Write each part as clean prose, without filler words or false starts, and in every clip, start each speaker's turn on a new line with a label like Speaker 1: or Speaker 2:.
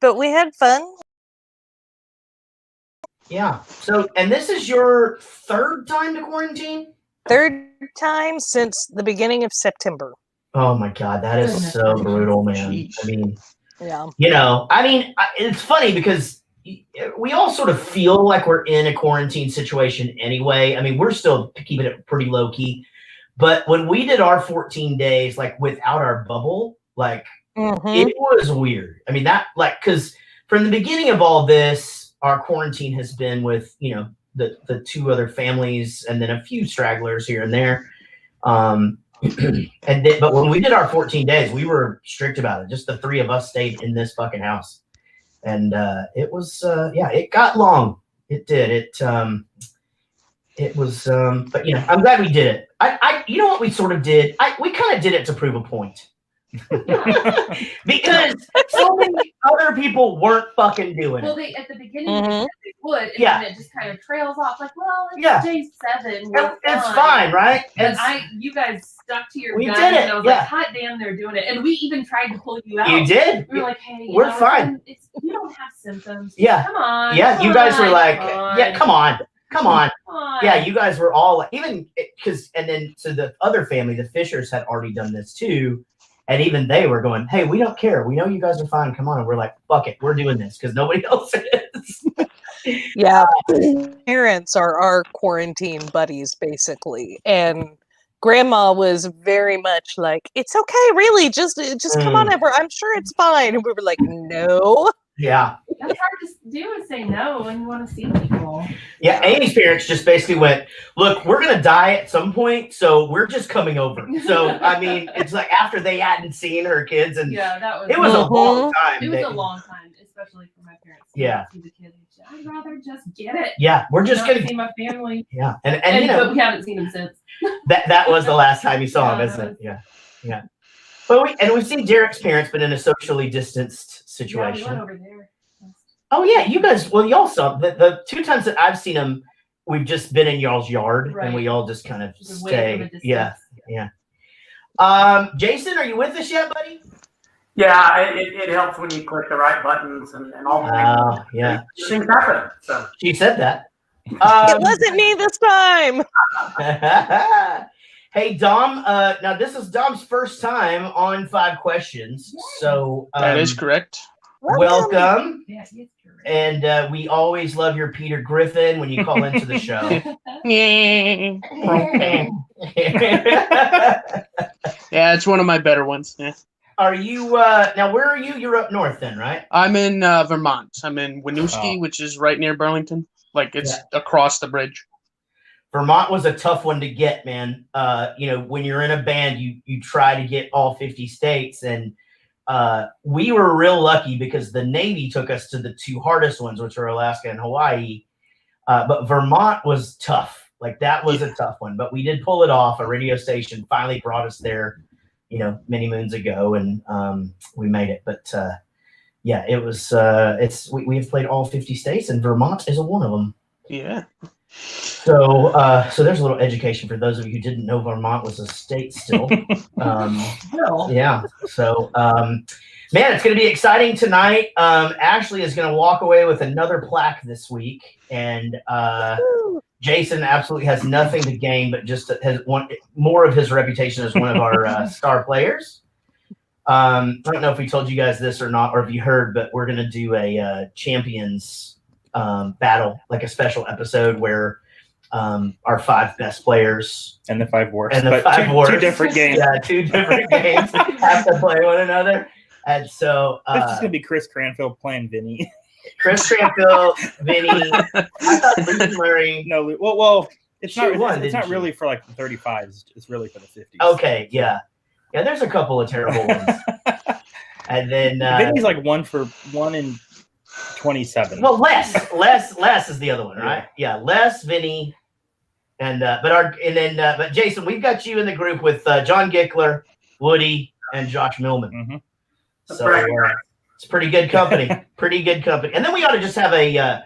Speaker 1: But we had fun.
Speaker 2: Yeah. So, and this is your third time to quarantine?
Speaker 1: Third time since the beginning of September.
Speaker 2: Oh my God, that is so brutal, man.
Speaker 3: Jeez.
Speaker 2: I mean,
Speaker 1: Yeah.
Speaker 2: It's funny because we all sort of feel like we're in a quarantine situation anyway. I mean, we're still keeping it pretty low key. But when we did our 14 days, like without our bubble, like it was weird. I mean, because from the beginning of all this, our quarantine has been with, the two other families and then a few stragglers here and there. But when we did our 14 days, we were strict about it. Just the three of us stayed in this fucking house. And it was, it got long. It did. It was, but I'm glad we did it. You know what we sort of did? We kind of did it to prove a point. Because so many other people weren't fucking doing
Speaker 4: it. Well, at the beginning they said they would, and then it just kind of trails off. Like, well, it's day 7.
Speaker 2: It's fine, right?
Speaker 4: And you guys stuck to your gun.
Speaker 2: Did it.
Speaker 4: And I was like, hot damn, they're doing it. And we even tried to pull you out.
Speaker 2: You did.
Speaker 4: We were like, hey,
Speaker 2: we're fine.
Speaker 4: You don't have symptoms.
Speaker 2: Yeah.
Speaker 4: Come on.
Speaker 2: Yeah, you guys were like, come on. Yeah, you guys were all even because, and then so the other family, the Fishers, had already done this too. And even they were going, hey, we don't care. We know you guys are fine. Come on. And we're like, fuck it. We're doing this because nobody else is.
Speaker 1: Yeah. Parents are our quarantine buddies, basically. And Grandma was very much like, it's okay, really. Just come on over. I'm sure it's fine. And we were like, no.
Speaker 2: Yeah.
Speaker 4: That's hard to do is say no when you want to see people.
Speaker 2: Yeah, Amy's parents just basically went, look, we're going to die at some point, so we're just coming over. So, I mean, it's like after they hadn't seen her kids, and it was a long time.
Speaker 4: It was a long time, especially for my parents.
Speaker 2: Yeah.
Speaker 4: See the kids. I'd rather just get it.
Speaker 2: Yeah, we're just going to
Speaker 4: see my family.
Speaker 2: Yeah.
Speaker 4: But we haven't seen them since.
Speaker 2: that was the last time you saw him, isn't it? Yeah. Yeah. But we've seen Derek's parents, but in a socially distanced situation.
Speaker 4: Yeah, we went over there.
Speaker 2: Oh yeah, you guys. Well, y'all saw the 2 times that I've seen them. We've just been in y'all's yard, and we all just kind of stay. Yeah. Jason, are you with us yet, buddy?
Speaker 5: Yeah, it helps when you click the right buttons and all the things.
Speaker 2: Yeah.
Speaker 5: Things happen. So
Speaker 2: she said that.
Speaker 1: It wasn't me this time.
Speaker 2: Hey, Dom. Now this is Dom's first time on 5 Questions, so
Speaker 3: that is correct.
Speaker 2: Welcome.
Speaker 4: Yeah,
Speaker 2: and we always love your Peter Griffin when you call into the show.
Speaker 3: Yeah, it's one of my better ones. Yeah.
Speaker 2: Are you now? Where are you? You're up north, then, right?
Speaker 3: I'm in Vermont. I'm in Winooski, which is right near Burlington. Like it's across the bridge.
Speaker 2: Vermont was a tough one to get, man. When you're in a band, you try to get all 50 states, and we were real lucky because the Navy took us to the 2 hardest ones, which are Alaska and Hawaii. But Vermont was tough. Like that was a tough one, but we did pull it off. A radio station finally brought us there, many moons ago, and we made it. But it was. We have played all 50 states, and Vermont is one of them.
Speaker 3: Yeah.
Speaker 2: So there's a little education for those of you who didn't know Vermont was a state still. Yeah. So, man, it's going to be exciting tonight. Ashley is going to walk away with another plaque this week, and Jason absolutely has nothing to gain, but just has more of his reputation as one of our star players. I don't know if we told you guys this or not, or if you heard, but we're going to do a champions battle, like a special episode where our 5 best players
Speaker 6: and the 5 worst,
Speaker 2: and the 5 worst,
Speaker 6: 2 different games.
Speaker 2: Yeah, 2 different games have to play one another, and so
Speaker 6: it's just gonna be Chris Cranfield playing Vinny.
Speaker 2: Chris Cranfield, Vinny. I thought Luke Murray.
Speaker 6: No, well, it's not. It's not really for like the 35s. It's really for the 50s.
Speaker 2: Okay, yeah. There's a couple of terrible ones, and then
Speaker 6: Vinny's like 1 in 27.
Speaker 2: Well, Les is the other one, right? Yeah, Les, Vinny, and but Jason, we've got you in the group with John Gickler, Woody, and Josh Millman.
Speaker 6: Mm-hmm.
Speaker 2: So it's pretty good company. And then we ought to just have a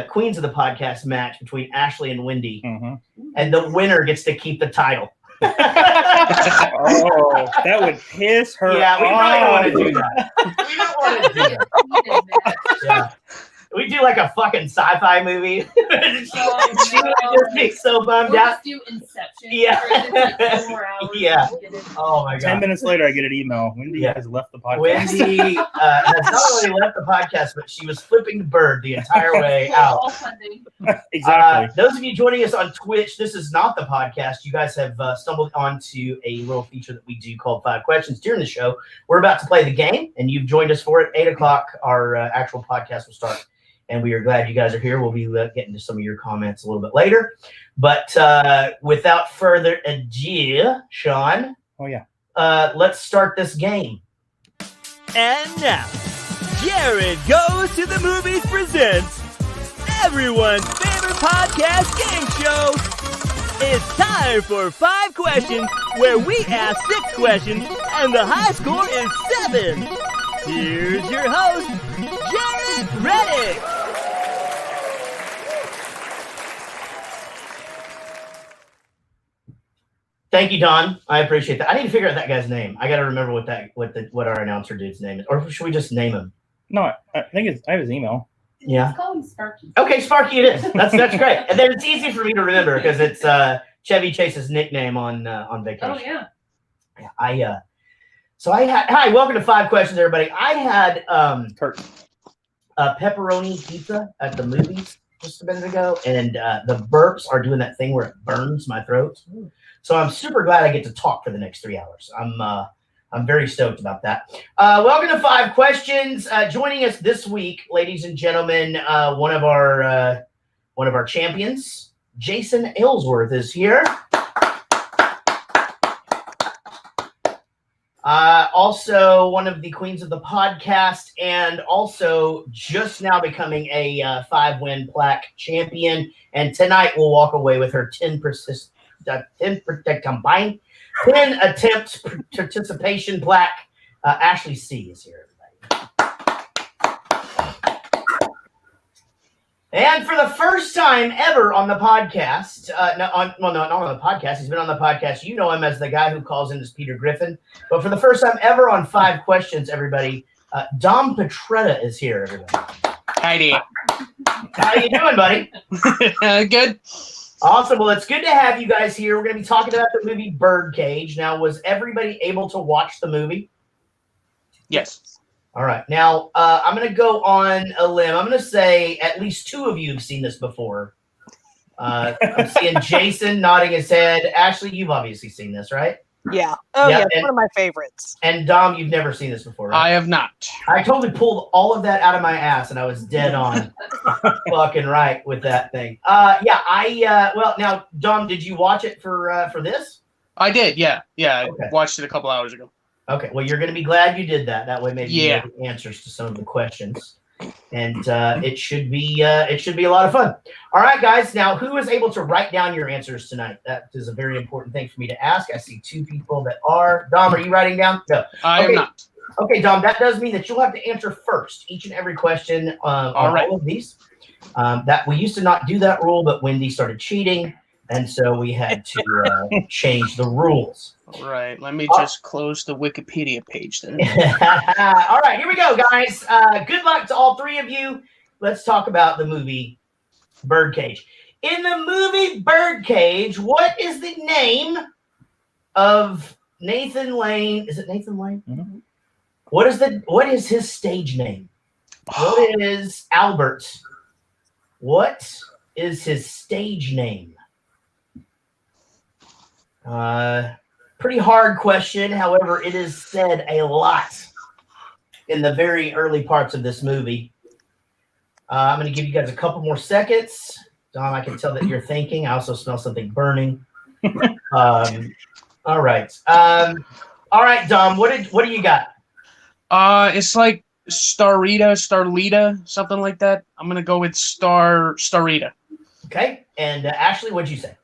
Speaker 2: Queens of the Podcast match between Ashley and Wendy, and the winner gets to keep the title.
Speaker 6: Oh, that would piss her off.
Speaker 2: Yeah, we probably don't want to do that. We don't want Yeah. We do like a fucking sci-fi movie. She would just be so bummed out.
Speaker 4: Just do Inception.
Speaker 2: Yeah.
Speaker 4: Like 4 hours.
Speaker 2: Yeah. Oh my god.
Speaker 6: 10 minutes later, I get an email. Wendy has left the podcast.
Speaker 2: Wendy has not only left the podcast, but she was flipping the bird the entire way out.
Speaker 6: Exactly.
Speaker 2: Those of you joining us on Twitch, this is not the podcast. You guys have stumbled onto a little feature that we do called 5 Questions during the show. We're about to play the game, and you've joined us for it. 8 o'clock, our actual podcast will start. And we are glad you guys are here. We'll be getting to some of your comments a little bit later. But without further ado, Sean.
Speaker 6: Oh, yeah.
Speaker 2: Let's start this game.
Speaker 7: And now, Jared Goes to the Movies presents everyone's favorite podcast game show. It's time for 5 questions, where we ask 6 questions, and the high score is 7. Here's your host, Jared Reddick.
Speaker 2: Thank you, Don. I appreciate that. I need to figure out that guy's name. I got to remember what our announcer dude's name is, or should we just name him?
Speaker 6: No, I think I have his email.
Speaker 2: Yeah.
Speaker 4: Let's call him Sparky.
Speaker 2: Okay, Sparky it is. That's great. And then it's easy for me to remember because it's Chevy Chase's nickname on vacation.
Speaker 4: Oh yeah.
Speaker 2: Yeah. Hi, welcome to 5 Questions, everybody. I had a pepperoni pizza at the movies just a minute ago, and the burps are doing that thing where it burns my throat. So I'm super glad I get to talk for the next 3 hours. I'm very stoked about that. Welcome to 5 Questions. Joining us this week, ladies and gentlemen, one of our champions, Jason Aylesworth, is here. Also one of the queens of the podcast, and also just now becoming a 5-win plaque champion. And tonight we'll walk away with her 10 combined 10 attempts participation plaque. Ashley C is here, everybody. And for the first time ever on the podcast, not on the podcast, he's been on the podcast. You know him as the guy who calls in as Peter Griffin. But for the first time ever on 5 Questions, everybody, Dom Petretta is here, everybody.
Speaker 3: Heidi.
Speaker 2: How you doing, buddy?
Speaker 3: Good.
Speaker 2: Awesome. Well, it's good to have you guys here. We're going to be talking about the movie Birdcage. Now, was everybody able to watch the movie?
Speaker 3: Yes.
Speaker 2: All right. Now, I'm going to go on a limb. I'm going to say at least 2 of you have seen this before. I'm seeing Jason nodding his head. Ashley, you've obviously seen this, right?
Speaker 1: Yeah. Oh, yeah. One of my favorites.
Speaker 2: And Dom, you've never seen this before, right?
Speaker 3: I have not.
Speaker 2: I totally pulled all of that out of my ass, and I was dead on fucking right with that thing. Well, now, Dom, did you watch it for this?
Speaker 3: I did, yeah. Yeah,
Speaker 2: Okay.
Speaker 3: I watched it a couple hours ago.
Speaker 2: Okay, well, you're going to be glad you did that. That way, maybe you know the answers to some of the questions, and it should be a lot of fun. All right, guys. Now, who is able to write down your answers tonight? That is a very important thing for me to ask. I see 2 people that are. Dom, are you writing down? No,
Speaker 3: I am not.
Speaker 2: Okay, Dom. That does mean that you'll have to answer first each and every question on all of these. That we used to not do that rule, but Wendy started cheating, and so we had to change the rules.
Speaker 3: All right, let me just close the Wikipedia page then.
Speaker 2: All right, here we go, guys. Good luck to all 3 of you. Let's talk about the movie Birdcage. In the movie Birdcage, what is the name of Nathan Lane? Is it Nathan Lane?
Speaker 6: Mm-hmm.
Speaker 2: What is his stage name? What is Albert? What is his stage name? Pretty hard question. However, it is said a lot in the very early parts of this movie. I'm going to give you guys a couple more seconds. Dom, I can tell that you're thinking. I also smell something burning. All right. All right, Dom, what do you got?
Speaker 3: It's like Starlita, something like that. I'm going to go with Starlita.
Speaker 2: Okay. And Ashley, what'd you say?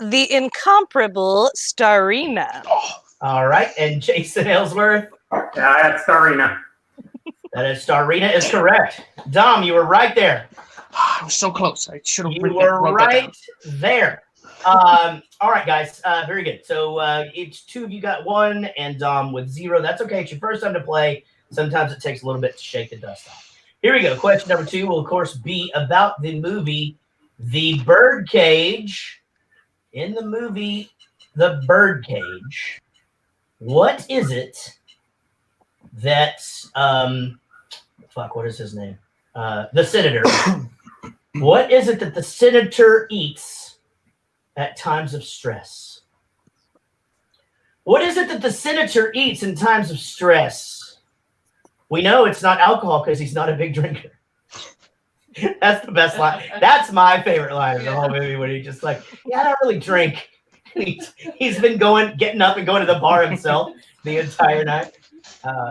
Speaker 1: The incomparable Starina.
Speaker 3: Oh.
Speaker 2: All right. And Jason Aylesworth?
Speaker 5: Yeah, I had Starina.
Speaker 2: That is Starina is correct. Dom, you were right there.
Speaker 3: I was so close. I should have.
Speaker 2: You were right there. All right, guys. Very good. So each 2 of you got 1, and Dom with 0. That's okay. It's your first time to play. Sometimes it takes a little bit to shake the dust off. Here we go. Question number 2 will, of course, be about the movie The Birdcage. In the movie The Birdcage, what is it that what is his name? The senator. What is it that the senator eats at times of stress? What is it that the senator eats in times of stress? We know it's not alcohol because he's not a big drinker. That's the best line. That's my favorite line of the whole movie, when he just like, I don't really drink. He's been getting up and going to the bar himself the entire night.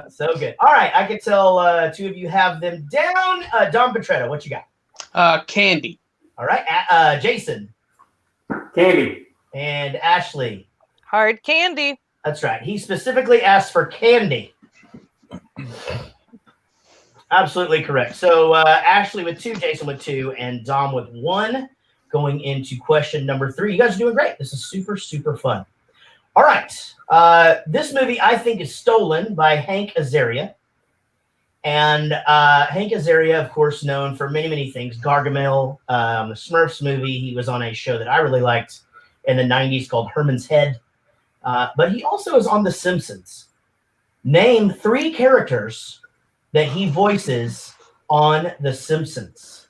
Speaker 2: So good. All right, I can tell 2 of you have them down. Don Petretta, what you got?
Speaker 3: Candy.
Speaker 2: All right, Jason.
Speaker 5: Candy.
Speaker 2: And Ashley.
Speaker 1: Hard candy.
Speaker 2: That's right. He specifically asked for candy. Absolutely correct. So Ashley with 2, Jason with 2, and Dom with 1 going into question number 3. You guys are doing great. This is super, super fun. All right. This movie, I think, is stolen by Hank Azaria. And Hank Azaria, of course, known for many, many things. Gargamel, the Smurfs movie. He was on a show that I really liked in the 90s called Herman's Head. But he also is on The Simpsons. Name 3 characters that he voices on The Simpsons.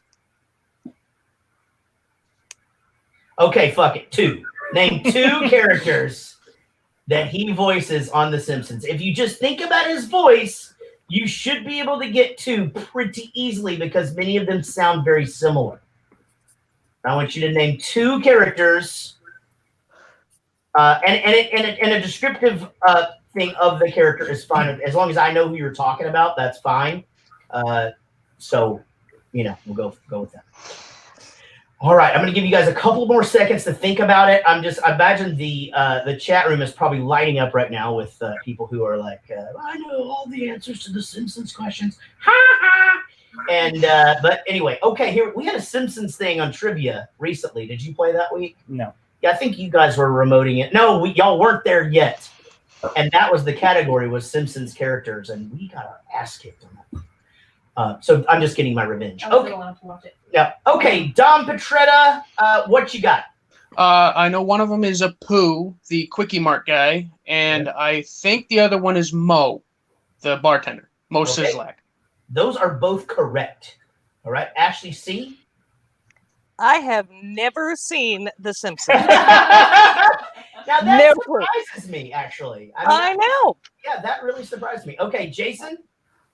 Speaker 2: Okay, fuck it. 2. Name 2 characters that he voices on The Simpsons. If you just think about his voice, you should be able to get 2 pretty easily because many of them sound very similar. I want you to name 2 characters and a descriptive thing of the character is fine. As long as I know who you're talking about, that's fine. So, we'll go with that. All right, I'm going to give you guys a couple more seconds to think about it. I imagine the chat room is probably lighting up right now with people who are like, I know all the answers to the Simpsons questions. Ha ha! And but anyway, okay, here we had a Simpsons thing on trivia recently. Did you play that week?
Speaker 6: No.
Speaker 2: Yeah, I think you guys were remoting it. No, y'all weren't there yet. And that was the category, was Simpsons characters, and we got our ass kicked on that. So I'm just getting my revenge. Okay. Yeah. Okay, Dom Petretta, what you got?
Speaker 3: I know one of them is a Pooh, the Quickie Mart guy, and I think the other one is Mo, the bartender. Mo Sislak.
Speaker 2: Those are both correct. All right, Ashley C.
Speaker 1: I have never seen The Simpsons.
Speaker 2: Now that surprises me, actually.
Speaker 1: I know.
Speaker 2: Yeah, that really surprised me. Okay, Jason?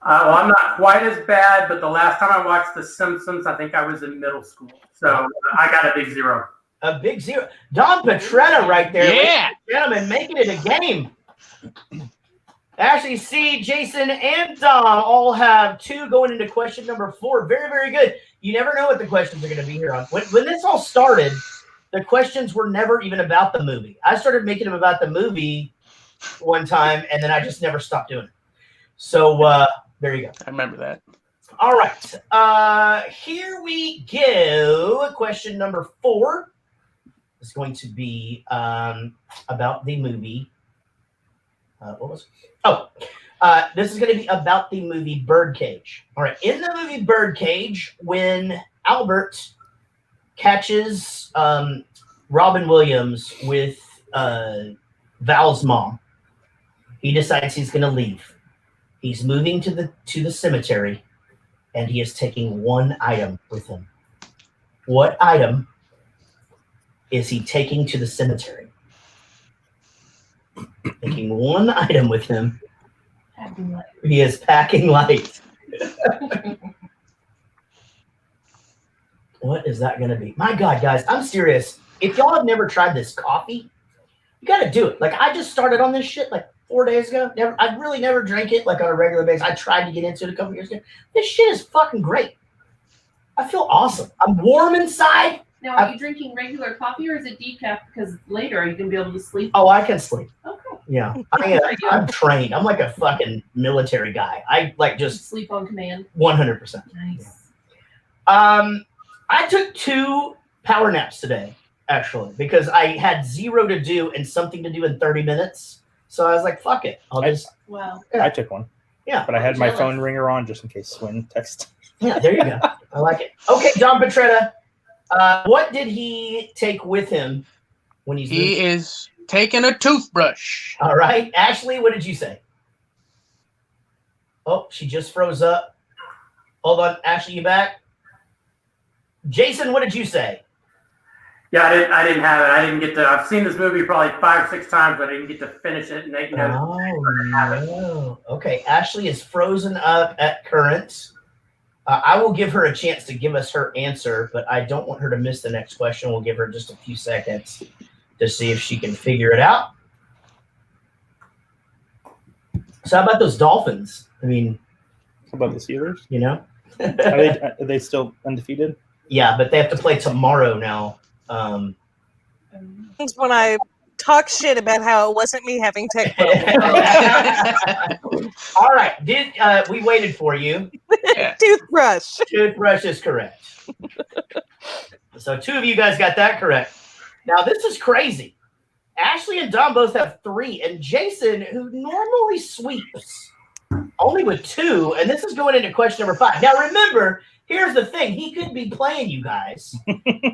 Speaker 5: Well, I'm not quite as bad, but the last time I watched The Simpsons, I think I was in middle school. So I got a big 0.
Speaker 2: A big 0. Don Petretta right there.
Speaker 3: Yeah.
Speaker 2: Ladies and gentlemen, making it a game. Ashley C., Jason, and Dom all have 2 going into question number 4. Very, very good. You never know what the questions are going to be here on. When this all started, the questions were never even about the movie. I started making them about the movie one time, and then I just never stopped doing it. So there you go.
Speaker 3: I remember that.
Speaker 2: All right. Here we go. Question number 4 is going to be about the movie. What was it? Oh, this is going to be about the movie Birdcage. All right. In the movie Birdcage, when Albert catches Robin Williams with Val's mom, he decides he's going to leave. He's moving to the cemetery, and he is taking one item with him. What item is he taking to the cemetery? Taking one item with him. He is packing light. What is that going to be? My God, guys, I'm serious. If y'all have never tried this coffee, you got to do it. Like, I just started on this shit like 4 days ago. I really never drank it like on a regular basis. I tried to get into it a couple years ago. This shit is fucking great. I feel awesome. I'm warm inside.
Speaker 4: Now, are you drinking regular coffee or is it decaf? Because later, are you going to be able to sleep?
Speaker 2: Oh, I can sleep.
Speaker 4: Okay.
Speaker 2: Yeah. I'm trained. I'm like a fucking military guy. I like just
Speaker 4: sleep on command.
Speaker 2: 100%.
Speaker 4: Nice.
Speaker 2: Yeah. I took 2 power naps today, actually, because I had 0 to do and something to do in 30 minutes. So I was like, fuck it.
Speaker 4: Wow.
Speaker 6: I took one.
Speaker 2: Yeah.
Speaker 6: But I had my phone ringer on just in case Swin texted.
Speaker 2: Yeah, there you go. I like it. Okay, John Petretta. What did he take with him when he's
Speaker 3: He is taking a toothbrush.
Speaker 2: All right. Ashley, what did you say? Oh, she just froze up. Hold on. Ashley, you back? Jason, what did you say?
Speaker 5: Yeah, I didn't have it. I didn't get to. I've seen this movie probably 5 or 6 times, but I didn't get to finish it. And
Speaker 2: no. Okay, Ashley is frozen up at current. I will give her a chance to give us her answer, but I don't want her to miss the next question. We'll give her just a few seconds to see if she can figure it out. So, how about those Dolphins? I mean,
Speaker 6: how about the Steelers?
Speaker 2: You know,
Speaker 6: are they still undefeated?
Speaker 2: Yeah, but they have to play tomorrow now.
Speaker 1: When I talk shit about how it wasn't me having tech problems.
Speaker 2: All right, we waited for you.
Speaker 1: Toothbrush.
Speaker 2: Toothbrush is correct. So 2 of you guys got that correct. Now this is crazy. Ashley and Dom both have 3, and Jason, who normally sweeps, only with 2, and this is going into question number 5. Now remember, here's the thing. He could be playing you guys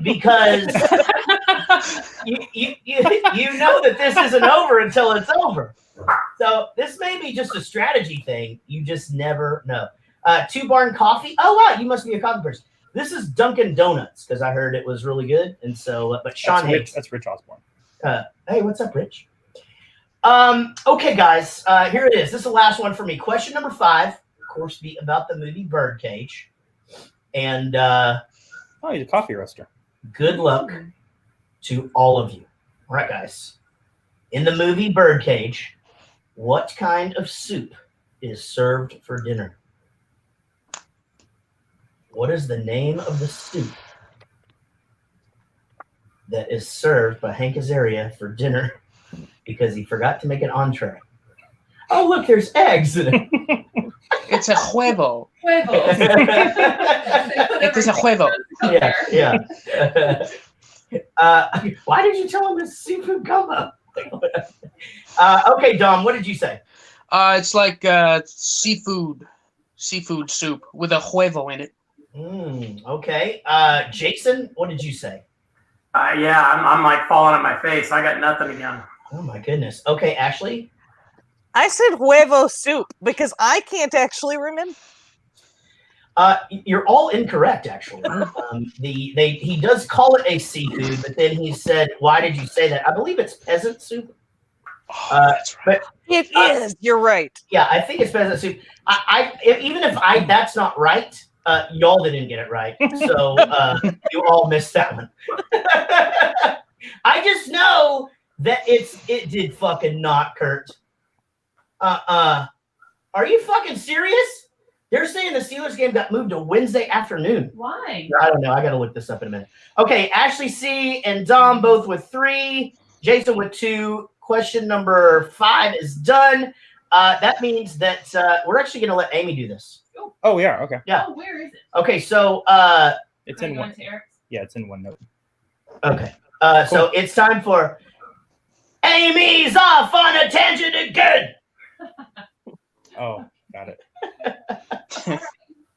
Speaker 2: because you know that this isn't over until it's over. So this may be just a strategy thing. You just never know. 2 Barn Coffee. Oh, wow. You must be a coffee person. This is Dunkin' Donuts because I heard it was really good. And so, but Sean hates.
Speaker 6: That's Rich Osborne.
Speaker 2: Hey, what's up, Rich? Okay, guys. Here it is. This is the last one for me. Question number 5, of course, be about the movie Birdcage. And
Speaker 6: he's a coffee roaster.
Speaker 2: Good luck to all of you. All right, guys. In the movie Birdcage, what kind of soup is served for dinner? What is the name of the soup that is served by Hank Azaria for dinner because he forgot to make an entree? Oh, look, there's eggs in it.
Speaker 3: It's a huevo.
Speaker 4: Huevo.
Speaker 3: It is a huevo.
Speaker 2: Yeah. Why did you tell him it's seafood gumbo? Okay, Dom, what did you say?
Speaker 3: It's like seafood soup with a huevo in it.
Speaker 2: Okay. Jason, what did you say?
Speaker 5: I'm like falling on my face. I got nothing again.
Speaker 2: Oh my goodness. Okay, Ashley.
Speaker 1: I said huevo soup because I can't actually remember.
Speaker 2: You're all incorrect, actually. He does call it a seafood, but then he said, "Why did you say that?" I believe it's peasant soup.
Speaker 3: That's right.
Speaker 2: But
Speaker 1: it is. You're right.
Speaker 2: Yeah, I think it's peasant soup. Even if that's not right, y'all didn't get it right, so you all missed that one. I just know that it did fucking not, Kurt. Are you fucking serious? They're saying the Steelers game got moved to Wednesday afternoon.
Speaker 4: Why?
Speaker 2: I don't know. I got to look this up in a minute. Okay, Ashley C. and Dom both with 3. Jason with 2. Question number 5 is done. That means that we're actually going to let Amy do this.
Speaker 6: Oh, yeah. Okay.
Speaker 2: Yeah.
Speaker 4: Oh, where is it?
Speaker 2: Okay, so
Speaker 6: it's in one. Yeah, it's in OneNote.
Speaker 2: Okay. So it's time for Amy's off on a tangent again.
Speaker 6: Oh, got it.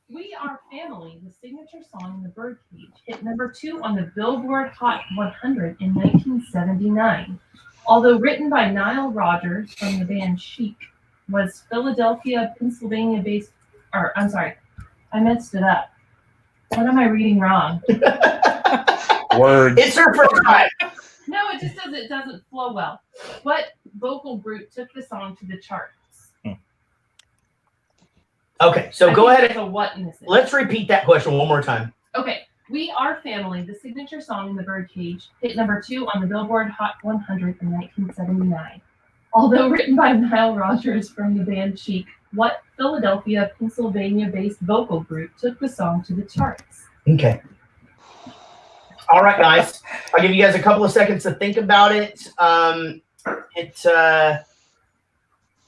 Speaker 4: We Are Family, the signature song in the Birdcage, hit number 2 on the Billboard Hot 100 in 1979. Although written by Nile Rodgers from the band Chic, was Philadelphia, Pennsylvania-based. I'm sorry, I messed it up. What am I reading wrong?
Speaker 6: Words.
Speaker 2: It's her first time.
Speaker 4: No, it just says it doesn't flow well. What vocal group took the song to the charts?
Speaker 2: Okay, so go ahead and
Speaker 4: what missing.
Speaker 2: Let's repeat that question one more time.
Speaker 4: Okay. We Are Family, the signature song in the Birdcage, hit number 2 on the Billboard Hot 100 in 1979. Although written by Nile Rodgers from the band Chic, what Philadelphia, Pennsylvania-based vocal group took the song to the charts?
Speaker 2: Okay. All right, guys. I'll give you guys a couple of seconds to think about it.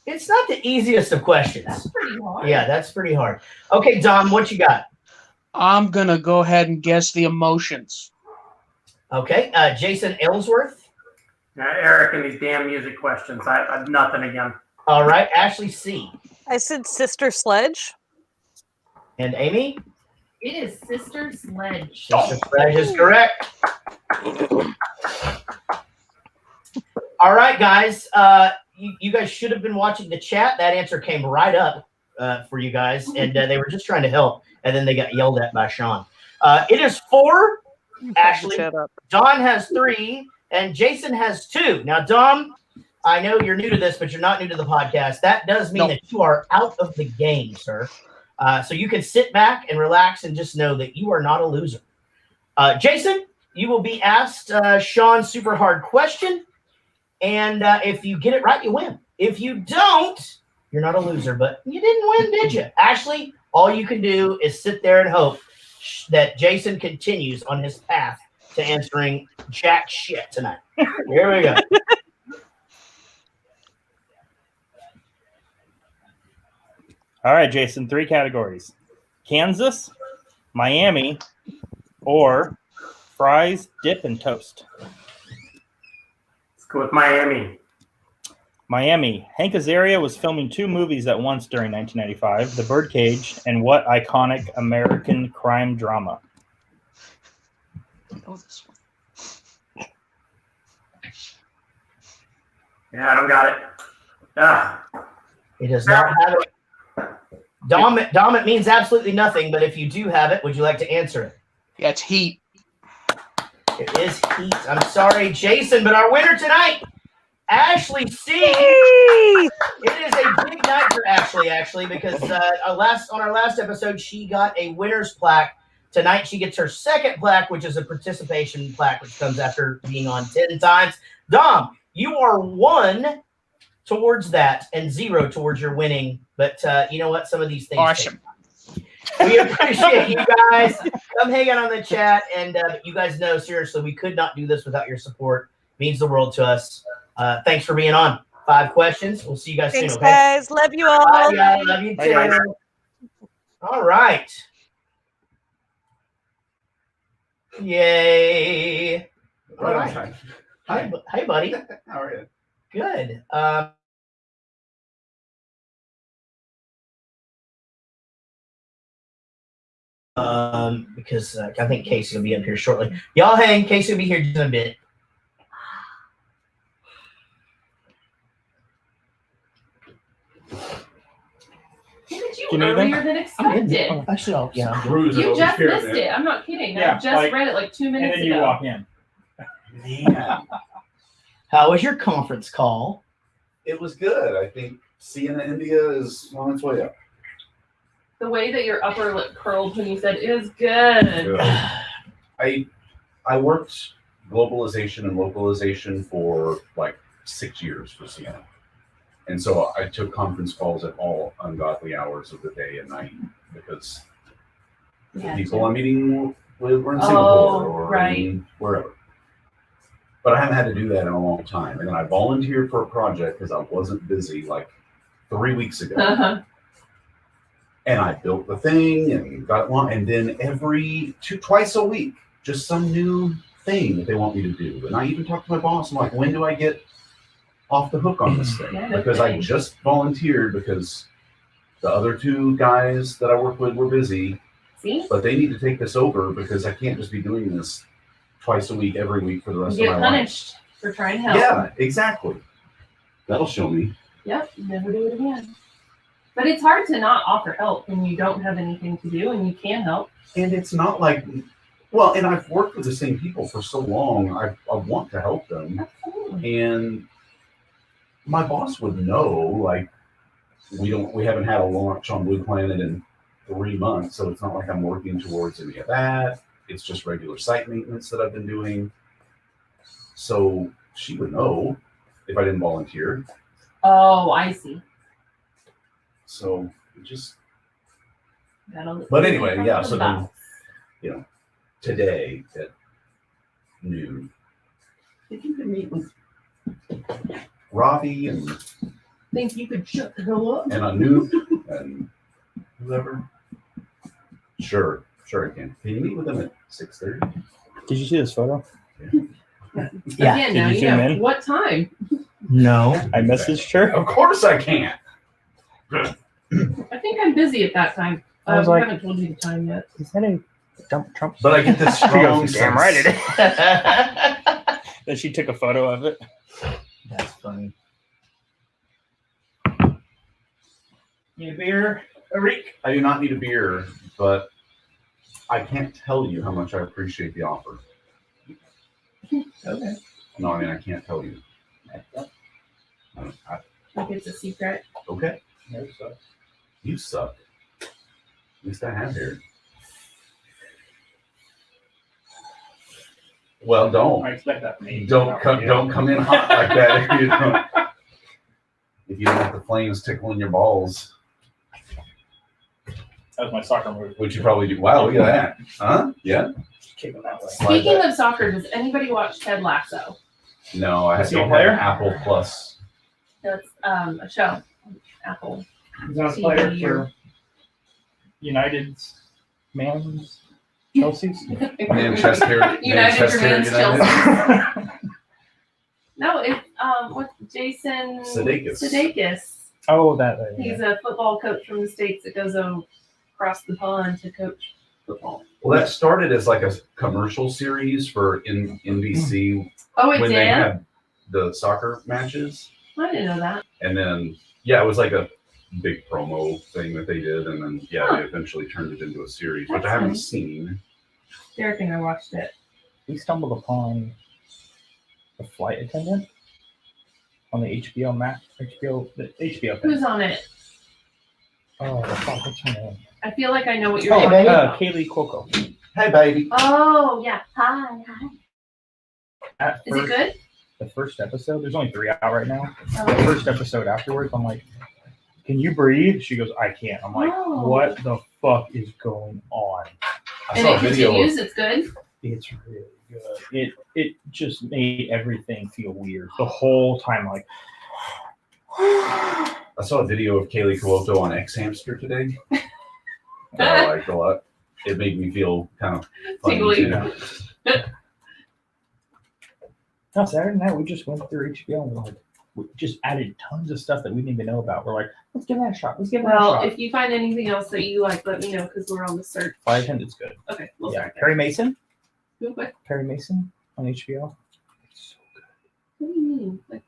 Speaker 2: It's not the easiest of questions.
Speaker 4: That's pretty hard.
Speaker 2: Yeah, that's pretty hard. Okay, Dom, what you got?
Speaker 3: I'm going to go ahead and guess the Emotions.
Speaker 2: Okay, Jason Aylesworth.
Speaker 5: Eric and these damn music questions. I have nothing again.
Speaker 2: All right, Ashley C.
Speaker 1: I said Sister Sledge.
Speaker 2: And Amy?
Speaker 4: It is Sister Sledge.
Speaker 2: Sister Sledge is correct. All right, guys. You guys should have been watching the chat. That answer came right up for you guys, and they were just trying to help, and then they got yelled at by Sean. It is 4. Ashley. Dawn has 3, and Jason has 2. Now, Dawn, I know you're new to this, but you're not new to the podcast. That does mean that you are out of the game, sir. So you can sit back and relax and just know that you are not a loser. Jason, you will be asked Sean's super hard question. And if you get it right, you win. If you don't, you're not a loser. But you didn't win, did you? Ashley, all you can do is sit there and hope that Jason continues on his path to answering jack shit tonight. Here we go.
Speaker 6: All right, Jason, 3 categories. Kansas, Miami, or fries, dip, and toast.
Speaker 5: Let's go with Miami.
Speaker 6: Miami. Hank Azaria was filming 2 movies at once during 1995, The Birdcage and what iconic American crime drama?
Speaker 3: I know this one.
Speaker 5: Yeah, I don't got it.
Speaker 2: He does not have it. Dom, it means absolutely nothing, but if you do have it, would you like to answer it?
Speaker 3: Yeah, it's Heat.
Speaker 2: It is Heat. I'm sorry, Jason, but our winner tonight, Ashley C. It is a big night for Ashley, actually, because on our last episode, she got a winner's plaque. Tonight, she gets her second plaque, which is a participation plaque, which comes after being on 10 times. Dom, you are 1 towards that and 0 towards your winning. But you know what? Some of these things.
Speaker 3: Awesome.
Speaker 2: We appreciate you guys. Come hang out on the chat. And you guys know, seriously, we could not do this without your support. It means the world to us. Thanks for being on. 5 questions. We'll see you guys
Speaker 1: Thanks,
Speaker 2: soon. Okay?
Speaker 1: guys. Love you all.
Speaker 2: Bye, guys. Love you
Speaker 6: Bye,
Speaker 2: too.
Speaker 6: guys.
Speaker 2: All right. Yay. All right. Hi, buddy.
Speaker 8: How are you?
Speaker 2: Good. Because I think Casey will be up here shortly. Y'all hang. Casey will be here just in a bit.
Speaker 4: Look at you
Speaker 6: Can you
Speaker 4: earlier than expected.
Speaker 2: Actually, yeah.
Speaker 4: You just missed it. I'm not kidding.
Speaker 6: Yeah,
Speaker 4: I just read it like 2 minutes
Speaker 6: And then you
Speaker 4: ago.
Speaker 6: walk in.
Speaker 8: Yeah,
Speaker 2: How was your conference call?
Speaker 8: it was good. I think Sienna, India is on its way up.
Speaker 4: The way that your upper lip curled when you said it is good.
Speaker 8: I worked globalization and localization for like 6 years for Sienna. And so I took conference calls at all ungodly hours of the day and night because the people I'm meeting with were in Singapore or in wherever. But I haven't had to do that in a long time. And then I volunteered for a project because I wasn't busy like 3 weeks ago.
Speaker 4: Uh-huh.
Speaker 8: And I built the thing and got it on. And then twice a week, just some new thing that they want me to do. And I even talked to my boss. I'm like, when do I get off the hook on this thing? Because I just volunteered because the other 2 guys that I work with were busy.
Speaker 4: See?
Speaker 8: But they need to take this over because I can't just be doing this twice a week, every week for the rest
Speaker 4: You
Speaker 8: of
Speaker 4: get
Speaker 8: my
Speaker 4: punished for trying to help.
Speaker 8: life. Yeah, exactly. That'll show me.
Speaker 4: Yep, never do it again. But it's hard to not offer help when you don't have anything to do and you can help.
Speaker 8: And it's not like, well, and I've worked with the same people for so long. I want to help them.
Speaker 4: Absolutely.
Speaker 8: And my boss would know, like, we haven't had a launch on Blue Planet in 3 months, so it's not like I'm working towards any of that. It's just regular site maintenance that I've been doing. So she would know if I didn't volunteer.
Speaker 4: Oh, I see.
Speaker 8: So it just,
Speaker 4: That'll
Speaker 8: but anyway, yeah. So then, today at noon, if you could meet with Ravi and
Speaker 4: think you could shut the hell up?
Speaker 8: and Anoop and whoever, sure I can. Can you meet with them at 6:30?
Speaker 6: Did you see this photo?
Speaker 2: Yeah.
Speaker 4: Again,
Speaker 6: Did
Speaker 4: now
Speaker 6: you
Speaker 4: you
Speaker 6: zoom
Speaker 4: know.
Speaker 6: in?
Speaker 4: What time?
Speaker 2: No.
Speaker 6: I messaged her.
Speaker 8: Of course I can.
Speaker 4: think I'm busy at that time.
Speaker 6: I was
Speaker 4: I
Speaker 6: like-
Speaker 4: haven't told you the time yet.
Speaker 6: Is that a Trump?
Speaker 8: But I get this
Speaker 6: She
Speaker 8: strong
Speaker 6: goes, damn
Speaker 8: sense.
Speaker 6: right it is. Then she took a photo of it.
Speaker 2: That's funny.
Speaker 6: Need a beer, Eric?
Speaker 8: I do not need a beer, but I can't tell you how much I appreciate the offer.
Speaker 2: Okay.
Speaker 8: No, I mean, I can't tell you.
Speaker 4: Like it's a secret.
Speaker 8: Okay. You suck. At least I have hair. Well, don't.
Speaker 6: I expect that from you.
Speaker 8: Don't come in hot like that if you don't have the flames tickling your balls,
Speaker 6: That was my soccer move.
Speaker 8: which you probably do. Wow, look at that. Huh? Yeah.
Speaker 6: Kick him that way.
Speaker 8: Slide
Speaker 4: Speaking
Speaker 8: that.
Speaker 4: of soccer, does anybody watch Ted Lasso?
Speaker 8: No, I
Speaker 6: Is he a
Speaker 8: don't
Speaker 6: player?
Speaker 8: have Apple Plus.
Speaker 4: That's a show. Apple.
Speaker 6: He's on a
Speaker 4: TV
Speaker 6: player
Speaker 4: or-
Speaker 6: for United's Man's Chelsea's.
Speaker 8: Manchester
Speaker 4: United remains
Speaker 8: United.
Speaker 4: Chelsea. No, it's what's Jason
Speaker 8: Sudeikis.
Speaker 6: Oh, that.
Speaker 4: He's a football coach from the States that goes across the pond to coach football.
Speaker 8: Well, that started as like a commercial series for NBC
Speaker 4: Oh, it
Speaker 8: when
Speaker 4: did?
Speaker 8: they had the soccer matches.
Speaker 4: I didn't know that.
Speaker 8: And then, yeah, it was like a big promo thing that they did. And then, yeah, they eventually turned it into a series, which I
Speaker 4: That's
Speaker 8: haven't
Speaker 4: nice.
Speaker 8: seen.
Speaker 4: Derek and I watched it.
Speaker 6: We stumbled upon a flight attendant on the HBO Max. The HBO thing.
Speaker 4: Who's on it?
Speaker 6: Oh, fuck, what's her name?
Speaker 4: I feel like I know what you're
Speaker 2: Hey,
Speaker 4: talking
Speaker 2: baby.
Speaker 4: about.
Speaker 6: Kaylee Cuoco.
Speaker 8: Hey, baby.
Speaker 4: Oh, yeah. Hi.
Speaker 6: At
Speaker 4: Is it
Speaker 6: first-
Speaker 4: good?
Speaker 6: The first episode, there's only 3 out right now. The
Speaker 4: Oh.
Speaker 6: first episode afterwards, I'm like, can you breathe? She goes, I can't. I'm like,
Speaker 4: Oh.
Speaker 6: what the fuck is going on?
Speaker 8: I
Speaker 4: And
Speaker 8: saw
Speaker 4: it
Speaker 8: a video.
Speaker 4: continues. It's good.
Speaker 6: It's really good. It just made everything feel weird the whole time. Like,
Speaker 8: I saw a video of Kaylee Cuoco on X Hamster today. That I liked a lot. It made me feel kind of funny
Speaker 4: Tingly.
Speaker 8: too.
Speaker 6: no, Saturday night we just went through HBO and we're like, we just added tons of stuff that we didn't even know about. We're like, let's give that a shot. Let's give that a
Speaker 4: Well,
Speaker 6: shot.
Speaker 4: if you find anything else that you like, let me know because we're on the search.
Speaker 6: Flight attendant's good.
Speaker 4: Okay, we'll
Speaker 6: Yeah,
Speaker 4: start there.
Speaker 6: Perry Mason.
Speaker 4: Real quick.
Speaker 6: Perry Mason on HBO. It's so good.
Speaker 4: What do you mean? Like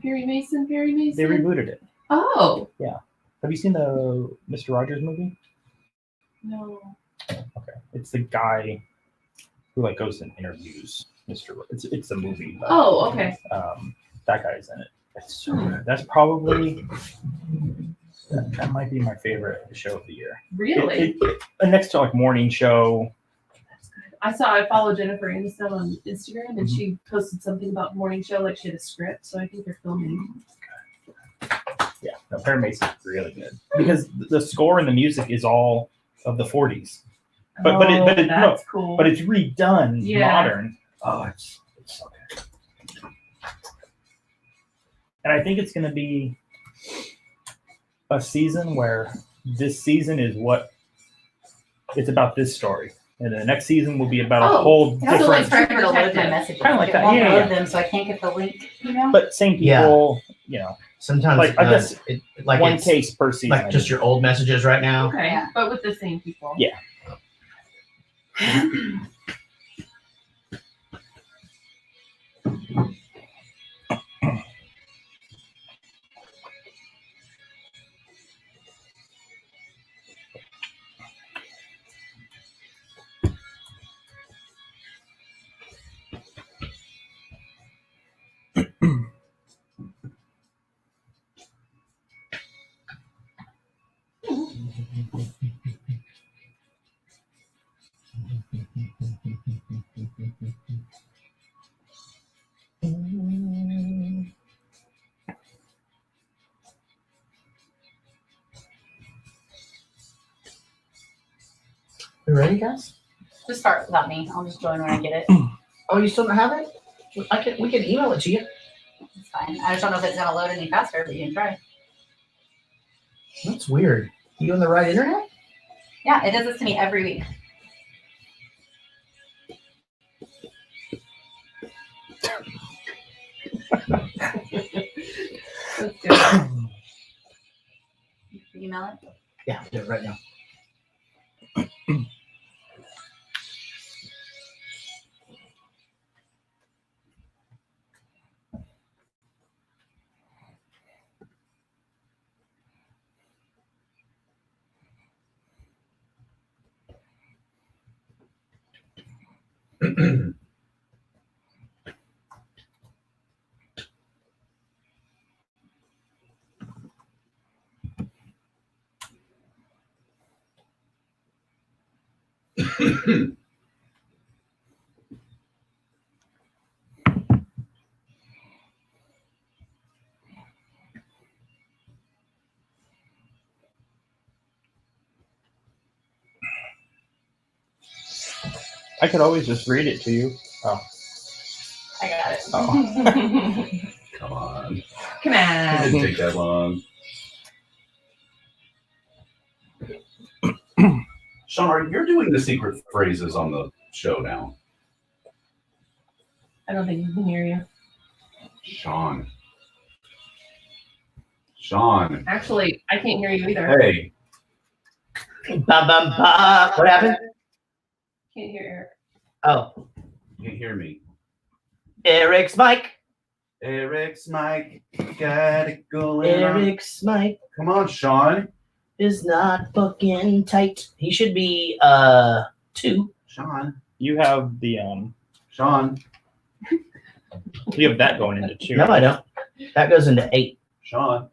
Speaker 4: Perry Mason? Perry Mason?
Speaker 6: They rebooted it.
Speaker 4: Oh
Speaker 6: Have you seen the Mr. Rogers movie?
Speaker 4: no.
Speaker 6: Okay, it's the guy who like goes and interviews Mr. It's a movie. But,
Speaker 4: Oh, okay.
Speaker 6: that guy's in it. It's so good. That's probably that might be my favorite show of the year.
Speaker 4: Really?
Speaker 6: Next to like morning show.
Speaker 4: I follow Jennifer Aniston on Instagram, and
Speaker 6: Mm-hmm.
Speaker 4: she posted something about morning show, like she had a script. So I think they're filming.
Speaker 6: Yeah, no, Perry Mason's really good because the score and the music is all of the 40s, but
Speaker 4: That's cool.
Speaker 6: but it's redone
Speaker 4: Yeah.
Speaker 6: modern. Oh, it's so good. And I think it's going to be a season where this season is what it's about this story. And the next season will be about a
Speaker 4: Oh,
Speaker 6: whole
Speaker 4: that's
Speaker 9: It's
Speaker 6: different,
Speaker 9: forever to load my
Speaker 4: detective.
Speaker 9: messages.
Speaker 6: Kinda like
Speaker 9: It
Speaker 6: that,
Speaker 9: won't
Speaker 6: yeah,
Speaker 9: load
Speaker 6: yeah.
Speaker 9: them, so I can't get the link, you know?
Speaker 6: but same
Speaker 2: Yeah.
Speaker 6: people, you know,
Speaker 2: Sometimes
Speaker 6: Like, I guess
Speaker 2: like
Speaker 6: one
Speaker 2: it's
Speaker 6: case per season.
Speaker 2: like just your old messages right now.
Speaker 4: Okay,
Speaker 9: Yeah.
Speaker 4: but with the same people.
Speaker 6: Yeah.
Speaker 2: You ready, guys?
Speaker 9: Just start without me. I'll just join when I get it.
Speaker 2: Oh, you still don't have it? We can email it to you.
Speaker 9: It's fine. I just don't know if it's gonna load any faster, but you can try.
Speaker 2: That's weird. You on the right internet?
Speaker 9: Yeah, it does this to me every week.
Speaker 4: That's good.
Speaker 9: email it?
Speaker 2: Yeah, do it right now.
Speaker 6: I could always just read it to you. Oh.
Speaker 9: I got it.
Speaker 6: Oh.
Speaker 8: Come on.
Speaker 4: Come
Speaker 8: It
Speaker 4: on.
Speaker 8: didn't take that long. Sean, you're doing the secret phrases on the show now.
Speaker 4: I don't think he can hear you.
Speaker 8: Sean.
Speaker 4: Actually, I can't hear you either.
Speaker 8: Hey.
Speaker 2: What happened?
Speaker 4: Can't hear Eric.
Speaker 2: Oh,
Speaker 8: You can hear me.
Speaker 2: Eric's mic.
Speaker 8: Eric's mic. Got it going on.
Speaker 2: Eric's mic
Speaker 8: Come on, Sean.
Speaker 2: is not fucking tight. He should be 2.
Speaker 8: Sean.
Speaker 6: You have the
Speaker 8: Sean.
Speaker 6: you have that going into 2.
Speaker 2: No, I don't. That goes into 8.
Speaker 8: Sean.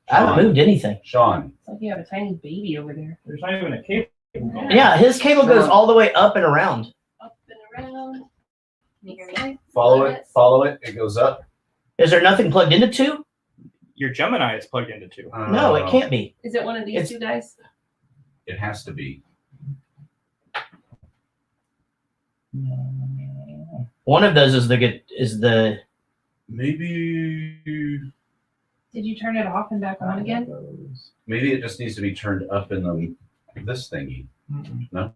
Speaker 2: I haven't moved anything.
Speaker 8: Sean.
Speaker 4: It's like you have a tiny baby over there.
Speaker 6: There's not even a cable going.
Speaker 2: Yeah, his cable goes all the way up and around.
Speaker 4: Up and around.
Speaker 9: Can you hear me?
Speaker 8: Follow it. Follow it. It goes up.
Speaker 2: Is there nothing plugged into 2?
Speaker 6: Your Gemini is plugged into 2.
Speaker 2: No, it can't be.
Speaker 4: Is it one of these
Speaker 2: It's-
Speaker 4: two guys?
Speaker 8: It has to be.
Speaker 2: One of those is the
Speaker 8: Maybe
Speaker 4: Did you turn it off and back on again?
Speaker 8: it just needs to be turned up in this thingy.
Speaker 2: No,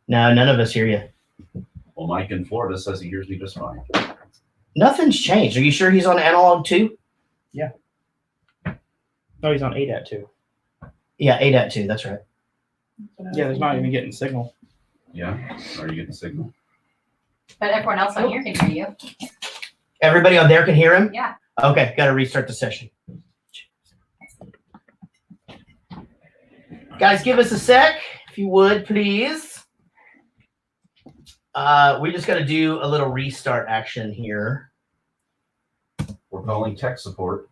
Speaker 2: none of us hear you.
Speaker 8: Well, Mike in Florida says he hears me just fine.
Speaker 2: Nothing's changed. Are you sure he's on analog 2?
Speaker 6: No, he's on 8 at 2.
Speaker 2: Yeah, 8 at 2. That's right.
Speaker 6: Yeah, there's not even getting signal.
Speaker 8: Yeah? Are you getting signal?
Speaker 9: But everyone else on here can hear you.
Speaker 2: Everybody on there can hear him?
Speaker 9: Yeah.
Speaker 2: Okay, got to restart the session. Guys, give us a sec, if you would, please. We just got to do a little restart action here.
Speaker 8: We're calling tech support.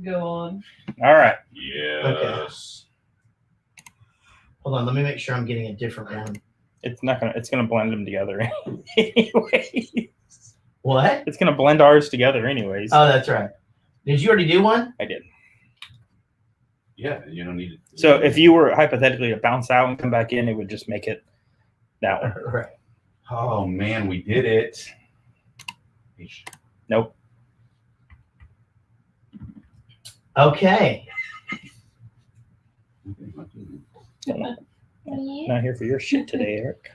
Speaker 4: Go on.
Speaker 6: All right.
Speaker 8: Yes.
Speaker 2: Hold on, let me make sure I'm getting a different one.
Speaker 6: It's gonna blend them together anyway.
Speaker 2: What?
Speaker 6: It's gonna blend ours together anyways.
Speaker 2: Oh, that's right. Did you already do one?
Speaker 6: I did.
Speaker 8: Yeah, you don't need it.
Speaker 6: So if you were hypothetically to bounce out and come back in, it would just make it that one.
Speaker 2: Right.
Speaker 8: Oh man, we did it.
Speaker 6: Nope.
Speaker 2: Okay.
Speaker 6: Not here for your shit today, Eric.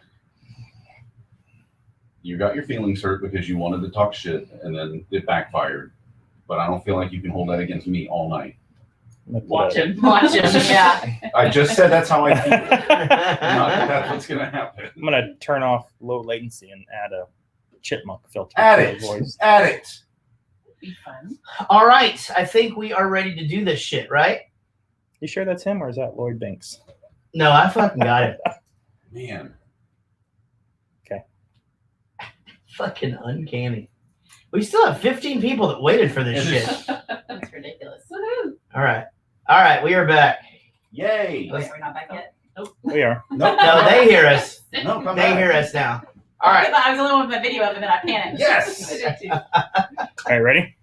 Speaker 8: You got your feelings hurt because you wanted to talk shit and then it backfired. But I don't feel like you can hold that against me all night.
Speaker 9: Watch him. Watch him. Yeah.
Speaker 8: I just said that's how I feel. Not that that's what's going to happen.
Speaker 6: I'm gonna turn off low latency and add a chipmunk filter.
Speaker 8: Add
Speaker 6: to
Speaker 8: it.
Speaker 6: the voice.
Speaker 8: Add it.
Speaker 9: Be fun.
Speaker 2: All right. I think we are ready to do this shit, right?
Speaker 6: You sure that's him or is that Lloyd Banks?
Speaker 2: No, I fucking got it.
Speaker 8: Man.
Speaker 2: Fucking uncanny. We still have 15 people that waited for this shit.
Speaker 9: That's ridiculous.
Speaker 4: Woohoo!
Speaker 2: All right. We are back.
Speaker 8: Yay.
Speaker 9: Wait, we're not back yet.
Speaker 6: We are.
Speaker 8: No,
Speaker 2: No, they hear us.
Speaker 8: no, come
Speaker 2: They
Speaker 8: back.
Speaker 2: hear us now. All right.
Speaker 9: I was the only one with my video up, and then I panicked.
Speaker 8: Yes.
Speaker 6: All right, ready?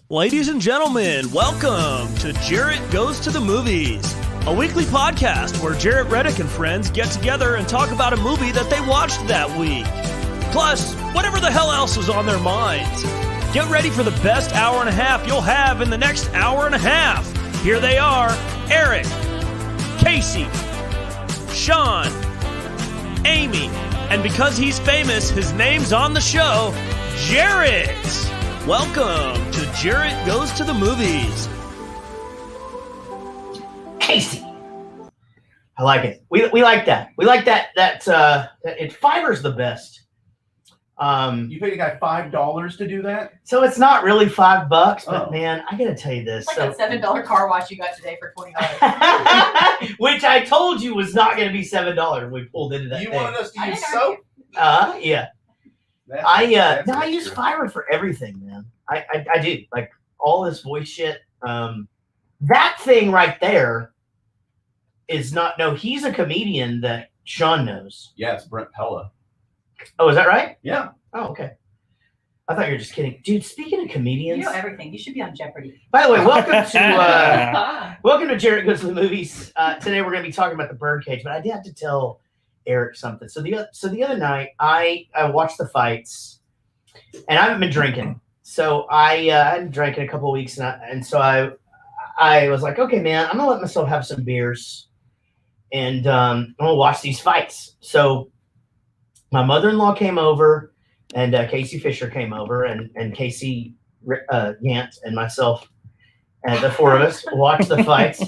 Speaker 7: Ladies and gentlemen, welcome to Jarrett Goes to the Movies, a weekly podcast where Jarrett Reddick and friends get together and talk about a movie that they watched that week. Plus, whatever the hell else is on their minds. Get ready for the best hour and a half you'll have in the next hour and a half. Here they are, Eric, Casey, Sean, Amy, and because he's famous, his name's on the show, Jarrett. Welcome to Jarrett Goes to the Movies.
Speaker 2: Casey. I like it. We like that. We like that fiber's the best.
Speaker 8: You paid a guy $5 to do that?
Speaker 2: So it's not really $5, but
Speaker 8: Oh.
Speaker 2: man, I gotta tell you this.
Speaker 9: It's like that $7 car wash you got today for $20.
Speaker 2: Which I told you was not going to be $7 when we pulled into that
Speaker 8: You
Speaker 2: thing.
Speaker 8: wanted us to
Speaker 9: I
Speaker 8: use
Speaker 9: didn't
Speaker 8: soap?
Speaker 2: Yeah.
Speaker 8: That's
Speaker 2: I
Speaker 8: extra.
Speaker 2: use Fiverr for everything, man. I do, like all this voice shit. That thing right there is not. No, he's a comedian that Sean knows.
Speaker 8: Yeah, it's Brent Pella.
Speaker 2: Oh, is that right?
Speaker 8: Yeah.
Speaker 2: Oh, okay. I thought you were just kidding, dude. Speaking of comedians,
Speaker 9: You know everything. You should be on Jeopardy.
Speaker 2: by the way, welcome to Jarrett Goes to the Movies. Today we're going to be talking about the Birdcage, but I did have to tell Eric something. So the other night I watched the fights, and I haven't been drinking. So I hadn't drank in a couple of weeks, and so I was like, okay, man, I'm gonna let myself have some beers, and I'm gonna watch these fights. So my mother-in-law came over, and Casey Fisher came over, and Casey Yant and myself, and the four of us watched the fights,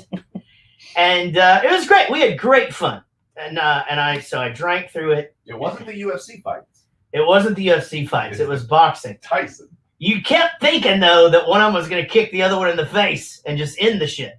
Speaker 2: and it was great. We had great fun, and I drank through it.
Speaker 8: It wasn't the UFC fights.
Speaker 2: It wasn't the UFC fights. It was boxing.
Speaker 8: Tyson.
Speaker 2: You kept thinking, though, that one of them was going to kick the other one in the face and just end the shit,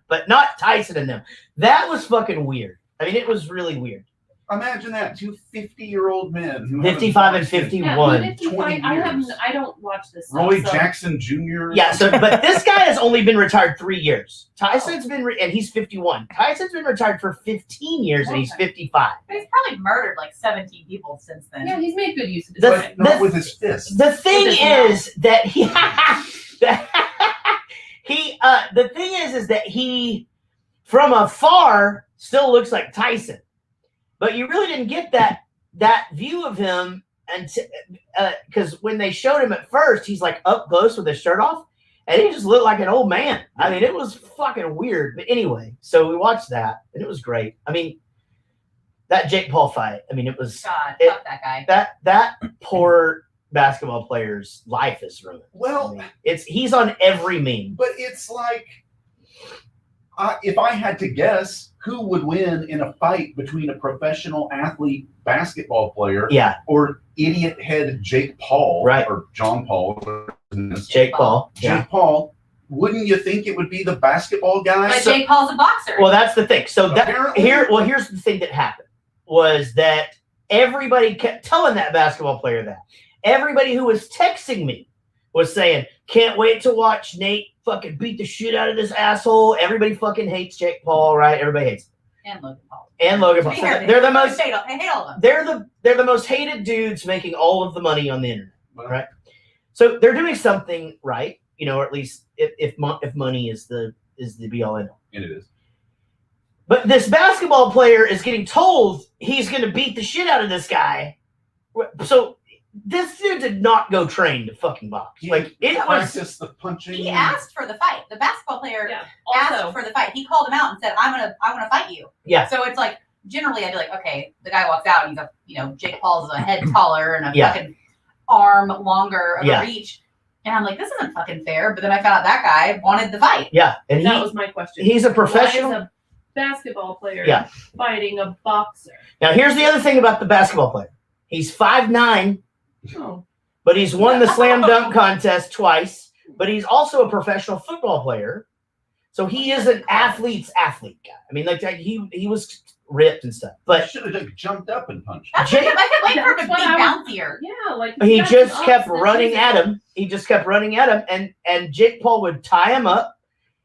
Speaker 2: but not Tyson and them. That was fucking weird. I mean, it was really weird.
Speaker 8: Imagine that. Two 50-year-old men who
Speaker 2: 55 and
Speaker 8: haven't boxed in
Speaker 2: 51.
Speaker 4: Yeah,
Speaker 8: 20
Speaker 4: I don't watch this stuff.
Speaker 8: Roy
Speaker 4: so-
Speaker 8: Jackson Jr.
Speaker 2: Yeah, but this guy has only been retired 3 years. Tyson's been, and he's 51. Tyson's been retired for 15 years, and he's 55.
Speaker 9: But he's probably murdered like 17 people since then.
Speaker 4: Yeah, he's made good use of his
Speaker 2: The-
Speaker 4: time.
Speaker 8: But not with his fist.
Speaker 2: The thing
Speaker 9: With his
Speaker 2: is that the thing is that he, from afar, still looks like Tyson. But you really didn't get that view of him because when they showed him at first, he's like up close with his shirt off, and he just looked like an old man. I mean, it was fucking weird. But anyway, so we watched that, and it was great. I mean, that Jake Paul fight. I mean, it was
Speaker 9: God, fuck that guy.
Speaker 2: that poor basketball player's life is ruined.
Speaker 8: Well,
Speaker 2: I mean, he's on every meme.
Speaker 8: but it's like, if I had to guess, who would win in a fight between a professional athlete basketball player
Speaker 2: Yeah,
Speaker 8: or idiot head Jake Paul,
Speaker 2: Right.
Speaker 8: or John Paul, whatever his name is.
Speaker 2: Jake Paul.
Speaker 8: Jake
Speaker 2: Yeah.
Speaker 8: Paul, wouldn't you think it would be the basketball guy?
Speaker 9: But Jake Paul's a boxer.
Speaker 2: Well, that's the thing. So
Speaker 8: Apparently.
Speaker 2: here's the thing that happened was that everybody kept telling that basketball player that. Everybody who was texting me was saying, can't wait to watch Nate fucking beat the shit out of this asshole. Everybody fucking hates Jake Paul, right? Everybody hates him.
Speaker 9: And Logan Paul.
Speaker 2: And Logan Paul. They're the most.
Speaker 9: I hate all of them.
Speaker 2: They're the most hated dudes making all of the money on the internet, right? So they're doing something right, or at least if money is the be all end all.
Speaker 8: And it is.
Speaker 2: But this basketball player is getting told he's going to beat the shit out of this guy. So this dude did not go train to fucking box. Like it was
Speaker 8: just the punching.
Speaker 9: He asked for the fight. The basketball player
Speaker 4: Also,
Speaker 9: asked for the fight. He called him out and said, I want to fight you.
Speaker 2: Yeah.
Speaker 9: So it's like, generally I'd be like, okay, the guy walks out and he's Jake Paul's a head taller and a fucking arm longer of a reach. And I'm like, this isn't fucking fair. But then I found out that guy wanted the fight.
Speaker 2: Yeah. And
Speaker 4: that was my question.
Speaker 2: He's a professional.
Speaker 4: Why is a basketball player fighting a boxer?
Speaker 2: Now here's the other thing about the basketball player. He's 5'9".
Speaker 4: Oh.
Speaker 2: But he's won the slam dunk contest twice. But he's also a professional football player. So he is an athlete's athlete guy. I mean, like he was ripped and stuff. But
Speaker 8: should have jumped up and punched.
Speaker 9: I could wait for him to be bouncier.
Speaker 4: Yeah, like
Speaker 2: he just kept running at him. He just kept running at him, and Jake Paul would tie him up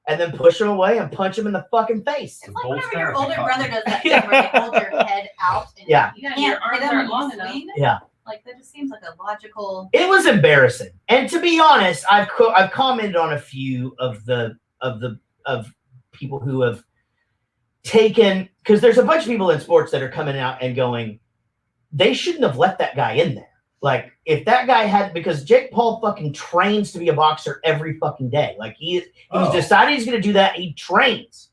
Speaker 2: and then push him away and punch him in the fucking face.
Speaker 9: It's like whenever your older brother does that thing where they hold your head out and you can't
Speaker 4: your arms
Speaker 9: hit him
Speaker 4: aren't
Speaker 9: when
Speaker 4: long
Speaker 9: you
Speaker 4: enough.
Speaker 9: swing.
Speaker 2: Yeah.
Speaker 9: Like that just seems like a logical.
Speaker 2: It was embarrassing, and to be honest, I've commented on a few of people who have taken, because there's a bunch of people in sports that are coming out and going, they shouldn't have let that guy in there. Like if that guy had, because Jake Paul fucking trains to be a boxer every fucking day. Like he's decided he's going to do that. He trains,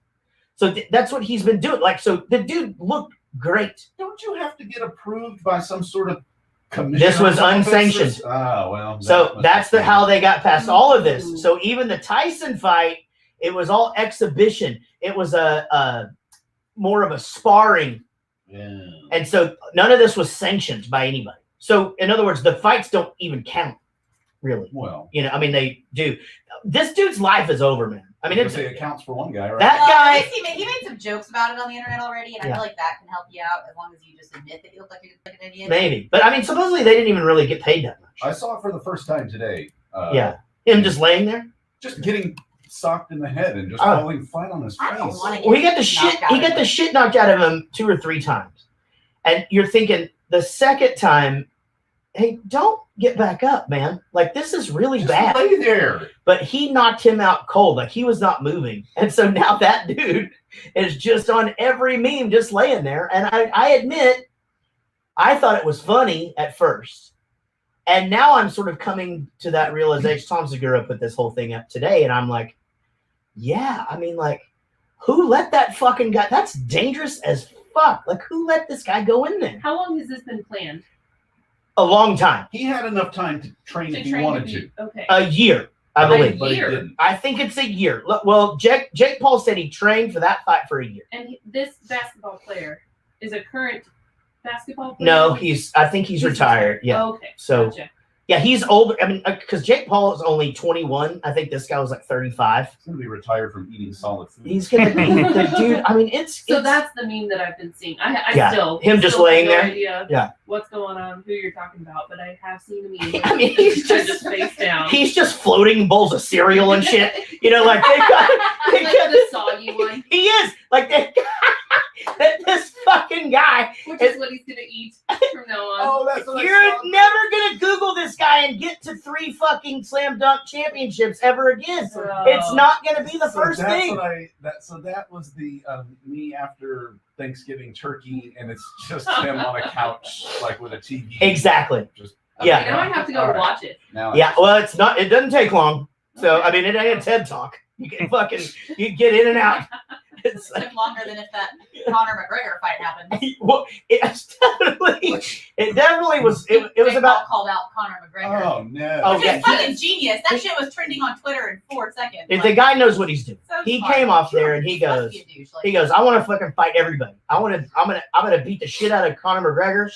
Speaker 2: so that's what he's been doing. Like so, the dude looked great.
Speaker 8: Don't you have to get approved by some sort of commission?
Speaker 2: This was unsanctioned.
Speaker 8: Oh well.
Speaker 2: So that's how they got past all of this. So even the Tyson fight, it was all exhibition. It was a more of a sparring.
Speaker 8: Yeah.
Speaker 2: And so none of this was sanctioned by anybody. So in other words, the fights don't even count, really.
Speaker 8: Well,
Speaker 2: I mean, they do. This dude's life is over, man. I mean,
Speaker 8: it counts for one guy, right?
Speaker 2: That guy.
Speaker 9: He made some jokes about it on the internet already, and I feel like that can help you out as long as you just admit that you look like an idiot.
Speaker 2: Maybe, but I mean, supposedly they didn't even really get paid that much.
Speaker 8: I saw it for the first time today.
Speaker 2: Him just laying there,
Speaker 8: just getting socked in the head and just falling flat on his face.
Speaker 2: Well, he got the shit knocked out of him 2 or 3 times, and you're thinking the second time, hey, don't get back up, man. Like this is really bad.
Speaker 8: Lay there.
Speaker 2: But he knocked him out cold. Like he was not moving, and so now that dude is just on every meme, just laying there. And I admit, I thought it was funny at first. And now I'm sort of coming to that realization. Tom Segura put this whole thing up today, and I'm like, yeah, I mean, like, who let that fucking guy? That's dangerous as fuck. Like, who let this guy go in there?
Speaker 4: How long has this been planned?
Speaker 2: A long time.
Speaker 8: He had enough time to train if he wanted to.
Speaker 4: Okay.
Speaker 2: A year, I believe.
Speaker 8: But he didn't.
Speaker 2: I think it's a year. Well, Jake Paul said he trained for that fight for a year.
Speaker 4: And this basketball player is a current basketball player?
Speaker 2: No, I think he's retired. Yeah.
Speaker 4: Okay.
Speaker 2: So,
Speaker 4: gotcha.
Speaker 2: yeah, he's older. I mean, because Jake Paul is only 21. I think this guy was like 35.
Speaker 8: He's going to be retired from eating solid food.
Speaker 2: He's going to be the dude. I mean,
Speaker 4: So that's the meme that I've been seeing. I still
Speaker 2: him just
Speaker 4: still
Speaker 2: laying
Speaker 4: have no
Speaker 2: there.
Speaker 4: Idea what's going on, who you're talking about, but I have seen the meme.
Speaker 2: I mean, he's
Speaker 4: just face down.
Speaker 2: He's just floating bowls of cereal and shit. Like they got
Speaker 4: the soggy one.
Speaker 2: He is like this fucking guy.
Speaker 4: Which is what he's gonna eat from now on.
Speaker 8: Oh, that's what
Speaker 2: You're never gonna Google this guy and get to 3 fucking slam dunk championships ever again. It's not gonna be the first thing.
Speaker 8: So that was the me after Thanksgiving turkey, and it's just him on a couch like with a TV.
Speaker 2: Exactly.
Speaker 4: Now I have to go watch it.
Speaker 2: Well, it's not. It doesn't take long. So I mean, it ain't a TED talk. You can you get in and out.
Speaker 9: It's took longer than if that Conor McGregor fight happened.
Speaker 2: Well, it definitely was. It was about
Speaker 9: called out Conor McGregor.
Speaker 8: Oh no!
Speaker 2: Oh,
Speaker 9: Which is fucking genius. That shit was trending on Twitter in 4 seconds.
Speaker 2: If the guy knows what he's doing,
Speaker 9: So
Speaker 2: he
Speaker 9: smart.
Speaker 2: came off there and he goes, I want to fucking fight everybody. I'm gonna beat the shit out of Conor McGregor.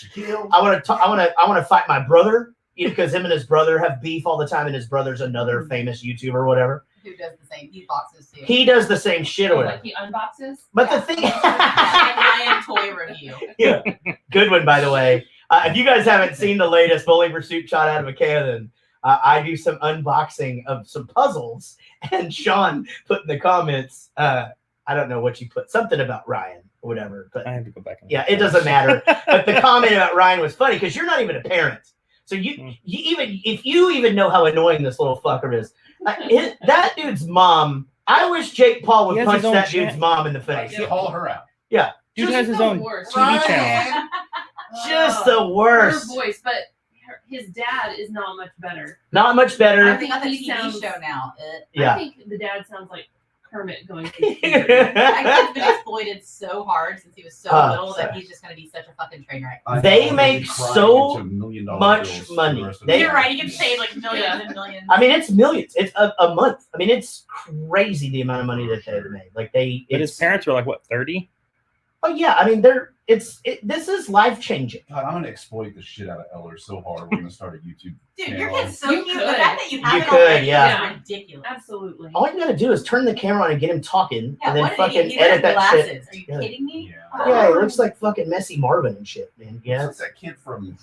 Speaker 2: I want to fight my brother because him and his brother have beef all the time, and his brother's another famous YouTuber or whatever.
Speaker 9: Who does the same? He boxes too.
Speaker 2: He does the same shit or whatever.
Speaker 4: Like he unboxes.
Speaker 2: But the thing,
Speaker 9: Ryan toy review.
Speaker 2: Yeah, good one by the way. If you guys haven't seen the latest Bowling Pursuit shot out of McKay, then I do some unboxing of some puzzles, and Sean put in the comments, I don't know what you put, something about Ryan or whatever. But
Speaker 6: I have to go back.
Speaker 2: Yeah, it doesn't matter. But the comment about Ryan was funny because you're not even a parent. So you even if you even know how annoying this little fucker is, that dude's mom. I wish Jake Paul would punch that dude's mom in the face.
Speaker 8: Call her out.
Speaker 2: Yeah,
Speaker 6: dude has his own TV channel.
Speaker 2: Just the worst.
Speaker 4: Her voice, but his dad is not much better.
Speaker 2: Not much
Speaker 9: I
Speaker 2: better.
Speaker 9: think that's a
Speaker 4: He
Speaker 9: TV
Speaker 4: sounds-
Speaker 9: show now.
Speaker 2: Yeah.
Speaker 4: I think the dad sounds like Kermit going through puberty.
Speaker 9: I think he's been exploited so hard since he was so little that he's just going to be such a fucking train wreck.
Speaker 2: They make so much money.
Speaker 9: You're right. You can save like millions and millions.
Speaker 2: I mean, it's millions. It's a month. I mean, it's crazy the amount of money that they've made. Like
Speaker 6: But his parents were like what, 30?
Speaker 2: Oh yeah, I mean, this is life changing.
Speaker 8: God, I'm gonna exploit the shit out of Eller so hard. We're gonna start a YouTube.
Speaker 9: Dude,
Speaker 8: channel.
Speaker 9: your kid's so
Speaker 4: You
Speaker 9: cute.
Speaker 4: could.
Speaker 9: The fact that you have
Speaker 2: You
Speaker 9: it
Speaker 2: could,
Speaker 9: already
Speaker 2: yeah.
Speaker 9: is ridiculous.
Speaker 4: Absolutely.
Speaker 2: All you gotta do is turn the camera on and get him talking,
Speaker 9: Yeah,
Speaker 2: and then
Speaker 9: what an
Speaker 2: fucking
Speaker 9: idiot. He wears
Speaker 2: edit that
Speaker 9: glasses.
Speaker 2: shit.
Speaker 9: Are you
Speaker 2: Yeah.
Speaker 9: kidding me?
Speaker 8: Yeah.
Speaker 2: Yeah, he looks like fucking Messy Marvin and shit, man. Yeah,
Speaker 8: It's that kid from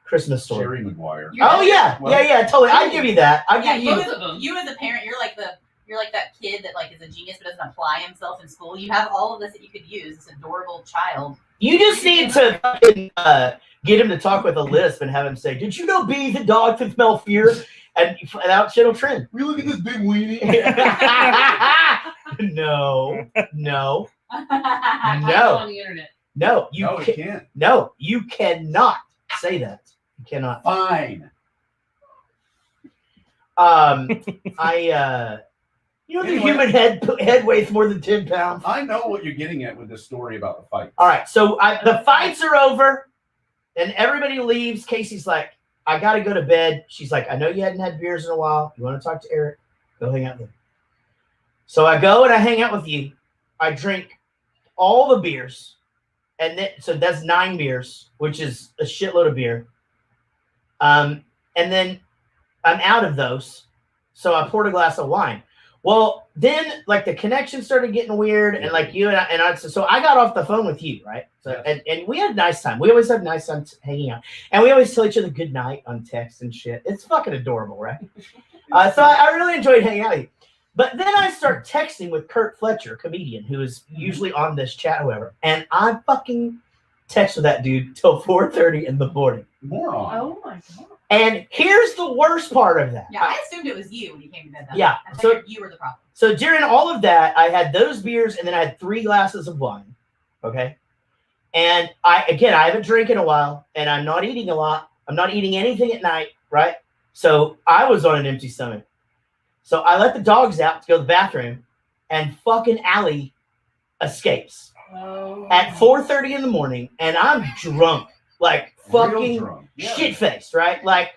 Speaker 2: Christmas Story.
Speaker 8: Jerry Maguire.
Speaker 2: Oh yeah, yeah, totally. I give you that. I
Speaker 9: Yeah,
Speaker 2: give you.
Speaker 9: you as a parent, you're like that kid that like is a genius but doesn't apply himself in school. You have all of this that you could use. This adorable child.
Speaker 2: You just need to fucking, get him to talk with a lisp and have him say, "Did you know bees and dogs can smell fear?" And that shit will trend.
Speaker 8: We look at this big weenie.
Speaker 2: No.
Speaker 4: No. On the internet.
Speaker 2: No,
Speaker 8: it can't.
Speaker 2: No, you cannot say that. You cannot.
Speaker 8: Fine.
Speaker 2: You know, the human head weighs more than 10 pounds.
Speaker 8: I know what you're getting at with this story about the fight.
Speaker 2: All right, so the fights are over, and everybody leaves. Casey's like, I got to go to bed. She's like, I know you hadn't had beers in a while. You want to talk to Eric? Go hang out with him. So I go and I hang out with you. I drink all the beers. And then, so that's 9 beers, which is a shitload of beer. And then I'm out of those. So I poured a glass of wine. Well, then like the connection started getting weird, and like you and I so I got off the phone with you, right? So and we had a nice time. We always have a nice time hanging out, and we always tell each other good night on text and shit. It's fucking adorable, right? So I really enjoyed hanging out with you. But then I start texting with Kurt Fletcher, comedian, who is usually on this chat, whoever, and I fucking text with that dude till 4:30 in the morning.
Speaker 8: Moron.
Speaker 4: Oh my god.
Speaker 2: And here's the worst part of that.
Speaker 9: Yeah, I assumed it was you when you came to bed.
Speaker 2: Yeah,
Speaker 9: I
Speaker 2: so-
Speaker 9: figured you were the problem.
Speaker 2: So during all of that, I had those beers, and then I had 3 glasses of wine. Okay. And I haven't drank in a while, and I'm not eating a lot. I'm not eating anything at night, right? So I was on an empty stomach. So I let the dogs out to go to the bathroom, and fucking Allie escapes at 4:30 in the morning, and I'm drunk, like fucking shit-faced, right? Like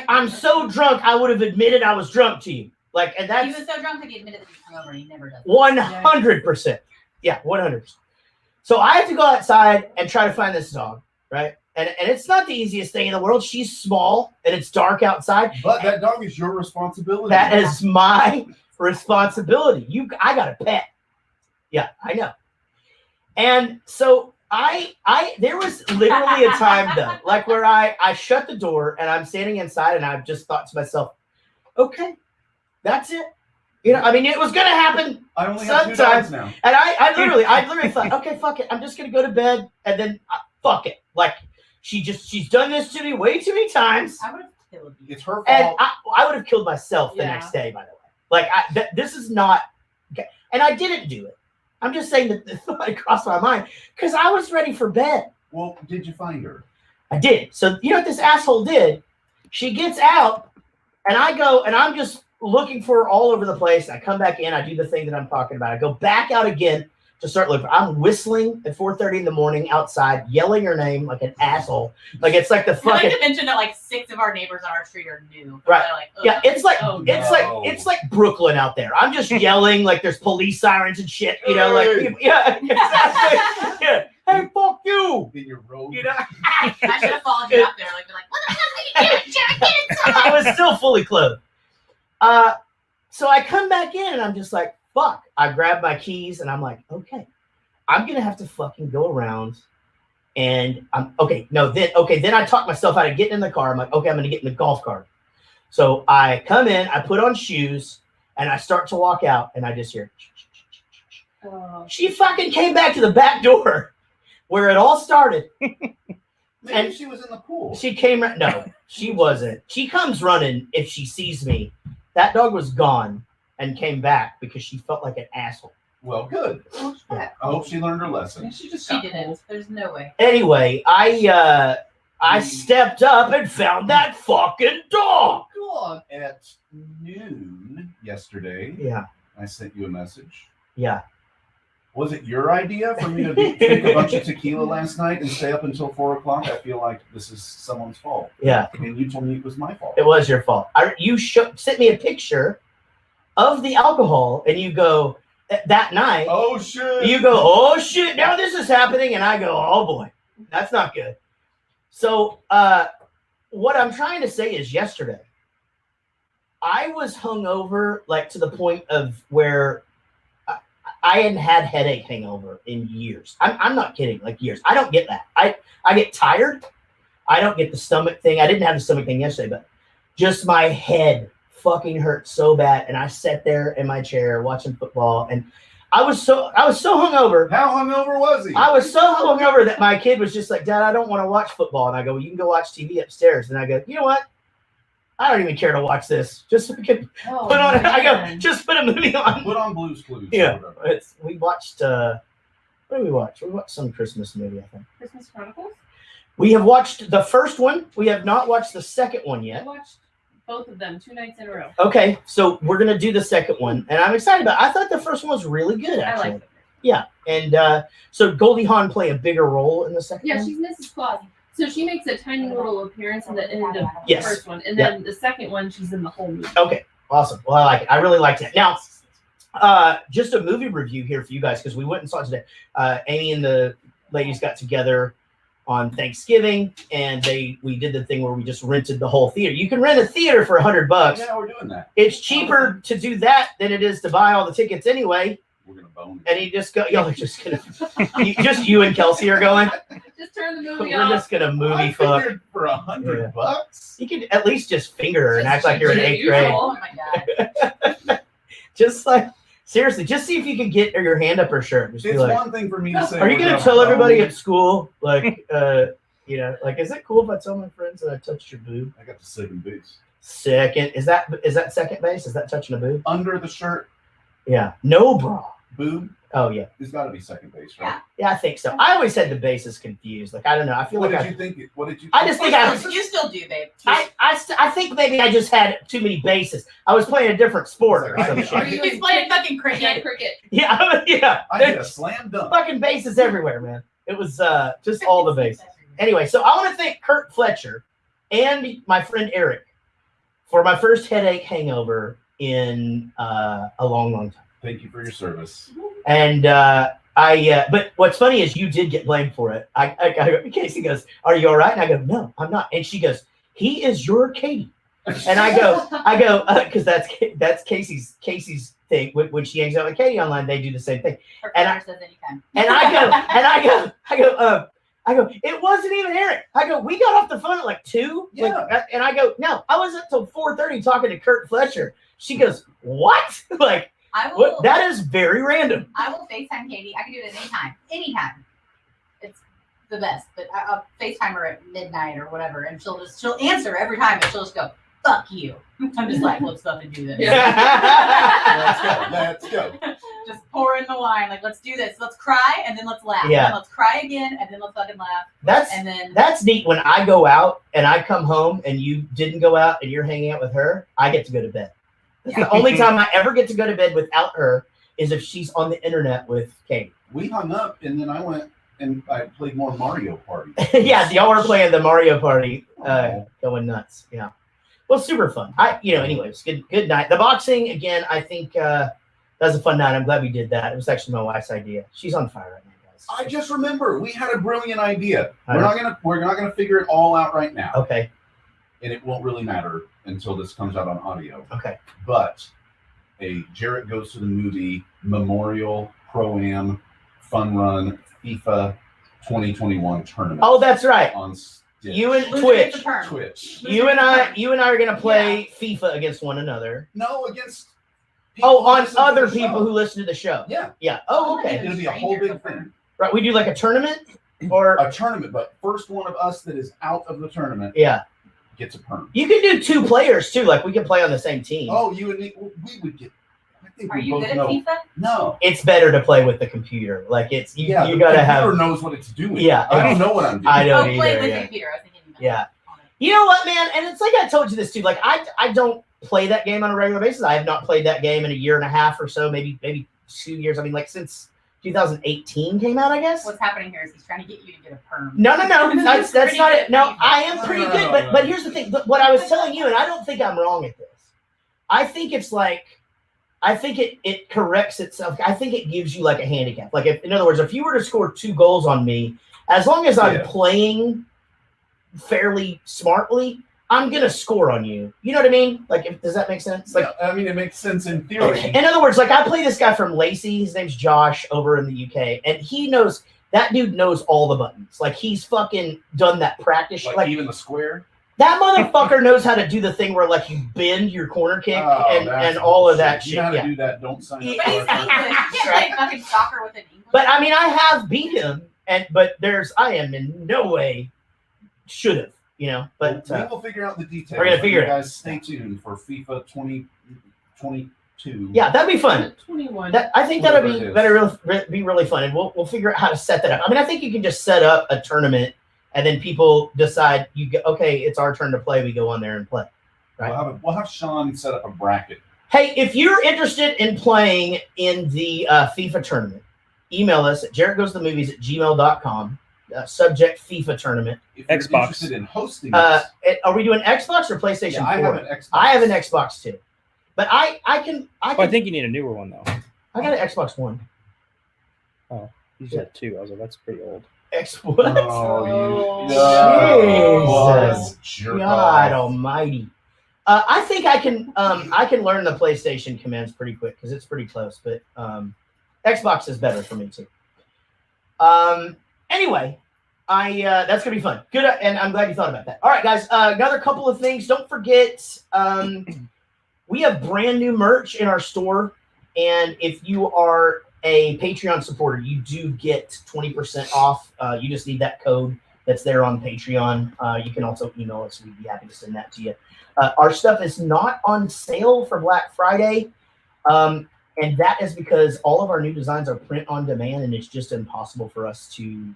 Speaker 2: I'm so drunk, I would have admitted I was drunk to you. Like, and that's
Speaker 9: He was so drunk that he admitted that he was hungover and he never does.
Speaker 2: 100%. Yeah, 100%. So I have to go outside and try to find this dog, right? And it's not the easiest thing in the world. She's small and it's dark outside.
Speaker 8: But that dog is your responsibility.
Speaker 2: That is my responsibility. I got a pet. Yeah, I know. And so there was literally a time though, like where I shut the door and I'm standing inside and I've just thought to myself, okay, that's it. You know, I mean, it was going to happen
Speaker 8: I only have 2
Speaker 2: sometimes.
Speaker 8: dogs now.
Speaker 2: And I literally thought, okay, fuck it. I'm just going to go to bed and then fuck it. Like she's done this to me way too many times.
Speaker 9: I would have killed you.
Speaker 8: It's her fault.
Speaker 2: And I would have killed myself the next day, by the way. Like, this is not, okay. And I didn't do it. I'm just saying that the thought crossed my mind because I was ready for bed.
Speaker 8: Well, did you find her?
Speaker 2: I did. So, you know what this asshole did? She gets out, and I go, and I'm just looking for her all over the place. I come back in. I do the thing that I'm talking about. I go back out again to start looking. I'm whistling at 4:30 in the morning outside, yelling her name like an asshole. Like it's like the
Speaker 9: I
Speaker 2: fucking.
Speaker 9: like to mention that like 6 of our neighbors on our street are new.
Speaker 2: Right.
Speaker 9: They're like,
Speaker 2: Yeah, it's like
Speaker 9: oh,
Speaker 2: it's like Brooklyn out there. I'm just yelling like there's police sirens and shit. You know, like yeah, exactly. Yeah. Hey, fuck you.
Speaker 8: In your robe.
Speaker 2: You know.
Speaker 9: I should have followed you up there. Like, what the fuck are you doing, Jack? Get inside.
Speaker 2: I was still fully clothed. So I come back in and I'm just like, fuck. I grab my keys and I'm like, okay, I'm gonna have to fucking go around And I'm then I talked myself out of getting in the car. I'm like, okay, I'm going to get in the golf cart. So I come in, I put on shoes, and I start to walk out, and I just hear. She fucking came back to the back door where it all started.
Speaker 8: Maybe she was in the pool.
Speaker 2: She came. No, she wasn't. She comes running if she sees me. That dog was gone and came back because she felt like an asshole.
Speaker 8: Well, good. I hope she learned her lesson.
Speaker 9: She didn't. There's no way.
Speaker 2: Anyway, I stepped up and found that fucking dog.
Speaker 8: At noon yesterday, I sent you a message.
Speaker 2: Yeah.
Speaker 8: Was it your idea for me to drink a bunch of tequila last night and stay up until 4 o'clock? I feel like this is someone's fault.
Speaker 2: Yeah.
Speaker 8: And you told me it was my fault.
Speaker 2: It was your fault. You sent me a picture of the alcohol, and you go that night.
Speaker 8: Oh shit!
Speaker 2: You go, oh shit! Now this is happening, and I go, oh boy, that's not good. So, what I'm trying to say is, yesterday, I was hungover, like to the point of where I hadn't had headache hangover in years. I'm not kidding, like years. I don't get that. I get tired. I don't get the stomach thing. I didn't have the stomach thing yesterday, but just my head fucking hurt so bad. And I sat there in my chair watching football, and I was so hungover.
Speaker 8: How hungover was he?
Speaker 2: I was so hungover that my kid was just like, Dad, I don't want to watch football. And I go, well, you can go watch TV upstairs. And I go, you know what? I don't even care to watch this. Just put on. I go, just put a movie on.
Speaker 8: Put on Blue's Clues.
Speaker 2: Yeah, we watched. What did we watch? We watched some Christmas movie, I think.
Speaker 4: Christmas Chronicles?
Speaker 2: We have watched the first one. We have not watched the second one yet.
Speaker 4: I watched both of them 2 nights in a row.
Speaker 2: Okay, so we're gonna do the second one, and I'm excited about it. I thought the first one was really good, actually.
Speaker 4: I like it.
Speaker 2: Yeah, and so Goldie Hawn play a bigger role in the second one?
Speaker 4: Yeah, she's Mrs. Claus. So she makes a tiny little appearance in the end of the first one, and then the second one, she's in the whole movie.
Speaker 2: Okay, awesome. Well, I like it. I really liked it. Now, just a movie review here for you guys, because we went and saw it today. Amy and the ladies got together on Thanksgiving, and we did the thing where we just rented the whole theater. You can rent a theater for $100.
Speaker 8: Yeah, we're doing that.
Speaker 2: It's cheaper to do that than it is to buy all the tickets anyway.
Speaker 8: We're gonna bone.
Speaker 2: And you just go. Y'all are just gonna. Just you and Kelsey are going.
Speaker 4: Just turn the movie
Speaker 2: We're
Speaker 4: off.
Speaker 2: just gonna movie fuck
Speaker 8: for $100.
Speaker 2: You could at least just finger her and act like you're in 8th grade.
Speaker 9: Oh my god!
Speaker 2: Just like seriously, just see if you can get your hand up her shirt. Just
Speaker 8: It's
Speaker 2: be like,
Speaker 8: one thing for me to say.
Speaker 2: are you gonna tell everybody at school, like, like, is it cool if I tell my friends that I touched your boob?
Speaker 8: I got the second base.
Speaker 2: Second, is that second base? Is that touching a boob?
Speaker 8: Under the shirt,
Speaker 2: Yeah, no bra.
Speaker 8: boob.
Speaker 2: Oh yeah,
Speaker 8: It's got to be second base, right?
Speaker 2: yeah, I think so. I always had the bases confused. Like, I don't know. I feel
Speaker 8: What
Speaker 2: like
Speaker 8: did you think? What did you?
Speaker 2: I just think
Speaker 9: You still do, babe.
Speaker 2: I think maybe I just had too many bases. I was playing a different sport or some shit.
Speaker 9: He's playing fucking cricket.
Speaker 2: Yeah, yeah.
Speaker 8: I did a slam dunk.
Speaker 2: Fucking bases everywhere, man. It was just all the bases. Anyway, so I want to thank Kurt Fletcher and my friend Eric for my first headache hangover in a long, long time.
Speaker 8: Thank you for your service.
Speaker 2: And but what's funny is you did get blamed for it. Casey goes, "Are you all right?" And I go, "No, I'm not." And she goes, "He is your Katie." And I go, because that's Casey's thing. When she hangs out with Katie online, they do the same thing. And I go, it wasn't even Eric. I go, we got off the phone at like 2.
Speaker 8: Yeah.
Speaker 2: And I go, no, I was up till 4:30 talking to Kurt Fletcher. She goes, what? Like, what? That is very random.
Speaker 9: I will FaceTime Katie. I can do it at any time. Anytime. It's the best. But I'll FaceTime her at midnight or whatever, and she'll answer every time, and she'll just go, fuck you. I'm just like, let's fucking do this.
Speaker 8: Let's go.
Speaker 9: Just pour in the wine. Like, let's do this. Let's cry, and then let's laugh.
Speaker 2: Yeah.
Speaker 9: And then let's cry again, and then let's fucking laugh. That's neat. When
Speaker 2: I go out and I come home and you didn't go out and you're hanging out with her, I get to go to bed. That's the only time I ever get to go to bed without her is if she's on the internet with Kate.
Speaker 8: We hung up, and then I went and I played more Mario Party.
Speaker 2: Yeah, y'all were playing the Mario Party, going nuts. Yeah. Well, super fun. Anyways, good night. The boxing, again, I think that was a fun night. I'm glad we did that. It was actually my wife's idea. She's on fire right now, guys.
Speaker 8: I just remember we had a brilliant idea. We're not gonna figure it all out right now.
Speaker 2: Okay.
Speaker 8: And it won't really matter until this comes out on audio.
Speaker 2: Okay.
Speaker 8: But a Jarrett Goes to the Movie Memorial Pro-Am Fun Run FIFA 2021 tournament.
Speaker 2: Oh, that's right.
Speaker 8: On Stitch.
Speaker 2: You and
Speaker 9: Loser
Speaker 2: Twitch.
Speaker 9: gets a perm.
Speaker 8: Twitch.
Speaker 2: You and I are gonna play FIFA against one another.
Speaker 8: No, against.
Speaker 2: On other people who listen to the show.
Speaker 8: Yeah.
Speaker 2: Yeah. Oh, okay.
Speaker 8: It'll be a whole big thing.
Speaker 2: Right. We do like a tournament or
Speaker 8: A tournament, but first one of us that is out of the tournament
Speaker 2: yeah.
Speaker 8: gets a perm.
Speaker 2: You can do 2 players too. Like we can play on the same team.
Speaker 8: Oh, you and me, we would get. I think
Speaker 9: Are
Speaker 8: we
Speaker 9: you
Speaker 8: both
Speaker 9: good at
Speaker 8: know.
Speaker 9: FIFA?
Speaker 8: No.
Speaker 2: It's better to play with the computer. Like it's you
Speaker 8: Yeah, the
Speaker 2: gotta
Speaker 8: computer
Speaker 2: have.
Speaker 8: knows what it's doing.
Speaker 2: Yeah.
Speaker 8: I don't know what I'm doing.
Speaker 2: I
Speaker 9: Oh,
Speaker 2: don't
Speaker 9: play
Speaker 2: either.
Speaker 9: with
Speaker 2: Yeah.
Speaker 9: the computer. I was thinking.
Speaker 2: Yeah. You know what, man? And it's like I told you this too. Like I don't play that game on a regular basis. I have not played that game in a year and a half or so, maybe 2 years. I mean, like since 2018 came out, I guess.
Speaker 9: What's happening here is he's trying to get you to get a perm.
Speaker 2: No. That's
Speaker 9: Pretty
Speaker 2: not
Speaker 9: good
Speaker 2: it. No,
Speaker 9: at
Speaker 2: I am pretty
Speaker 8: No,
Speaker 2: good.
Speaker 8: no.
Speaker 2: But here's the thing. What I was telling you, and I don't think I'm wrong at this. I think it's like, I think it corrects itself. I think it gives you like a handicap. Like, in other words, if you were to score 2 goals on me, as long as I'm playing fairly smartly, I'm gonna score on you. You know what I mean? Like, does that make sense? Like,
Speaker 8: I mean, it makes sense in theory.
Speaker 2: in other words, like I play this guy from Lacey. His name's Josh over in the UK, and that dude knows all the buttons. Like he's fucking done that practice.
Speaker 8: Like even the square.
Speaker 2: That motherfucker knows how to do the thing where like you bend your corner kick and all of that shit.
Speaker 8: You know how to do that? Don't sign up.
Speaker 9: But he's English. You can't play fucking soccer with an English.
Speaker 2: But I mean, I have beat him, but I am in no way should have. You know, but
Speaker 8: we will figure out the details.
Speaker 2: We're gonna figure it out.
Speaker 8: Guys, stay tuned for FIFA 2022.
Speaker 2: Yeah, that'd be fun.
Speaker 4: 21.
Speaker 2: I think that'll be really fun, and we'll figure out how to set that up. I mean, I think you can just set up a tournament, and then people decide okay, it's our turn to play. We go on there and play. Right?
Speaker 8: We'll have Sean set up a bracket.
Speaker 2: Hey, if you're interested in playing in the FIFA tournament, email us at jarrettgoesthemovies@gmail.com. Subject FIFA tournament.
Speaker 8: If you're
Speaker 6: Xbox.
Speaker 8: interested in hosting this,
Speaker 2: are we doing Xbox or PlayStation 4?
Speaker 8: I have an Xbox.
Speaker 2: I have an Xbox too, but I
Speaker 6: think you need a newer one though.
Speaker 2: I got an Xbox One.
Speaker 6: Oh, you just had 2. I was like, that's pretty old.
Speaker 2: What?
Speaker 8: Jesus,
Speaker 2: God Almighty! I think I can learn the PlayStation commands pretty quick because it's pretty close. But Xbox is better for me too. Anyway, that's gonna be fun. Good, and I'm glad you thought about that. All right, guys. Another couple of things. Don't forget, we have brand new merch in our store, and if you are a Patreon supporter, you do get 20% off. You just need that code that's there on Patreon. You can also email us. We'd be happy to send that to you. Our stuff is not on sale for Black Friday. And that is because all of our new designs are print on demand, and it's just impossible for us to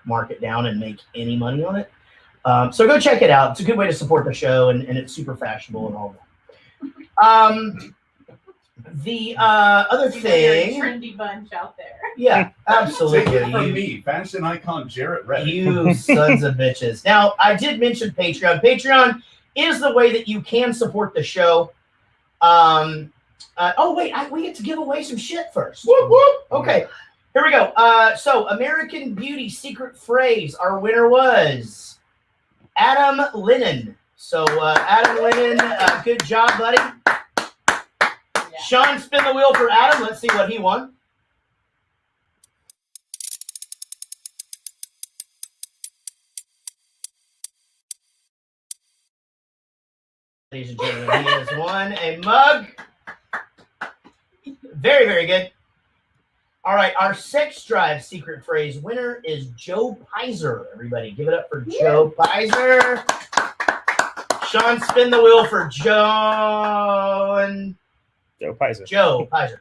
Speaker 2: mark it down and make any money on it. So go check it out. It's a good way to support the show, and it's super fashionable and all that. The other thing,
Speaker 9: trendy bunch out there.
Speaker 2: Yeah, absolutely.
Speaker 8: Take it from me, fashion icon Jarrett Reddick.
Speaker 2: You sons of bitches. Now, I did mention Patreon. Patreon is the way that you can support the show. We get to give away some shit first. Whoop, whoop. Okay, here we go. So American Beauty secret phrase. Our winner was Adam Lennon. So Adam Lennon, good job, buddy.
Speaker 9: Yeah.
Speaker 2: Sean, spin the wheel for Adam. Let's see what he won. Ladies and gentlemen, he has won a mug. Very, very good. All right, our Sex Drive secret phrase winner is Joe Pizer. Everybody, give it up for Joe Pizer. Sean, spin the wheel for Joe Pizer. Joe Pizer.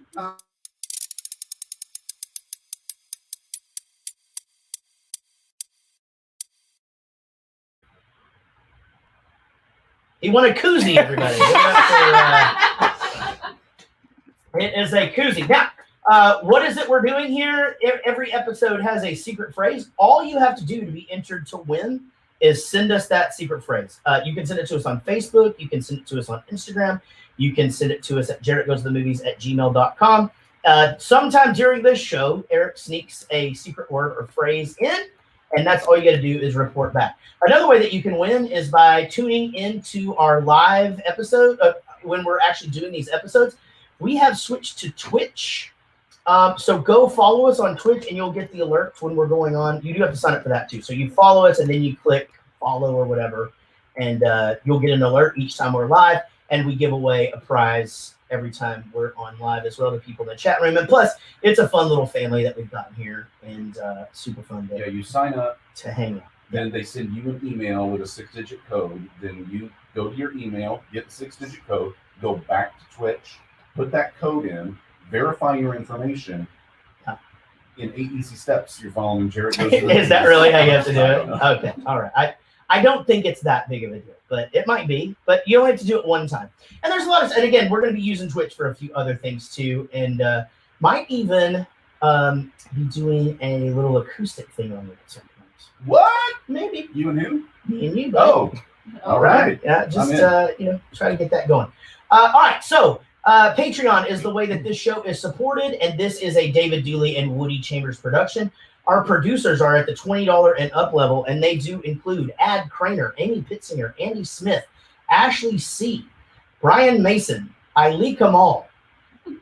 Speaker 2: He won a koozie, everybody. It is a koozie. Now, what is it we're doing here? Every episode has a secret phrase. All you have to do to be entered to win is send us that secret phrase. You can send it to us on Facebook. You can send it to us on Instagram. You can send it to us at jarrettgoesthemovies@gmail.com. Sometime during this show, Eric sneaks a secret word or phrase in, and that's all you got to do is report back. Another way that you can win is by tuning into our live episode when we're actually doing these episodes. We have switched to Twitch. So go follow us on Twitch, and you'll get the alerts when we're going on. You do have to sign up for that too. So you follow us, and then you click follow or whatever, and you'll get an alert each time we're live. And we give away a prize every time we're on live as well to people in the chat room. And plus, it's a fun little family that we've gotten here, and super fun
Speaker 8: Yeah, you sign up
Speaker 2: to hang out.
Speaker 8: Then they send you an email with a 6-digit code. Then you go to your email, get the 6-digit code, go back to Twitch, put that code in, verify your information. In 8 easy steps, you're following Jared.
Speaker 2: Is that really how you have to do it? Okay, all right. I don't think it's that big of a deal, but it might be. But you only have to do it one time. And there's a lot of, and again, we're going to be using Twitch for a few other things too, and might even be doing a little acoustic thing on it sometimes.
Speaker 8: What?
Speaker 2: Maybe.
Speaker 8: You and who?
Speaker 2: Me and you. Buddy.
Speaker 8: All right.
Speaker 2: Yeah, just try to get that going. All right, so Patreon is the way that this show is supported, and this is a David Dooley and Woody Chambers production. Our producers are at the $20 and up level, and they do include Ad Craner, Amy Pitzinger, Andy Smith, Ashley C., Brian Mason, Eileen Kamal.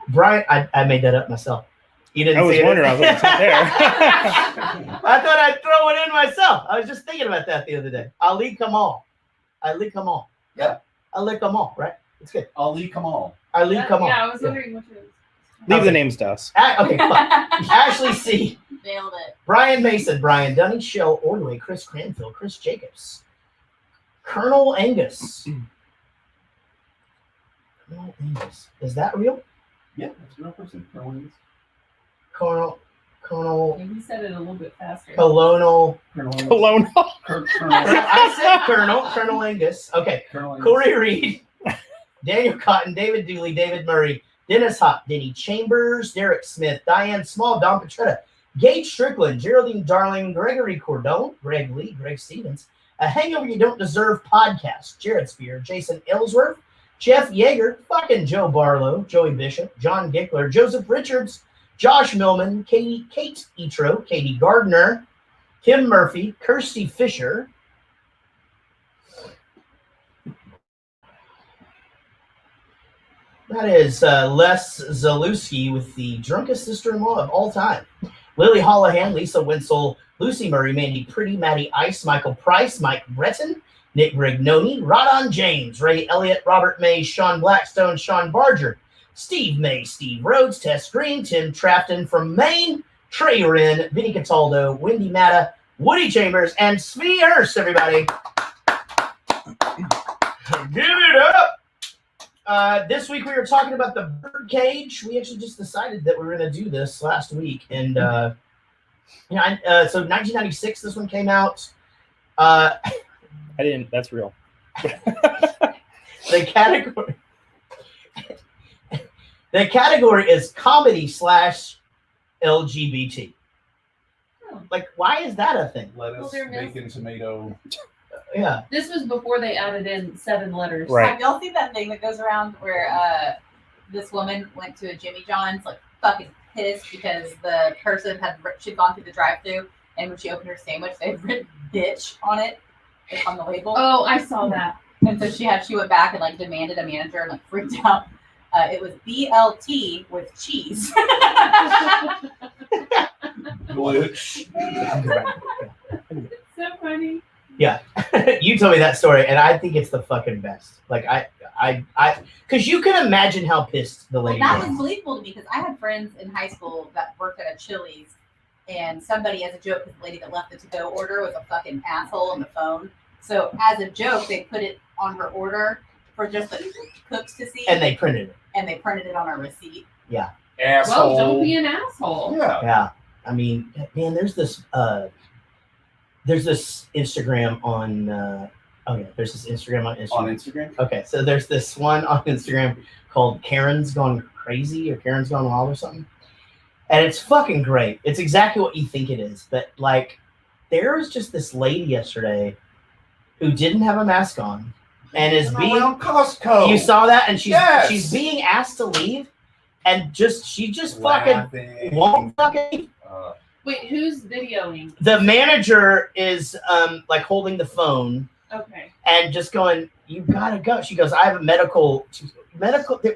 Speaker 2: Brian, I made that up myself. You didn't. I was wondering. I was like, there. I thought I'd throw it in myself. I was just thinking about that the other day. Ali Kamal.
Speaker 8: Yeah.
Speaker 2: Ali Kamal, right? It's good.
Speaker 8: Ali Kamal.
Speaker 2: Ali Kamal.
Speaker 4: Yeah, I was wondering which was.
Speaker 6: Leave the names to us.
Speaker 2: Okay, fine. Ashley C.
Speaker 9: Nailed it.
Speaker 2: Brian Mason, Brian Dunny, Shell Ordway, Chris Cranfield, Chris Jacobs, Colonel Angus. Colonel Angus. Is that real?
Speaker 8: Yeah, that's a real person. Colonel Angus.
Speaker 2: Colonel.
Speaker 4: Maybe you said it a little bit faster.
Speaker 2: Colonel.
Speaker 6: Colonel.
Speaker 2: I said Colonel Angus. Okay. Corey Reed, Daniel Cotton, David Dooley, David Murray, Dennis Hop, Denny Chambers, Derek Smith, Diane Small, Don Petretta, Gage Strickland, Geraldine Darling, Gregory Cordone, Greg Lee, Greg Stevens, A Hangover You Don't Deserve podcast, Jared Spear, Jason Aylesworth, Jeff Yeager, fucking Joe Barlow, Joey Bishop, John Gickler, Joseph Richards, Josh Millman, Kate Etro, Katie Gardner, Kim Murphy, Kirsty Fisher, that is Les Zalewski with the drunkest sister-in-law of all time. Lily Hollahan, Lisa Winsel, Lucy Murray, Mandy Pretty, Maddie Ice, Michael Price, Mike Breton, Nick Brignoni, Rodon James, Ray Elliott, Robert May, Sean Blackstone, Sean Barger, Steve May, Steve Rhodes, Tess Green, Tim Trafton from Maine, Trey Wren, Vinny Cataldo, Wendy Matta, Woody Chambers, and Svee Hurst, everybody. Give it up. This week we were talking about the Birdcage. We actually just decided that we were going to do this last week. And, so 1996, this one came out.
Speaker 6: I didn't. That's real.
Speaker 2: The category is comedy / LGBT. Like, why is that a thing?
Speaker 8: Lettuce, bacon, tomato.
Speaker 2: Yeah.
Speaker 4: This was before they added in 7 letters.
Speaker 6: Right.
Speaker 9: Have y'all seen that thing that goes around where this woman went to a Jimmy John's, like fucking pissed because the person she'd gone through the drive-thru, and when she opened her sandwich, they had written "bitch" on it, like, on the label.
Speaker 4: Oh, I saw that.
Speaker 9: And so she went back and like demanded a manager and like freaked out. It was BLT with cheese.
Speaker 4: So funny.
Speaker 2: Yeah. You told me that story, and I think it's the fucking best. Like, I because you can imagine how pissed the lady
Speaker 9: That
Speaker 2: was.
Speaker 9: was believable to me because I had friends in high school that worked at a Chili's, and somebody, as a joke, because the lady that left the to-go order was a fucking asshole on the phone. So as a joke, they put it on her order for just the cooks to see.
Speaker 2: And they printed it.
Speaker 9: And they printed it on our receipt.
Speaker 2: Yeah.
Speaker 8: Asshole.
Speaker 4: Well, don't be an asshole.
Speaker 8: Yeah.
Speaker 2: Yeah. I mean, man, there's this Instagram on there's this Instagram on Instagram.
Speaker 8: On Instagram?
Speaker 2: Okay, so there's this one on Instagram called Karen's Gone Crazy or Karen's Gone Wild or something. And it's fucking great. It's exactly what you think it is. But like, there was just this lady yesterday who didn't have a mask on and is being
Speaker 8: around Costco.
Speaker 2: You saw that, and she's
Speaker 8: Yes.
Speaker 2: being asked to leave, and she just fucking won't fucking.
Speaker 4: Wait, who's videoing?
Speaker 2: The manager is like holding the phone
Speaker 4: Okay.
Speaker 2: and just going, "You gotta go." She goes, "I have a medical.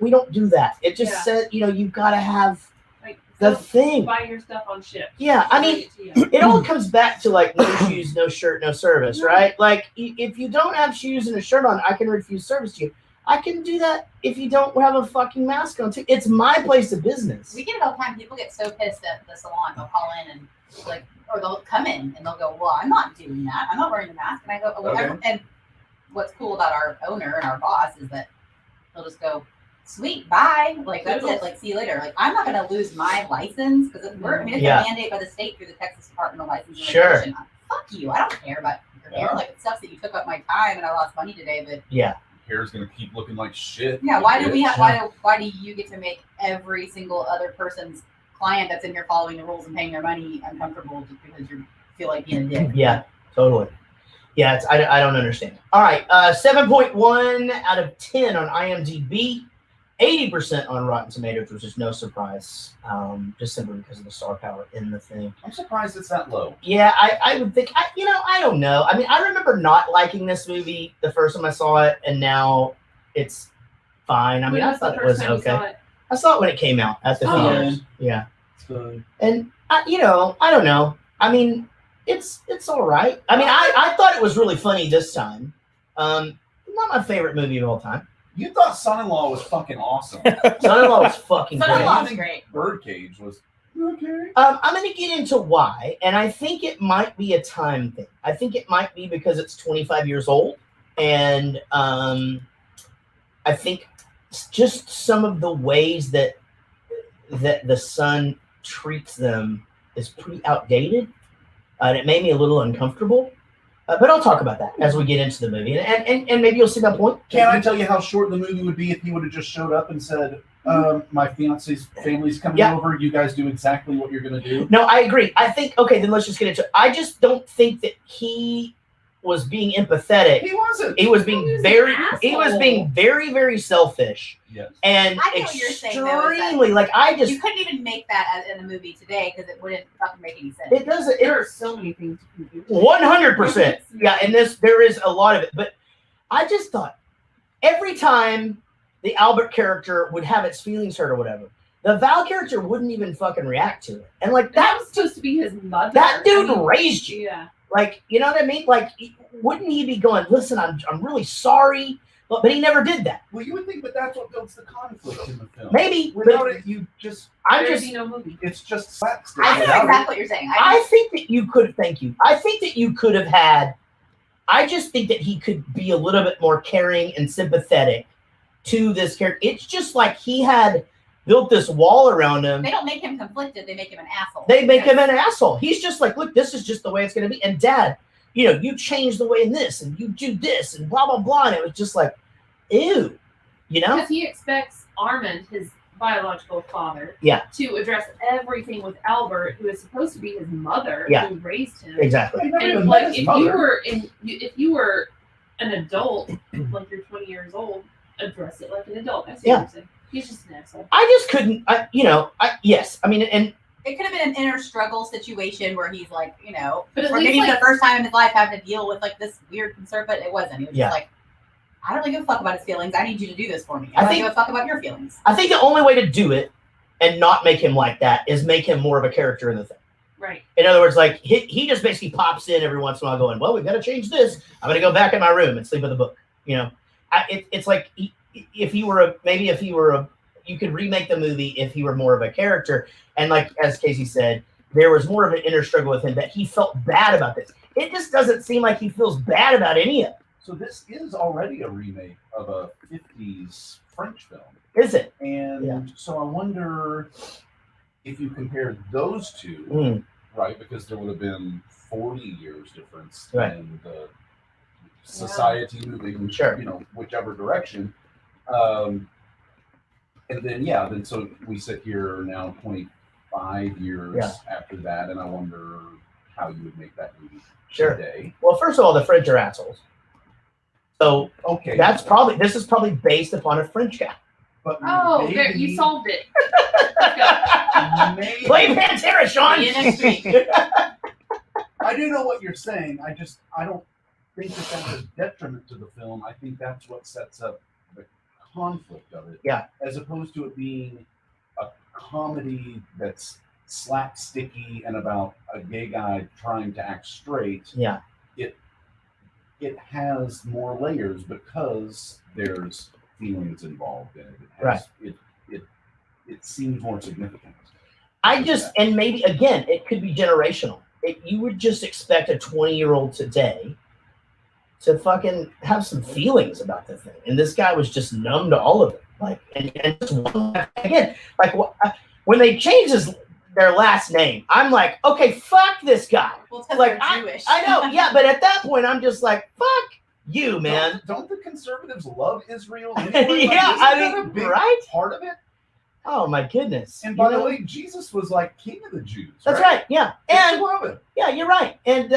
Speaker 2: We don't do that. It just
Speaker 4: Yeah.
Speaker 2: said, you've got to have."
Speaker 4: Like,
Speaker 2: the thing.
Speaker 4: Buy your stuff on ship.
Speaker 2: Yeah, I mean, it all comes back to like no shoes, no shirt, no service, right? Like if you don't have shoes and a shirt on, I can refuse service to you. I can do that if you don't have a fucking mask on too. It's my place of business.
Speaker 9: We get it all the time. People get so pissed at the salon. They'll call in and like, or they'll come in and they'll go, "Well, I'm not doing that. I'm not wearing the mask." And I go, "Oh, well,
Speaker 8: Okay.
Speaker 9: And what's cool about our owner and our boss is that he'll just go, "Sweet, bye." Like that's it. Like see you later. Like I'm not going to lose my license because it's a mandate by the state through the Texas Department of License and Regulation. Fuck you. I don't care about your hair. Like it sucks that you took up my time and I lost money today, but
Speaker 8: Hair's gonna keep looking like shit.
Speaker 9: yeah, why do we have? Why do you get to make every single other person's client that's in here following the rules and paying their money uncomfortable just because you feel like being a dick?
Speaker 2: Yeah, totally. Yeah, I don't understand. All right, 7.1 out of 10 on IMDb, 80% on Rotten Tomatoes, which is no surprise, just simply because of the star power in the thing.
Speaker 8: I'm surprised it's that low.
Speaker 2: Yeah, I would think, I don't know. I mean, I remember not liking this movie the first time I saw it, and now it's fine. I mean, I thought it was okay. I saw it when it came out at the theaters. Yeah. And, I don't know. I mean, it's all right. I mean, I thought it was really funny this time. Not my favorite movie of all time.
Speaker 8: You thought Son-in-Law was fucking awesome.
Speaker 2: Son-in-Law was fucking great.
Speaker 9: Son-in-Law was great.
Speaker 8: Birdcage was okay.
Speaker 2: I'm going to get into why, and I think it might be a time thing. I think it might be because it's 25 years old, and I think just some of the ways that the son treats them is pretty outdated, and it made me a little uncomfortable. But I'll talk about that as we get into the movie, and maybe you'll see my point.
Speaker 8: Can I tell you how short the movie would be if he would have just showed up and said, "My fiance's family's coming over. You guys do exactly what you're going to do."
Speaker 2: No, I agree. I think then let's just get into it. I just don't think that he was being empathetic.
Speaker 8: He wasn't.
Speaker 2: He was being very, very selfish.
Speaker 8: Yes.
Speaker 2: And
Speaker 9: I know what you're saying, though,
Speaker 2: extremely
Speaker 9: you couldn't even make that as in a movie today because it wouldn't fucking make any sense.
Speaker 2: It doesn't.
Speaker 4: There are so many things you can do.
Speaker 2: 100%. Yeah, and there is a lot of it. But I just thought every time the Albert character would have its feelings hurt or whatever, the Val character wouldn't even fucking react to it. And like
Speaker 4: that was supposed to be his mother.
Speaker 2: That dude raised you.
Speaker 4: Yeah.
Speaker 2: Like, you know what I mean? Like, wouldn't he be going, "Listen, I'm really sorry," but he never did that.
Speaker 8: Well, you would think, but that's what builds the conflict in the film.
Speaker 2: Maybe
Speaker 8: without it, you just
Speaker 4: no movie.
Speaker 8: It's just slapstick.
Speaker 9: I know exactly what you're saying.
Speaker 2: I think that you could. Thank you. I think that you could have had. I just think that he could be a little bit more caring and sympathetic to this character. It's just like he had built this wall around him.
Speaker 9: They don't make him conflicted. They make him an asshole.
Speaker 2: They make him an asshole. He's just like, "Look, this is just the way it's going to be." And Dad, you change the way in this, and you do this, and blah blah blah. And it was just like, ew,
Speaker 4: because he expects Armand, his biological father, to address everything with Albert, who is supposed to be his mother, who raised him.
Speaker 2: Exactly.
Speaker 4: And like, if you were an adult, like you're 20 years old, address it like an adult. That's what you're saying. He's just an asshole.
Speaker 2: I just couldn't. Yes. I mean, and
Speaker 9: it could have been an inner struggle situation where he's like,
Speaker 4: but
Speaker 9: or maybe for the first time in his life having to deal with like this weird concern, but it wasn't. He was just like, I don't really give a fuck about his feelings. I need you to do this for me. I don't give a fuck about your feelings.
Speaker 2: I think the only way to do it and not make him like that is make him more of a character in the thing.
Speaker 4: Right.
Speaker 2: In other words, like he just basically pops in every once in a while going, "Well, we've got to change this. I'm going to go back in my room and sleep with a book." It's like if he were you could remake the movie if he were more of a character. And like, as Casey said, there was more of an inner struggle with him that he felt bad about this. It just doesn't seem like he feels bad about any of it.
Speaker 8: So this is already a remake of a 50s French film.
Speaker 2: Is it?
Speaker 8: And so I wonder if you compare those two, right? Because there would have been 40 years difference in the society moving, whichever direction. And then, so we sit here now 25 years after that, and I wonder how you would make that movie today.
Speaker 2: Well, first of all, the French are assholes. So this is probably based upon a French guy.
Speaker 8: But
Speaker 4: there, you solved it.
Speaker 2: Play Pantera, Sean.
Speaker 9: See you next week.
Speaker 8: I do know what you're saying. I don't think that's a detriment to the film. I think that's what sets up the conflict of it.
Speaker 2: Yeah.
Speaker 8: As opposed to it being a comedy that's slapsticky and about a gay guy trying to act straight,
Speaker 2: Yeah.
Speaker 8: It has more layers because there's feelings involved in it.
Speaker 2: Right.
Speaker 8: It seems more significant.
Speaker 2: And maybe again, it could be generational. You would just expect a 20-year-old today to fucking have some feelings about the thing, and this guy was just numb to all of it. Like, and just again, like when they changed their last name, I'm like, okay, fuck this guy.
Speaker 9: Well, it's 'cause
Speaker 2: Like,
Speaker 9: they're Jewish.
Speaker 2: I know, yeah, but at that point, I'm just like, fuck you, man.
Speaker 8: Don't the conservatives love Israel anyway?
Speaker 2: Yeah,
Speaker 8: Isn't
Speaker 2: I
Speaker 8: that
Speaker 2: mean,
Speaker 8: a big
Speaker 2: right?
Speaker 8: part of it?
Speaker 2: Oh my goodness.
Speaker 8: And by the way, Jesus was like king of the Jews.
Speaker 2: That's right. Yeah,
Speaker 8: And love it.
Speaker 2: yeah, you're right. And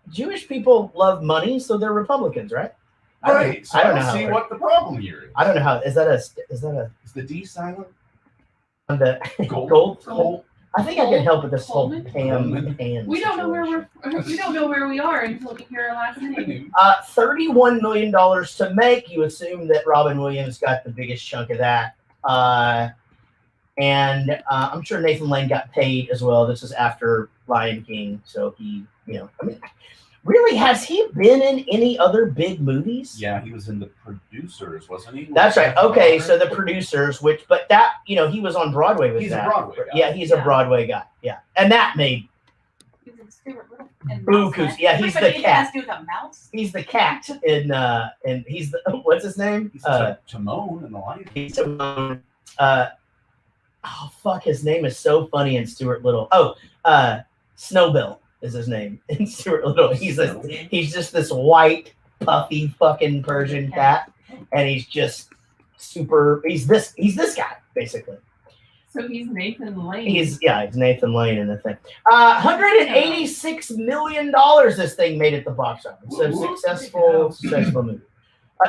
Speaker 2: Jewish people love money, so they're Republicans, right?
Speaker 8: Right. So
Speaker 2: I
Speaker 8: I
Speaker 2: don't
Speaker 8: don't
Speaker 2: know
Speaker 8: see
Speaker 2: how it
Speaker 8: what the problem here is.
Speaker 2: I don't know how. Is that a
Speaker 8: Is the D silent?
Speaker 2: on the gold? I think I can help with this whole Pam and
Speaker 4: We don't know where
Speaker 2: situation.
Speaker 4: we don't know where we are until we hear our last name.
Speaker 2: $31 million to make. You assume that Robin Williams got the biggest chunk of that. And I'm sure Nathan Lane got paid as well. This is after Lion King. So he, really, has he been in any other big movies?
Speaker 8: Yeah, he was in The Producers, wasn't he?
Speaker 2: That's right. Okay, so The Producers, but that, he was on Broadway with
Speaker 8: He's
Speaker 2: that.
Speaker 8: a Broadway guy.
Speaker 2: Yeah, he's a Broadway guy. Yeah. And that made
Speaker 9: He was in Stuart Little and
Speaker 2: bukus.
Speaker 9: Mouse
Speaker 2: Yeah, he's the
Speaker 9: Everybody has
Speaker 2: cat.
Speaker 9: to do with a mouse.
Speaker 2: He's the cat and he's the, what's his name?
Speaker 8: He's Timon in the Lion King.
Speaker 2: He's Timon. Oh fuck, his name is so funny in Stuart Little. Snowbill is his name in Stuart Little. He's just this white, puffy fucking Persian cat, and he's just super. He's this guy basically.
Speaker 4: So he's Nathan Lane.
Speaker 2: He's Nathan Lane in the thing. $186 million this thing made at the box office. So successful movie.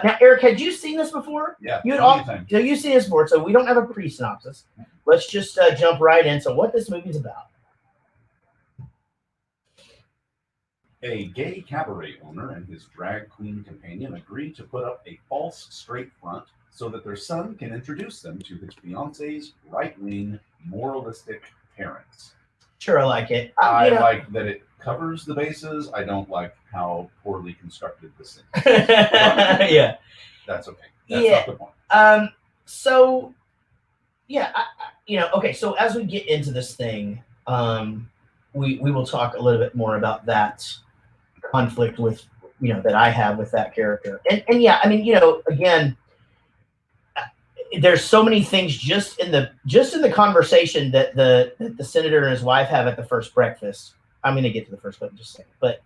Speaker 2: Now, Eric, had you seen this before?
Speaker 8: Yeah.
Speaker 2: So you've seen this before, so we don't have a pre-synopsis. Let's just jump right into what this movie's about.
Speaker 8: A gay cabaret owner and his drag queen companion agree to put up a false straight front so that their son can introduce them to his fiance's right-wing, moralistic parents.
Speaker 2: Sure, I like it.
Speaker 8: I like that it covers the bases. I don't like how poorly constructed this is.
Speaker 2: Yeah.
Speaker 8: That's okay. That's not the point.
Speaker 2: So, yeah, okay, so as we get into this thing, we will talk a little bit more about that conflict with, that I have with that character. And yeah, I mean, again, there's so many things just in the conversation that the senator and his wife have at the first breakfast. I'm going to get to the first clip in just a second, but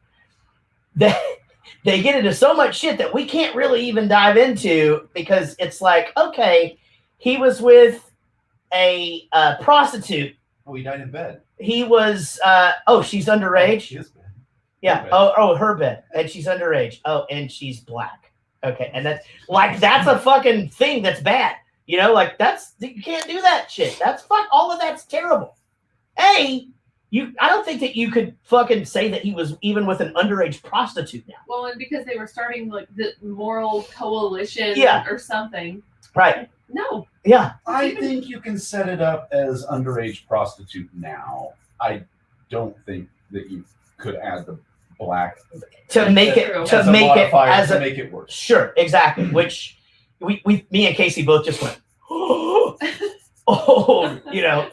Speaker 2: they get into so much shit that we can't really even dive into because it's like, okay, he was with a prostitute.
Speaker 8: Oh, he died in bed.
Speaker 2: He was, she's underage?
Speaker 8: His bed.
Speaker 2: Yeah. Her bed. And she's underage. Oh, and she's black. Okay. And that's a fucking thing that's bad. You can't do that shit. All of that's terrible. I don't think that you could fucking say that he was even with an underage prostitute now.
Speaker 4: Well, and because they were starting like the moral coalition or something.
Speaker 2: Right.
Speaker 4: No.
Speaker 2: Yeah.
Speaker 8: I think you can set it up as underage prostitute now. I don't think that you could add the black
Speaker 2: to make it
Speaker 8: worse.
Speaker 2: Sure, exactly. Which me and Casey both just went,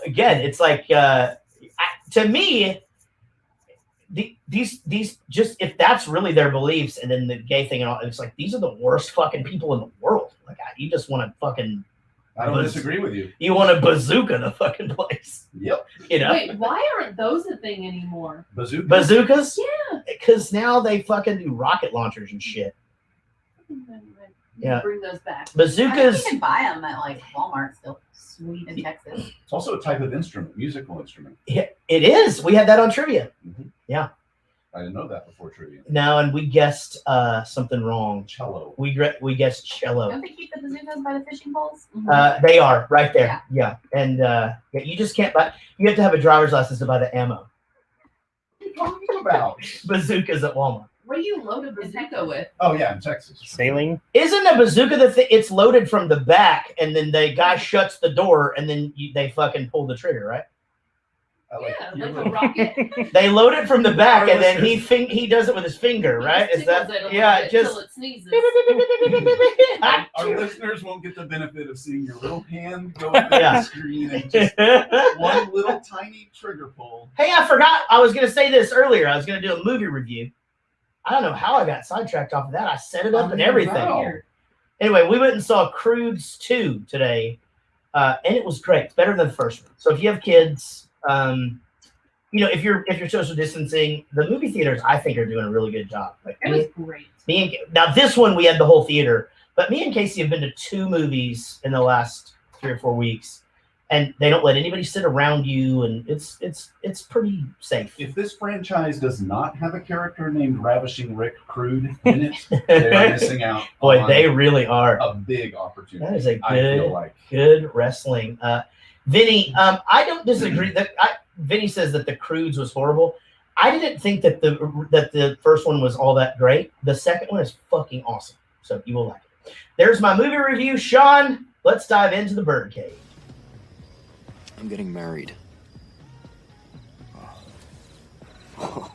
Speaker 2: again, it's like to me, these just, if that's really their beliefs, and then the gay thing and all, it's like these are the worst fucking people in the world. Like you just want to fucking.
Speaker 8: I don't disagree with you.
Speaker 2: You want to bazooka the fucking place.
Speaker 8: Yep.
Speaker 4: Wait, why aren't those a thing anymore?
Speaker 2: Bazookas?
Speaker 4: Yeah.
Speaker 2: Because now they fucking do rocket launchers and shit. Yeah.
Speaker 4: Bring those back.
Speaker 2: Bazookas.
Speaker 9: You can buy them at like Walmart still. Sweet in Texas.
Speaker 8: It's also a type of instrument, musical instrument.
Speaker 2: It is. We had that on trivia.
Speaker 8: Mm-hmm.
Speaker 2: Yeah.
Speaker 8: I didn't know that before trivia.
Speaker 2: No, and we guessed something wrong.
Speaker 8: Cello.
Speaker 2: We guessed cello.
Speaker 9: Don't they keep the bazookas by the fishing poles?
Speaker 2: They are right there. Yeah. And you just can't buy. You have to have a driver's license to buy the ammo.
Speaker 8: What are you talking about?
Speaker 2: Bazookas at Walmart.
Speaker 4: What do you load a bazooka with?
Speaker 8: Oh yeah, in Texas.
Speaker 6: Sailing.
Speaker 2: Isn't a bazooka the thing? It's loaded from the back, and then the guy shuts the door, and then they fucking pull the trigger, right?
Speaker 4: Yeah, like a rocket.
Speaker 2: They load it from the back, and then he does it with his finger, right? Is that just?
Speaker 4: Till it sneezes.
Speaker 8: Our listeners won't get the benefit of seeing your little hand go up the screen and just one little tiny trigger pull.
Speaker 2: Hey, I forgot. I was going to say this earlier. I was going to do a movie review. I don't know how I got sidetracked off of that. I set it up and everything. Wow. Anyway, we went and saw Croods 2 today, and it was great. It's better than the first one. So if you have kids, if you're social distancing, the movie theaters I think are doing a really good job. Like
Speaker 4: it was great.
Speaker 2: Now this one we had the whole theater, but me and Casey have been to 2 movies in the last 3 or 4 weeks, and they don't let anybody sit around you, and it's pretty safe.
Speaker 8: If this franchise does not have a character named Ravishing Rick Crude in it, they are missing out.
Speaker 2: Boy, they really are
Speaker 8: a big opportunity.
Speaker 2: That is a good wrestling. Vinny, I don't disagree. Vinny says that the Croods was horrible. I didn't think that the first one was all that great. The second one is fucking awesome. So you will like it. There's my movie review. Sean, let's dive into the Birdcage.
Speaker 10: I'm getting married. Oh.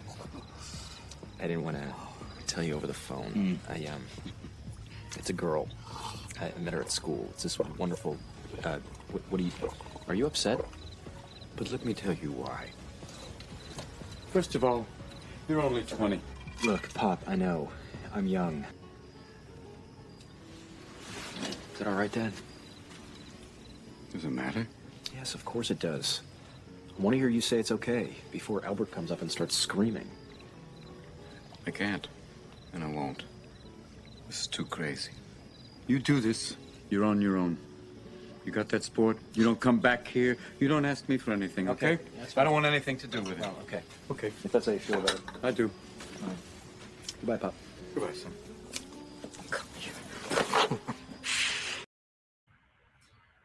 Speaker 10: I didn't want to tell you over the phone. It's a girl. I met her at school. It's this wonderful. What are you upset? But let me tell you why.
Speaker 11: First of all, you're only 20.
Speaker 10: Look, Pop, I know. I'm young. Is that all right, Dad?
Speaker 11: Does it matter?
Speaker 10: Yes, of course it does. I want to hear you say it's okay before Albert comes up and starts screaming.
Speaker 11: I can't, and I won't. This is too crazy. You do this, you're on your own. You got that sport? You don't come back here. You don't ask me for anything, okay? I don't want anything to do with it.
Speaker 10: Oh, okay. Okay. If that's how you feel about it.
Speaker 11: I do.
Speaker 10: All right. Goodbye, Pop.
Speaker 11: Goodbye, son.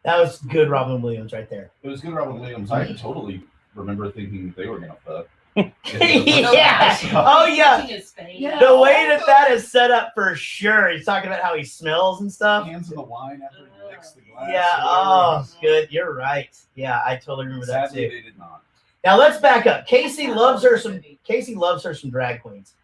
Speaker 2: That was good Robin Williams right there.
Speaker 8: It was good Robin Williams. I totally remember thinking they were going to fuck.
Speaker 2: Yeah. Oh, yeah. The way that is set up for sure. He's talking about how he smells and stuff.
Speaker 8: Hands in the wine after he licks the glass.
Speaker 2: Yeah. Oh, good. You're right. Yeah, I totally remember that
Speaker 8: Sadly,
Speaker 2: too.
Speaker 8: they did not.
Speaker 2: Now let's back up. Casey loves her some drag queens.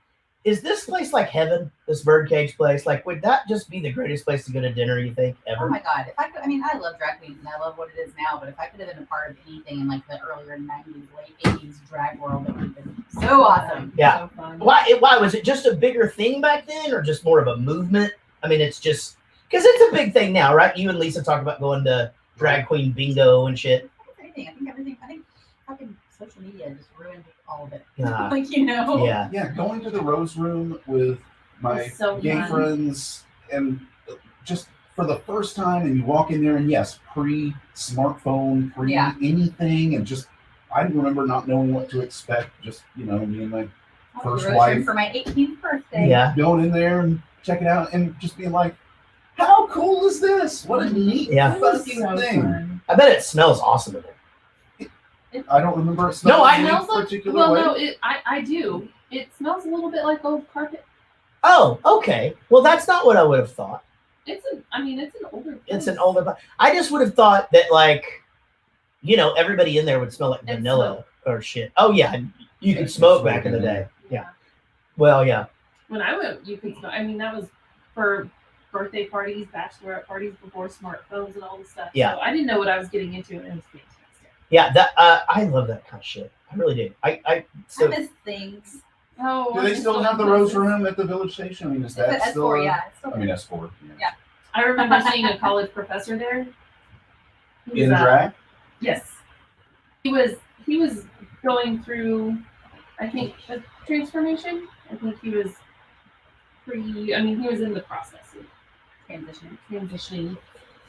Speaker 2: Is this place like heaven? This Birdcage place? Like, would that just be the greatest place to go to dinner? You think ever?
Speaker 9: Oh my god! If I could, I love drag queens and I love what it is now. But if I could have been a part of anything in like the earlier '90s, late '80s drag world, it would have been so awesome.
Speaker 2: Yeah.
Speaker 9: So fun.
Speaker 2: Why was it just a bigger thing back then, or just more of a movement? I mean, it's just because it's a big thing now, right? You and Lisa talk about going to drag queen bingo and shit.
Speaker 9: I think everything. I think fucking social media just ruined all of it.
Speaker 2: Yeah.
Speaker 8: Yeah, going to the Rose Room with my gay friends, and just for the first time, and you walk in there, and yes, pre-smartphone, anything, and just I remember not knowing what to expect. Just me and my first wife
Speaker 9: for my 18th birthday.
Speaker 2: Yeah,
Speaker 8: going in there and checking out, and just being like, "How cool is this? What a neat thing!"
Speaker 2: I bet it smells awesome in there.
Speaker 8: I don't remember it smelling.
Speaker 4: No, it smells like.
Speaker 8: Particular way.
Speaker 4: No, I do. It smells a little bit like old carpet.
Speaker 2: Oh, okay. Well, that's not what I would have thought.
Speaker 4: It's an older place.
Speaker 2: It's an older. I just would have thought that, like, everybody in there would smell like vanilla or shit. Oh yeah, you could smoke back in the day. Yeah. Well, yeah.
Speaker 4: When I went, you could smoke. I mean, that was for birthday parties, bachelorette parties before smartphones and all this stuff.
Speaker 2: Yeah.
Speaker 4: So I didn't know what I was getting into, and it was fantastic.
Speaker 2: Yeah, that I love that kind of shit. I really do. I
Speaker 9: miss things.
Speaker 4: Oh,
Speaker 8: do they still have the Rose Room at the village station? I mean, is that still?
Speaker 9: S4, yeah.
Speaker 8: I mean, S4.
Speaker 9: Yeah.
Speaker 4: I remember seeing a college professor there.
Speaker 8: In drag?
Speaker 4: Yes. He was going through, I think, a transformation. I think he was he was in the process of transitioning.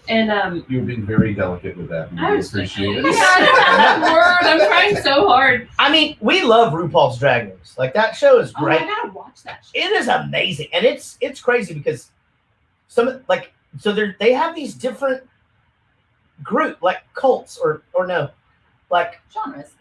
Speaker 4: And
Speaker 8: you're being very delicate with that. I appreciate it.
Speaker 4: I don't have that word. I'm trying so hard.
Speaker 2: I mean, we love RuPaul's Drag Race. Like, that show is great.
Speaker 4: I gotta watch that show.
Speaker 2: It is amazing, and it's crazy because they have these different group like cults or no, like
Speaker 9: genres.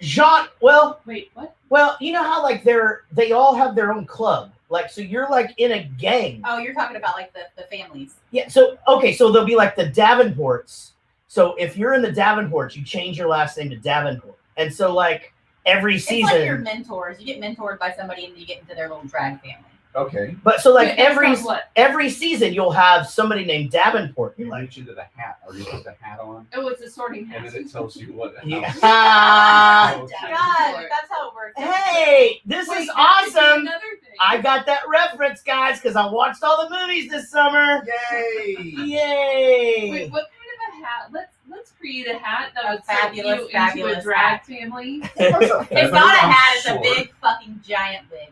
Speaker 2: Well,
Speaker 4: wait, what?
Speaker 2: Well, you know how like they all have their own club. Like, so you're like in a gang.
Speaker 9: Oh, you're talking about like the families.
Speaker 2: Yeah. So okay, so there'll be like the Davenports. So if you're in the Davenports, you change your last name to Davenport. And so like every season,
Speaker 9: it's like your mentors. You get mentored by somebody, and you get into their little drag family.
Speaker 8: Okay.
Speaker 2: But so like
Speaker 4: Wait,
Speaker 2: every season, you'll have somebody named Davenport.
Speaker 8: You reach into the hat, or you put the hat on,
Speaker 4: Oh, it's a sorting hat.
Speaker 8: and then it tells you what.
Speaker 2: Yeah.
Speaker 9: God, that's how it works.
Speaker 2: Hey, this
Speaker 4: Wait,
Speaker 2: is
Speaker 4: that could be
Speaker 2: awesome.
Speaker 4: another thing.
Speaker 2: I got that reference, guys, because I watched all the movies this summer.
Speaker 8: Yay!
Speaker 2: Yay!
Speaker 4: Wait, what kind of a hat? Let's create a hat that would
Speaker 9: fabulous,
Speaker 4: fit you into a
Speaker 9: fabulous
Speaker 4: drag
Speaker 9: hat.
Speaker 4: family.
Speaker 9: It's not a hat. It's a big fucking giant wig.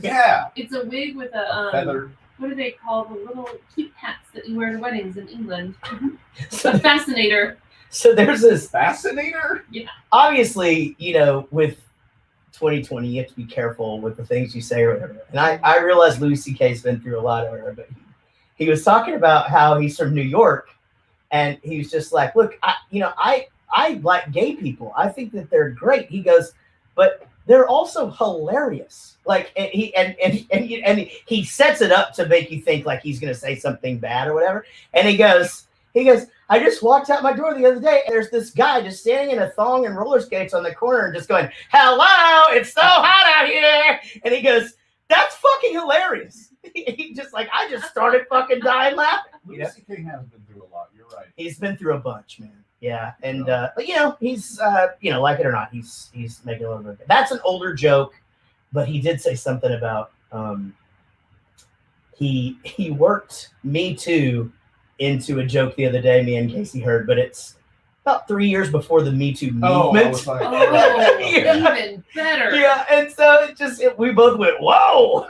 Speaker 8: Yeah.
Speaker 4: It's a wig with a
Speaker 8: Feather.
Speaker 4: what do they call the little cute hats that you wear to weddings in England? A fascinator.
Speaker 2: So there's this
Speaker 8: fascinator.
Speaker 4: Yeah.
Speaker 2: Obviously, you know, with 2020, you have to be careful with the things you say or whatever. And I realize Louis C.K.'s been through a lot of it, but he was talking about how he's from New York, and he was just like, look, I like gay people. I think that they're great. He goes, but they're also hilarious. Like, and he sets it up to make you think like he's going to say something bad or whatever. And he goes, I just walked out my door the other day, and there's this guy just standing in a thong and roller skates on the corner and just going, hello, it's so hot out here. And he goes, that's fucking hilarious. He just like, I just started fucking dying laughing.
Speaker 8: Louis C.K. has been through a lot. You're right.
Speaker 2: He's been through a bunch, man. Yeah. And, but you know, he's, like it or not, he's making a little bit. That's an older joke, but he did say something about, he worked Me Too into a joke the other day, me and Casey heard, but it's about 3 years before the Me Too movement.
Speaker 4: Even better.
Speaker 2: Yeah, and so we both went, whoa.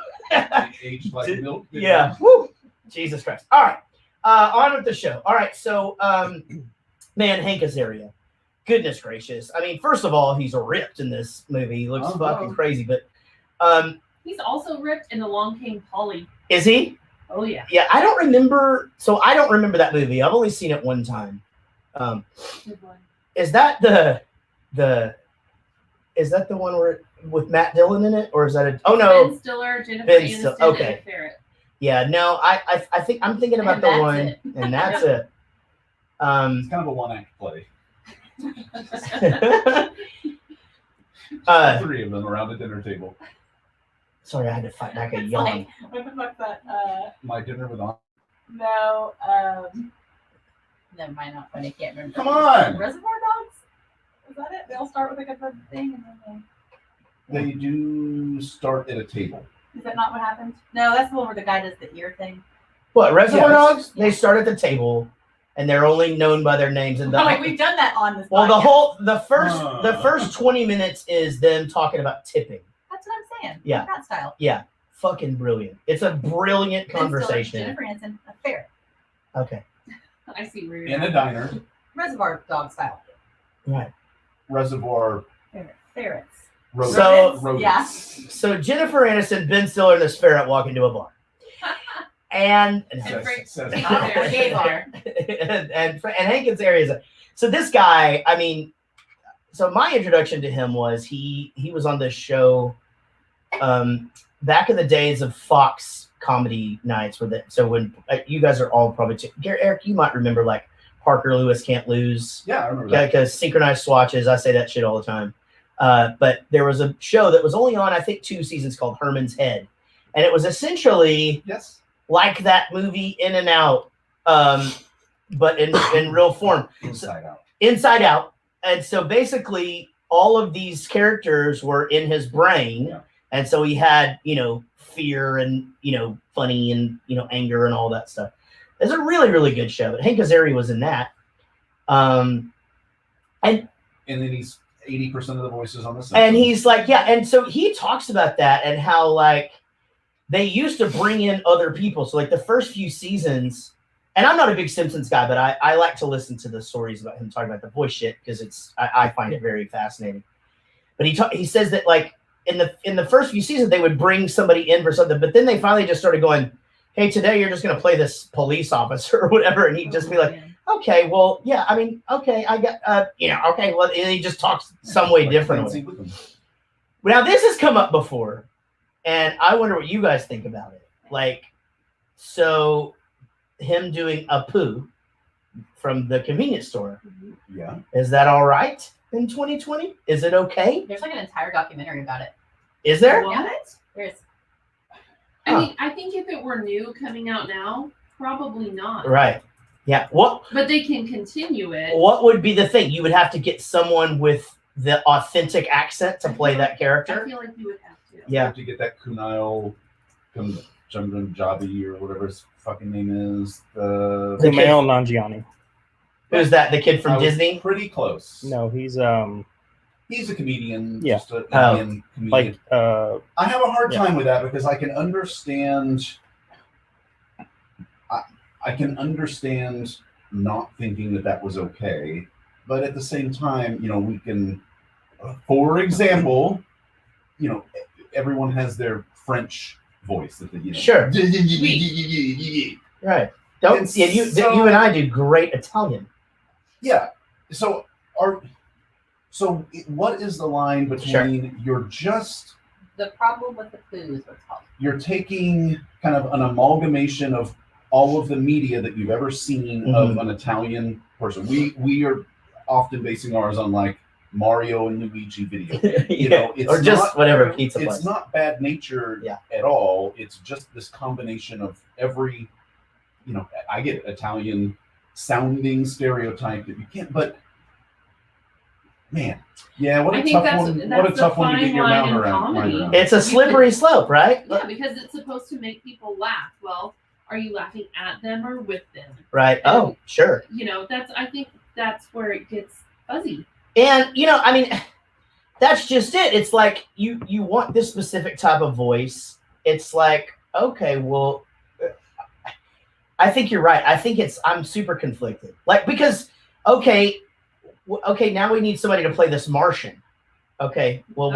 Speaker 8: Aged like milk.
Speaker 2: Yeah. Woo. Jesus Christ. All right. On with the show. All right. So, man, Hank Azaria. Goodness gracious. I mean, first of all, he's ripped in this movie. He looks fucking crazy, but
Speaker 4: he's also ripped in The Long Came Polly.
Speaker 2: Is he?
Speaker 4: Oh yeah.
Speaker 2: Yeah, I don't remember. So I don't remember that movie. I've only seen it one time. Is that the one where with Matt Dillon in it, or is that a? Oh no,
Speaker 4: Ben Stiller, Jennifer Aniston,
Speaker 2: okay.
Speaker 4: and Ferret.
Speaker 2: Yeah, no, I think I'm thinking about the one, and that's it.
Speaker 8: It's kind of a one-act play. Three of them around the dinner table.
Speaker 2: Sorry, I had to fight back a yawn.
Speaker 9: Like, what the fuck's that?
Speaker 8: My Dinner with Honor.
Speaker 9: No. Never mind. Not funny. I can't remember.
Speaker 8: Come on.
Speaker 9: Reservoir Dogs. Is that it? They all start with like a thing, and then
Speaker 8: They do start at a table.
Speaker 9: Is that not what happens? No, that's the one where the guy does the ear thing.
Speaker 2: What, Reservoir Dogs? They start at the table, and they're only known by their names. And
Speaker 9: We've done that on this.
Speaker 2: Well,
Speaker 9: podcast.
Speaker 2: the first 20 minutes is them talking about tipping.
Speaker 9: That's what I'm saying.
Speaker 2: Yeah.
Speaker 9: That style.
Speaker 2: Yeah, fucking brilliant. It's a brilliant conversation.
Speaker 9: Jennifer Aniston, a ferret.
Speaker 2: Okay.
Speaker 4: I see where you're
Speaker 8: In a diner.
Speaker 9: Reservoir Dog style.
Speaker 2: Right.
Speaker 8: Reservoir.
Speaker 9: Ferrets.
Speaker 8: Rodents.
Speaker 9: Yeah.
Speaker 2: So Jennifer Aniston, Ben Stiller, and this ferret walk into a bar. And Hank Azaria. So this guy, I mean, so my introduction to him was he was on this show back in the days of Fox comedy nights when you guys are all probably Eric, you might remember like Parker Lewis Can't Lose.
Speaker 8: Yeah, I remember that.
Speaker 2: Because synchronized swatches, I say that shit all the time. But there was a show that was only on, I think, 2 seasons called Herman's Head. And it was essentially like that movie In and Out, but in real form. Inside Out. And so basically all of these characters were in his brain. Yeah. And so he had, fear and, funny and, anger and all that stuff. It's a really, really good show. But Hank Azaria was in that. And
Speaker 8: then he's 80% of the voices on the set.
Speaker 2: And he's like, yeah. And so he talks about that and how like they used to bring in other people. So like the first few seasons, and I'm not a big Simpsons guy, but I like to listen to the stories about him talking about the voice shit because I find it very fascinating. But he says that like in the first few seasons they would bring somebody in for something, but then they finally just started going, hey, today you're just going to play this police officer or whatever. And he'd just be like, Okay, well, yeah, I mean, okay, I got, okay, well, he just talks some way differently. Now, this has come up before, and I wonder what you guys think about it. Like, so him doing a poo from the convenience store.
Speaker 8: Yeah.
Speaker 2: Is that all right in 2020? Is it okay?
Speaker 9: There's like an entire documentary about it.
Speaker 2: Is there?
Speaker 9: Yeah, there's.
Speaker 4: I mean, I think if it were new coming out now, probably not.
Speaker 2: Right. Yeah.
Speaker 4: But they can continue it.
Speaker 2: What would be the thing? You would have to get someone with the authentic accent to play that character.
Speaker 4: I feel like you would have to.
Speaker 2: Yeah.
Speaker 8: You have to get that Kumail Jabi or whatever his fucking name is.
Speaker 6: Kumail Nanjiani.
Speaker 2: Who's that? The kid from Disney?
Speaker 8: Pretty close.
Speaker 6: No, he's
Speaker 8: He's a comedian.
Speaker 6: Yeah.
Speaker 8: Just an Indian comedian.
Speaker 6: Like
Speaker 8: I have a hard time with that because I can understand. I can understand not thinking that was okay, but at the same time, we can. For example, everyone has their French voice that they.
Speaker 2: Sure. Right. You and I do great Italian.
Speaker 8: Yeah. So what is the line between you're just
Speaker 9: the problem with the poo is what's called.
Speaker 8: You're taking kind of an amalgamation of all of the media that you've ever seen of an Italian person. We are often basing ours on like Mario and Luigi video. It's
Speaker 2: or just
Speaker 8: not,
Speaker 2: whatever pizza
Speaker 8: It's
Speaker 2: place.
Speaker 8: not bad natured at all. It's just this combination of every, I get Italian sounding stereotype that you can't, but man, what a tough one to get your mind around.
Speaker 2: It's a slippery slope, right?
Speaker 4: Yeah, because it's supposed to make people laugh. Well, are you laughing at them or with them?
Speaker 2: Right.
Speaker 4: And,
Speaker 2: sure.
Speaker 4: I think that's where it gets fuzzy.
Speaker 2: And I mean, that's just it. It's like you want this specific type of voice. It's like, okay, well, I think you're right. I think I'm super conflicted. Like, because okay, now we need somebody to play this Martian. Okay, well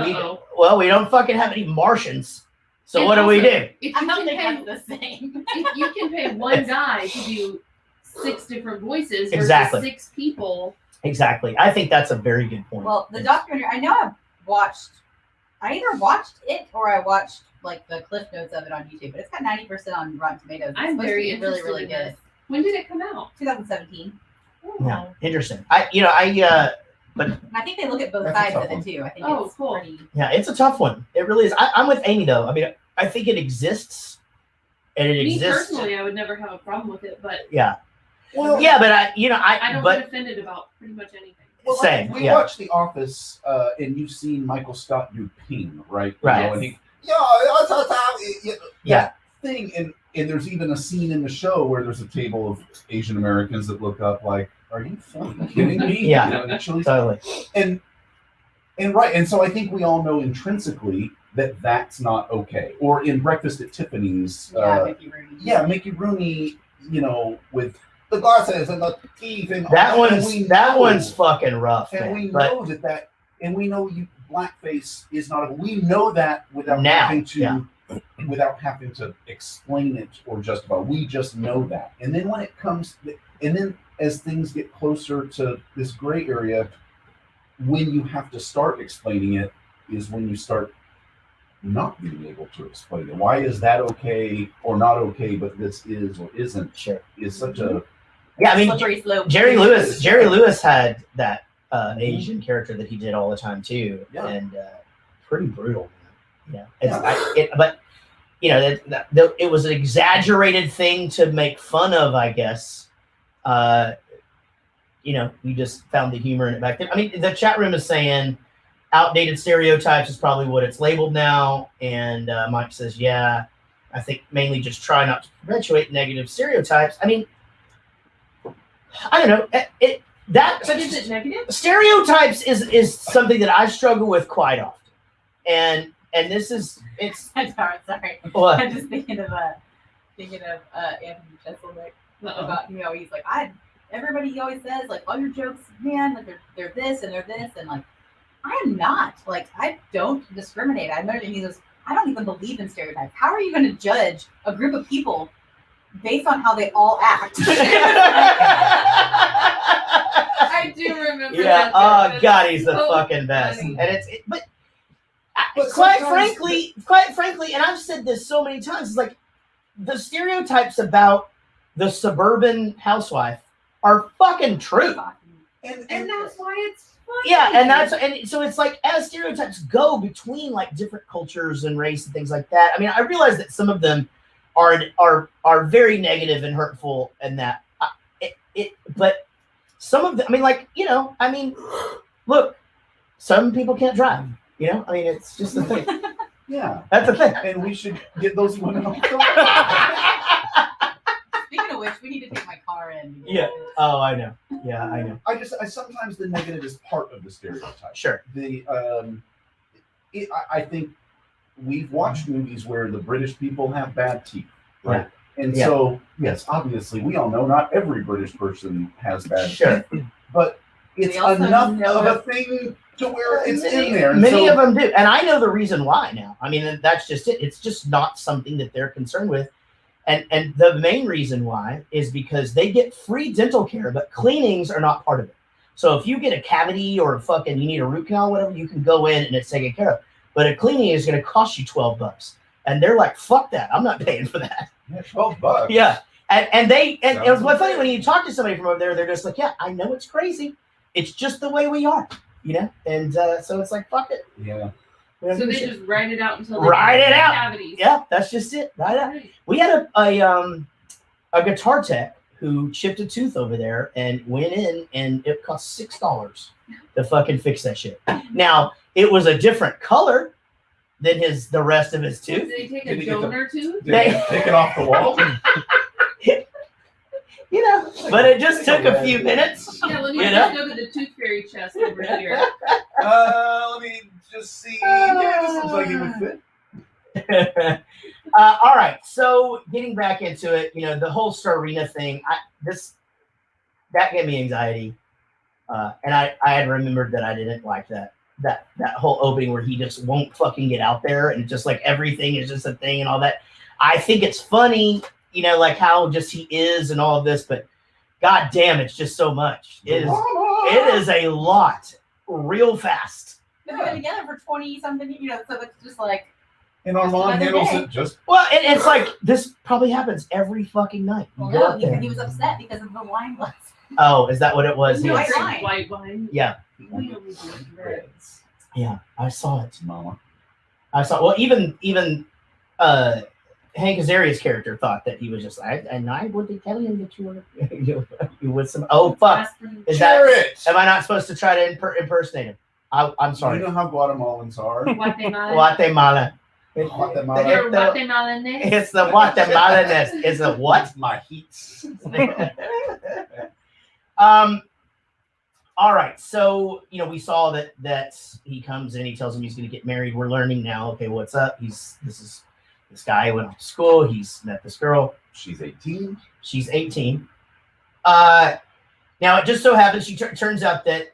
Speaker 2: we don't fucking have any Martians. So and what do we do?
Speaker 9: I don't think that's the same.
Speaker 4: If you can pay one guy to do 6 different voices versus
Speaker 2: Exactly.
Speaker 4: 6 people.
Speaker 2: Exactly. I think that's a very good point.
Speaker 9: Well, the documentary, I know I either watched it or I watched like the cliff notes of it on YouTube, but it's got 90% on Rotten Tomatoes.
Speaker 4: I'm very
Speaker 9: interested really, really good.
Speaker 4: This. When did it come out?
Speaker 9: 2017.
Speaker 2: Yeah, interesting. But
Speaker 9: I think they look at both sides of it too. I think it's
Speaker 4: cool.
Speaker 9: pretty.
Speaker 2: Yeah, it's a tough one. It really is. I'm with Amy though. I mean, I think it exists, and it
Speaker 4: Me
Speaker 2: exists.
Speaker 4: personally, I would never have a problem with it, but
Speaker 2: yeah. Well, yeah, but I
Speaker 4: don't
Speaker 2: but,
Speaker 4: get offended about pretty much anything.
Speaker 8: Well,
Speaker 2: same.
Speaker 8: We watched The Office, and you've seen Michael Scott do Ping, right?
Speaker 2: Right.
Speaker 8: And
Speaker 2: yeah.
Speaker 8: Thing, and there's even a scene in the show where there's a table of Asian Americans that look up like, "Are you fucking kidding me?"
Speaker 2: Yeah, totally.
Speaker 8: And right, and so I think we all know intrinsically that that's not okay. Or in Breakfast at Tiffany's,
Speaker 9: Mickey Rooney.
Speaker 8: Yeah, Mickey Rooney, with the glasses and the teeth and
Speaker 2: that
Speaker 8: all
Speaker 2: one's fucking rough.
Speaker 8: And
Speaker 2: man,
Speaker 8: we know and we know blackface is not. We know that without having to explain it or justify. We just know that. And then when it comes, and then as things get closer to this gray area, when you have to start explaining it, is when you start not being able to explain it. Why is that okay or not okay, but this is or isn't?
Speaker 2: Sure,
Speaker 8: is such a
Speaker 2: I mean,
Speaker 9: slippery slope.
Speaker 2: Jerry Lewis had that Asian character that he did all the time too, and pretty brutal. Yeah, but it was an exaggerated thing to make fun of, I guess. You just found the humor in it back then. I mean, the chat room is saying outdated stereotypes is probably what it's labeled now, and Mike says, yeah, I think mainly just try not to perpetuate negative stereotypes. I mean, I don't know. But
Speaker 4: is it negative?
Speaker 2: Stereotypes is something that I struggle with quite often, and it's.
Speaker 9: I'm sorry.
Speaker 2: What?
Speaker 9: I'm just thinking of Anthony Jeselnik about he's like everybody he always says like all your jokes, man, like they're this and they're this and like I am not like I don't discriminate. I remember he goes, I don't even believe in stereotypes. How are you going to judge a group of people based on how they all act.
Speaker 4: I do remember
Speaker 2: Yeah.
Speaker 4: that.
Speaker 2: Oh God, he's the
Speaker 4: So
Speaker 2: fucking best.
Speaker 4: funny.
Speaker 2: And but
Speaker 8: But
Speaker 2: quite
Speaker 8: sometimes
Speaker 2: frankly, and I've said this so many times, it's like the stereotypes about the suburban housewife are fucking true.
Speaker 4: And that's why it's funny.
Speaker 2: Yeah, and so it's like as stereotypes go between like different cultures and race and things like that. I mean, I realize that some of them are very negative and hurtful, and that but some of them, I mean, like, you know, I mean, look, some people can't drive. You know, I mean, it's just the thing.
Speaker 8: Yeah,
Speaker 2: That's the thing.
Speaker 8: and we should get those women off the
Speaker 9: Speaking of which, we need to take my car in.
Speaker 2: Yeah. Oh, I know. Yeah, I know.
Speaker 8: I sometimes the negative is part of the stereotype.
Speaker 2: Sure.
Speaker 8: I think we've watched movies where the British people have bad teeth, right? And
Speaker 2: Yeah.
Speaker 8: so, yes, obviously, we all know not every British person has bad
Speaker 2: Sure.
Speaker 8: teeth, but it's
Speaker 9: We also
Speaker 8: enough
Speaker 9: know
Speaker 8: of a thing to where it's in there. And
Speaker 2: Many
Speaker 8: so,
Speaker 2: of them do, and I know the reason why now. I mean, that's just it. It's just not something that they're concerned with, and the main reason why is because they get free dental care, but cleanings are not part of it. So if you get a cavity or you need a root canal, whatever, you can go in and it's taken care of. But a cleaning is going to cost you $12, and they're like, "Fuck that! I'm not paying for that."
Speaker 8: yeah, $12.
Speaker 2: Yeah, and
Speaker 8: Sounds
Speaker 2: what's funny when you talk to somebody from over there, they're just like, "Yeah, I know it's crazy. It's just the way we are." You know, and so it's like, fuck it.
Speaker 8: Yeah.
Speaker 4: So they just write it out until they
Speaker 2: Write
Speaker 4: get
Speaker 2: it out.
Speaker 4: cavities.
Speaker 2: Yeah, that's just it. Right out. We had a guitar tech who chipped a tooth over there and went in, and it cost $6 to fucking fix that shit. Now it was a different color than the rest of his
Speaker 4: Did
Speaker 2: tooth.
Speaker 4: they take
Speaker 8: Did
Speaker 4: a
Speaker 8: he get the-
Speaker 4: donor tooth?
Speaker 8: Did they take it off the wall?
Speaker 2: You know, but it just took a few minutes.
Speaker 4: Yeah, let me
Speaker 2: You
Speaker 4: just
Speaker 2: know?
Speaker 4: go to the tooth fairy chest over here.
Speaker 8: Let me just see. Yeah, this looks like it would fit.
Speaker 2: All right, so getting back into it, you know, the whole Starina thing, that gave me anxiety, and I had remembered that I didn't like that whole opening where he just won't fucking get out there, and just like everything is just a thing and all that. I think it's funny, you know, like how just he is and all of this, but god damn, it's just so much. It is a lot, real fast.
Speaker 9: They've been together for 20-something, you know, so it's just like.
Speaker 8: And Armand
Speaker 9: Another
Speaker 8: handles
Speaker 9: day.
Speaker 8: it just.
Speaker 2: Well, it's like this probably happens every fucking night. You
Speaker 9: Well,
Speaker 2: go
Speaker 9: no,
Speaker 2: up there.
Speaker 9: he was upset because of the wine glass.
Speaker 2: Oh, is that what it was?
Speaker 9: No,
Speaker 2: He
Speaker 9: White
Speaker 2: was-
Speaker 9: wine.
Speaker 4: White wine.
Speaker 2: Yeah,
Speaker 4: We only drink red.
Speaker 2: yeah, I saw it.
Speaker 8: Mama.
Speaker 2: I saw. Well, even Hank Azaria's character thought that he was just like, and I would tell him that you with some. Oh fuck! Is
Speaker 8: Share
Speaker 2: that?
Speaker 8: it.
Speaker 2: Am I not supposed to try to impersonate him? I'm sorry.
Speaker 8: You know how Guatemalans are.
Speaker 4: Guatemala.
Speaker 2: Guatemala.
Speaker 8: Guatemala.
Speaker 4: You're
Speaker 2: the-
Speaker 4: Guatemalanese.
Speaker 2: It's the Guatemalaness. It's the what?
Speaker 8: My heats.
Speaker 2: All right. So, you know, we saw that he comes in, he tells him he's going to get married. We're learning now, okay, what's up? This guy went off to school. He's met this girl.
Speaker 8: She's 18.
Speaker 2: She's 18. Now it just so happens turns out that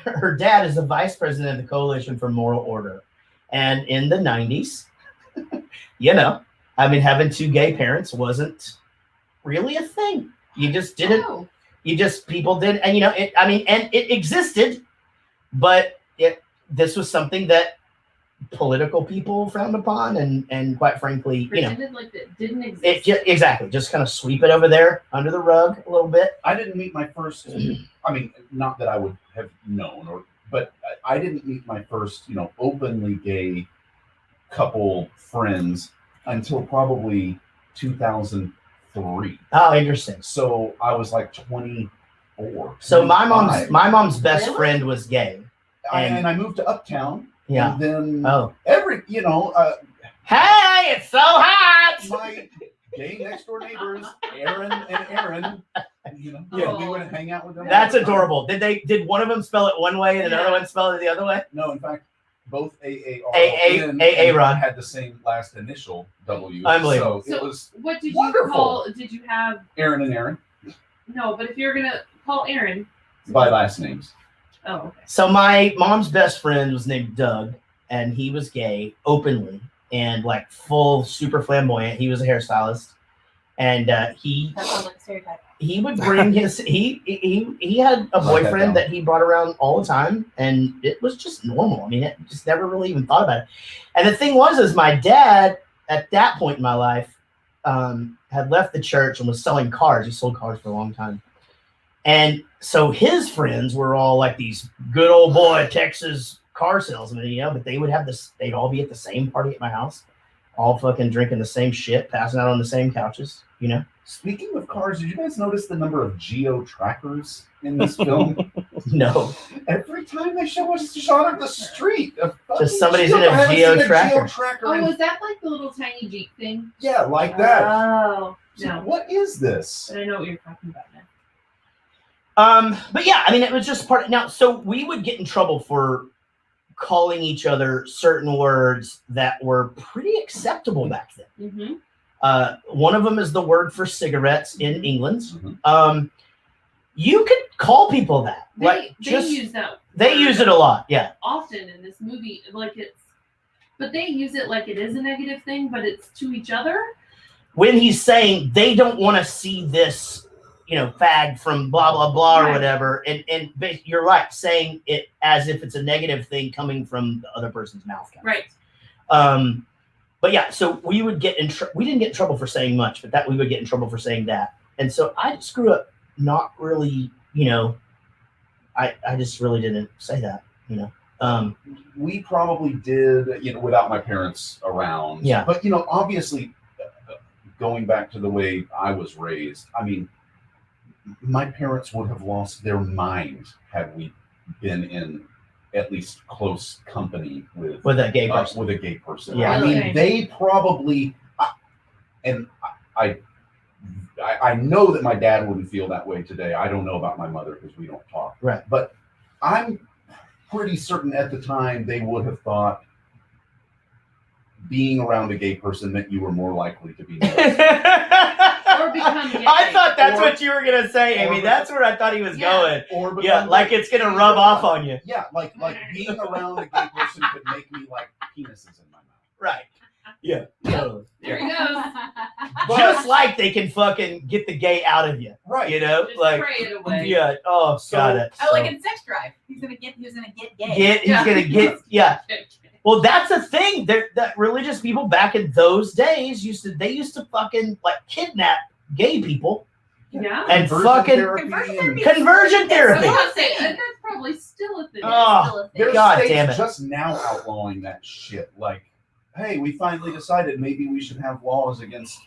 Speaker 2: her dad is the vice president of the Coalition for Moral Order. And in the 90s, you know, I mean, having two gay parents wasn't really a thing. You just didn't.
Speaker 4: Oh.
Speaker 2: People did, and you know, it existed, but this was something that political people frowned upon, and quite frankly, you know,
Speaker 4: Pretended like that didn't exist.
Speaker 2: exactly, just kind of sweep it over there under the rug a little bit.
Speaker 8: I didn't meet my first. I mean, not that I would have known, but I didn't meet my first, you know, openly gay couple friends until probably 2003.
Speaker 2: Oh, interesting.
Speaker 8: So I was like 24.
Speaker 2: So
Speaker 8: 25.
Speaker 2: my mom's best
Speaker 9: Really?
Speaker 2: friend was gay.
Speaker 8: And I moved to Uptown.
Speaker 2: Yeah.
Speaker 8: And then
Speaker 2: Oh.
Speaker 8: hey,
Speaker 2: it's so hot.
Speaker 8: My gay next door neighbors, Aaron and Aaron, you know,
Speaker 2: Yeah.
Speaker 8: we would hang out with them.
Speaker 2: That's
Speaker 8: all the time.
Speaker 2: adorable. Did one of them spell it one way and another
Speaker 4: Yeah.
Speaker 2: one spell it the other way?
Speaker 8: No, in fact, both AAR
Speaker 2: AA
Speaker 8: and
Speaker 2: Ron
Speaker 8: had the same last initial W.
Speaker 2: Unbelievable.
Speaker 8: So it
Speaker 4: So
Speaker 8: was
Speaker 4: what did
Speaker 8: wonderful.
Speaker 4: you call? Did you have
Speaker 8: Aaron and Aaron
Speaker 4: no? But if you're gonna call Aaron,
Speaker 8: by last names.
Speaker 4: oh, okay.
Speaker 2: So my mom's best friend was named Doug, and he was gay openly and like full super flamboyant. He was a hairstylist, And he
Speaker 9: That sounds like a stereotype.
Speaker 2: he would bring his he had a boyfriend that he brought around all the time, and it was just normal. I mean, it just never really even thought about it. And the thing was, is my dad at that point in my life had left the church and was selling cars. He sold cars for a long time, and so his friends were all like these good old boy Texas car salesmen, you know. But they would have this; they'd all be at the same party at my house, all fucking drinking the same shit, passing out on the same couches, you know.
Speaker 8: Speaking of cars, did you guys notice the number of geo trackers in this film?
Speaker 2: No.
Speaker 8: Every time they show us a shot of the street,
Speaker 2: Just somebody's in a geo tracker.
Speaker 4: Oh, was that like the little tiny Jeep thing?
Speaker 8: Yeah, like that.
Speaker 4: Oh,
Speaker 8: So
Speaker 4: no.
Speaker 8: what is this?
Speaker 4: But I know what you're talking about now.
Speaker 2: But yeah, I mean, it was just part of, now, so we would get in trouble for calling each other certain words that were pretty acceptable back then.
Speaker 4: Mm-hmm.
Speaker 2: One of them is the word for cigarettes in England. You could call people that.
Speaker 4: They use that.
Speaker 2: They use it a lot, yeah.
Speaker 4: Often in this movie, but they use it like it is a negative thing, but it's to each other.
Speaker 2: When he's saying they don't want to see this, you know, fag from blah, blah, blah, or whatever. And you're right, saying it as if it's a negative thing coming from the other person's mouth.
Speaker 4: Right.
Speaker 2: But yeah, so we would get we didn't get in trouble for saying much, but that we would get in trouble for saying that. And so I just grew up not really, you know, I just really didn't say that, you know.
Speaker 8: We probably did, you know, without my parents around.
Speaker 2: Yeah.
Speaker 8: But, you know, obviously, going back to the way I was raised, I mean, my parents would have lost their mind had we been in at least close company with
Speaker 2: a gay person.
Speaker 8: With a gay person.
Speaker 2: Yeah.
Speaker 8: I mean, they probably, and I know that my dad wouldn't feel that way today. I don't know about my mother because we don't talk.
Speaker 2: Right.
Speaker 8: But I'm pretty certain at the time they would have thought being around a gay person meant you were more likely to be
Speaker 4: or become gay.
Speaker 2: I thought that's what you were gonna say, Amy. That's where I thought he was going.
Speaker 8: Or
Speaker 2: yeah, like it's gonna rub off on you.
Speaker 8: Yeah, like being around a gay person could make me like penises in my mouth.
Speaker 2: Right. Yeah. Totally.
Speaker 4: There he goes.
Speaker 2: Just like they can fucking get the gay out of you.
Speaker 8: Right.
Speaker 2: You know?
Speaker 4: Just
Speaker 2: like
Speaker 4: pray it away.
Speaker 2: Yeah. Oh, got it.
Speaker 9: Oh, like in Sex Drive. He's gonna get gay.
Speaker 2: He's gonna get yeah. Well, that's the thing. That religious people back in those days used to fucking like kidnap gay people.
Speaker 4: Yeah.
Speaker 2: And fucking conversion therapy.
Speaker 4: I was say that's probably still a thing.
Speaker 2: Oh,
Speaker 8: There's
Speaker 2: God
Speaker 8: states
Speaker 2: damn it.
Speaker 8: just now outlawing that shit. Like, hey, we finally decided maybe we should have laws against,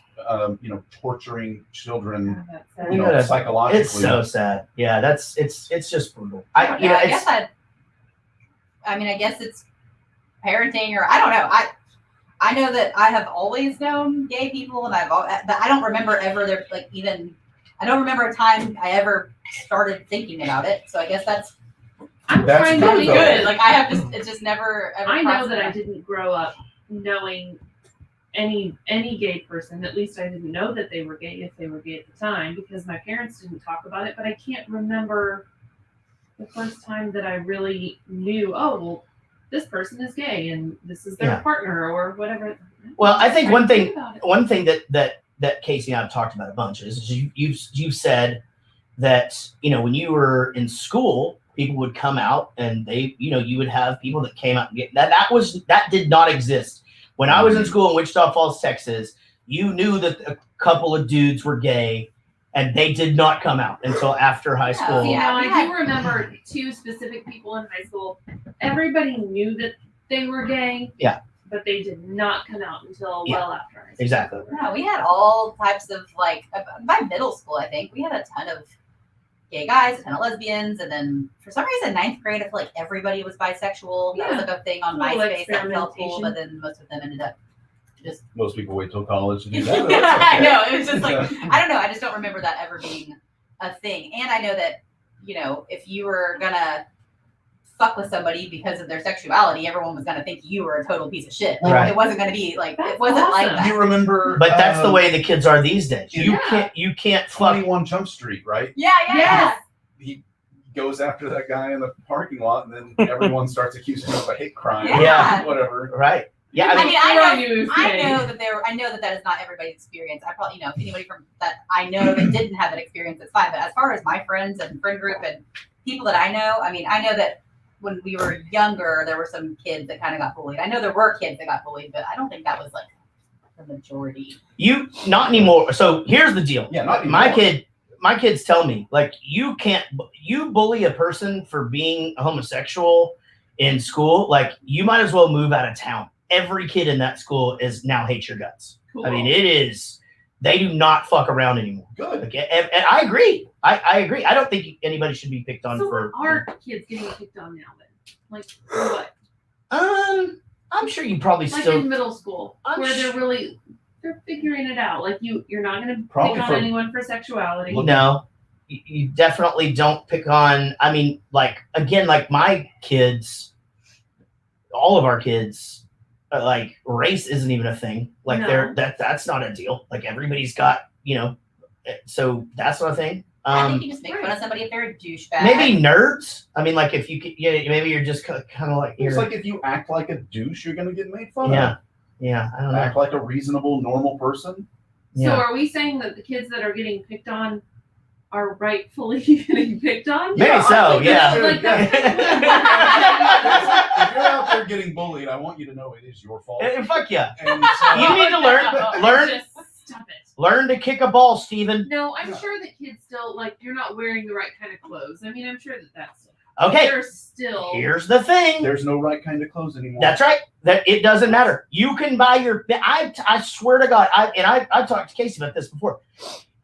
Speaker 8: you know, torturing children, you know, psychologically.
Speaker 2: It's so sad. Yeah, it's just brutal.
Speaker 9: I guess it's parenting, or I don't know. I know that I have always known gay people, and but I don't remember ever there like even. I don't remember a time I ever started thinking about it. So I guess that's
Speaker 4: trying to be
Speaker 9: good. Like it's just never ever.
Speaker 4: I know that I didn't grow up knowing any gay person. At least I didn't know that they were gay if they were gay at the time, because my parents didn't talk about it. But I can't remember the first time that I really knew, oh, well, this person is gay and this is their partner or whatever.
Speaker 2: Well, I think one thing that Casey and I have talked about a bunch is you've said that, you know, when you were in school, people would come out and they, you know, you would have people that came out and that did not exist. When I was in school in Wichita Falls, Texas, you knew that a couple of dudes were gay and they did not come out until after high school.
Speaker 4: Yeah, I do remember two specific people in high school. Everybody knew that they were gay.
Speaker 2: Yeah.
Speaker 4: But they did not come out until well after high school.
Speaker 2: Exactly.
Speaker 9: No, we had all types of like by middle school. I think we had a ton of gay guys, a ton of lesbians, and then for some reason, 9th grade, I feel like everybody was bisexual. That was like a thing on MySpace that felt cool, but then most of them ended up just.
Speaker 8: Most people wait till college to do that.
Speaker 9: I know, it was just like I don't know. I just don't remember that ever being a thing. And I know that, you know, if you were gonna fuck with somebody because of their sexuality, everyone was gonna think you were a total piece of shit. Like, it wasn't gonna be like it wasn't like that.
Speaker 8: You remember?
Speaker 2: But that's the way the kids are these days. You can't fuck
Speaker 8: 21 Jump Street, right?
Speaker 9: Yeah.
Speaker 8: He goes after that guy in the parking lot, and then everyone starts accusing him of a hate crime.
Speaker 2: Yeah.
Speaker 8: Whatever.
Speaker 2: Right. Yeah,
Speaker 9: I know that is not everybody's experience. I probably, if anybody from that I know that didn't have that experience, it's fine. But as far as my friends and friend group and people that I know that when we were younger, there were some kids that kind of got bullied. I know there were kids that got bullied, but I don't think that was like the majority.
Speaker 2: Not anymore. So here's the deal.
Speaker 8: Yeah, not anymore.
Speaker 2: My kids tell me, like, you bully a person for being homosexual in school, like, you might as well move out of town. Every kid in that school is now hates your guts. Cool. I mean, they do not fuck around anymore.
Speaker 8: Good.
Speaker 2: Okay, and I agree. I agree. I don't think anybody should be picked on for.
Speaker 4: So are kids getting picked on now then? Like, what?
Speaker 2: I'm sure you probably
Speaker 4: like
Speaker 2: still
Speaker 4: in middle school where they're figuring it out. Like you're not going to pick on anyone for sexuality.
Speaker 2: No, you definitely don't pick on. I mean, like again, like my kids, all of our kids, like race isn't even a thing. Like that's not a deal. Like everybody's got so that's not a thing.
Speaker 9: I think you just make fun of somebody if they're a douchebag.
Speaker 2: Maybe nerds. I mean, like if you could, maybe you're just kind of like.
Speaker 8: It's like if you act like a douche, you're going to get made fun of.
Speaker 2: Yeah. I don't know.
Speaker 8: Act like a reasonable, normal person.
Speaker 4: So are we saying that the kids that are getting picked on are rightfully getting picked on?
Speaker 2: Maybe so. Yeah.
Speaker 4: Like
Speaker 8: if you're out there getting bullied, I want you to know it is your fault.
Speaker 2: Fuck yeah.
Speaker 8: And so,
Speaker 2: You need to learn.
Speaker 4: Stop it.
Speaker 2: Learn to kick a ball, Steven.
Speaker 4: No, I'm sure that kids still, like, you're not wearing the right kind of clothes. I mean, I'm sure that's still.
Speaker 2: Okay.
Speaker 4: There's still.
Speaker 2: Here's the thing.
Speaker 8: There's no right kind of clothes anymore.
Speaker 2: That's right. That it doesn't matter. You can buy your. I swear to God. I talked to Casey about this before.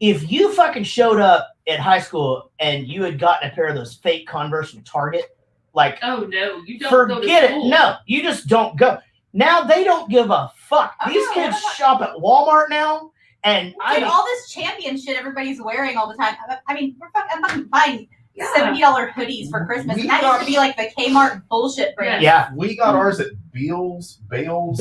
Speaker 2: If you fucking showed up at high school and you had gotten a pair of those fake Converse from Target, like,
Speaker 4: oh no, you don't.
Speaker 2: Forget it. No, you just don't go. Now they don't give a fuck. These kids shop at Walmart now. And
Speaker 9: all this champion shit everybody's wearing all the time. I mean, I'm fucking buying $70 hoodies for Christmas. And that used to be like the Kmart bullshit brand.
Speaker 2: Yeah.
Speaker 8: We got ours at Bales.
Speaker 2: Yeah.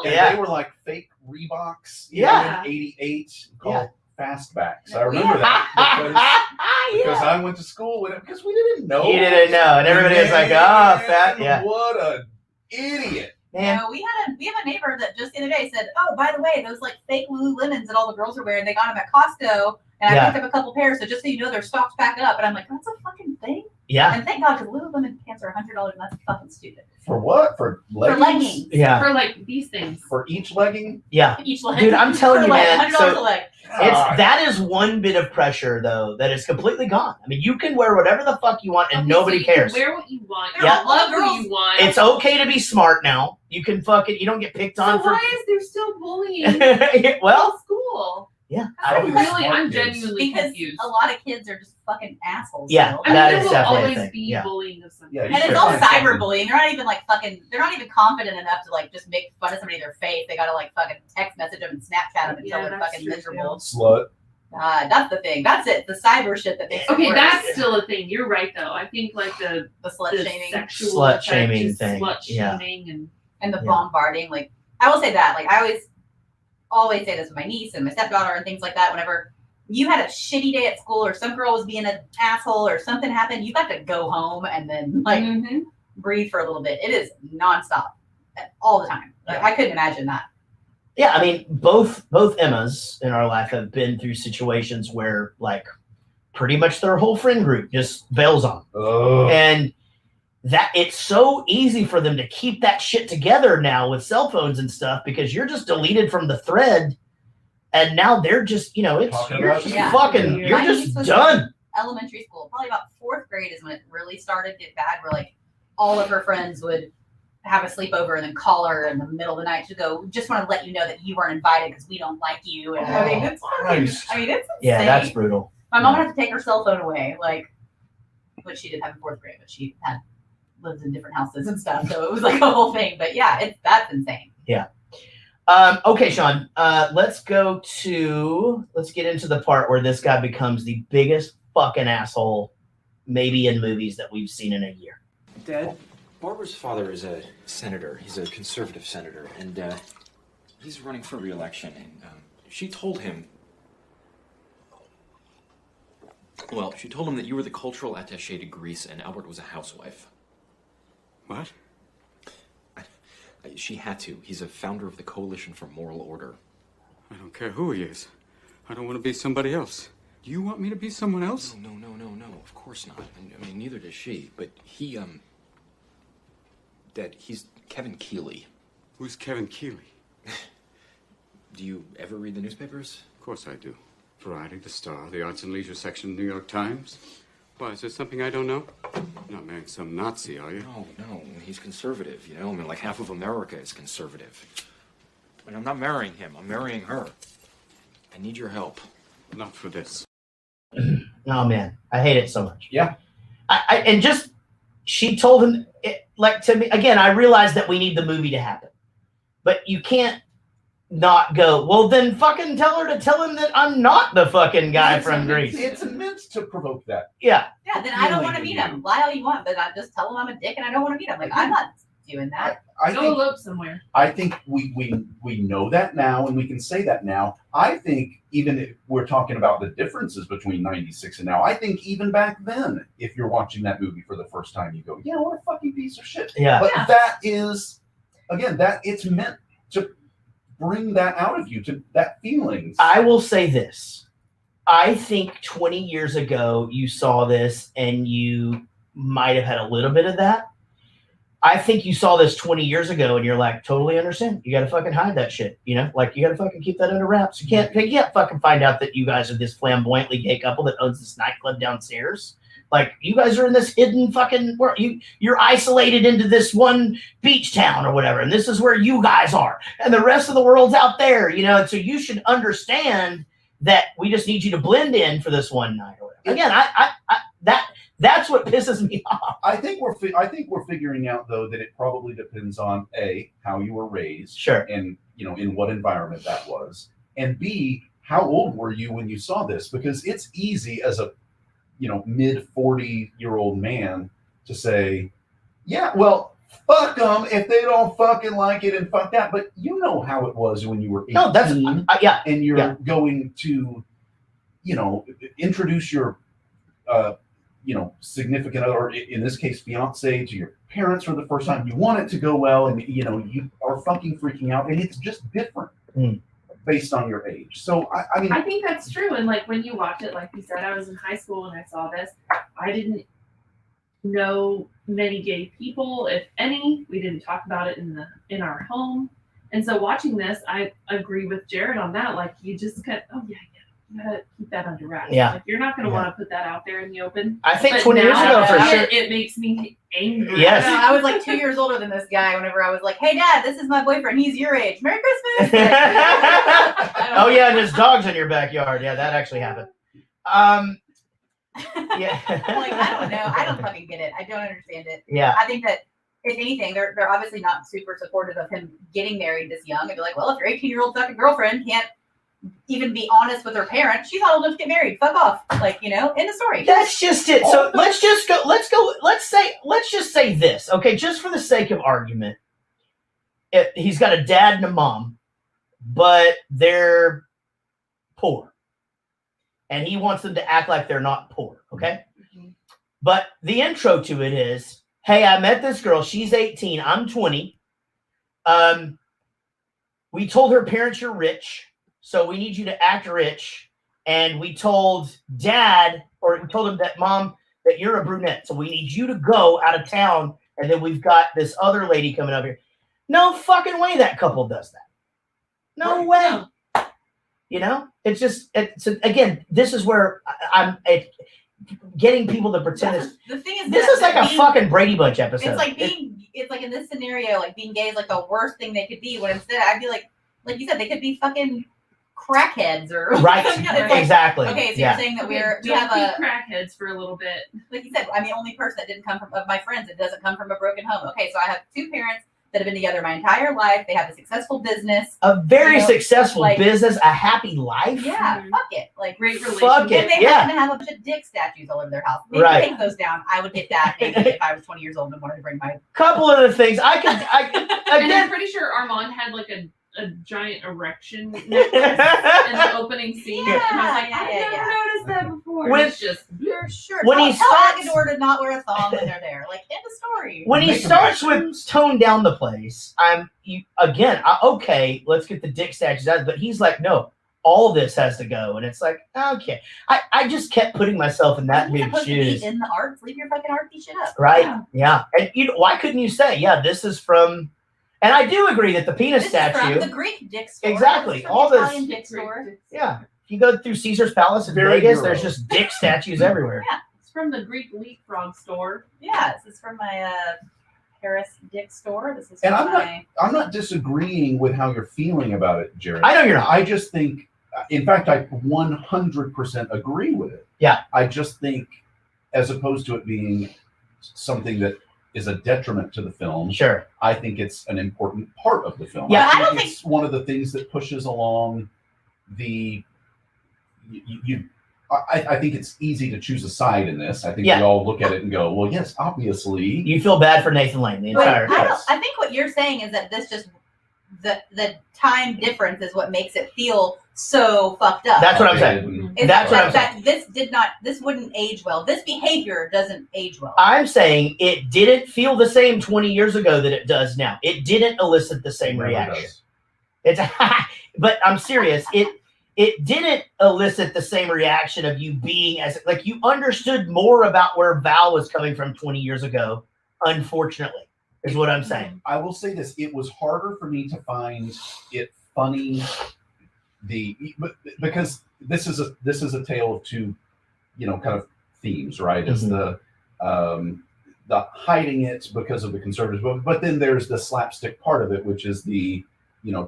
Speaker 8: They were like fake Reeboks. In 88 called Fastbacks. I remember that because I went to school with it because we didn't know.
Speaker 2: You didn't know. And everybody was like, oh, fat. Yeah.
Speaker 8: What an idiot.
Speaker 9: Yeah. We have a neighbor that just the other day said, "Oh, by the way, those like fake Lululemons that all the girls are wearing, they got them at Costco, and I picked up a couple pairs. So just so you know, they're stocked back up." And I'm like, "That's a fucking thing."
Speaker 2: Yeah.
Speaker 9: And thank God, because Lululemon pants are $100, and that's fucking stupid.
Speaker 8: For what? For leggings?
Speaker 9: For leggings.
Speaker 2: Yeah.
Speaker 4: For like these things.
Speaker 8: For each legging?
Speaker 2: Yeah.
Speaker 9: Each leg.
Speaker 2: Dude, I'm telling you, man.
Speaker 9: $100 a leg.
Speaker 2: That is one bit of pressure though that is completely gone. I mean, you can wear whatever the fuck you want and nobody cares.
Speaker 4: You can wear what you want.
Speaker 2: Yeah.
Speaker 4: Love who you want.
Speaker 2: It's okay to be smart now. You can you don't get picked on.
Speaker 4: So why is there still bullying
Speaker 2: well,
Speaker 4: in school?
Speaker 2: Yeah.
Speaker 4: I'm genuinely confused.
Speaker 9: A lot of kids are just fucking assholes.
Speaker 2: Yeah,
Speaker 4: that
Speaker 2: is
Speaker 4: will
Speaker 2: definitely
Speaker 4: always
Speaker 2: a thing.
Speaker 4: be bullying of something.
Speaker 9: And it's all cyberbullying. They're not even like fucking. They're not even confident enough to like just make fun of somebody in their face. They gotta like fucking text message them and Snapchat them until they're fucking miserable.
Speaker 8: Slut.
Speaker 9: That's the thing. That's it. The cyber shit that makes.
Speaker 4: Okay, that's still a thing. You're right though. I think like the
Speaker 9: slut shaming,
Speaker 2: slut shaming thing,
Speaker 4: slut shaming,
Speaker 9: and the bombarding. Like I will say that. Like I always say this with my niece and my stepdaughter and things like that. Whenever you had a shitty day at school or some girl was being an asshole or something happened, you got to go home and then like breathe for a little bit. It is nonstop all the time. Like, I couldn't imagine that.
Speaker 2: Yeah, I mean, both Emmas in our life have been through situations where like pretty much their whole friend group just bails on. And that it's so easy for them to keep that shit together now with cell phones and stuff because you're just deleted from the thread and now they're just, you're just done.
Speaker 9: Elementary school, probably about 4th grade is when it really started to get bad where like all of her friends would have a sleepover and then call her in the middle of the night to go, just want to let you know that you weren't invited because we don't like you. And it's insane.
Speaker 2: Yeah, that's brutal.
Speaker 9: My mom had to take her cell phone away, like, which she didn't have in 4th grade, but she lived in different houses and stuff. So it was like a whole thing. But yeah, that's insane.
Speaker 2: Yeah. Okay, Sean, let's get into the part where this guy becomes the biggest fucking asshole maybe in movies that we've seen in a year.
Speaker 10: Dad, Barbara's father is a senator. He's a conservative senator, and he's running for re-election. And she told him that you were the cultural attaché to Greece and Albert was a housewife.
Speaker 11: What?
Speaker 10: She had to. He's a founder of the Coalition for Moral Order.
Speaker 11: I don't care who he is. I don't want to be somebody else. Do you want me to be someone else?
Speaker 10: No. Of course not. I mean, neither does she. But he, Dad, he's Kevin Keeley.
Speaker 11: Who's Kevin Keeley?
Speaker 10: Do you ever read the newspapers?
Speaker 11: Of course I do. Variety, The Star, the Arts and Leisure section of the New York Times. Why, is there something I don't know? You're not marrying some Nazi, are you?
Speaker 10: No. He's conservative, you know? I mean, like half of America is conservative. But I'm not marrying him. I'm marrying her. I need your help.
Speaker 11: Not for this.
Speaker 2: Oh, man. I hate it so much.
Speaker 12: Yeah.
Speaker 2: She told him, to me, again, I realize that we need the movie to happen. But you can't not go, well, then fucking tell him that I'm not the fucking guy from Greece.
Speaker 12: It's meant to provoke that.
Speaker 2: Yeah.
Speaker 9: Yeah, then I don't want to meet him. Lie all you want, but I just tell him I'm a dick and I don't want to meet him. Like, I'm not doing that.
Speaker 4: Go elope somewhere.
Speaker 12: I think we know that now, and we can say that now. I think even if we're talking about the differences between 96 and now, I think even back then, if you're watching that movie for the first time, you go, yeah, what a fucking piece of shit.
Speaker 2: Yeah.
Speaker 12: But that is, again, that it's meant to bring that out of you, to that feelings.
Speaker 2: I will say this. I think 20 years ago, you saw this and you might have had a little bit of that. I think you saw this 20 years ago and you're like, totally understand. You got to fucking hide that shit. You know, like you got to fucking keep that under wraps. You can't fucking find out that you guys are this flamboyantly gay couple that owns this nightclub downstairs. Like you guys are in this hidden fucking world. You're isolated into this one beach town or whatever. And this is where you guys are. And the rest of the world's out there, you know, and so you should understand that we just need you to blend in for this one night or whatever. Again, that's what pisses me off.
Speaker 12: I think we're figuring out though that it probably depends on A, how you were raised,
Speaker 2: sure,
Speaker 12: and you know in what environment that was, and B, how old were you when you saw this? Because it's easy as a mid 40-year-old man to say, yeah, well, fuck them if they don't fucking like it and fuck that. But you know how it was when you were 18.
Speaker 2: No, that's
Speaker 12: and you're going to, introduce your significant other, or in this case, fiance, to your parents for the first time. You want it to go well, and you are fucking freaking out, and it's just different based on your age. So I mean,
Speaker 4: I think that's true. And like when you watch it, like you said, I was in high school and I saw this. I didn't know many gay people, if any. We didn't talk about it in our home. And so watching this, I agree with Jared on that. Like you just got, you gotta keep that under wraps.
Speaker 2: Yeah.
Speaker 4: Like you're not gonna want to put that out there in the open.
Speaker 2: I think
Speaker 4: But
Speaker 2: 20 years
Speaker 4: now
Speaker 2: ago, for
Speaker 4: that
Speaker 2: sure.
Speaker 4: it makes me angry.
Speaker 2: Yes.
Speaker 9: I was like 2 years older than this guy whenever I was like, hey, Dad, this is my boyfriend. He's your age. Merry Christmas.
Speaker 2: Oh, yeah, and there's dogs in your backyard. Yeah, that actually happened. Yeah.
Speaker 9: I'm like, I don't know. I don't fucking get it. I don't understand it.
Speaker 2: Yeah.
Speaker 9: I think that, if anything, they're obviously not super supportive of him getting married this young. I'd be like, well, if your 18-year-old fucking girlfriend can't even be honest with her parents, she's not old enough to get married. Fuck off. Like, end of story.
Speaker 2: That's just it. So let's just say this, okay, just for the sake of argument. He's got a dad and a mom, but they're poor. And he wants them to act like they're not poor, okay? Mm-hmm. But the intro to it is, hey, I met this girl. She's 18. I'm 20. We told her parents you're rich, so we need you to act rich. And we told Dad, or we told him that Mom, that you're a brunette, so we need you to go out of town. And then we've got this other lady coming up here. No fucking way that couple does that. No way. It's just, again, this is where I'm getting people to pretend
Speaker 9: the thing is,
Speaker 2: this is like a fucking Brady Bunch episode.
Speaker 9: It's like it's like in this scenario, like being gay is like the worst thing they could be. When instead, I'd be like you said, they could be fucking crackheads or
Speaker 2: right.
Speaker 9: Like,
Speaker 2: exactly.
Speaker 9: Okay, so
Speaker 2: yeah.
Speaker 9: you're saying that we
Speaker 4: have crackheads for a little bit.
Speaker 9: Like you said, I'm the only person that didn't come from of my friends that doesn't come from a broken home. Okay, so I have two parents that have been together my entire life. They have a successful business.
Speaker 2: A very successful business, a happy life.
Speaker 9: Yeah, fuck it. Like
Speaker 4: great relationship.
Speaker 2: Fuck it.
Speaker 9: And they happen to have a bunch of dick statues all over their house. Maybe take those down. I would get that maybe if I was 20 years old and wanted to bring my
Speaker 2: couple of the things I
Speaker 4: and I'm pretty sure Armand had like a giant erection necklace in the opening scene.
Speaker 9: Yeah,
Speaker 4: and I was like, I've never noticed that before. Or
Speaker 2: When-
Speaker 4: it's just
Speaker 9: You're sure.
Speaker 2: When
Speaker 9: tell,
Speaker 2: he
Speaker 9: tell
Speaker 2: starts-
Speaker 9: Agador to not wear a thong when they're there. Like, end of story.
Speaker 2: When he
Speaker 12: Make 'em
Speaker 2: starts
Speaker 12: wear
Speaker 2: with
Speaker 12: shoes.
Speaker 2: tone down the place, okay, let's get the dick statues out. But he's like, no, all this has to go. And it's like, okay. I just kept putting myself in that
Speaker 9: You're
Speaker 2: dude's
Speaker 9: supposed to be
Speaker 2: shoes.
Speaker 9: in the arts. Leave your fucking artsy shit up.
Speaker 2: Right? Yeah. And why couldn't you say, yeah, this is from, and I do agree that the penis
Speaker 9: This
Speaker 2: statue.
Speaker 9: is from the Greek dick store.
Speaker 2: Exactly.
Speaker 9: This is from
Speaker 2: All
Speaker 9: the
Speaker 2: this-
Speaker 9: Italian dick store.
Speaker 2: Yeah. If you go through Caesar's Palace in
Speaker 12: Very
Speaker 2: Vegas,
Speaker 12: Euro.
Speaker 2: there's just dick statues everywhere.
Speaker 9: Yeah.
Speaker 4: it's from the Greek leapfrog store.
Speaker 9: Yeah, this is from my Paris dick store. This is
Speaker 12: And
Speaker 9: from
Speaker 12: I'm not disagreeing with how you're feeling about it, Jared.
Speaker 2: I know you're not.
Speaker 12: I just think, in fact, I 100% agree with it.
Speaker 2: Yeah.
Speaker 12: I just think, as opposed to it being something that is a detriment to the film,
Speaker 2: Sure.
Speaker 12: I think it's an important part of the film.
Speaker 2: Yeah,
Speaker 9: I don't
Speaker 12: it's one of the things that pushes along the. I think it's easy to choose a side in this. I think
Speaker 2: Yeah.
Speaker 12: we all look at it and go, "Well, yes, obviously."
Speaker 2: You feel bad for Nathan Lane the
Speaker 9: But
Speaker 2: entire time.
Speaker 9: I think what you're saying is that this just the time difference is what makes it feel so fucked up.
Speaker 2: That's what I'm saying.
Speaker 9: Is
Speaker 2: That's what
Speaker 9: that,
Speaker 2: I'm
Speaker 9: that this wouldn't age well. This behavior doesn't age well.
Speaker 2: I'm saying it didn't feel the same 20 years ago that it does now. It didn't elicit the same
Speaker 12: Never
Speaker 2: reaction.
Speaker 12: does.
Speaker 2: It's but I'm serious. It didn't elicit the same reaction of you being as like you understood more about where Val was coming from 20 years ago. Unfortunately, is what I'm saying.
Speaker 12: I will say this: it was harder for me to find it funny. Because this is a tale of two, kind of themes, right? It's the hiding it because of the conservatives, but then there's the slapstick part of it, which is the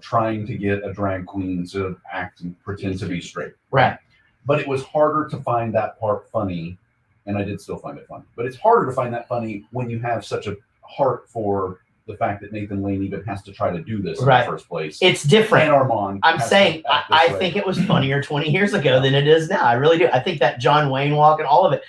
Speaker 12: trying to get a drag queen to act and pretend to be straight.
Speaker 2: Right.
Speaker 12: But it was harder to find that part funny, and I did still find it funny. But it's harder to find that funny when you have such a heart for the fact that Nathan Lane even has to try to do this in the first place.
Speaker 2: It's different.
Speaker 12: And Armand.
Speaker 2: I'm saying I think it was funnier 20 years ago than it is now. I really do. I think that John Wayne walk and all of it,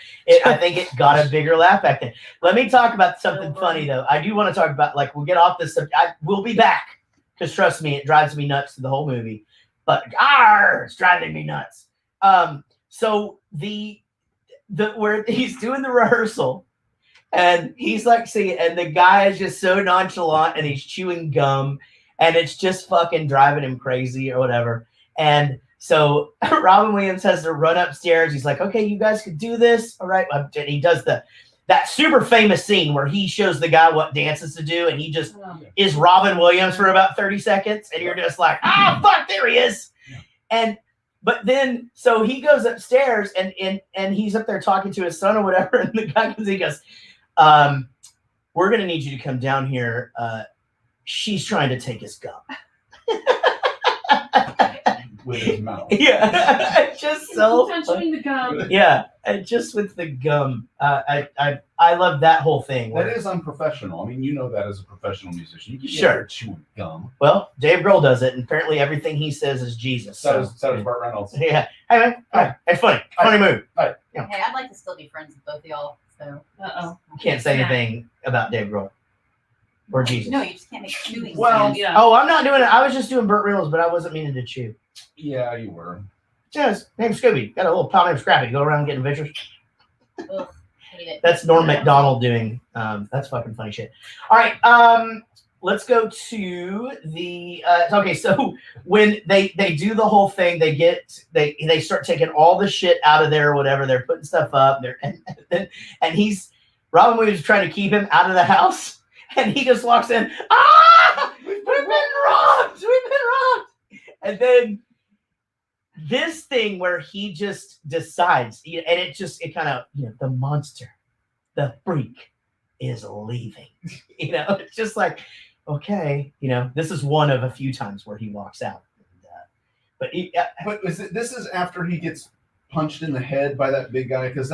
Speaker 2: I think it got a bigger laugh back then. Let me talk about something funny though. I do want to talk about we'll get off this subject. We'll be back because trust me, it drives me nuts to the whole movie. But it's driving me nuts. So the where he's doing the rehearsal. And he's like, and the guy is just so nonchalant and he's chewing gum and it's just fucking driving him crazy or whatever. And so Robin Williams has to run upstairs. He's like, okay, you guys could do this. All right. And he does that super famous scene where he shows the guy what dances to do. And he just is Robin Williams for about 30 seconds. And you're just like, fuck, there he is. But then, so he goes upstairs and he's up there talking to his son or whatever. And the guy comes, he goes, we're going to need you to come down here. She's trying to take his gum.
Speaker 12: With his mouth.
Speaker 2: Yeah. Just so
Speaker 4: Chewing the gum.
Speaker 2: Yeah. Just with the gum. I love that whole thing.
Speaker 12: That is unprofessional. I mean, you know that as a professional musician. You can get there chewing gum.
Speaker 2: Well, Dave Grohl does it, and apparently everything he says is Jesus.
Speaker 12: So does Burt Reynolds.
Speaker 2: Yeah. Hey, man. Hi. It's funny. Funny move.
Speaker 12: Hi.
Speaker 2: Yeah.
Speaker 9: Hey, I'd like to still be friends with both of y'all. So
Speaker 2: You can't say anything about Dave Grohl or Jesus.
Speaker 9: No, you just can't make chewing
Speaker 12: Well,
Speaker 9: sounds.
Speaker 2: Oh, I'm not doing it. I was just doing Burt Reynolds, but I wasn't meaning to chew.
Speaker 12: Yeah, you were.
Speaker 2: Yes, name's Scooby. Got a little pal named Scrappy. Go around getting adventures.
Speaker 9: Ugh, hate it.
Speaker 2: That's Norm Macdonald doing. That's fucking funny shit. All right, let's go to the. Okay, so when they do the whole thing, they start taking all the shit out of there or whatever. They're putting stuff up. And Robin Williams is trying to keep him out of the house, and he just walks in. We've been robbed. And then this thing where he just decides, and it kind of, the monster, the freak is leaving. It's just like, okay, this is one of a few times where he walks out. But
Speaker 12: this is after he gets punched in the head by that big guy? Because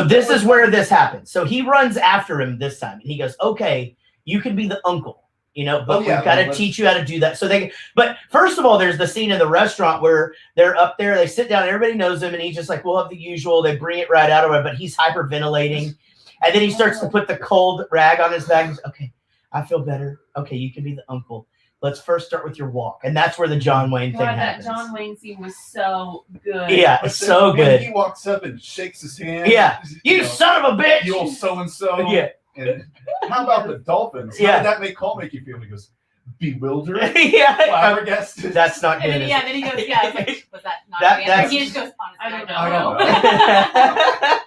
Speaker 2: this is where this happens. So he runs after him this time, and he goes, okay, you can be the uncle. But we've got to teach you how to do that. But first of all, there's the scene in the restaurant where they're up there, they sit down, everybody knows him, and he's just like, we'll have the usual. They bring it right out of him, but he's hyperventilating. And then he starts to put the cold rag on his back. He's, okay, I feel better. Okay, you can be the uncle. let's first start with your walk. And that's where the John Wayne thing
Speaker 4: God, that
Speaker 2: happens.
Speaker 4: John Wayne scene was so good.
Speaker 2: Yeah,
Speaker 12: But
Speaker 2: it's
Speaker 12: then
Speaker 2: so
Speaker 12: when
Speaker 2: good.
Speaker 12: he walks up and shakes his hand.
Speaker 2: Yeah. You
Speaker 12: know,
Speaker 2: son of a bitch!
Speaker 12: You old so-and-so.
Speaker 2: Yeah.
Speaker 12: And how about the Dolphins? How
Speaker 2: Yeah.
Speaker 12: did that make you feel? He goes, bewildered?
Speaker 2: Yeah.
Speaker 12: Flabbergasted?
Speaker 2: That's not good.
Speaker 9: And then,
Speaker 2: is it?
Speaker 9: then he goes, yeah, I was like, was that not
Speaker 2: That-
Speaker 9: the answer?
Speaker 2: that's-
Speaker 9: He just goes, honestly,
Speaker 4: I don't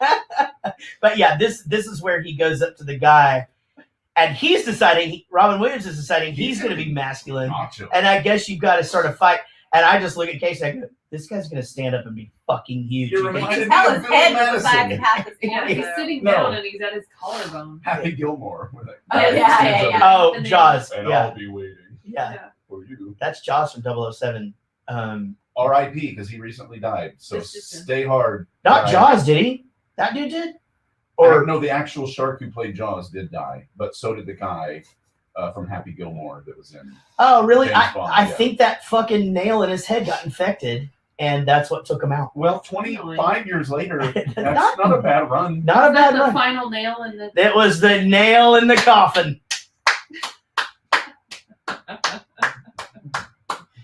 Speaker 4: know.
Speaker 2: But yeah, this is where he goes up to the guy, and he's deciding. Robin Williams is deciding he's going to be masculine,
Speaker 12: Macho.
Speaker 2: and I guess you've got to sort of fight. And I just look at Casey and I go, "This guy's going to stand up and be fucking huge."
Speaker 12: You're
Speaker 2: You can-
Speaker 12: reminded
Speaker 9: You can tell
Speaker 12: me of
Speaker 9: his
Speaker 12: Billy
Speaker 9: head was the size
Speaker 12: Madison.
Speaker 9: of half his
Speaker 4: Yeah,
Speaker 9: hand.
Speaker 4: he's sitting
Speaker 12: No.
Speaker 4: down and he's at his collarbone.
Speaker 12: Happy Gilmore. Where that
Speaker 9: Oh,
Speaker 12: guy
Speaker 9: yeah,
Speaker 12: stands
Speaker 9: yeah,
Speaker 12: up,
Speaker 9: yeah.
Speaker 2: Oh,
Speaker 4: And then-
Speaker 2: Jaws.
Speaker 12: And
Speaker 2: Yeah,
Speaker 12: I'll be waiting
Speaker 2: yeah.
Speaker 12: for you.
Speaker 2: That's Jaws from 007.
Speaker 12: R.I.P. because he recently died. So
Speaker 4: That's just him.
Speaker 12: stay hard.
Speaker 2: Not
Speaker 12: guy.
Speaker 2: Jaws, did he? That dude did?
Speaker 12: Or
Speaker 2: Or
Speaker 12: no, the actual shark who played Jaws did die, but so did the guy from Happy Gilmore that was in.
Speaker 2: oh, really?
Speaker 12: James Bond,
Speaker 2: I
Speaker 12: yeah.
Speaker 2: think that fucking nail in his head got infected, and that's what took him out.
Speaker 12: Well, 25 years later, that's
Speaker 2: Not-
Speaker 12: not a bad run.
Speaker 2: Not a
Speaker 4: Was that
Speaker 2: bad
Speaker 4: the
Speaker 2: run.
Speaker 4: final nail in the?
Speaker 2: It was the nail in the coffin.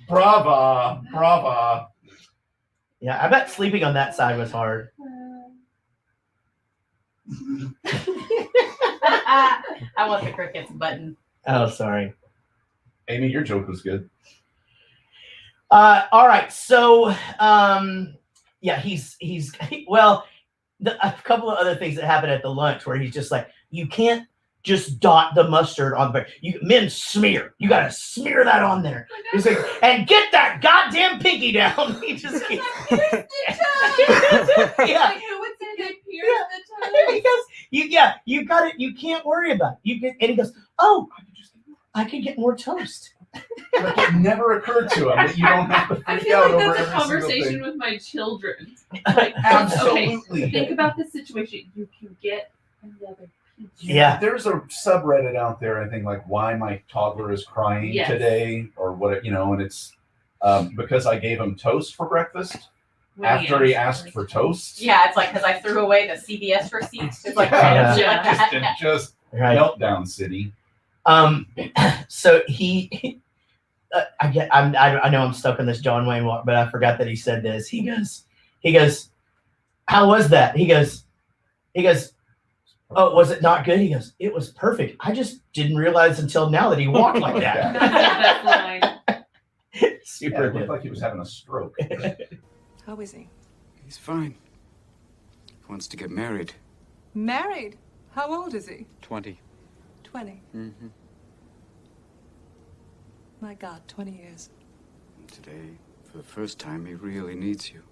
Speaker 12: Brava, brava.
Speaker 2: Yeah, I bet sleeping on that side was hard.
Speaker 9: I want the crickets button.
Speaker 2: Oh, sorry.
Speaker 12: Amy, your joke was good.
Speaker 2: All right. So, yeah, he's well. A couple of other things that happen at the lunch where he's just like, you can't just dot the mustard on the bread. Men smear. You gotta smear that on there. He's like, and get that goddamn pinky down. He just keeps. Yeah.
Speaker 4: Like, who would say they pierced the toe?
Speaker 2: He goes, you got it. You can't worry about it. And he goes, oh, I could get more toast.
Speaker 12: Like it never occurred to him that you don't have to
Speaker 4: I
Speaker 12: freak
Speaker 4: feel
Speaker 12: out
Speaker 4: like
Speaker 12: over
Speaker 4: that's a
Speaker 12: every single
Speaker 4: conversation
Speaker 12: thing.
Speaker 4: with my children. Like,
Speaker 12: Absolutely.
Speaker 4: okay, think about the situation. You can get another piece.
Speaker 2: Yeah.
Speaker 12: There's a subreddit out there, I think, like why my toddler is crying
Speaker 4: Yes.
Speaker 12: today, or what, and it's because I gave him toast for breakfast
Speaker 4: When
Speaker 12: after he asked for toast.
Speaker 9: Yeah, it's like because I threw away the CVS receipts. It's like
Speaker 2: Yeah.
Speaker 9: shit like that.
Speaker 12: Just
Speaker 2: Right.
Speaker 12: meltdown city.
Speaker 2: So he, I know I'm stuck on this John Wayne walk, but I forgot that he said this. He goes, how was that? He goes, oh, was it not good? He goes, it was perfect. I just didn't realize until now that he walked like that.
Speaker 4: That's line.
Speaker 12: Yeah,
Speaker 2: Super
Speaker 12: it looked
Speaker 2: good.
Speaker 12: like he was having a stroke.
Speaker 13: How is he?
Speaker 11: He's fine. He wants to get married.
Speaker 13: Married? How old is he?
Speaker 11: 20.
Speaker 13: 20.
Speaker 11: Mm-hmm.
Speaker 13: My God, 20 years.
Speaker 11: And today, for the first time, he really needs you.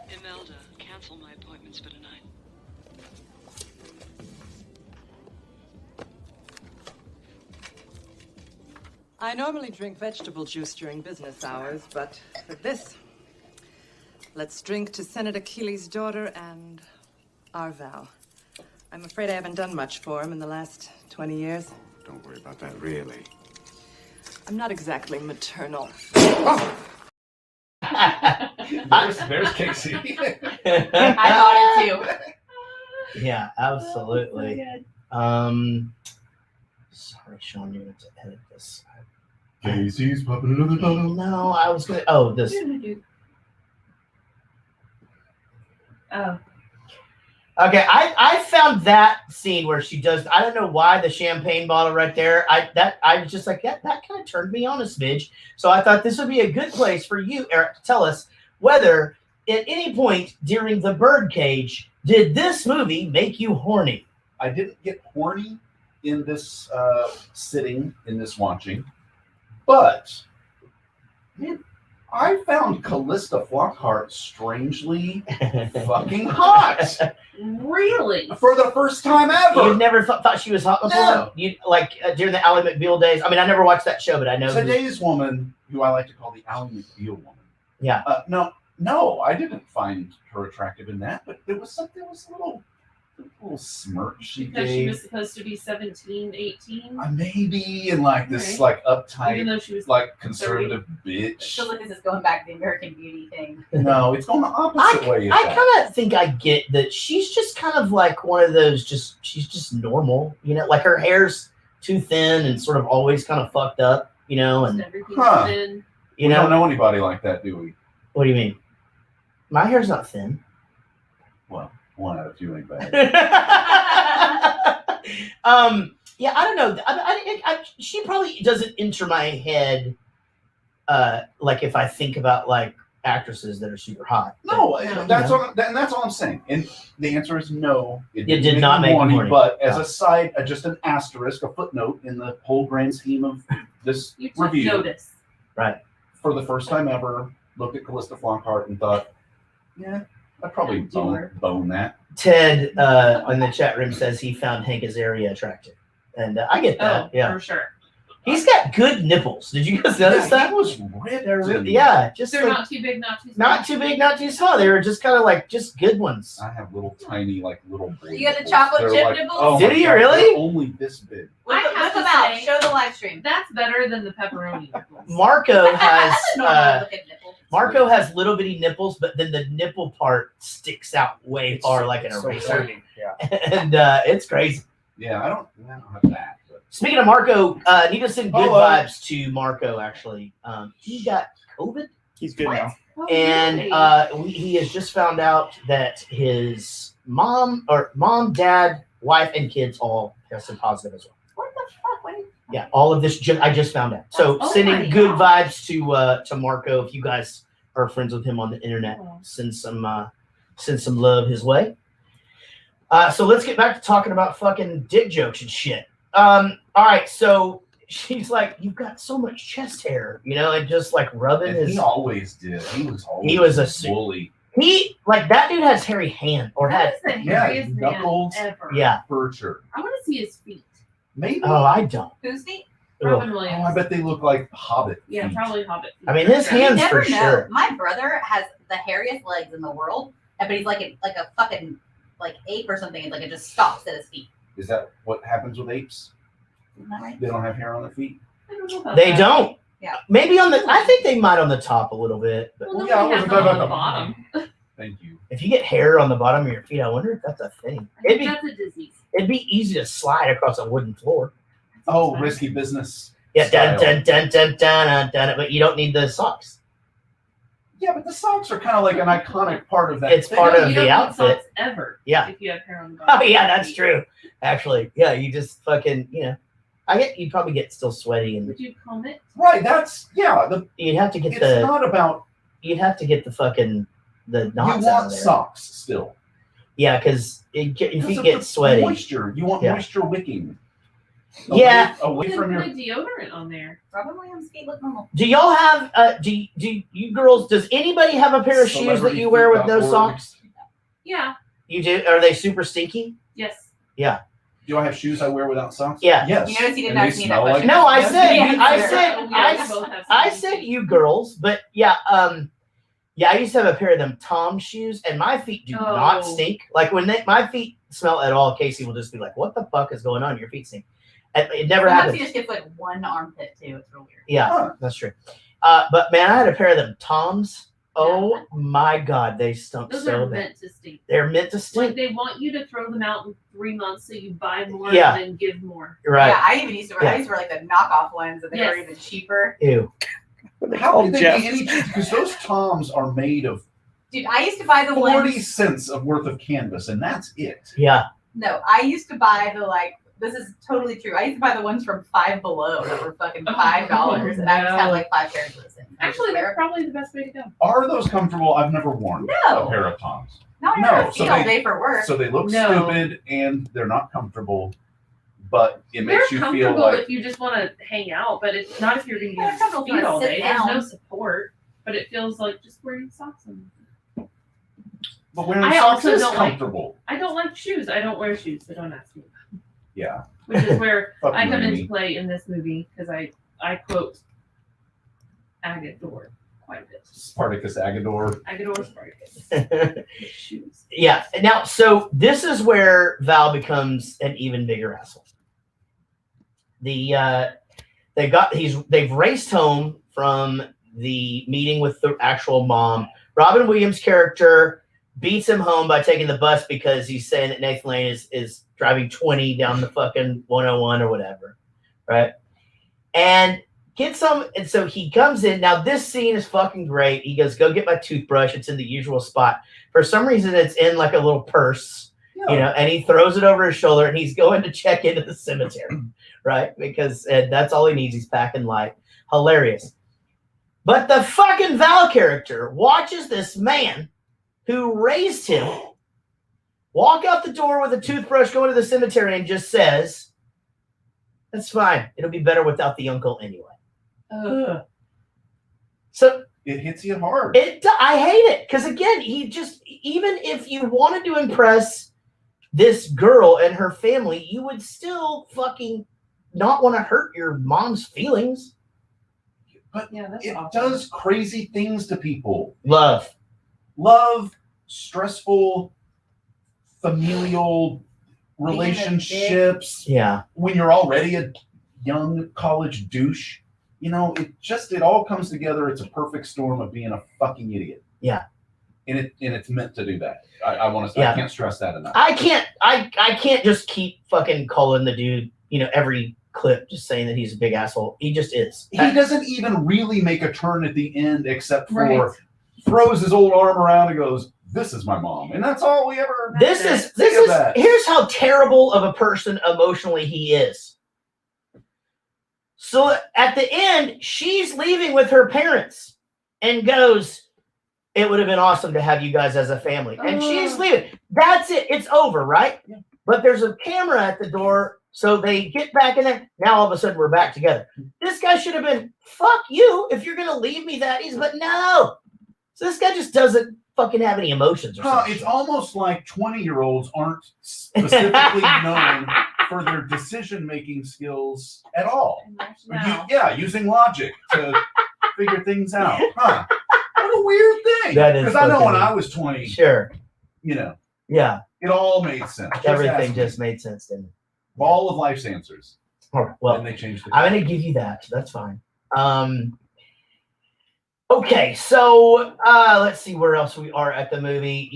Speaker 14: Imelda, cancel my appointments for tonight.
Speaker 13: I normally drink vegetable juice during business hours, but for this, let's drink to Senator Keeley's daughter and our vow. I'm afraid I haven't done much for him in the last 20 years.
Speaker 11: Don't worry about that, really.
Speaker 13: I'm not exactly maternal.
Speaker 12: There's Casey.
Speaker 9: I thought it too.
Speaker 2: Yeah, absolutely. Sorry, Sean, you're going to edit this.
Speaker 12: Casey's popping another bottle.
Speaker 2: No, I was going to. Oh, this.
Speaker 4: Oh.
Speaker 2: Okay, I found that scene where she does. I don't know why the champagne bottle right there. I was just like that kind of turned me on a smidge. So I thought this would be a good place for you, Eric, to tell us whether at any point during the Birdcage did this movie make you horny.
Speaker 12: I didn't get horny in this sitting, in this watching, but I found Callista Flockhart strangely fucking hot.
Speaker 4: Really?
Speaker 12: For the first time ever.
Speaker 2: You've never thought she was hot before?
Speaker 12: No.
Speaker 2: You like during the Ally McBeal days? I mean, I never watched that show, but I know.
Speaker 12: Today's woman, who I like to call the Ally McBeal woman.
Speaker 2: Yeah.
Speaker 12: No, I didn't find her attractive in that, but there was something. There was a little smirk she
Speaker 4: Because she was
Speaker 12: gave.
Speaker 4: supposed to be 17, 18.
Speaker 12: Maybe in like this
Speaker 4: Right.
Speaker 12: like uptight,
Speaker 4: Even though she was
Speaker 12: like conservative
Speaker 9: It
Speaker 12: bitch.
Speaker 9: feels like this is going back to the American Beauty thing.
Speaker 12: No, it's going the opposite way.
Speaker 2: I kind of think I get that she's just kind of like one of those. She's just normal, you know. Like her hair's too thin and sort of always kind of fucked up, you know. And
Speaker 4: Everything's
Speaker 12: Huh.
Speaker 4: thin.
Speaker 2: you
Speaker 12: We
Speaker 2: know,
Speaker 12: don't know anybody like that, do we?
Speaker 2: what do you mean? My hair's not thin.
Speaker 12: Well, one out of two ain't bad.
Speaker 2: Yeah, I don't know. She probably doesn't enter my head. Like if I think about like actresses that are super hot.
Speaker 12: No,
Speaker 2: But,
Speaker 12: that's
Speaker 2: you know.
Speaker 12: and that's all I'm saying. And the answer is no.
Speaker 2: It did not make me horny.
Speaker 12: But as
Speaker 2: No.
Speaker 12: a side, just an asterisk, a footnote in the whole grand scheme of this
Speaker 4: You took
Speaker 12: review.
Speaker 4: notice.
Speaker 2: Right.
Speaker 12: For the first time ever, looked at Callista Flockhart and thought, yeah, I'd probably bone that.
Speaker 2: Ted in the chat room says he found Hank Azaria attractive, and I get that. Yeah,
Speaker 4: for sure.
Speaker 2: He's got good nipples. Did you guys notice that?
Speaker 12: He was ripped.
Speaker 2: Yeah, just
Speaker 4: They're
Speaker 2: like,
Speaker 4: not too big, not too small.
Speaker 2: not too big, not too small. They were just kind of like just good ones.
Speaker 12: I have little tiny, like little boy
Speaker 9: You got the
Speaker 12: nipples.
Speaker 9: chocolate
Speaker 12: They're
Speaker 9: chip
Speaker 12: like,
Speaker 9: nipples?
Speaker 12: oh
Speaker 2: Did
Speaker 12: my
Speaker 2: he
Speaker 12: God,
Speaker 2: really?
Speaker 12: they're only this big.
Speaker 4: I
Speaker 9: Whip
Speaker 4: have
Speaker 9: them
Speaker 4: to
Speaker 9: out.
Speaker 4: say,
Speaker 9: Show the live stream.
Speaker 4: That's better than the pepperoni nipples.
Speaker 2: Marco has
Speaker 9: That's a normal looking nipple.
Speaker 2: Marco has little bitty nipples, but then the nipple part sticks out way far like an
Speaker 6: So
Speaker 2: eraser,
Speaker 6: pointy, yeah.
Speaker 2: and it's crazy.
Speaker 12: Yeah, I don't have that. But.
Speaker 2: Speaking of Marco, need to send good
Speaker 12: Hello.
Speaker 2: vibes to Marco. Actually, he got COVID.
Speaker 6: He's good now.
Speaker 4: Oh,
Speaker 2: And
Speaker 4: really?
Speaker 2: he has just found out that his mom, dad, wife, and kids all tested positive as well.
Speaker 9: What the fuck? What?
Speaker 2: Yeah, all of this I just found out. So
Speaker 9: Oh
Speaker 2: sending
Speaker 9: my
Speaker 2: good
Speaker 9: God.
Speaker 2: vibes to Marco. If you guys are friends with him on the internet, send some love his way. So let's get back to talking about fucking dick jokes and shit. All right, so she's like, "You've got so much chest hair," you know, and just like rubbing
Speaker 12: And
Speaker 2: his.
Speaker 12: he always did. He
Speaker 2: was a
Speaker 12: bully.
Speaker 2: He like that dude has hairy hand or
Speaker 4: That
Speaker 2: had.
Speaker 4: is the
Speaker 12: Yeah,
Speaker 4: hairiest man
Speaker 12: knuckles.
Speaker 4: ever.
Speaker 2: Yeah.
Speaker 12: Furniture.
Speaker 4: I want to see his feet.
Speaker 12: Maybe.
Speaker 2: Oh, I don't.
Speaker 9: Who's feet?
Speaker 4: Robin
Speaker 2: Ugh.
Speaker 4: Williams.
Speaker 12: Oh, I bet they look like Hobbit.
Speaker 4: Yeah,
Speaker 12: feet.
Speaker 4: probably Hobbit. Feet.
Speaker 2: I mean, his
Speaker 4: For sure.
Speaker 2: hands
Speaker 9: You never
Speaker 2: for
Speaker 9: know.
Speaker 2: sure.
Speaker 9: My brother has the hairiest legs in the world, but he's like a fucking like ape or something. It's like it just stops at his feet.
Speaker 12: Is that what happens with apes?
Speaker 9: Isn't that right?
Speaker 12: They don't have hair on their feet.
Speaker 4: I don't know about
Speaker 2: They
Speaker 4: that.
Speaker 2: don't.
Speaker 9: Yeah.
Speaker 2: Maybe on the. I think they might on the top a little bit, but
Speaker 4: Well,
Speaker 12: Well,
Speaker 4: nobody
Speaker 12: yeah, I
Speaker 4: has
Speaker 12: wasn't
Speaker 4: them
Speaker 12: talking
Speaker 4: on the
Speaker 12: about
Speaker 4: bottom.
Speaker 12: Thank you.
Speaker 2: if you get hair on the bottom of your feet, I wonder if that's a thing.
Speaker 4: I think that's a disease.
Speaker 2: It'd be easy to slide across a wooden floor.
Speaker 12: Oh, risky business.
Speaker 2: Yeah, dun
Speaker 12: style.
Speaker 2: dun dun dun dun dun. But you don't need the socks.
Speaker 12: Yeah, but the socks are kind of like an iconic part of that.
Speaker 2: It's
Speaker 12: thing.
Speaker 2: part
Speaker 4: No,
Speaker 2: of
Speaker 4: you
Speaker 2: the
Speaker 4: don't need
Speaker 2: outfit.
Speaker 4: socks ever.
Speaker 2: Yeah.
Speaker 4: If you have hair on the bottom.
Speaker 2: Oh yeah, that's true. Actually, yeah, you just fucking I get you'd probably get still sweaty and
Speaker 4: Would you comb it?
Speaker 12: Right. That's The
Speaker 2: you'd have to get
Speaker 12: it's
Speaker 2: the
Speaker 12: not about
Speaker 2: you'd have to get the fucking the
Speaker 12: you
Speaker 2: knots out
Speaker 12: want
Speaker 2: of there.
Speaker 12: socks still.
Speaker 2: Yeah, because your
Speaker 12: Because
Speaker 2: feet
Speaker 12: of
Speaker 2: get
Speaker 12: the
Speaker 2: sweaty.
Speaker 12: Moisture. You want
Speaker 2: Yeah.
Speaker 12: moisture wicking.
Speaker 2: Yeah.
Speaker 12: Away
Speaker 4: You
Speaker 12: from
Speaker 4: can
Speaker 12: your.
Speaker 4: put deodorant on there.
Speaker 9: Robin Williams' feet look normal.
Speaker 2: Do y'all have do you girls? Does anybody have a pair of shoes that you wear with no
Speaker 12: Celebrityfeet.org.
Speaker 2: socks?
Speaker 4: Yeah.
Speaker 2: You do? Are they super stinky?
Speaker 4: Yes.
Speaker 2: Yeah.
Speaker 12: Do I have shoes I wear without socks?
Speaker 2: Yeah.
Speaker 12: Yes.
Speaker 9: You notice he didn't
Speaker 12: And they
Speaker 9: ask me that
Speaker 12: smell
Speaker 9: question.
Speaker 2: No, I
Speaker 9: Yes,
Speaker 2: said
Speaker 9: yes,
Speaker 2: I
Speaker 9: yes.
Speaker 2: said
Speaker 4: Yeah, we both have
Speaker 2: I
Speaker 4: some
Speaker 2: said
Speaker 4: feet.
Speaker 2: you girls, but yeah, I used to have a pair of them Tom shoes, and my feet do not
Speaker 4: Oh.
Speaker 2: stink. Like when my feet smell at all, Casey will just be like, "What the fuck is going on? Your feet stink." And it never
Speaker 9: Sometimes
Speaker 2: happens.
Speaker 9: he just gets like one armpit too. It's real weird.
Speaker 2: Yeah,
Speaker 12: Huh.
Speaker 2: that's true. But man, I had a pair of them Toms. Oh my god, they stunk
Speaker 4: Those
Speaker 2: so
Speaker 4: are
Speaker 2: bad.
Speaker 4: meant to stink.
Speaker 2: They're meant to
Speaker 4: Like
Speaker 2: stink.
Speaker 4: they want you to throw them out in 3 months so you buy more
Speaker 2: Yeah.
Speaker 4: and then give more.
Speaker 2: Right.
Speaker 9: Yeah, I even used to wear.
Speaker 2: Yeah.
Speaker 9: I used to wear like the knockoff ones, and they were
Speaker 4: Yes.
Speaker 9: even cheaper.
Speaker 2: Ew.
Speaker 12: How can they be any? Because those Toms are made of
Speaker 9: Dude, I used to buy the
Speaker 12: 40
Speaker 9: ones.
Speaker 12: cents of worth of canvas, and that's it.
Speaker 2: Yeah.
Speaker 9: No, I used to buy the like. This is totally true. I used to buy the ones from Five Below that were fucking $5, and I just had like 5 pairs of those things.
Speaker 4: Actually, they're probably the best way to go.
Speaker 12: Are those comfortable? I've never worn
Speaker 9: No.
Speaker 12: a pair of Toms.
Speaker 9: No,
Speaker 12: No,
Speaker 9: I
Speaker 12: so
Speaker 9: feet all
Speaker 12: they-
Speaker 9: day for work.
Speaker 12: So they look
Speaker 4: No.
Speaker 12: stupid and they're not comfortable, but it
Speaker 4: They're
Speaker 12: makes you feel
Speaker 4: comfortable
Speaker 12: like
Speaker 4: if you just want to hang out, but it's not if you're going to
Speaker 9: They're
Speaker 4: use
Speaker 9: comfortable if you
Speaker 4: feet
Speaker 9: wanna
Speaker 4: all
Speaker 9: sit
Speaker 4: day. There's
Speaker 9: down.
Speaker 4: no support, but it feels like just wearing socks on.
Speaker 12: but wearing
Speaker 4: I
Speaker 12: socks
Speaker 4: also
Speaker 12: is
Speaker 4: don't like-
Speaker 12: comfortable.
Speaker 4: I don't like shoes. I don't wear shoes, so don't ask me.
Speaker 12: Yeah.
Speaker 4: Which is where
Speaker 12: Fuck
Speaker 4: I
Speaker 12: you,
Speaker 4: come
Speaker 12: Amy.
Speaker 4: into play in this movie because I quote Agathor. quite a bit.
Speaker 12: Spartacus Agador.
Speaker 4: Agador Spartacus. Shoes.
Speaker 2: Yeah. Now, so this is where Val becomes an even bigger asshole. They've raced home from the meeting with the actual mom. Robin Williams' character beats him home by taking the bus because he's saying that Nathan Lane is driving 20 down the fucking 101 or whatever, right? And gets him, and so he comes in. Now this scene is fucking great. He goes, "Go get my toothbrush. It's in the usual spot." For some reason, it's in like a little purse, and he throws it over his shoulder, and he's going to check into the cemetery, right? Because that's all he needs. He's packing light. Hilarious. But the fucking Val character watches this man who raised him walk out the door with a toothbrush, go into the cemetery, and just says, "That's fine. It'll be better without the uncle anyway." So
Speaker 12: it hits you hard.
Speaker 2: I hate it because again, he just, even if you wanted to impress this girl and her family, you would still fucking not want to hurt your mom's feelings.
Speaker 12: But it does crazy things to people.
Speaker 2: Love,
Speaker 12: stressful, familial relationships.
Speaker 2: Yeah.
Speaker 12: When you're already a young college douche, it all comes together. It's a perfect storm of being a fucking idiot.
Speaker 2: Yeah.
Speaker 12: And it's meant to do that. I want to. Yeah. I can't stress that enough.
Speaker 2: I can't just keep fucking calling the dude, every clip just saying that he's a big asshole. He just is.
Speaker 12: He doesn't even really make a turn at the end except for throws his old arm around and goes, "This is my mom," and that's all we ever.
Speaker 2: This is here's how terrible of a person emotionally he is. So at the end, she's leaving with her parents and goes, "It would have been awesome to have you guys as a family." And she's leaving. That's it. It's over, right? Yeah. But there's a camera at the door, so they get back in there. Now all of a sudden we're back together. This guy should have been, "Fuck you if you're gonna leave me that easy," but no. So this guy just doesn't fucking have any emotions.
Speaker 12: It's almost like 20-year-olds aren't specifically known for their decision-making skills at all. Using logic to figure things out. Huh. What a weird thing.
Speaker 2: That is
Speaker 12: because I know when I was 20,
Speaker 2: sure,
Speaker 12: yeah, it all made sense.
Speaker 2: Everything just made sense, didn't it?
Speaker 12: All of life's answers.
Speaker 2: All right, well,
Speaker 12: and they changed
Speaker 2: I'm going to give you that. So that's fine. Okay, so let's see where else we are at the movie.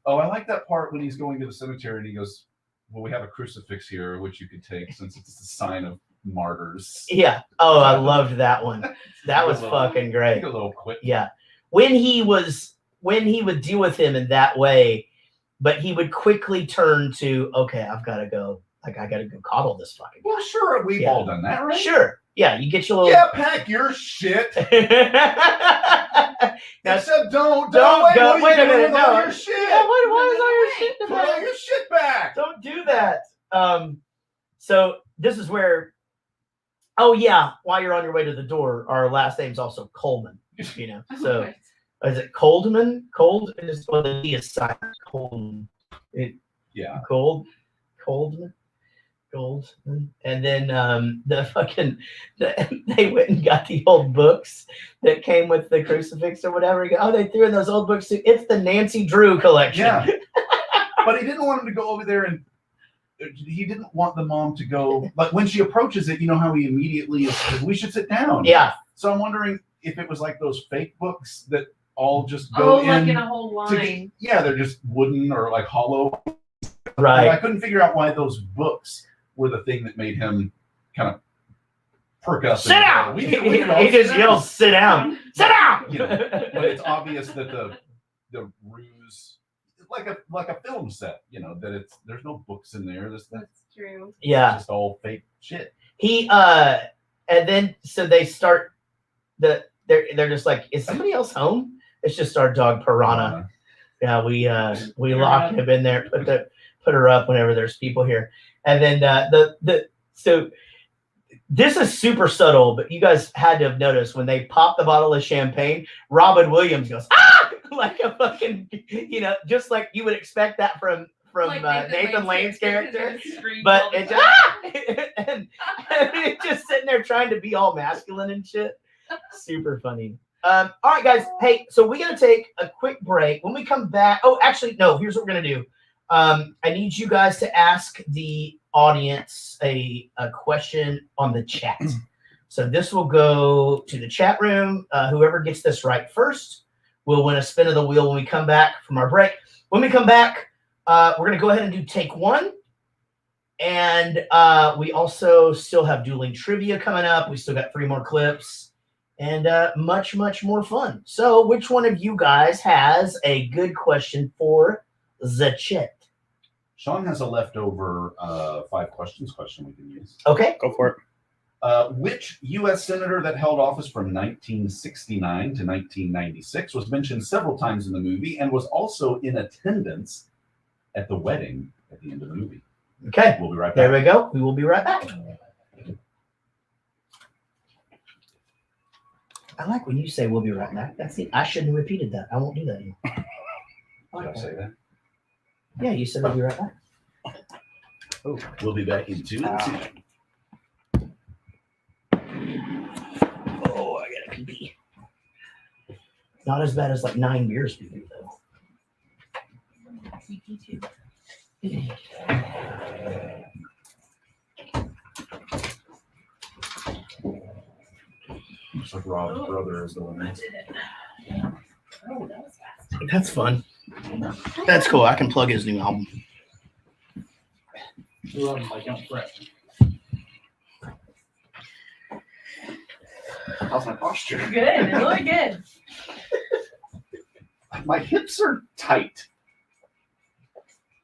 Speaker 12: Oh, I like that part when he's going to the cemetery and he goes, "Well, we have a crucifix here, which you could take since it's a sign of martyrs."
Speaker 2: Yeah. Oh, I loved that one. That was fucking great.
Speaker 12: A little quick.
Speaker 2: Yeah. When he would deal with him in that way, but he would quickly turn to, "Okay, I've got to go. Like, I got to go coddle this fucking."
Speaker 12: Well, sure, we've all done that, right?
Speaker 2: Sure. Yeah, you get your little.
Speaker 12: Yeah, pack your shit. Except don't
Speaker 2: go.
Speaker 12: Wait a
Speaker 2: minute. No,
Speaker 12: your shit.
Speaker 2: Yeah, why is all your shit in the
Speaker 12: Put all your shit back.
Speaker 2: Don't do that. So this is where. Oh yeah, while you're on your way to the door, our last name's also Coleman. So is it Coldman? Cold is the D is silent. Coleman.
Speaker 12: Yeah.
Speaker 2: Coldman. And then they went and got the old books that came with the crucifix or whatever. They threw in those old books too. It's the Nancy Drew collection.
Speaker 12: Yeah. But he didn't want him to go over there, and he didn't want the mom to go. But when she approaches it, you know how he immediately is, "We should sit down."
Speaker 2: Yeah.
Speaker 12: So I'm wondering if it was like those fake books that all just go
Speaker 4: like in a whole line.
Speaker 12: They're just wooden or like hollow.
Speaker 2: Right.
Speaker 12: But I couldn't figure out why those books were the thing that made him kind of perk up.
Speaker 2: Sit down! He just yells, "Sit down! Sit down!"
Speaker 12: But it's obvious that the ruse, like a film set, that there's no books in there. That's
Speaker 4: true.
Speaker 2: Yeah.
Speaker 12: It's just all fake shit.
Speaker 2: And then so they start they're just like, "Is somebody else home?" It's just our dog Piranha. Yeah, we locked him in there, put her up whenever there's people here. And then so this is super subtle, but you guys had to have noticed when they pop the bottle of champagne, Robin Williams goes, "Ah!" like a fucking, just like you would expect that from like Nathan Lane's character. But it's and it's just sitting there trying to be all masculine and shit. Super funny. All right, guys. Hey, so we're going to take a quick break. When we come back, oh, actually, no, here's what we're going to do. I need you guys to ask the audience a question on the chat. So this will go to the chat room. Whoever gets this right first will win a spin of the wheel when we come back from our break. When we come back, we're going to go ahead and do take one. And we also still have dueling trivia coming up. We still got 3 more clips and much, much more fun. So which one of you guys has a good question for the chat?
Speaker 12: Sean has a leftover 5 questions question we can use.
Speaker 2: Okay.
Speaker 6: Go for it.
Speaker 12: Which U.S. senator that held office from 1969 to 1996 was mentioned several times in the movie and was also in attendance at the wedding at the end of the movie?
Speaker 2: Okay.
Speaker 12: We'll be right back.
Speaker 2: There we go. We will be right back. I like when you say we'll be right back. That's it. I shouldn't have repeated that. I won't do that anymore.
Speaker 12: Did I say that?
Speaker 2: Yeah, you said we'll be right back.
Speaker 12: Oh, we'll be back in 2 minutes.
Speaker 2: Oh, I gotta pee. Not as bad as like 9 beers we do, though.
Speaker 12: Looks like Rob's brother is the one.
Speaker 4: Oh, that was fast.
Speaker 2: That's fun. That's cool. I can plug his new album.
Speaker 12: How's my posture?
Speaker 4: Good, really good.
Speaker 12: My hips are tight.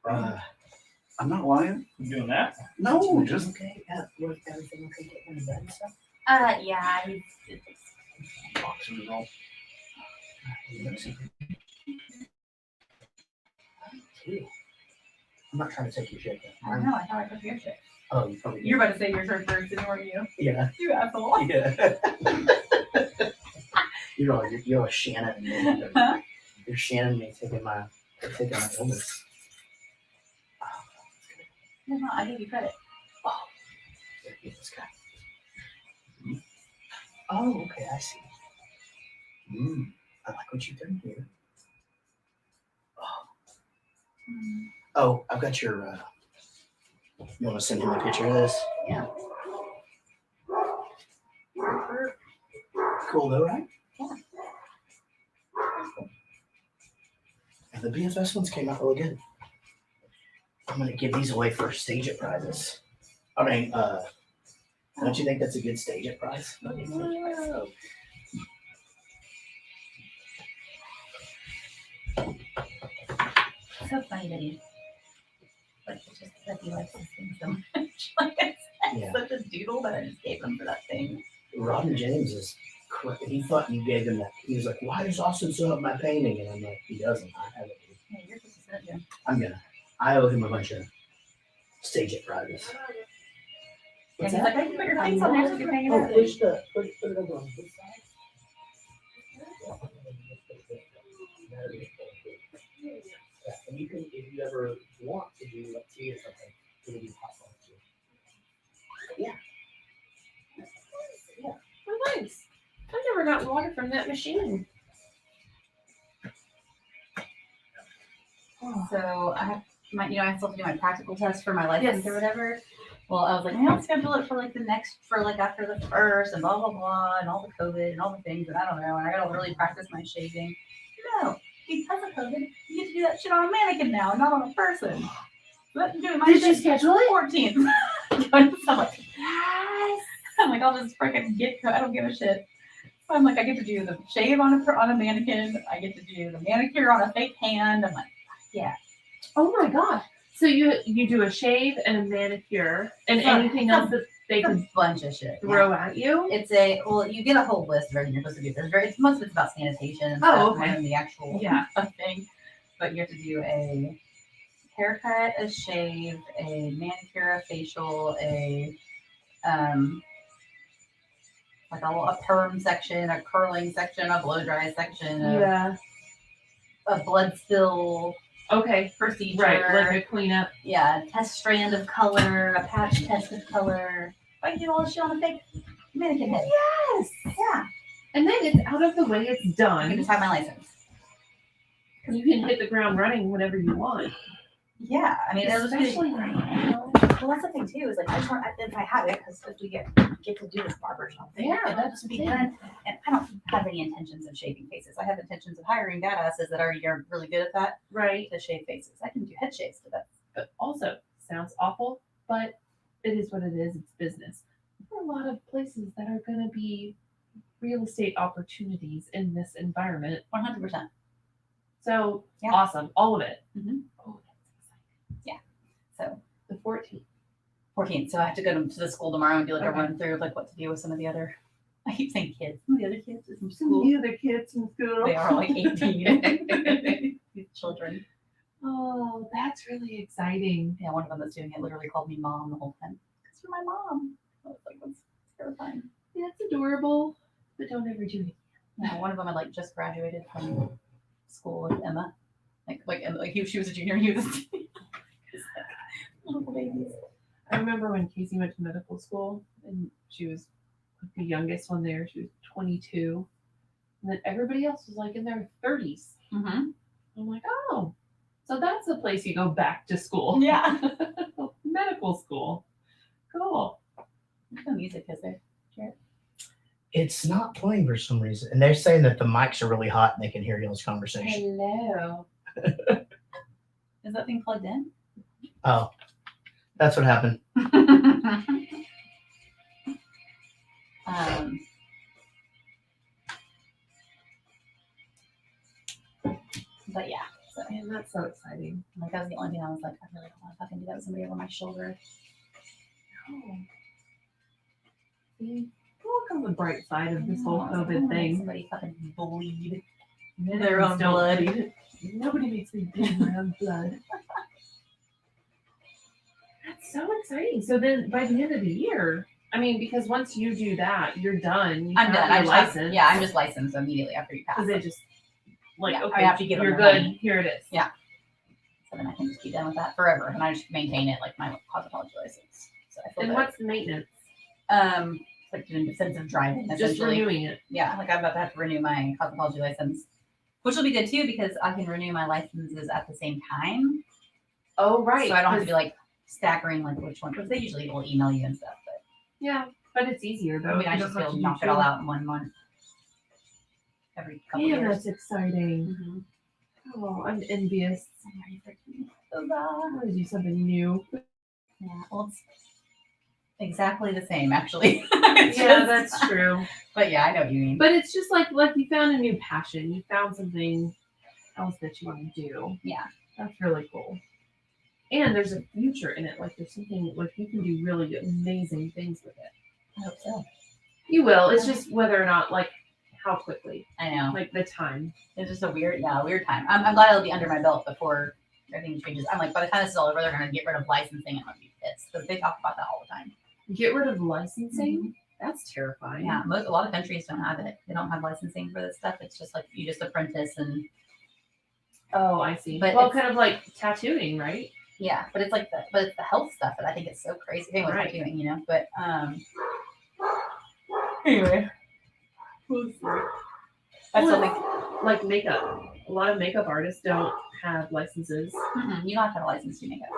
Speaker 12: I'm not lying.
Speaker 6: You doing that?
Speaker 12: No, just
Speaker 2: okay. Was everything okay getting in bed and stuff?
Speaker 9: Yeah.
Speaker 2: I'm not trying to take your shit.
Speaker 9: I know. I thought I took your shit.
Speaker 2: Oh, you probably did.
Speaker 9: You're about to say your turn first, didn't you?
Speaker 2: Yeah.
Speaker 9: You asshole.
Speaker 2: Yeah. You're a Shannon. You're Shannon me taking my illness.
Speaker 9: No, I give you credit.
Speaker 2: Oh, this guy. Oh, okay, I see. I like what you've done here. Oh, I've got your. You want to send him a picture of this?
Speaker 9: Yeah.
Speaker 2: Cool though, right?
Speaker 9: Yeah.
Speaker 2: And the BFS ones came out really good. I'm gonna give these away for stage it prizes. I mean, don't you think that's a good stage it prize?
Speaker 9: So funny that he likes this thing so much. Like it's such a doodle that I just gave him for that thing.
Speaker 2: Robin James is he thought you gave him that. He was like, "Why does Austin still have my painting?" And I'm like, "He doesn't. I have it."
Speaker 9: Yeah, you're supposed to send it to him.
Speaker 2: I'm gonna. I owe him a bunch of stage it prizes.
Speaker 9: And he's like, I can put your face on there so you can hang it
Speaker 2: Oh,
Speaker 9: up.
Speaker 2: put it over on this side. Yeah, and you can, if you ever want to do like tea or something, you can do hot sauce too. Yeah. Yeah.
Speaker 4: Oh, nice. I've never gotten water from that machine.
Speaker 9: So I have I still have to do my practical test for my license
Speaker 4: Yes.
Speaker 9: or whatever. Well, I was like, I'll schedule it for after the first and blah blah blah and all the COVID and all the things and I don't know and I gotta really practice my shaving. No, because of COVID, you get to do that shit on a mannequin now and not on a person. So that's doing my
Speaker 4: Did you schedule it?
Speaker 9: 14th. I'm like, yes. I'm like, I'll just freaking I don't give a shit. So I'm like, I get to do the shave on a mannequin. I get to do the manicure on a fake hand. I'm like, yeah.
Speaker 4: Oh my gosh. So you do a shave and a manicure and anything else that they
Speaker 9: It's
Speaker 4: can
Speaker 9: a bunch of shit
Speaker 4: throw at you?
Speaker 9: It's you get a whole list of everything you're supposed to do. Most of it's about sanitation and
Speaker 4: Oh,
Speaker 9: stuff
Speaker 4: okay.
Speaker 9: more than the actual thing. But you have to do a haircut, a shave, a manicure, a facial, a perm section, a curling section, a blow dry section, a blood spill procedure.
Speaker 4: Right, like a cleanup.
Speaker 9: Yeah, test strand of color, a patch test of color. I can do all this shit on a fake mannequin head.
Speaker 4: Yes.
Speaker 9: Yeah.
Speaker 4: And then it's out of the way. It's
Speaker 9: I
Speaker 4: done.
Speaker 9: can just have my license.
Speaker 4: You can hit the ground running whenever you want.
Speaker 9: Yeah, I mean,
Speaker 4: Especially right now.
Speaker 9: Well, that's the thing too. Is like I just want if I have it because if we get to do this barbershop thing,
Speaker 4: Yeah,
Speaker 9: it'll just be done. And I don't have any intentions of shaving faces. I have intentions of hiring badasses that already are really good at that.
Speaker 4: Right.
Speaker 9: To shave faces, I can do head shaves, but that's
Speaker 4: But also, sounds awful, but it is what it is. It's business. There are a lot of places that are going to be real estate opportunities in this environment.
Speaker 9: 100%.
Speaker 4: So
Speaker 9: Yeah.
Speaker 4: awesome, all of it.
Speaker 9: Mm-hmm.
Speaker 4: Oh,
Speaker 9: yeah. So
Speaker 4: the 14th.
Speaker 9: 14th. So I have to go to the school tomorrow and do like a run through of like what to do with some of the other. I keep saying kids. Some of the other kids from school.
Speaker 4: The other kids from school.
Speaker 9: They are like 18. These children.
Speaker 4: Oh, that's really exciting.
Speaker 9: Yeah, one of them that's doing it literally called me mom the whole time. Because you're my mom. I was like, that's terrifying.
Speaker 4: Yeah, it's adorable, but don't ever do it.
Speaker 9: Yeah, one of them had like just graduated from school with Emma. She was a junior and he was a senior. Little babies.
Speaker 4: I remember when Casey went to medical school and she was the youngest one there. She was 22. And then everybody else was like in their 30s.
Speaker 9: Mm-hmm.
Speaker 4: I'm like, oh, so that's the place you go back to school.
Speaker 9: Yeah.
Speaker 4: Medical school. Cool.
Speaker 9: What music is there, Jared?
Speaker 2: It's not playing for some reason. And they're saying that the mics are really hot and they can hear y'all's conversation.
Speaker 9: Hello. Is that thing plugged in?
Speaker 2: Oh, that's what happened.
Speaker 9: But yeah. So
Speaker 4: Man, that's so exciting.
Speaker 9: like that was the only thing I was like, I really don't want to fucking do that with somebody over my shoulder.
Speaker 4: Oh. See, look on the bright side of this whole COVID thing.
Speaker 9: Somebody fucking bleed
Speaker 4: Medicines
Speaker 9: their own
Speaker 4: don't
Speaker 9: blood.
Speaker 4: bleed. Nobody makes me bleed my own blood. That's so exciting. So then by the end of the year, I mean, because once you do that, you're done. You
Speaker 9: I'm
Speaker 4: have
Speaker 9: done.
Speaker 4: your
Speaker 9: I'm
Speaker 4: license.
Speaker 9: Yeah, I'm just licensed immediately after you pass.
Speaker 4: Because they just like,
Speaker 9: Yeah,
Speaker 4: okay,
Speaker 9: I have to give them
Speaker 4: you're
Speaker 9: the
Speaker 4: good.
Speaker 9: money.
Speaker 4: Here it is.
Speaker 9: Yeah. So then I can just be done with that forever, and I just maintain it like my cosmetology license. So I feel
Speaker 4: And
Speaker 9: good.
Speaker 4: what's the maintenance?
Speaker 9: Like in the sense of driving,
Speaker 4: Just
Speaker 9: essentially.
Speaker 4: renewing it.
Speaker 9: Yeah, like I'm about to have to renew my cosmetology license, which will be good too because I can renew my licenses at the same time.
Speaker 4: Oh, right.
Speaker 9: So I don't have to be like staggering like which one, because they usually will email you and stuff. But
Speaker 4: Yeah, but it's easier though.
Speaker 9: I mean, I
Speaker 4: You
Speaker 9: just
Speaker 4: don't have
Speaker 9: feel
Speaker 4: to
Speaker 9: knock
Speaker 4: do
Speaker 9: it all
Speaker 4: two.
Speaker 9: out in 1 month. Every couple
Speaker 4: Damn,
Speaker 9: years.
Speaker 4: that's exciting.
Speaker 9: Mm-hmm.
Speaker 4: Oh, I'm envious. I want to do something new.
Speaker 9: Yeah, well, it's exactly the same, actually.
Speaker 4: Yeah, that's true.
Speaker 9: But yeah, I know what you mean.
Speaker 4: But it's just like you found a new passion. You found something else that you want to do.
Speaker 9: Yeah,
Speaker 4: that's really cool. And there's a future in it. Like there's something like you can do really amazing things with it.
Speaker 9: I hope so.
Speaker 4: You will. It's just whether or not like how quickly.
Speaker 9: I know.
Speaker 4: Like the time.
Speaker 9: It's just a weird time. I'm glad it'll be under my belt before everything changes. I'm like, by the time this is all over, they're gonna get rid of licensing and I'm gonna be pissed because they talk about that all the time.
Speaker 4: Get rid of licensing? That's terrifying.
Speaker 9: Yeah, a lot of countries don't have it. They don't have licensing for this stuff. It's just like you just apprentice and.
Speaker 4: Oh, I see.
Speaker 9: But
Speaker 4: well,
Speaker 9: it's-
Speaker 4: kind of like tattooing, right?
Speaker 9: Yeah, but it's like it's the health stuff that I think is so crazy. Anyway,
Speaker 4: Right.
Speaker 9: tattooing, you know. But anyway, I still think
Speaker 4: like makeup. A lot of makeup artists don't have licenses.
Speaker 9: you don't have to have a license to do makeup.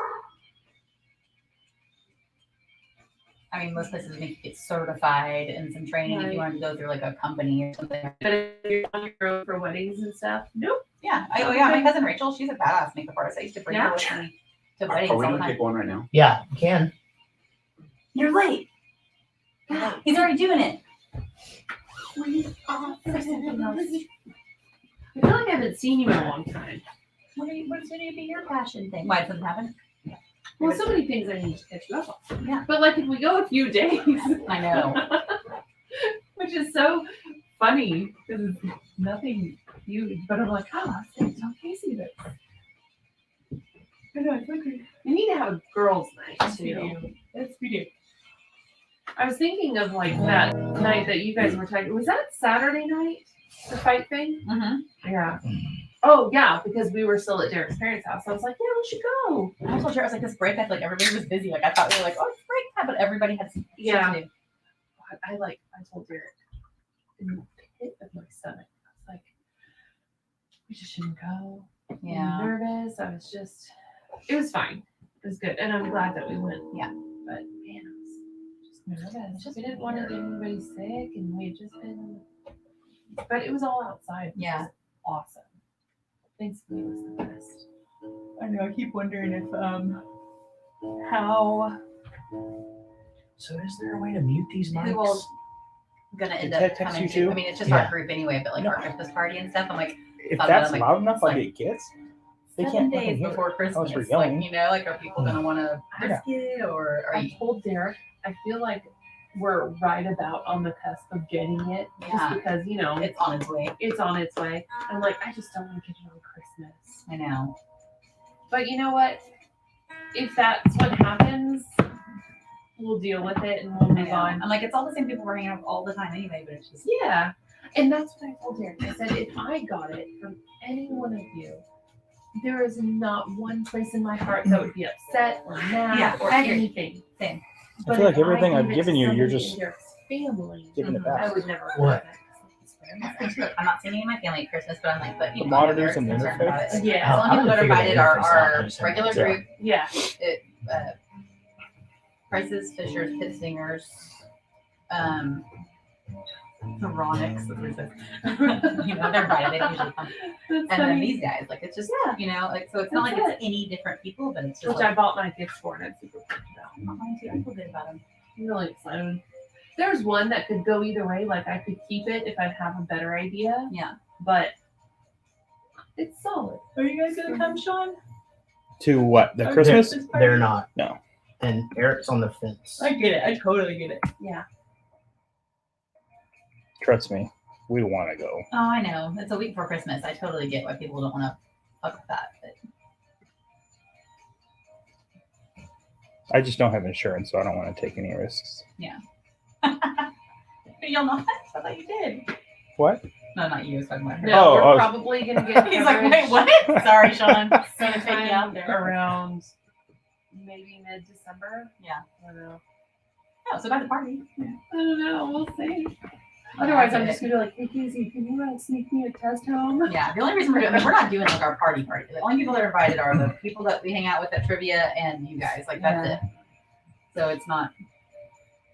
Speaker 9: I mean, most places make you get certified and some training if
Speaker 4: Right.
Speaker 9: you wanted to go through like a company or something.
Speaker 4: But if you're on your own for weddings and stuff, nope.
Speaker 9: Yeah. My cousin Rachel, she's a badass makeup artist. I used to bring her with me to weddings
Speaker 8: Are we
Speaker 9: all the
Speaker 8: gonna
Speaker 9: time.
Speaker 8: take one right now?
Speaker 2: Yeah, you can.
Speaker 9: You're late. He's already doing it.
Speaker 4: I feel like I haven't seen you in a long time.
Speaker 9: What's going to be your passion thing? Why, something happened?
Speaker 4: Well, so many things I need to catch you up on.
Speaker 9: Yeah.
Speaker 4: But like if we go a few days,
Speaker 9: I know.
Speaker 4: which is so funny because it's nothing huge. But I'm like, oh, let's tell Casey this. I know, it's okay. We need to have a girls' night too.
Speaker 9: Yes, we do.
Speaker 4: I was thinking of like that night that you guys were talking. Was that Saturday night? The fight thing?
Speaker 9: Mm-hmm.
Speaker 4: Yeah. Oh yeah, because we were still at Derek's parents' house. I was like, yeah, we should go.
Speaker 9: I told her, I was like, this break, I feel like everybody was busy. Like, I thought we were like, oh, it's break time, but everybody had some shit
Speaker 4: Yeah.
Speaker 9: to do.
Speaker 4: I told Derek, pit of my stomach. I was like, we just shouldn't go.
Speaker 9: Yeah.
Speaker 4: I'm nervous. I was just, it was fine. It was good. And I'm glad that we went.
Speaker 9: Yeah.
Speaker 4: But man, I was just nervous. We didn't want to get anybody sick, and we had just been, but it was all outside.
Speaker 9: Yeah.
Speaker 4: Awesome. Thanksgiving was the best.
Speaker 1: I know. I keep wondering if how.
Speaker 2: So is there a way to mute these mics?
Speaker 9: Who will gonna end
Speaker 6: Did
Speaker 9: up
Speaker 6: Ted text
Speaker 9: coming
Speaker 6: you
Speaker 9: to?
Speaker 6: too?
Speaker 9: I mean, it's just
Speaker 2: Yeah.
Speaker 9: our group anyway, but like
Speaker 6: No.
Speaker 9: our Christmas party and stuff. I'm like,
Speaker 6: If
Speaker 9: thought about
Speaker 6: that's
Speaker 9: it,
Speaker 6: loud enough, like
Speaker 9: like,
Speaker 6: it gets. They
Speaker 9: 7
Speaker 6: can't
Speaker 9: days
Speaker 6: fucking hear
Speaker 9: before
Speaker 6: it.
Speaker 9: Christmas.
Speaker 6: Unless we're
Speaker 9: Like,
Speaker 6: yelling.
Speaker 9: you know, like are people gonna want to risk it, or are
Speaker 4: I
Speaker 9: you?
Speaker 4: told Derek, I feel like we're right about on the cusp of getting it,
Speaker 9: Yeah.
Speaker 4: just because
Speaker 9: It's on its way.
Speaker 4: it's on its way. I'm like, I just don't want to get it on Christmas.
Speaker 9: I know.
Speaker 4: But you know what? If that's what happens, we'll deal with it and we'll
Speaker 9: I
Speaker 4: move
Speaker 9: know.
Speaker 4: on.
Speaker 9: I'm like, it's all the same people we're hanging out with all the time anyway, but it's just
Speaker 4: Yeah. And that's what I told Derek. I said, if I got it from any one of you, there is not one place in my heart that would be upset or mad
Speaker 9: Yeah,
Speaker 4: or
Speaker 9: I agree.
Speaker 4: anything.
Speaker 9: Same.
Speaker 6: I feel like
Speaker 4: if
Speaker 6: everything I've
Speaker 4: gave it
Speaker 6: given
Speaker 4: to
Speaker 6: you, you're
Speaker 4: somebody
Speaker 6: just
Speaker 4: in Derek's family,
Speaker 6: giving it
Speaker 4: I
Speaker 6: back.
Speaker 4: would never.
Speaker 2: What?
Speaker 9: I'm not seeing any of my family at Christmas, but I'm like, but you
Speaker 6: The
Speaker 9: know, I know
Speaker 6: monitors
Speaker 9: Derek's
Speaker 6: and the
Speaker 9: concerned about
Speaker 6: interface?
Speaker 9: it.
Speaker 4: Yeah.
Speaker 9: The only people that are invited are our
Speaker 2: interface
Speaker 9: regular
Speaker 6: Yeah.
Speaker 9: group,
Speaker 4: Yeah.
Speaker 9: Prices, Fishers, Pit Stingers, Veronix, you know, they're invited. They usually come. And then these guys, like, it's just, you know, like, so it's not like
Speaker 4: That's
Speaker 9: it's any different people, but it's just
Speaker 4: Which
Speaker 9: like,
Speaker 4: I bought my gifts for, and I'm super pumped about.
Speaker 9: mine too. I feel good about them.
Speaker 4: I'm really excited. There's one that could go either way. Like I could keep it if I have a better idea.
Speaker 9: Yeah.
Speaker 4: But it's solid.
Speaker 1: Are you guys gonna come, Sean?
Speaker 6: To what? The
Speaker 1: Our
Speaker 6: Christmas?
Speaker 1: Christmas party?
Speaker 2: They're not.
Speaker 6: No.
Speaker 2: And Eric's on the fence.
Speaker 1: I get it. I totally get it.
Speaker 4: Yeah.
Speaker 6: Trust me, we want to go.
Speaker 9: Oh, I know. It's a week before Christmas. I totally get why people don't want to fuck with that. But
Speaker 6: I just don't have insurance, so I don't want to take any risks.
Speaker 9: yeah. You'll not? I thought you did.
Speaker 6: What?
Speaker 9: No, not you. I was talking about her.
Speaker 4: No, we're
Speaker 6: oh.
Speaker 4: probably gonna get.
Speaker 9: He's like, wait,
Speaker 4: coverage
Speaker 9: what? Sorry, Sean. Gonna take you out
Speaker 4: sometime
Speaker 9: there.
Speaker 4: around maybe mid-December.
Speaker 9: Yeah.
Speaker 4: I don't know.
Speaker 9: Oh, so by the party.
Speaker 4: I don't know. We'll see. Otherwise, I'm
Speaker 9: Yeah,
Speaker 4: just gonna be like, hey, Casey, can you sneak me a test home?
Speaker 9: Yeah, the only reason we're doing, I mean, we're not doing like our party. The only people that are invited are the people that we hang out with at trivia and you guys. Like that's it. So it's not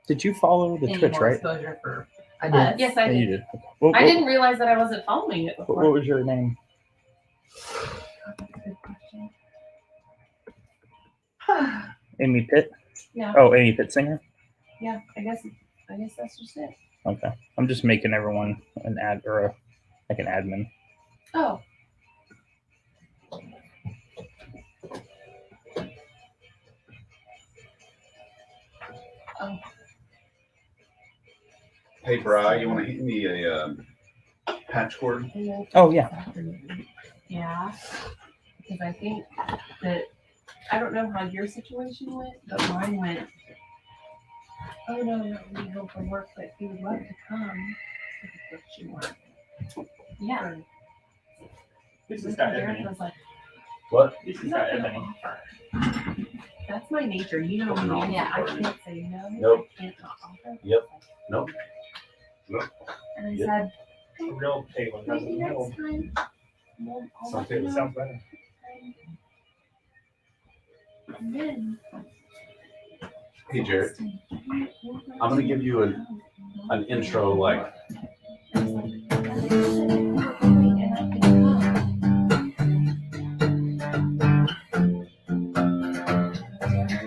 Speaker 6: Did you follow the
Speaker 9: any
Speaker 6: Twitch,
Speaker 9: more
Speaker 6: right?
Speaker 9: exposure for
Speaker 2: I
Speaker 9: us.
Speaker 2: did.
Speaker 4: Yes, I
Speaker 6: Yeah,
Speaker 4: did.
Speaker 6: you did. What,
Speaker 4: I didn't realize that I wasn't following it before.
Speaker 6: what was your name?
Speaker 4: Good question.
Speaker 6: Amy Pitt?
Speaker 4: Yeah.
Speaker 6: Oh, Amy Pitt singer?
Speaker 4: Yeah, I guess that's just it.
Speaker 6: Okay. I'm just making everyone an ad or like an admin.
Speaker 4: Oh. Oh.
Speaker 8: Hey, Bri, you want to hit me a patch cord?
Speaker 6: Oh, yeah.
Speaker 4: Yeah. Because I think that I don't know how your situation went, but mine went. Oh no, not really home from work, but he would love to come. What you want? Yeah.
Speaker 6: This
Speaker 4: is got Eric was like,
Speaker 8: What?
Speaker 6: This
Speaker 4: "He's not gonna offer." That's my nature. You know me.
Speaker 9: Yeah.
Speaker 4: I can't say no.
Speaker 8: Nope.
Speaker 4: I can't not offer.
Speaker 8: Yep. Nope.
Speaker 4: And I
Speaker 8: Yep.
Speaker 4: said,
Speaker 6: A real table
Speaker 4: maybe next time. I'll let you know.
Speaker 6: Sounds better.
Speaker 4: And then
Speaker 8: Hey, Jared, I'm going to give you an intro like.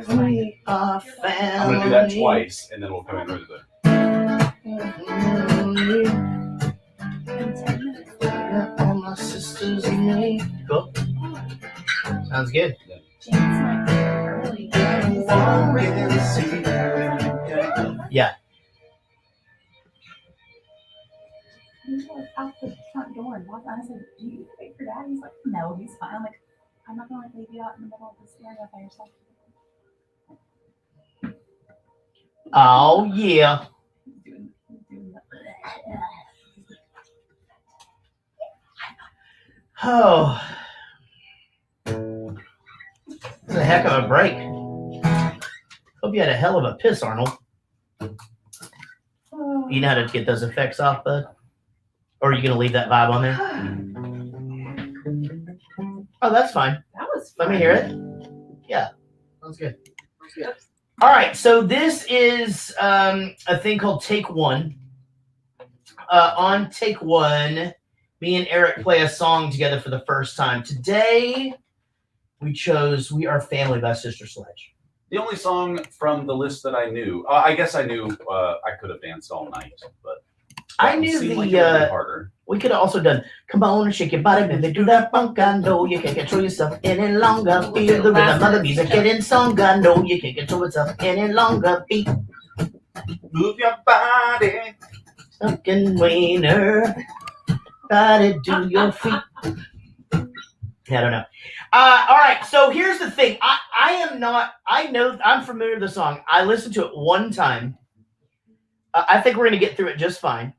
Speaker 2: We are family.
Speaker 8: I'm going to do that twice, and then we'll come in with the.
Speaker 2: All my sisters and me. Cool. Sounds good. Yeah.
Speaker 9: He's like out the front door and walked out. I said, "Do you wait for Dad?" He's like, "No, he's fine." I'm like, "I'm not gonna like leave you out in the middle of this area by yourself."
Speaker 2: Oh yeah.
Speaker 9: Doing the
Speaker 2: Oh. That's a heck of a break. Hope you had a hell of a piss, Arnold. You know how to get those effects off, bud? Or are you going to leave that vibe on there? Oh, that's fine.
Speaker 9: That was
Speaker 2: fun. Let me hear it. Yeah, sounds good. All right, so this is a thing called Take One. On Take One, me and Eric play a song together for the first time. Today, we chose We Are Family by Sister Sledge.
Speaker 8: The only song from the list that I knew, I guess I knew I could have danced all night, but
Speaker 2: I knew
Speaker 8: seemed
Speaker 2: the
Speaker 8: like it would be harder.
Speaker 2: We could have also done Come On and Shake Your Body, baby, do that funk. I know you can't control yourself any longer. Feel the rhythm of the music getting stronger. No, you can't control yourself any longer. Beat,
Speaker 8: move your body,
Speaker 2: fucking wiener. Gotta do your feet. I don't know. All right, so here's the thing. I'm familiar with the song. I listened to it one time. I think we're going to get through it just fine.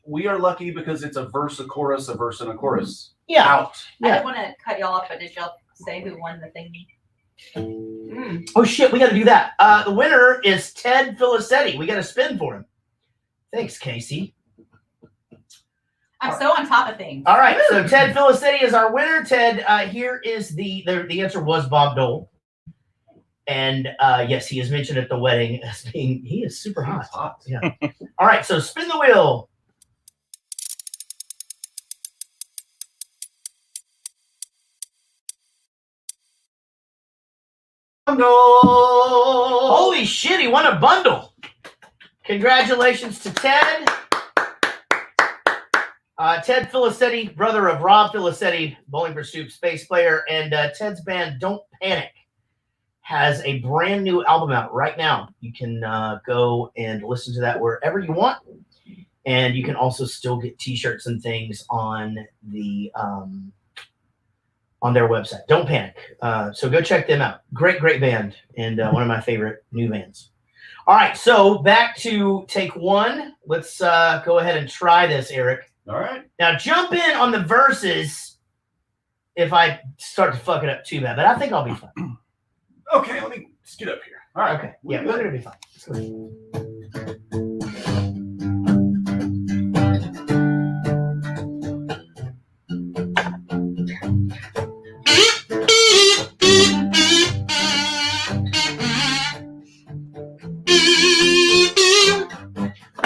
Speaker 8: We are lucky because it's a verse, a chorus, a verse, and a chorus.
Speaker 2: Yeah.
Speaker 8: Out.
Speaker 9: I didn't want to cut y'all off, but did y'all say who won the thing?
Speaker 2: Oh, shit, we got to do that. The winner is Ted Filicetti. We got to spin for him. Thanks, Casey.
Speaker 9: I'm so on top of things.
Speaker 2: All right, so Ted Filicetti is our winner. Ted, here is the answer was Bob Dole. And yes, he is mentioned at the wedding as being, he is super hot. Yeah. All right, so spin the wheel. Holy shit, he won a bundle. Congratulations to Ted. Ted Filicetti, brother of Rob Filicetti, Bowling for Soup, bass player, and Ted's band Don't Panic has a brand new album out right now. You can go and listen to that wherever you want, and you can also still get T-shirts and things on the on their website. Don't Panic. So go check them out. Great band, and one of my favorite new bands. All right, so back to Take One. Let's go ahead and try this, Eric.
Speaker 8: All right.
Speaker 2: Now jump in on the verses if I start to fuck it up too bad, but I think I'll be fine.
Speaker 8: Okay, let me just get up here. All right.
Speaker 2: Okay. Yeah, we're gonna be fine.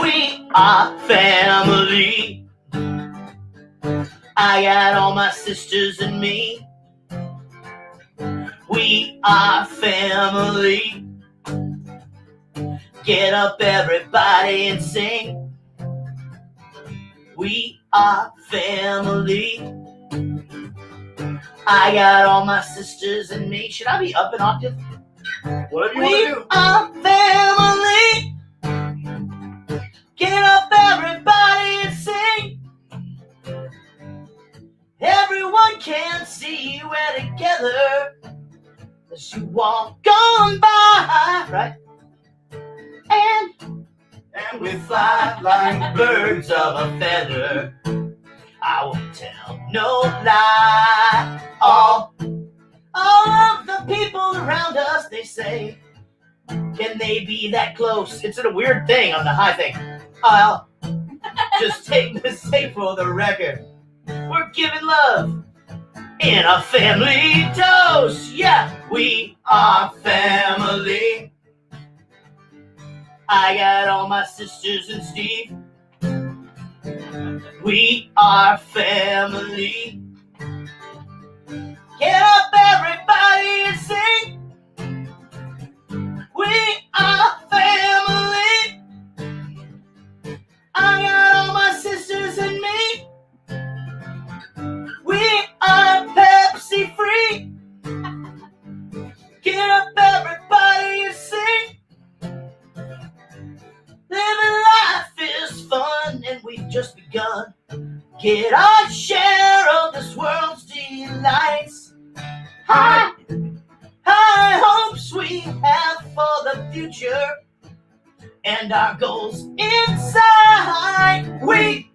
Speaker 2: We are family. I got all my sisters and me. We are family. Get up, everybody, and sing. We are family. I got all my sisters and me. Should I be up an octave?
Speaker 8: Whatever you
Speaker 2: We
Speaker 8: want to do.
Speaker 2: are family. Get up, everybody, and sing. Everyone can see we're together as you walk on by, right? And we fly like birds of a feather. I won't tell no lie. All of the people around us, they say, can they be that close? It's a weird thing on the high thing. I'll just take this tape for the record. We're giving love in a family dose. Yeah, we are family. I got all my sisters and Steve. We are family. Get up, everybody, and sing. We are family. I got all my sisters and me. We are Pepsi free. Get up, everybody, and sing. Living life is fun, and we've just begun. Get our share of this world's delights. High hopes we have for the future, and our goals inside. We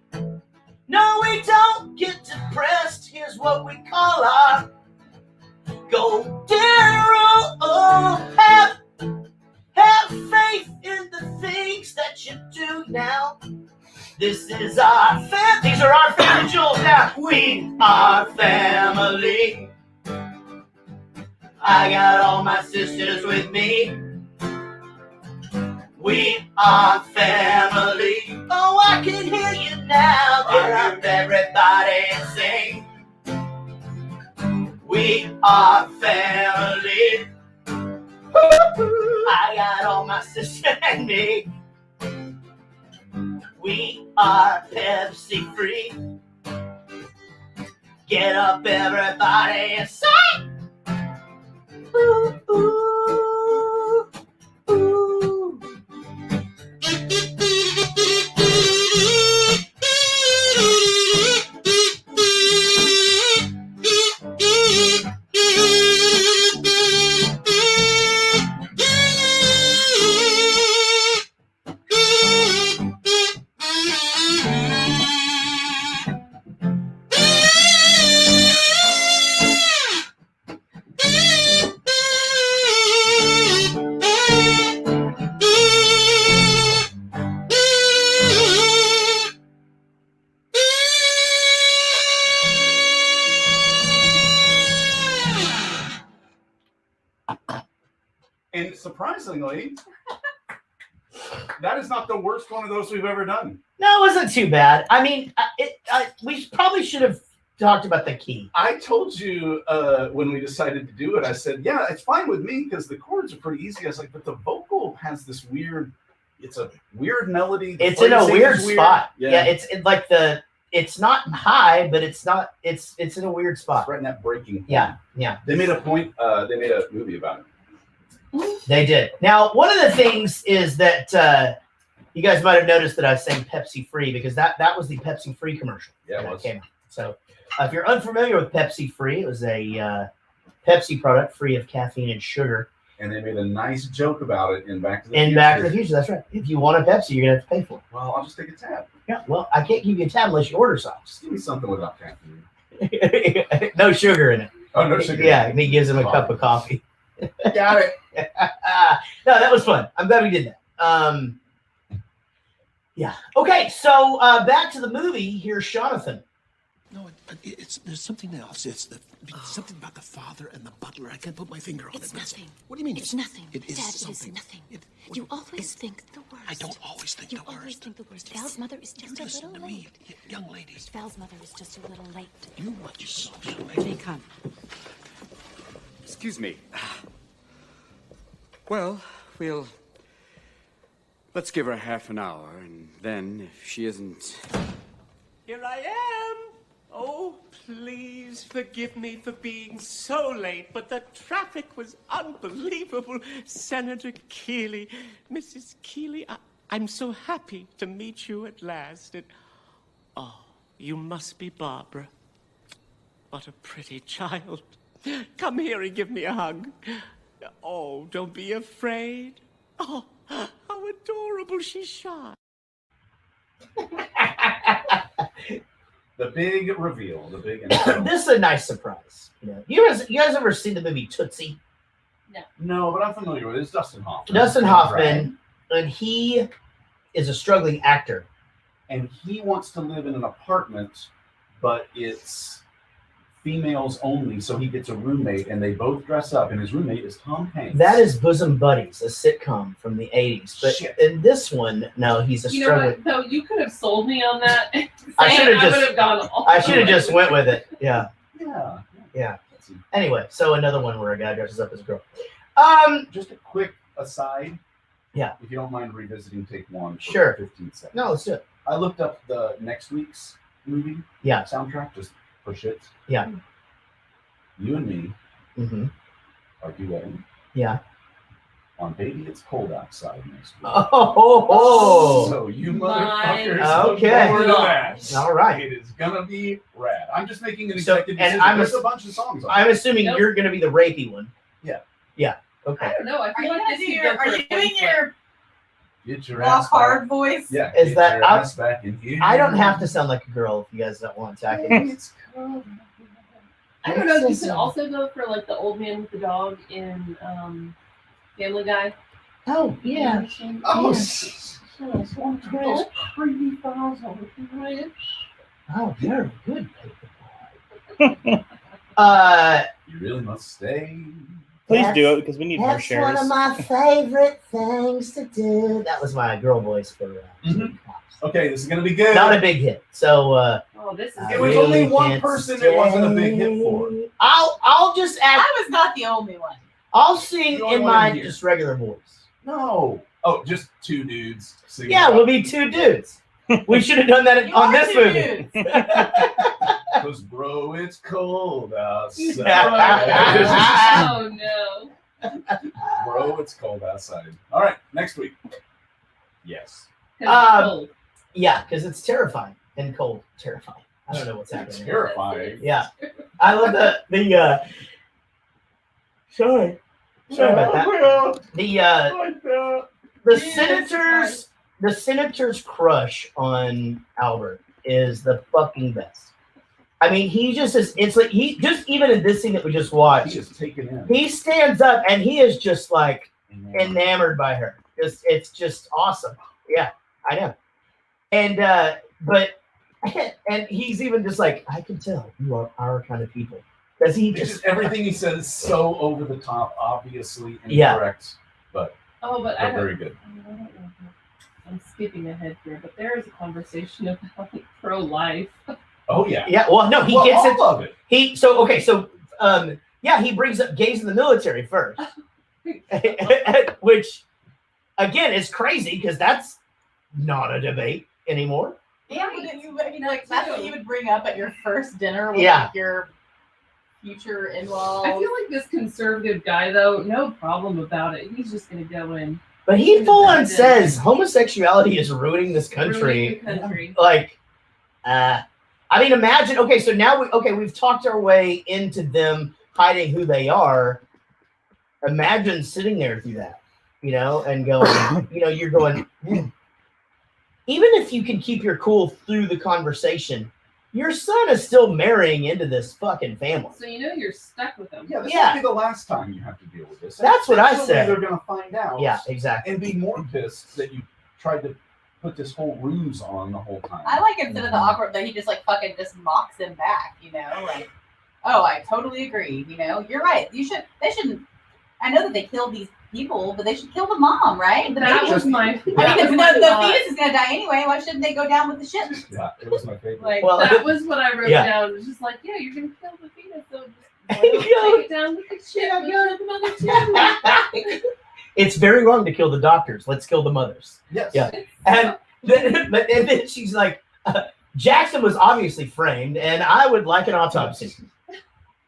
Speaker 2: know we don't get depressed. Here's what we call our golden rule. Have faith in the things that you do now. This is our these are our family jewels now. We are family. I got all my sisters with me. We are family. Oh, I can hear you now. Get up, everybody, and sing. We are family. I got all my sisters and me. We are Pepsi free. Get up, everybody, and sing. Ooh, ooh, ooh.
Speaker 12: And surprisingly, that is not the worst one of those we've ever done.
Speaker 2: No, it wasn't too bad. I mean, we probably should have talked about the key.
Speaker 12: I told you when we decided to do it, I said, yeah, it's fine with me because the chords are pretty easy. I was like, but the vocal has this weird, it's a weird melody.
Speaker 2: It's in a weird spot.
Speaker 12: Yeah,
Speaker 2: it's like it's not high, but it's not, it's in a weird spot.
Speaker 12: It's right in that breaking point.
Speaker 2: Yeah, yeah.
Speaker 12: They made a movie about it.
Speaker 2: They did. Now, one of the things is that you guys might have noticed that I was saying Pepsi Free because that was the Pepsi Free commercial.
Speaker 12: Yeah,
Speaker 2: that came out. So if you're unfamiliar with Pepsi Free, it was a Pepsi product free of caffeine and sugar.
Speaker 12: And they made a nice joke about it in Back to the
Speaker 2: Future.
Speaker 12: In
Speaker 2: Back to the Future, that's right. If you want a Pepsi, you're going to have to pay for it.
Speaker 12: Well, I'll just take a tab.
Speaker 2: Yeah, well, I can't give you a tab unless you order some.
Speaker 12: Just give me something without caffeine.
Speaker 2: No sugar in it.
Speaker 12: Oh, no sugar.
Speaker 2: Yeah, and he gives him a cup of coffee.
Speaker 12: Got it.
Speaker 2: No, that was fun. I'm glad we did that. Yeah. Okay, so back to the movie. Here's Jonathan.
Speaker 15: No, there's something else. It's something about the father and the butler. I can't put my finger on it.
Speaker 16: It's nothing.
Speaker 15: What do you mean?
Speaker 16: It's nothing.
Speaker 15: It is
Speaker 16: Dad,
Speaker 15: something.
Speaker 16: it is nothing. You always think the worst.
Speaker 15: I don't always think the worst.
Speaker 16: You always think the worst. Val's mother is just a
Speaker 15: Listen
Speaker 16: little
Speaker 15: to
Speaker 16: late.
Speaker 15: me, young lady.
Speaker 16: Val's mother is just a little late.
Speaker 15: You watch yourself, young lady.
Speaker 16: They come.
Speaker 11: Excuse me. Well, let's give her half an hour, and then if she isn't...
Speaker 17: Here I am. Oh, please forgive me for being so late, but the traffic was unbelievable. Senator Keeley, Mrs. Keeley, I'm so happy to meet you at last. Oh, you must be Barbara. What a pretty child. Come here and give me a hug. Oh, don't be afraid. Oh, how adorable she's shy.
Speaker 12: The big reveal. The big.
Speaker 2: This is a nice surprise. You guys ever seen the movie Tootsie?
Speaker 4: No.
Speaker 12: No, but I'm familiar with it. It's Dustin Hoffman.
Speaker 2: Dustin Hoffman, and he is a struggling actor.
Speaker 12: And he wants to live in an apartment, but it's females only, so he gets a roommate, and they both dress up, and his roommate is Tom Hanks.
Speaker 2: That is Bosom Buddies, a sitcom from the 80s. But in this one, no, he's a struggling.
Speaker 4: No, you could have sold me on that.
Speaker 2: I should
Speaker 4: would have gone all
Speaker 2: I should have just went with it. Yeah.
Speaker 12: Yeah.
Speaker 2: Anyway, so another one where a guy dresses up as a girl.
Speaker 12: Just a quick aside.
Speaker 2: Yeah.
Speaker 12: If you don't mind revisiting take one for
Speaker 2: Sure.
Speaker 12: 15 seconds.
Speaker 2: No, let's do it.
Speaker 12: I looked up the next week's movie soundtrack just for shits.
Speaker 2: Yeah.
Speaker 12: You and Me
Speaker 2: Mm-hmm.
Speaker 12: are duetting
Speaker 2: Yeah.
Speaker 12: on Baby It's Cold Outside next week.
Speaker 2: Oh.
Speaker 12: So you motherfuckers
Speaker 2: Okay.
Speaker 12: look forward to that.
Speaker 2: All right.
Speaker 12: It is going to be rad. I'm just making an
Speaker 2: So,
Speaker 12: executive
Speaker 2: and
Speaker 12: decision. There's a bunch of songs on
Speaker 2: I'm
Speaker 12: it.
Speaker 2: assuming you're going to be the rapey one.
Speaker 12: Yeah.
Speaker 2: Yeah. Okay.
Speaker 4: I don't know. I feel
Speaker 9: Are
Speaker 4: like
Speaker 9: you
Speaker 4: this
Speaker 9: gonna
Speaker 4: year.
Speaker 9: are you doing your
Speaker 12: Get your
Speaker 9: walk
Speaker 12: ass
Speaker 9: hard
Speaker 12: back.
Speaker 9: voice?
Speaker 12: Yeah.
Speaker 2: Is
Speaker 12: get
Speaker 2: that
Speaker 12: your ass back in here.
Speaker 2: I don't have to sound like a girl if you guys don't want to. I can.
Speaker 12: It's cold.
Speaker 4: I don't know. You could also go for like the old man with the dog in Family Guy.
Speaker 2: Oh yeah.
Speaker 12: Oh,
Speaker 4: Those creepy files on the fridge.
Speaker 2: Oh, very good paper.
Speaker 12: You really must stay.
Speaker 6: Please do it because we need more
Speaker 2: That's
Speaker 6: shares.
Speaker 2: one of my favorite things to do. That was my girl voice for.
Speaker 12: Okay, this is gonna be good.
Speaker 2: Not a big hit. So.
Speaker 4: Oh, this is.
Speaker 12: It was only one person it wasn't a big hit for.
Speaker 2: I'll just act.
Speaker 9: I was not the only one.
Speaker 2: I'll sing
Speaker 12: The only
Speaker 2: in
Speaker 12: one
Speaker 2: my
Speaker 12: in here.
Speaker 2: just regular voice.
Speaker 12: No. Oh, just two dudes. Singing
Speaker 2: Yeah, we'll be two dudes. We should have done that on this movie.
Speaker 12: Because, bro, it's cold outside.
Speaker 4: Oh no.
Speaker 12: Bro, it's cold outside. All right, next week. Yes.
Speaker 2: Yeah, because it's terrifying and cold. Terrifying. I don't know what's happening.
Speaker 12: Terrifying.
Speaker 2: Yeah, I love the Sorry about that. The senator's crush on Albert is the fucking best. I mean, he just is. It's like he just even in this scene that we just watched.
Speaker 12: He is taken in.
Speaker 2: He stands up and he is just like enamored by her. It's just awesome. Yeah, I know. And and he's even just like, I can tell you are our kind of people. Because he just
Speaker 12: everything he says is so over the top, obviously incorrect, but very good.
Speaker 4: I'm skipping ahead here, but there is a conversation about pro-life.
Speaker 12: Oh yeah.
Speaker 2: Yeah. Well, no, he gets
Speaker 12: all of it.
Speaker 2: He brings up gays in the military first, which again is crazy because that's not a debate anymore.
Speaker 9: Yeah, like that's what you would bring up at your first dinner with
Speaker 2: Yeah.
Speaker 9: like, your future in-law.
Speaker 4: I feel like this conservative guy, though, no problem about it. He's just going to go in.
Speaker 2: But he full on says homosexuality is ruining this country.
Speaker 4: Ruining the country.
Speaker 2: Like, I mean, imagine. Okay, so now we've talked our way into them hiding who they are. Imagine sitting there through that, and going, you're going. Man, even if you can keep your cool through the conversation, your son is still marrying into this fucking family.
Speaker 4: So you're stuck with them.
Speaker 12: Yeah, this will be the last time you have to deal with this.
Speaker 2: That's what I
Speaker 12: Eventually
Speaker 2: said.
Speaker 12: They're going to find out.
Speaker 2: Yeah, exactly.
Speaker 12: And be more pissed that you tried to put this whole ruse on the whole time.
Speaker 9: I like instead of the awkward that he just like fucking just mocks him back, like, oh, I totally agree. You're right. They shouldn't. I know that they killed these people, but they should kill the mom, right?
Speaker 4: That was my.
Speaker 9: I mean, the fetus is gonna die anyway. Why shouldn't they go down with the shit?
Speaker 12: Yeah, it was my favorite.
Speaker 4: That was what I wrote down. It was just like, yeah, you're gonna kill the fetus, so just take it down with the shit. Kill the mother too.
Speaker 2: It's very wrong to kill the doctors. Let's kill the mothers.
Speaker 12: Yes.
Speaker 2: Yeah. And then she's like, Jackson was obviously framed, and I would like an autopsy.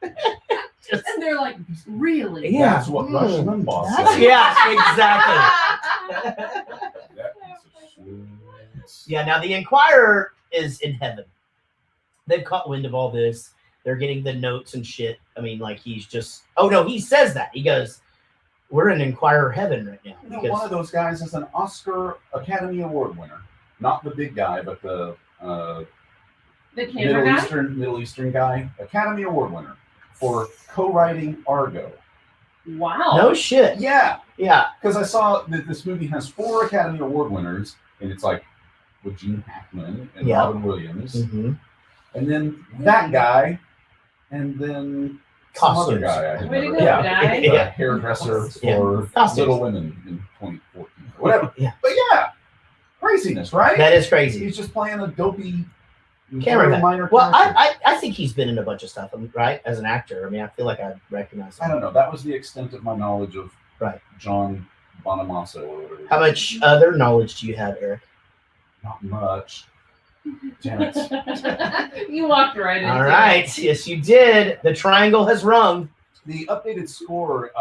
Speaker 4: And they're like, really?
Speaker 2: Yeah.
Speaker 12: That's what Rush Limbaugh said.
Speaker 2: Yeah, exactly. Yeah, now the Inquirer is in heaven. They've caught wind of all this. They're getting the notes and shit. I mean, like he's just. Oh no, he says that. He goes, "We're in Inquirer heaven right now."
Speaker 12: One of those guys is an Oscar Academy Award winner. Not the big guy, but the Middle Eastern guy. Academy Award winner for co-writing Argo.
Speaker 4: Wow.
Speaker 2: No shit.
Speaker 12: Yeah.
Speaker 2: Yeah.
Speaker 12: Because I saw that this movie has 4 Academy Award winners, and it's like with Gene Hackman and Robin Williams, and then that guy, and then some other guy. I
Speaker 4: Way to
Speaker 12: never,
Speaker 4: go,
Speaker 12: yeah,
Speaker 4: guy.
Speaker 12: hairdresser for
Speaker 2: Costumes.
Speaker 12: Little Women in 2014, whatever.
Speaker 2: Yeah.
Speaker 12: But yeah, craziness, right?
Speaker 2: That is crazy.
Speaker 12: He's just playing a dopey
Speaker 2: camera guy.
Speaker 12: minor
Speaker 2: Well,
Speaker 12: character.
Speaker 2: I think he's been in a bunch of stuff, right? As an actor. I mean, I feel like I recognize him.
Speaker 12: I don't know. That was the extent of my knowledge of John Bonamassa or whatever.
Speaker 2: How much other knowledge do you have, Eric?
Speaker 12: Not much. Damn it.
Speaker 4: You walked right into
Speaker 2: All right. Yes, you did. The triangle has rung.
Speaker 12: The updated score,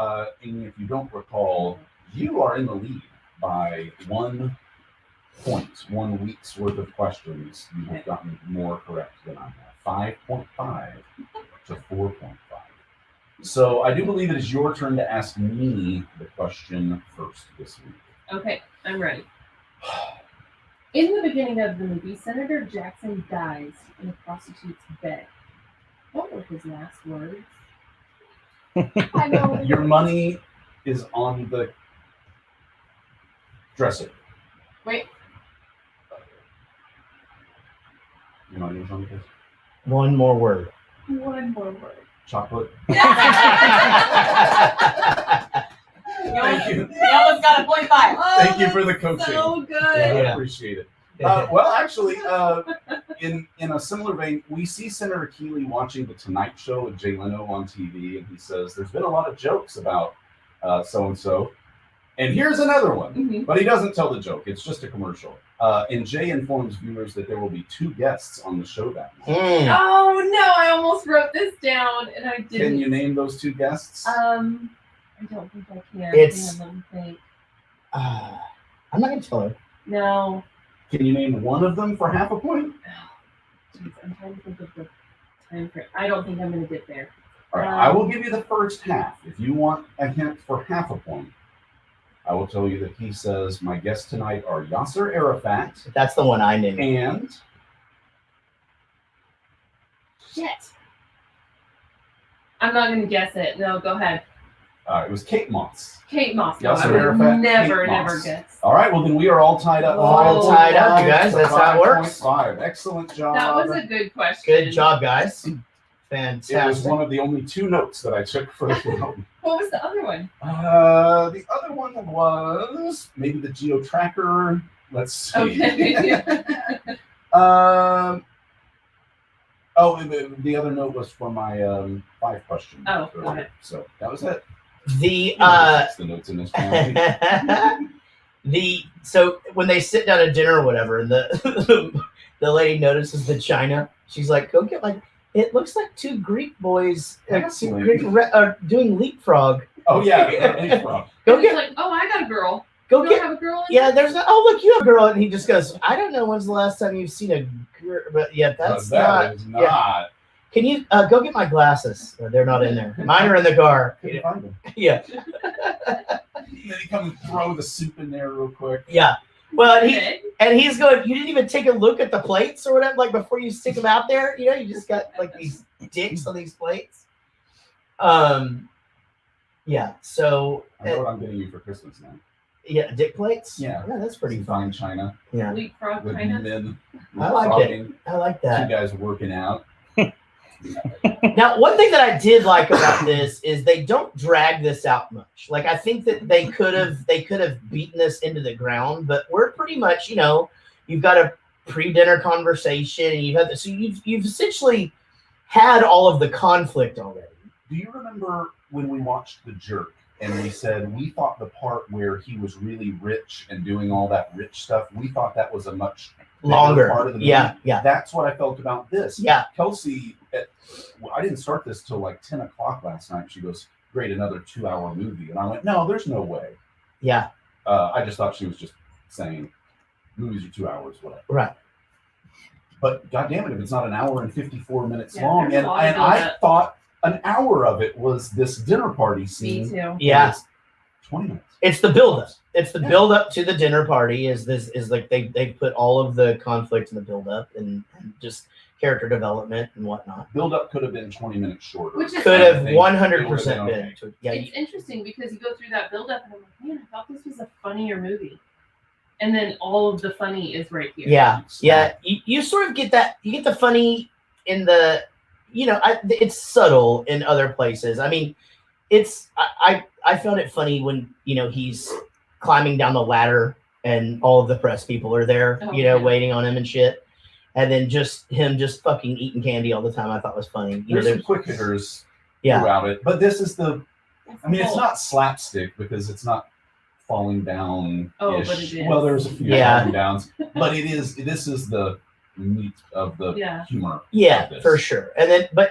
Speaker 12: Amy, if you don't recall, you are in the lead by 1 point, 1 week's worth of questions. You have gotten more correct than I have. 5.5 to 4.5. So I do believe it is your turn to ask me the question first this week.
Speaker 4: Okay, I'm ready. In the beginning of the movie, Senator Jackson dies in a prostitute's bed. What were his last words?
Speaker 9: I know.
Speaker 12: Your money is on the dresser.
Speaker 9: Wait,
Speaker 8: You know English on the case?
Speaker 2: One more word.
Speaker 4: One more word.
Speaker 8: Chocolate.
Speaker 9: You almost got a 0.5.
Speaker 8: Thank you for the coaching.
Speaker 4: So good.
Speaker 8: Yeah, I appreciate it. Well, actually, in a similar vein, we see Senator Keeley watching The Tonight Show with Jay Leno on TV, and he says, there's been a lot of jokes about so-and-so. And here's another one. But he doesn't tell the joke. It's just a commercial. And Jay informs viewers that there will be 2 guests on the show that night.
Speaker 4: Oh, no. I almost wrote this down, and I didn't.
Speaker 8: Can you name those 2 guests?
Speaker 4: I don't think I can.
Speaker 2: It's-
Speaker 4: Let me think.
Speaker 2: I'm not going to tell her.
Speaker 4: No.
Speaker 8: Can you name one of them for half a point?
Speaker 4: Jeez, I'm trying to think of the time frame. I don't think I'm going to get there.
Speaker 8: All right, I will give you the first half. If you want a hint for half a point, I will tell you that he says, my guests tonight are Yasser Arafat.
Speaker 2: That's the one I knew.
Speaker 8: And
Speaker 4: Shit. I'm not going to guess it. No, go ahead.
Speaker 8: it was Kate Moss.
Speaker 4: Kate Moss. No,
Speaker 8: Yasser
Speaker 4: I would
Speaker 8: Arafat,
Speaker 4: never
Speaker 8: Kate Moss.
Speaker 4: guess.
Speaker 8: All right, well then we are all tied up.
Speaker 2: All tied up, you guys. That's how it works.
Speaker 8: 5.5. Excellent job.
Speaker 4: That was a good question.
Speaker 2: Good job, guys.
Speaker 8: It was
Speaker 2: Fantastic.
Speaker 8: one of the only 2 notes that I took for the film.
Speaker 4: What was the other one?
Speaker 8: The other one was maybe the Geo Tracker. Let's see.
Speaker 4: Okay.
Speaker 8: The other note was for my 5 question.
Speaker 4: Oh, got it.
Speaker 8: So that was it.
Speaker 2: The
Speaker 8: notes in this family.
Speaker 2: So when they sit down at dinner or whatever, and the lady notices the china, she's like, "Go get it looks like 2 Greek boys doing leapfrog."
Speaker 8: Oh yeah, leapfrog.
Speaker 2: Go
Speaker 4: He's
Speaker 2: get
Speaker 4: like, oh, I got a girl.
Speaker 2: Go
Speaker 4: you
Speaker 2: get.
Speaker 4: don't have a girl.
Speaker 2: Yeah, there's no. Oh look, you have a girl, and he just goes, "I don't know when's the last time you've seen a girl." But yeah, that's
Speaker 8: that is not.
Speaker 2: Yeah. Can you go get my glasses? They're not in there. Mine are in the car.
Speaker 8: Couldn't find them.
Speaker 2: Yeah.
Speaker 8: Then he come and throw the soup in there real quick.
Speaker 2: Yeah. Well, he's going, you didn't even take a look at the plates or whatever, like before you stick them out there. You know, you just got like these dicks on these plates. Yeah. So
Speaker 8: I know what I'm getting you for Christmas now.
Speaker 2: Yeah, dick plates.
Speaker 8: Yeah,
Speaker 2: that's pretty
Speaker 8: fine. China.
Speaker 2: Yeah.
Speaker 4: Leapfrog
Speaker 8: With
Speaker 4: China.
Speaker 8: men.
Speaker 2: I like it. I like that.
Speaker 8: 2 guys working out.
Speaker 2: Now, one thing that I did like about this is they don't drag this out much. Like, I think that they could have beaten this into the ground, but we're pretty much, you've got a pre-dinner conversation, and you've essentially had all of the conflict already.
Speaker 8: Do you remember when we watched The Jerk and we said we thought the part where he was really rich and doing all that rich stuff, we thought that was a much
Speaker 2: Longer
Speaker 8: part of the movie?
Speaker 2: Yeah.
Speaker 8: That's what I felt about this.
Speaker 2: Yeah.
Speaker 8: Kelsey, I didn't start this till like 10 o'clock last night. She goes, great, another 2-hour movie. And I went, no, there's no way.
Speaker 2: Yeah.
Speaker 8: I just thought she was just saying movies are 2 hours, whatever.
Speaker 2: Right.
Speaker 8: But goddamn it, if it's not an hour and 54 minutes
Speaker 4: Yeah,
Speaker 8: long,
Speaker 4: there's
Speaker 8: and
Speaker 4: a lot of
Speaker 8: I
Speaker 4: build-up.
Speaker 8: thought an hour of it was this dinner party scene.
Speaker 4: Me too.
Speaker 2: Yeah.
Speaker 8: It's 20 minutes.
Speaker 2: It's the buildup. It's the buildup to the dinner party. Is like they put all of the conflict in the buildup and just character development and whatnot.
Speaker 8: Buildup could have been 20 minutes shorter.
Speaker 4: Which is
Speaker 2: Could
Speaker 4: like-
Speaker 2: have 100% been.
Speaker 8: okay.
Speaker 2: Yeah.
Speaker 4: It's interesting because you go through that build-up and I'm like, man, I thought this was a funnier movie. And then all of the funny is right here.
Speaker 2: Yeah. You sort of get that. You get the funny in the, it's subtle in other places. I mean, I found it funny when, he's climbing down the ladder and all of the press people are there, waiting on him and shit. And then him fucking eating candy all the time, I thought was funny.
Speaker 8: There's some quick hitters throughout it. But this is it's not slapstick because it's not falling down.
Speaker 4: Oh, but it is.
Speaker 8: Well, there's a few falling downs. But this is the meat of the humor.
Speaker 2: Yeah,
Speaker 8: of this.
Speaker 2: for sure. And then, but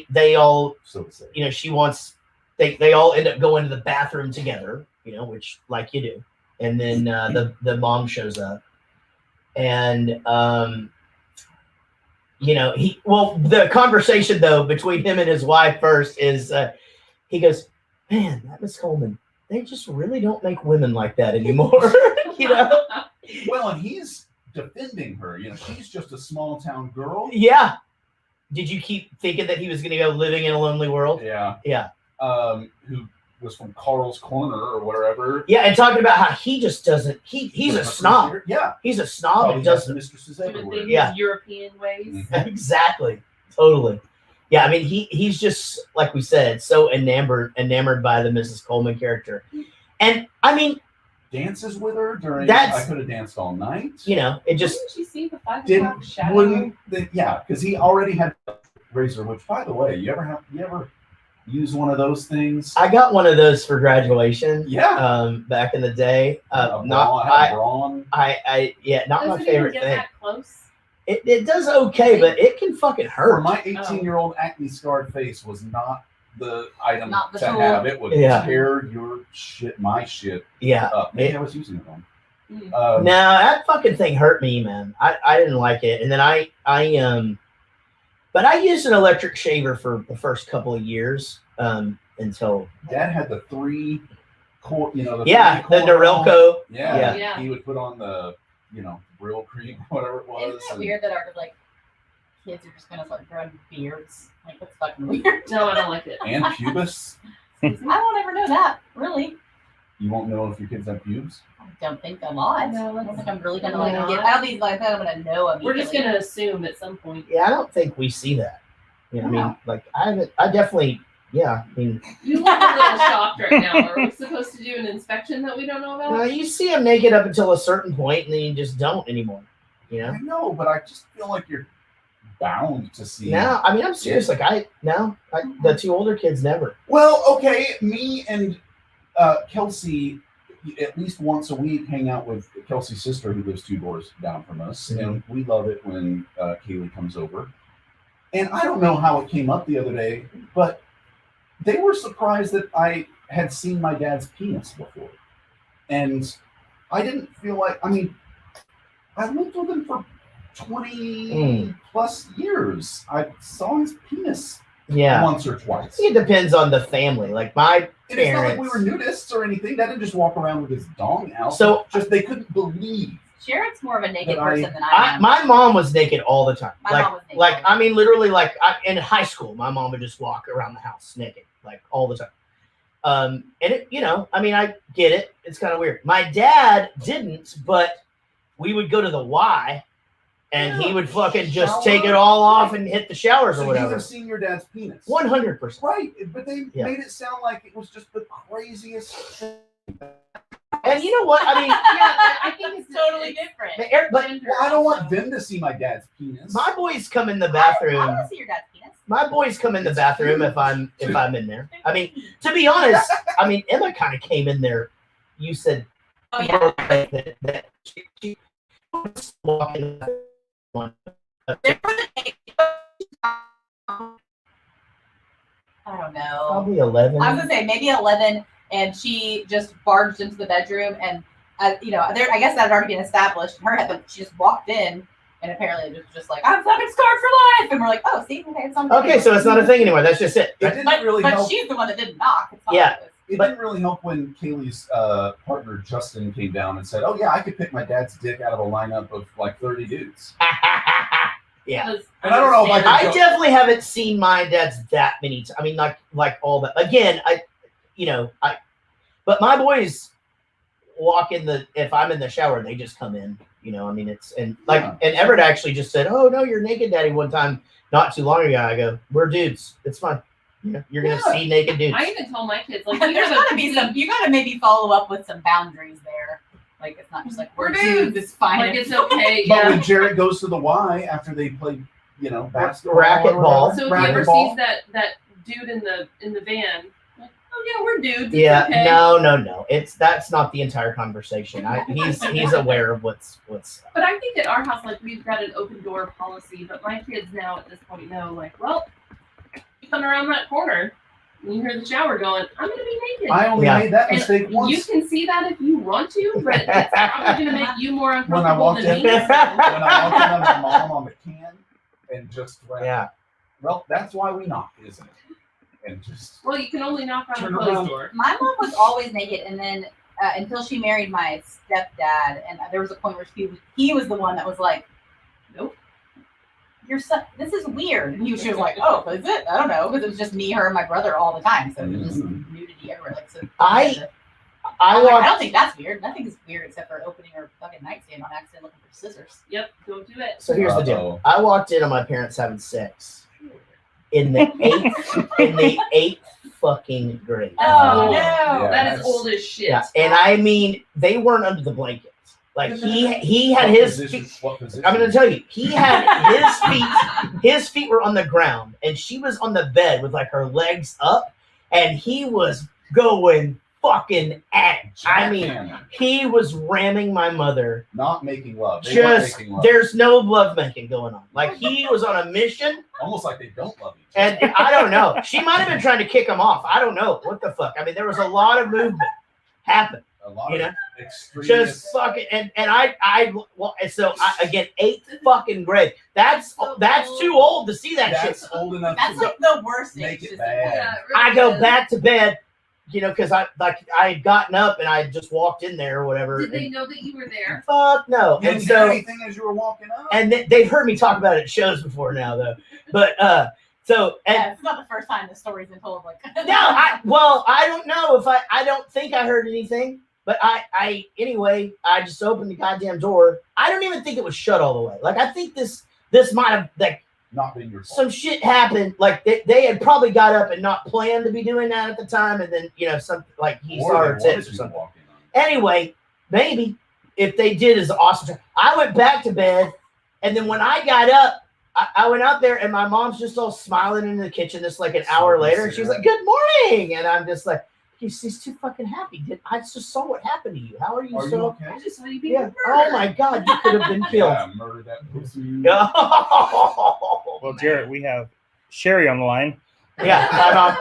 Speaker 2: they all,
Speaker 8: so to say.
Speaker 2: She wants, they all end up going to the bathroom together, which like you do. And then the mom shows up, and the conversation though between him and his wife first is he goes, man, that Miss Coleman, they just really don't make women like that anymore.
Speaker 8: Well, and he's defending her. She's just a small town girl.
Speaker 2: Yeah. Did you keep thinking that he was going to go living in a lonely world?
Speaker 8: Yeah.
Speaker 2: Yeah.
Speaker 8: Who
Speaker 12: was from Carl's Corner or wherever.
Speaker 2: Yeah, and talking about how he just doesn't. He's a snob.
Speaker 12: Yeah,
Speaker 2: he's a snob.
Speaker 12: He
Speaker 2: He
Speaker 12: has
Speaker 2: doesn't.
Speaker 12: mistresses
Speaker 4: Doing
Speaker 12: everywhere.
Speaker 4: things
Speaker 2: Yeah.
Speaker 4: European ways.
Speaker 2: Exactly. Totally. Yeah, I mean he's just like we said, so enamored by the Mrs. Coleman character, and I mean
Speaker 12: dances with her during.
Speaker 2: That's-
Speaker 12: I could have danced all night.
Speaker 2: you know it just
Speaker 4: Didn't you see the 5 o'clock
Speaker 12: Didn't
Speaker 4: shadow?
Speaker 12: wouldn't yeah, because he already had a razor. Which, by the way, you ever use one of those things?
Speaker 2: I got one of those for graduation.
Speaker 12: Yeah.
Speaker 2: Back in the day.
Speaker 12: A
Speaker 2: Not
Speaker 12: brawn.
Speaker 2: not my
Speaker 4: Doesn't
Speaker 2: favorite
Speaker 4: even get
Speaker 2: thing.
Speaker 4: that close.
Speaker 2: It does okay, but it can fucking
Speaker 12: For
Speaker 2: hurt.
Speaker 12: my 18-year-old acne scarred face was not the item
Speaker 9: Not the
Speaker 12: to
Speaker 9: tool.
Speaker 12: have. It would
Speaker 2: Yeah.
Speaker 12: tear my shit
Speaker 2: Yeah.
Speaker 12: up. Maybe I was using it wrong.
Speaker 2: No, that fucking thing hurt me, man. I didn't like it, and then but I used an electric shaver for the first couple of years until
Speaker 12: Dad had the 3 core, the
Speaker 2: the
Speaker 12: 3-core
Speaker 2: Norelco.
Speaker 12: Yeah. He would put on the Brill cream, whatever it was.
Speaker 9: Isn't it weird that our like kids are just gonna start growing beards? Like that's fucking weird.
Speaker 4: No, I don't like it.
Speaker 12: And pubis.
Speaker 9: I won't ever know that. Really,
Speaker 12: You won't know if your kids have pubes.
Speaker 9: I don't think a lot.
Speaker 4: No,
Speaker 9: I don't think I'm really gonna
Speaker 4: Why
Speaker 9: like.
Speaker 4: not?
Speaker 9: I don't think like I'm gonna know immediately.
Speaker 4: We're just gonna assume at some point.
Speaker 2: Yeah, I don't think we see that. You know, I mean, like I definitely. Yeah, I mean,
Speaker 4: You look a little shocked right now. Are we supposed to do an inspection that we don't know about?
Speaker 2: you see them naked up until a certain point, and then you just don't anymore. You know.
Speaker 12: I know, but I just feel like you're bound to see.
Speaker 2: No, I mean I'm serious. Like the 2 older kids never.
Speaker 12: Well, okay, me and Kelsey at least once a week hang out with Kelsey's sister who lives 2 doors down from us, and we love it when Kaylee comes over. And I don't know how it came up the other day, but they were surprised that I had seen my dad's penis before. And I didn't feel like, I mean, I lived with him for 20 plus years. I saw his penis once or twice.
Speaker 2: It depends on the family. Like my
Speaker 12: And it's not like
Speaker 2: parents.
Speaker 12: we were nudists or anything. Dad didn't just walk around with his dong out.
Speaker 2: So-
Speaker 12: just they couldn't believe.
Speaker 9: Sharon's more of a naked
Speaker 12: But
Speaker 9: person than I am.
Speaker 2: My mom was naked all the time.
Speaker 9: My mom was naked
Speaker 2: like
Speaker 9: all the
Speaker 2: I mean, literally, like in high school, my mom would just walk around the house naked, like all the time. And it, I mean, I get it. It's kind of weird. My dad didn't, but we would go to the Y, and he would fucking just take it all off and hit the showers
Speaker 12: So
Speaker 2: or
Speaker 12: you
Speaker 2: whatever.
Speaker 12: have seen your dad's penis.
Speaker 2: 100%.
Speaker 12: Right, but they
Speaker 2: Yeah.
Speaker 12: made it sound like it was just the craziest thing.
Speaker 2: And you know what? I mean,
Speaker 9: I think it's totally different.
Speaker 2: but
Speaker 12: Well, I don't want them to see my dad's penis.
Speaker 2: my boys come in the bathroom.
Speaker 9: I want to see your dad's penis.
Speaker 2: My boys come in the bathroom if I'm in there. I mean, to be honest, I mean Emma kind of came in there. You said,
Speaker 9: "Oh yeah."
Speaker 2: That she was walking.
Speaker 9: I don't know.
Speaker 2: Probably 11.
Speaker 9: I was gonna say maybe 11, and she just barged into the bedroom, and there. I guess that had already been established. But she just walked in, and apparently it was just like, "I'm fucking scarred for life," and we're like, "Oh, see, okay, it's something."
Speaker 2: Okay, so it's not a thing anymore. That's just it.
Speaker 12: It didn't really
Speaker 9: but
Speaker 12: help.
Speaker 9: she's the one that didn't knock. It's not
Speaker 2: Yeah.
Speaker 9: like this.
Speaker 12: It didn't really help when Kaylee's partner Justin came down and said, "Oh yeah, I could pick my dad's dick out of a lineup of like 30 dudes."
Speaker 2: Yeah.
Speaker 12: And I don't know if I could
Speaker 2: I
Speaker 12: go-
Speaker 2: definitely haven't seen my dad's that many times. I mean, like all that. Again, but my boys walk in if I'm in the shower, they just come in. I mean, and Everett actually just said, "Oh no, you're naked, Daddy," one time not too long ago. I go, "We're dudes. It's fine. You're gonna see naked dudes."
Speaker 4: I even told my kids, like,
Speaker 9: There's gotta be some. You gotta maybe follow up with some boundaries there. Like it's not just like we're dudes. It's fine.
Speaker 4: Like it's okay.
Speaker 12: But
Speaker 4: Yeah.
Speaker 12: when Jared goes to the Y after they play, basketball,
Speaker 2: Racquetball.
Speaker 4: So if he ever sees that dude in the van, like, oh yeah, we're dudes. It's
Speaker 2: Yeah,
Speaker 4: okay.
Speaker 2: no. That's not the entire conversation. He's aware of what's.
Speaker 4: But I think at our house, like we've got an open door policy. But my kids now at this point know, like, well, you come around that corner, and you hear the shower going, I'm gonna be naked.
Speaker 12: I only made that
Speaker 4: And
Speaker 12: mistake once.
Speaker 4: You can see that if you want to, but it's probably gonna make you more
Speaker 12: When I
Speaker 4: uncomfortable
Speaker 12: walked
Speaker 4: than
Speaker 12: in,
Speaker 4: me.
Speaker 12: when I walked in on my mom on the can, and just went,
Speaker 2: Yeah.
Speaker 12: Well, that's why we knock, isn't it? And just
Speaker 4: Well, you can only knock on
Speaker 12: Turn
Speaker 4: a closed
Speaker 12: around.
Speaker 4: door.
Speaker 9: My mom was always naked, and then until she married my stepdad, and there was a point where he was the one that was like, "Nope, this is weird," and she was like, "Oh, is it? I don't know," because it was just me, her, and my brother all the time, so it was just nudity creepy. Everywhere likes to.
Speaker 2: I
Speaker 9: I
Speaker 2: watched.
Speaker 9: don't think that's weird. Nothing is weird except for opening her fucking nightstand on accident looking for scissors.
Speaker 4: Yep, don't do it.
Speaker 2: So here's the deal. I walked in on my parents having sex in the eighth fucking grade.
Speaker 4: Oh, no.
Speaker 12: Yeah,
Speaker 4: That is old as shit.
Speaker 2: Yeah, and I mean, they weren't under the blankets. Like he had his feet. I'm going to tell you, he had his feet were on the ground, and she was on the bed with like her legs up, and he was going fucking at. I mean, he was ramming my mother.
Speaker 12: Not making love. They weren't
Speaker 2: Just
Speaker 12: making love.
Speaker 2: there's no love making going on. Like he was on a mission.
Speaker 12: Almost like they don't love each other.
Speaker 2: And I don't know. She might have been trying to kick him off. I don't know. What the fuck? I mean, there was a lot of movement happen.
Speaker 12: A lot
Speaker 2: of
Speaker 12: extreme.
Speaker 2: just fucking and again, 8th fucking grade. That's too old to see that
Speaker 12: That's
Speaker 2: shit.
Speaker 12: old enough.
Speaker 9: That's like the worst thing.
Speaker 12: Make it bad.
Speaker 2: I go back to bed, because I had gotten up and I just walked in there or whatever.
Speaker 4: Did they know that you were there?
Speaker 2: Fuck no.
Speaker 12: You
Speaker 2: And
Speaker 12: didn't hear
Speaker 2: so
Speaker 12: anything as you were walking up.
Speaker 2: and they've heard me talk about it at shows before now though. But
Speaker 9: Yeah, it's not the first time the story's been told. Like
Speaker 2: no, I don't know if I don't think I heard anything, but anyway, I just opened the goddamn door. I don't even think it was shut all the way. Like I think this might have like
Speaker 12: not been your fault.
Speaker 2: Some shit happened. Like they had probably got up and not planned to be doing that at the time, and then something like he saw her tits or something. Anyway, maybe if they did is awesome. I went back to bed, and then when I got up, I went out there, and my mom's just all smiling in the kitchen. Just like an hour later, and she's like, "Good morning," and I'm just like, "She's too fucking happy. I just saw what happened to you. How are you?"
Speaker 12: Okay?
Speaker 4: I just saw you being murdered.
Speaker 2: Oh my god, you could have been killed.
Speaker 12: Yeah, murder that pussy.
Speaker 6: Well, Jarrett, we have Sherry on the line.
Speaker 2: Yeah,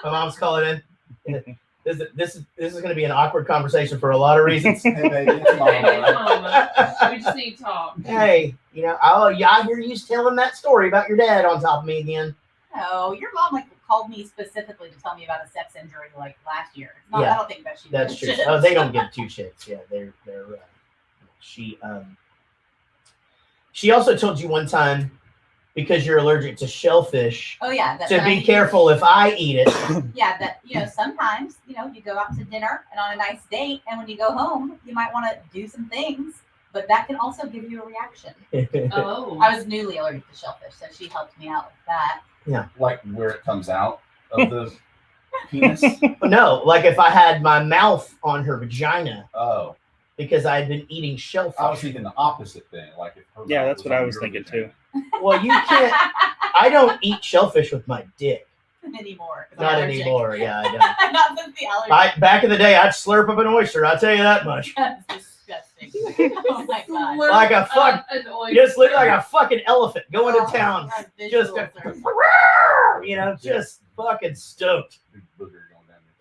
Speaker 2: my mom's calling in. This is going to be an awkward conversation for a lot of reasons.
Speaker 12: Hey, baby, it's Mama.
Speaker 4: We just need to talk.
Speaker 2: Hey, I hear you telling that story about your dad on top of me again.
Speaker 9: No, your mom called me specifically to tell me about a sex injury last year. It's not,
Speaker 2: Yeah,
Speaker 9: I don't think that she.
Speaker 2: That's true.
Speaker 9: Shit.
Speaker 2: Oh, they don't give two shits. Yeah, they're. She also told you one time, because you're allergic to shellfish.
Speaker 9: Oh yeah.
Speaker 2: To be careful if I eat it.
Speaker 9: Yeah, that sometimes you go out to dinner and on a nice date, and when you go home, you might want to do some things, but that can also give you a reaction.
Speaker 4: Oh.
Speaker 9: I was newly allergic to shellfish, so she helped me out with that.
Speaker 2: Yeah.
Speaker 12: Like where it comes out of the penis?
Speaker 2: No, like if I had my mouth on her vagina.
Speaker 12: Oh.
Speaker 2: Because I had been eating shellfish.
Speaker 12: I was thinking the opposite thing. Like if her
Speaker 6: Yeah,
Speaker 12: mouth
Speaker 6: that's what I
Speaker 12: on
Speaker 6: was
Speaker 12: your
Speaker 6: thinking
Speaker 12: vagina.
Speaker 6: too.
Speaker 2: Well, you can't. I don't eat shellfish with my dick.
Speaker 9: Anymore.
Speaker 2: Not anymore. Yeah, I don't.
Speaker 9: Not since the allergy.
Speaker 2: Back in the day, I'd slurp up an oyster. I'll tell you that much.
Speaker 9: That's disgusting. Oh my god.
Speaker 2: Like a fuck. Just look like a fucking elephant going to town. Just just fucking stoked.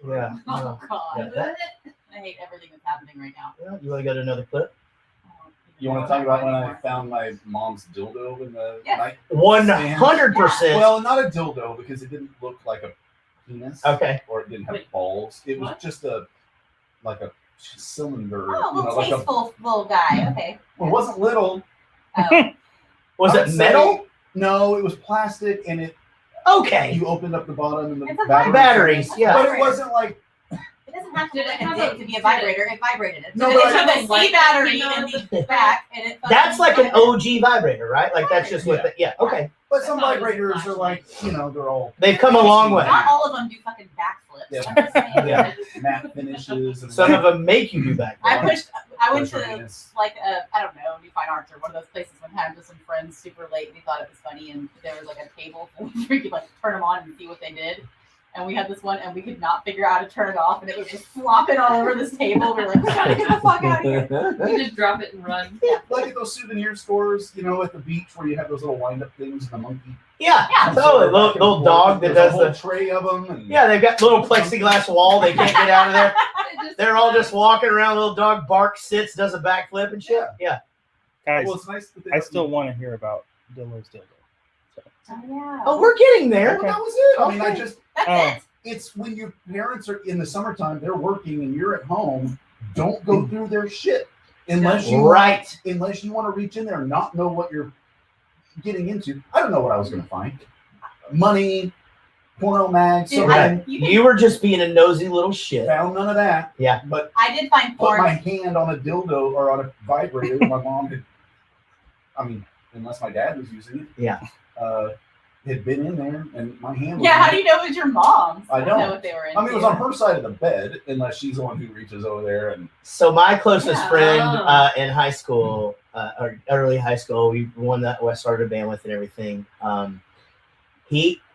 Speaker 2: Yeah.
Speaker 9: Oh god.
Speaker 2: Yeah, that-
Speaker 9: I hate everything that's happening right now.
Speaker 2: You want to go to another clip?
Speaker 12: You want to talk about when I found my mom's dildo in the night?
Speaker 2: 100%.
Speaker 12: Well, not a dildo because it didn't look like a penis.
Speaker 2: Okay.
Speaker 12: Or it didn't have balls. It was just a cylinder.
Speaker 9: Oh, a little
Speaker 12: like
Speaker 9: tasteful little guy. Okay.
Speaker 12: Well, it wasn't little.
Speaker 9: Oh.
Speaker 2: Was
Speaker 12: I
Speaker 2: it
Speaker 12: would
Speaker 2: meant
Speaker 12: say- No, it was plastic, and it.
Speaker 2: Okay.
Speaker 12: You opened up the bottom and the
Speaker 9: It's a
Speaker 2: batteries. Yeah.
Speaker 12: But it wasn't like.
Speaker 9: It doesn't have to be like a dick to be a vibrator. It vibrated. It
Speaker 12: No,
Speaker 9: took
Speaker 12: but I
Speaker 9: a C battery in the back, and it.
Speaker 2: That's like an OG vibrator, right? Like that's just what. Yeah. Okay.
Speaker 12: But some vibrators are like, they're all.
Speaker 2: They've come a long way.
Speaker 9: Not all of them do fucking backflips.
Speaker 12: Yeah.
Speaker 9: I'm just saying.
Speaker 2: Yeah.
Speaker 12: Matte finishes. And
Speaker 2: Some of them make you do back.
Speaker 9: I went to
Speaker 12: Vagina's.
Speaker 9: I don't know, New Fine Arts or one of those places one time with some friends super late, and we thought it was funny, and there was like a table where you could turn them on and see what they did. And we had this one, and we could not figure out how to turn it off, and it was just flopping all over this table. We're like, we gotta get the fuck out of here.
Speaker 4: You just drop it and run.
Speaker 9: Yeah.
Speaker 12: Like at those souvenir stores, at the beach where you have those little wind-up things and the monkey.
Speaker 2: Yeah.
Speaker 9: Yeah.
Speaker 2: Totally. Little dog that
Speaker 12: There's
Speaker 2: does
Speaker 12: a whole
Speaker 2: the.
Speaker 12: tray of them. And
Speaker 2: Yeah, they've got little plexiglass wall. They can't get out of there. They're all just walking around. Little dog barks, sits, does a backflip and shit. Yeah.
Speaker 6: Guys,
Speaker 12: Well, it's nice that they
Speaker 6: I still want to hear about Dillo's dildo.
Speaker 9: Oh, yeah.
Speaker 2: Oh, we're getting there.
Speaker 12: Well, that was it. I mean, I
Speaker 2: Okay.
Speaker 12: just.
Speaker 9: That's it.
Speaker 12: It's when your parents are in the summertime, they're working and you're at home. Don't go through their shit unless you
Speaker 2: Right.
Speaker 12: unless you want to reach in there and not know what you're getting into. I don't know what I was going to find. Money, porno mag.
Speaker 9: Dude,
Speaker 12: Something.
Speaker 2: You were just being a nosy little shit.
Speaker 12: Found none of that.
Speaker 2: Yeah.
Speaker 12: But
Speaker 9: I did find
Speaker 12: put
Speaker 9: porn.
Speaker 12: my hand on a dildo or on a vibrator. My mom had, I mean, unless my dad was using it.
Speaker 2: Yeah.
Speaker 12: Had been in there, and my hand was
Speaker 9: Yeah,
Speaker 12: in
Speaker 9: how
Speaker 12: it.
Speaker 9: do you know it was your mom's?
Speaker 12: I don't
Speaker 9: know what they were into.
Speaker 12: I mean, it was on her side of the bed, unless she's the one who reaches over there. And
Speaker 2: So my closest
Speaker 9: Yeah.
Speaker 2: friend in high school, or early high school, we one that I started a band with and everything.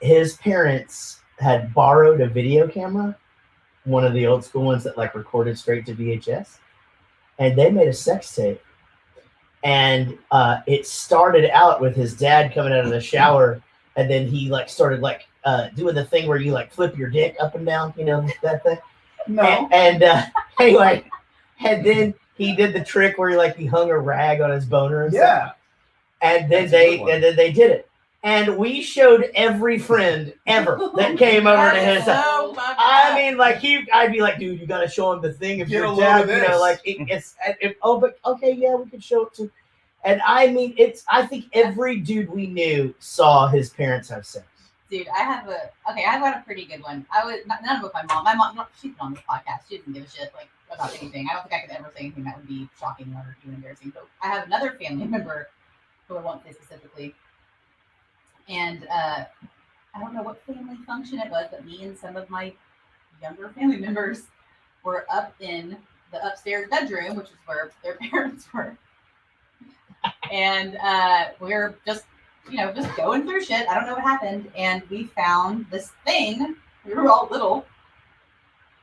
Speaker 2: His parents had borrowed a video camera, one of the old school ones that like recorded straight to VHS, and they made a sex tape. And it started out with his dad coming out of the shower, and then he like started like doing the thing where you like flip your dick up and down, you know, that thing.
Speaker 12: No.
Speaker 2: And anyway, and then he did the trick where he hung a rag on his boner and stuff. And then they did it. And we showed every friend ever that came over to his house. I mean, like I'd be like, dude, you gotta show him the thing if
Speaker 12: Get a
Speaker 2: your
Speaker 12: load
Speaker 2: dad,
Speaker 12: of
Speaker 2: you know,
Speaker 12: this.
Speaker 2: like but okay, yeah, we could show it to. And I mean, I think every dude we knew saw his parents have sex.
Speaker 9: Dude, I've got a pretty good one. None with my mom. My mom, she's been on this podcast. She doesn't give a shit like about anything. I don't think I could ever say anything that would be shocking or even embarrassing. But I have another family member who I won't say specifically. And I don't know what family function it was, but me and some of my younger family members were up in the upstairs bedroom, which is where their parents were. And we're just going through shit. I don't know what happened. And we found this thing. We were all little.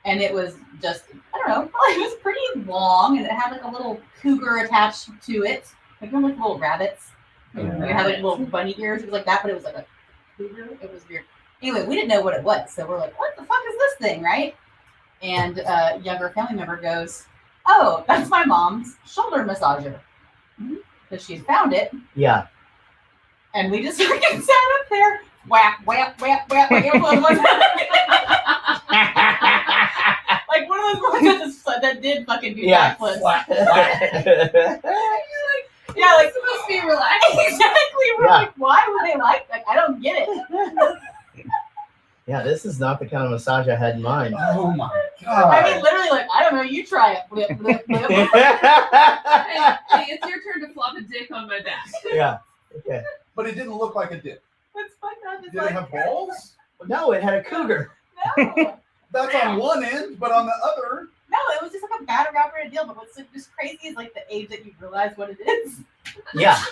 Speaker 9: And it was just, I don't know, it was pretty long. And it had like a little cougar attached to it. Like little rabbits. It had like little bunny ears. It was like that, but it was like a cougar. It was weird. Anyway, we didn't know what it was. So we're like, what the fuck is this thing, right? And a younger family member goes, oh, that's my mom's shoulder massager. Because she found it.
Speaker 2: Yeah.
Speaker 9: And we just fucking sat up there. Whap, whap, whap, whap, whap. Like one of those ones that did fucking do backflips. Yeah, like supposed to be relaxed. Exactly. We're like, why would they like that? I don't get it.
Speaker 2: Yeah, this is not the kind of massage I had in mind.
Speaker 12: Oh my
Speaker 9: I mean, literally, like, I don't know. You try it. Blip, blip, blip.
Speaker 18: Hey, it's your turn to flop a dick on my back.
Speaker 2: Yeah. Okay.
Speaker 12: But it didn't look like a dick.
Speaker 9: What's fucked up?
Speaker 12: Did it have balls?
Speaker 2: No, it had a cougar.
Speaker 9: No.
Speaker 12: That's on one end, but on the other.
Speaker 9: No, it was just like a battery operated deal. But what's just crazy is like the age that you realize what it is.
Speaker 2: Yeah.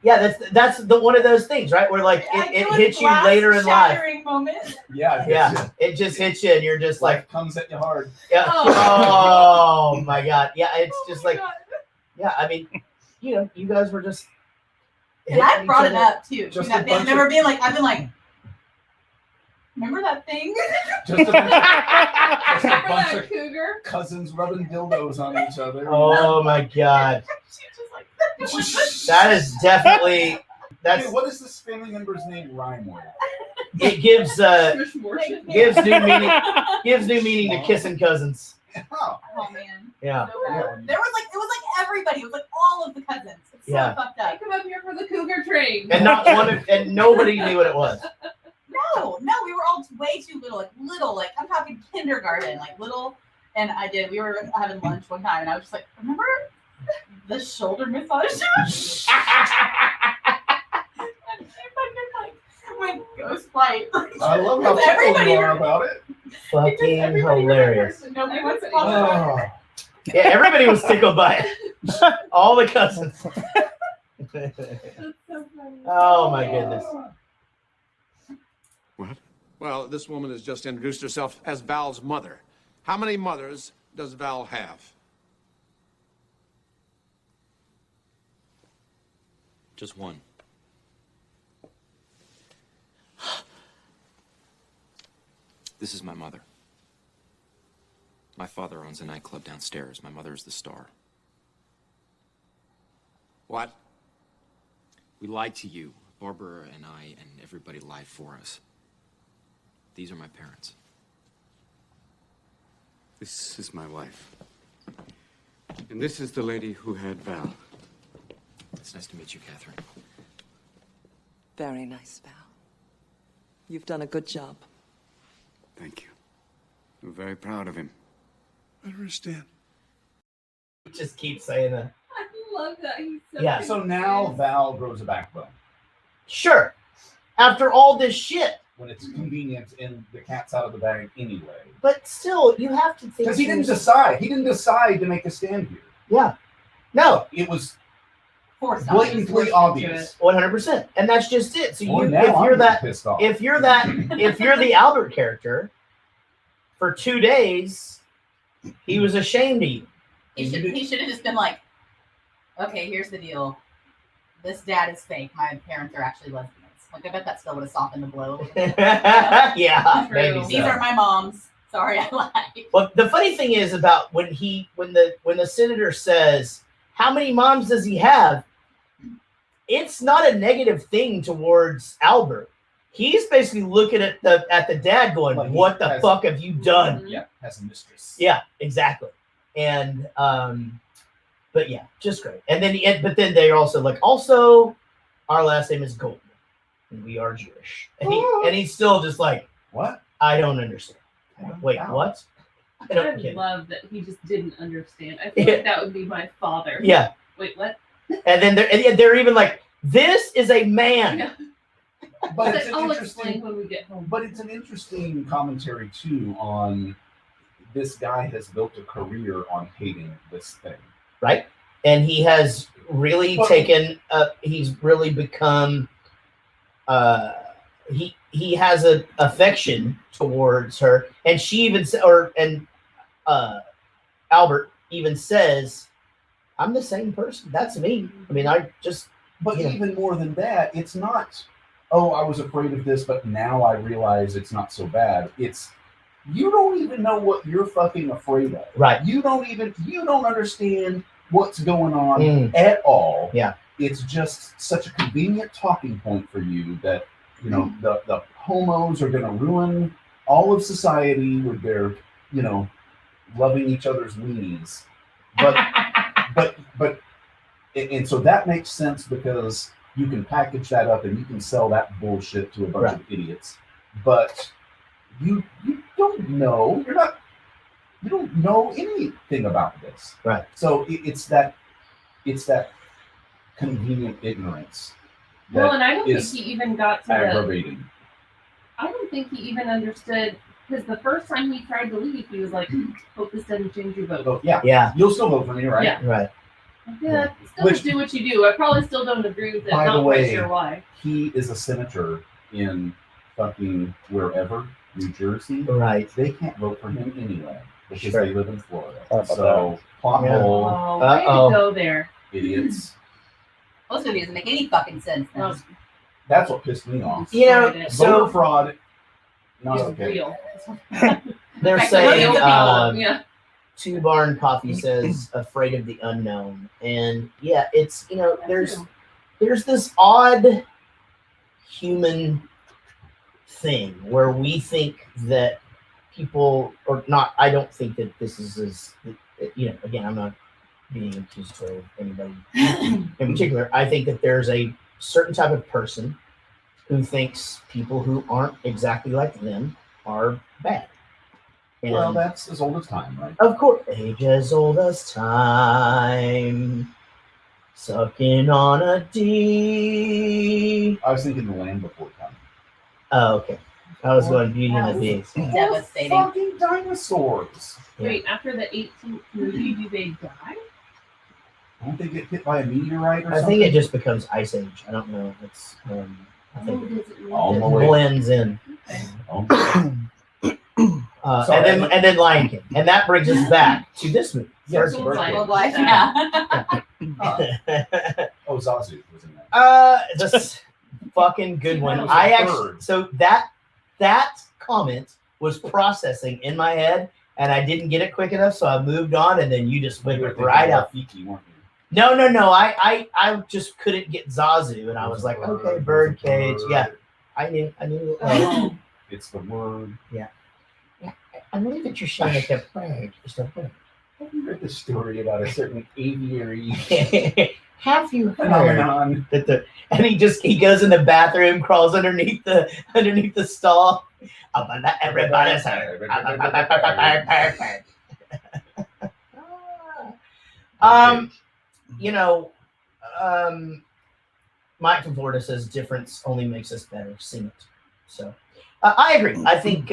Speaker 2: Yeah, that's the one of those things, right? Where like it hits you later in life.
Speaker 9: Moment.
Speaker 12: Yeah,
Speaker 2: it just hits you, and you're just like
Speaker 12: comes at you hard.
Speaker 2: Yeah. Oh my god. Yeah, it's just like yeah. I mean, you guys were just.
Speaker 9: And I brought it up too.
Speaker 2: Just
Speaker 9: That
Speaker 2: a
Speaker 9: thing.
Speaker 2: bunch
Speaker 9: Remember
Speaker 2: of-
Speaker 9: being like, I've been like, remember that thing?
Speaker 12: Just a bunch of
Speaker 18: cougar
Speaker 12: cousins rubbing dildos on each other.
Speaker 2: Oh my god. That is definitely
Speaker 12: Hey, what does this family member's name rhyme with?
Speaker 2: it gives new meaning to kissing cousins.
Speaker 12: Oh
Speaker 9: man.
Speaker 2: Yeah.
Speaker 9: It was like everybody. It was like all of the cousins. It's so
Speaker 2: Yeah.
Speaker 9: fucked up.
Speaker 18: Come up here for the cougar train.
Speaker 2: And and nobody knew what it was.
Speaker 9: No, we were all way too little. Like I'm talking kindergarten, like little. And we were having lunch one time, and I was just like, remember the shoulder massage? And she fucking went ghost fight.
Speaker 12: I love how tickled you are about it.
Speaker 2: Fucking hilarious.
Speaker 9: Nobody wants to talk about it.
Speaker 2: Yeah, everybody was tickled by it. All the cousins. Oh my goodness.
Speaker 19: What? Well, this woman has just introduced herself as Val's mother. How many mothers does Val have?
Speaker 10: Just one. This is my mother. My father owns a nightclub downstairs. My mother is the star.
Speaker 19: What?
Speaker 10: We lied to you. Barbara and I and everybody lied for us. These are my parents.
Speaker 11: This is my wife. And this is the lady who had Val.
Speaker 10: It's nice to meet you, Catherine.
Speaker 13: Very nice, Val. You've done a good job.
Speaker 11: Thank you. We're very proud of him.
Speaker 12: I understand.
Speaker 2: Just keep saying that.
Speaker 18: I love that. He's so
Speaker 2: Yeah.
Speaker 12: So now Val grows a backbone.
Speaker 2: Sure. After all this shit.
Speaker 12: When it's convenient and the cat's out of the bag anyway.
Speaker 2: But still, you have to think.
Speaker 12: Because he didn't decide. He didn't decide to make a stand here.
Speaker 2: Yeah. No.
Speaker 12: It was
Speaker 2: blatantly
Speaker 12: obvious.
Speaker 2: 100%. And that's just it. So
Speaker 12: Well,
Speaker 2: you,
Speaker 12: now
Speaker 2: if you're
Speaker 12: I'm
Speaker 2: that,
Speaker 12: pissed off.
Speaker 2: if you're the Albert character, for 2 days, he was ashamed of you.
Speaker 9: He should have just been like, okay, here's the deal. This dad is fake. My parents are actually lesbians. Like, I bet that still would have softened the blow a little bit.
Speaker 2: Yeah, maybe
Speaker 9: These
Speaker 2: so.
Speaker 9: are my moms. Sorry, I lied.
Speaker 2: Well, the funny thing is about when the senator says, how many moms does he have? It's not a negative thing towards Albert. He's basically looking at the dad going,
Speaker 12: Like
Speaker 2: what the fuck have you done?
Speaker 12: Yeah, has a mistress.
Speaker 2: Yeah, exactly. And but yeah, just great. And then but then they're also like, also our last name is Goldman and we are Jewish. And he's still just like,
Speaker 12: what?
Speaker 2: I don't understand. Wait, what? I don't
Speaker 18: I
Speaker 2: get it.
Speaker 18: love that he just didn't understand. I feel
Speaker 2: Yeah.
Speaker 18: like that would be my father.
Speaker 2: Yeah.
Speaker 18: Wait, what?
Speaker 2: And then they're even like, this is a man.
Speaker 12: But
Speaker 18: It's
Speaker 12: it's
Speaker 18: like,
Speaker 12: an
Speaker 18: I'll
Speaker 12: interesting
Speaker 18: explain when we get home.
Speaker 12: But it's an interesting commentary too on this guy has built a career on hating this thing.
Speaker 2: Right? And he has really he's really become he has an affection towards her, and she even Albert even says, I'm the same person. That's me. I mean,
Speaker 12: But even more than that, it's not, oh, I was afraid of this, but now I realize it's not so bad. It's, you don't even know what you're fucking afraid of.
Speaker 2: Right.
Speaker 12: You don't understand what's going on at all.
Speaker 2: Yeah.
Speaker 12: It's just such a convenient talking point for you that, you know, the homos are going to ruin all of society with their, you know, loving each other's weenies. But and so that makes sense because you can package that up and you can sell that bullshit to a bunch of idiots. But you don't know. You don't know anything about this.
Speaker 2: Right.
Speaker 12: So it's that convenient ignorance.
Speaker 18: Well, and I don't think
Speaker 12: is
Speaker 18: he even got to
Speaker 12: aggravating.
Speaker 18: I don't think he even understood, because the first time he tried to leave, he was like, hope this doesn't change your vote.
Speaker 12: Oh, yeah.
Speaker 2: Yeah.
Speaker 12: You'll still vote for me, right?
Speaker 18: Yeah.
Speaker 2: Right.
Speaker 18: Yeah, still do what you do. I probably still don't agree with it.
Speaker 12: By the
Speaker 18: Not
Speaker 12: way,
Speaker 18: quite sure why.
Speaker 12: he is a senator in fucking wherever, New Jersey.
Speaker 2: Right.
Speaker 12: They can't vote for him anyway because
Speaker 2: Sure.
Speaker 12: they live in Florida.
Speaker 6: How about
Speaker 12: So, plot
Speaker 2: Yeah.
Speaker 12: hole,
Speaker 18: Oh, way to go there.
Speaker 12: idiots.
Speaker 9: Most of it doesn't make any fucking sense. Then.
Speaker 12: That's what pissed me off.
Speaker 2: You know,
Speaker 12: Voter
Speaker 2: so
Speaker 12: fraud, not
Speaker 18: It's
Speaker 12: okay.
Speaker 18: real.
Speaker 2: they're
Speaker 18: Like,
Speaker 2: saying
Speaker 18: real people, yeah.
Speaker 2: Two Barn Coffee says afraid of the unknown. And yeah, it's, you know, there's this odd human thing where we think that people or not, I don't think that this is as, you know, again, I'm not being accusatory of anybody in particular. I think that there's a certain type of person who thinks people who aren't exactly like them are bad. And
Speaker 12: Well, that's as old as time, right?
Speaker 2: of course, age as old as time, sucking on a D.
Speaker 12: I was thinking the land before time.
Speaker 2: Oh, okay. I was going Beauty and the Beast.
Speaker 9: Devastating.
Speaker 12: Fucking dinosaurs.
Speaker 18: Wait, after the 18th movie, do they die?
Speaker 12: Don't they get hit by a meteorite or
Speaker 2: I
Speaker 12: something?
Speaker 2: think it just becomes Ice Age. I don't know. It's I think
Speaker 18: does it really?
Speaker 12: All
Speaker 2: it
Speaker 12: the way.
Speaker 2: blends in.
Speaker 12: Oh.
Speaker 2: And then Lion King, and that brings us back to this movie.
Speaker 12: Yes,
Speaker 18: Circle
Speaker 12: Birdcage.
Speaker 9: Well, like, yeah.
Speaker 12: Oh, Zazu was in that.
Speaker 2: This fucking good one.
Speaker 12: That was a
Speaker 2: I actually
Speaker 12: bird.
Speaker 2: so that comment was processing in my head, and I didn't get it quick enough, so I moved on, and then you just went
Speaker 12: You were
Speaker 2: right
Speaker 12: thinking
Speaker 2: out.
Speaker 12: Rafiki, weren't you?
Speaker 2: No. I just couldn't get Zazu, and I was like, okay, Birdcage. Yeah, I knew.
Speaker 18: Oh.
Speaker 12: It's the word.
Speaker 2: I know that you're saying that the bird is the bird.
Speaker 12: Have you heard the story about a certain aviary?
Speaker 2: have you heard
Speaker 12: Phenomenon.
Speaker 2: that and he goes in the bathroom, crawls underneath the stall. I'm gonna let everybody's heard. You know, Mike from Florida says difference only makes us better. Sing it. So I agree. I think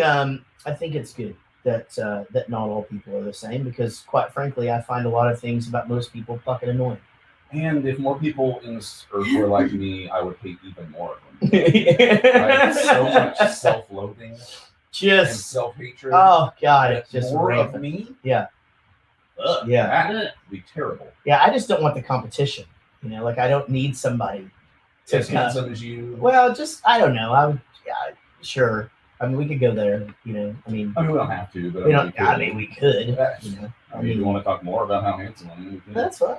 Speaker 2: it's good that not all people are the same, because quite frankly, I find a lot of things about most people fucking annoying.
Speaker 12: And if more people in this earth were like me, I would hate even more of them. I have so much self-loathing, and self-hatred.
Speaker 2: Oh God, it's just
Speaker 12: more
Speaker 2: rampant.
Speaker 12: of me.
Speaker 2: Yeah.
Speaker 12: That would be terrible.
Speaker 2: Yeah, I just don't want the competition. You know, like I don't need somebody to
Speaker 12: as handsome as you.
Speaker 2: Well, just I don't know. I would, sure. I mean, we could go there. You know, I mean,
Speaker 12: we don't have to, but
Speaker 2: we don't. We could.
Speaker 12: You
Speaker 2: know,
Speaker 12: I mean, you want to talk more about how handsome I am?
Speaker 2: That's fine.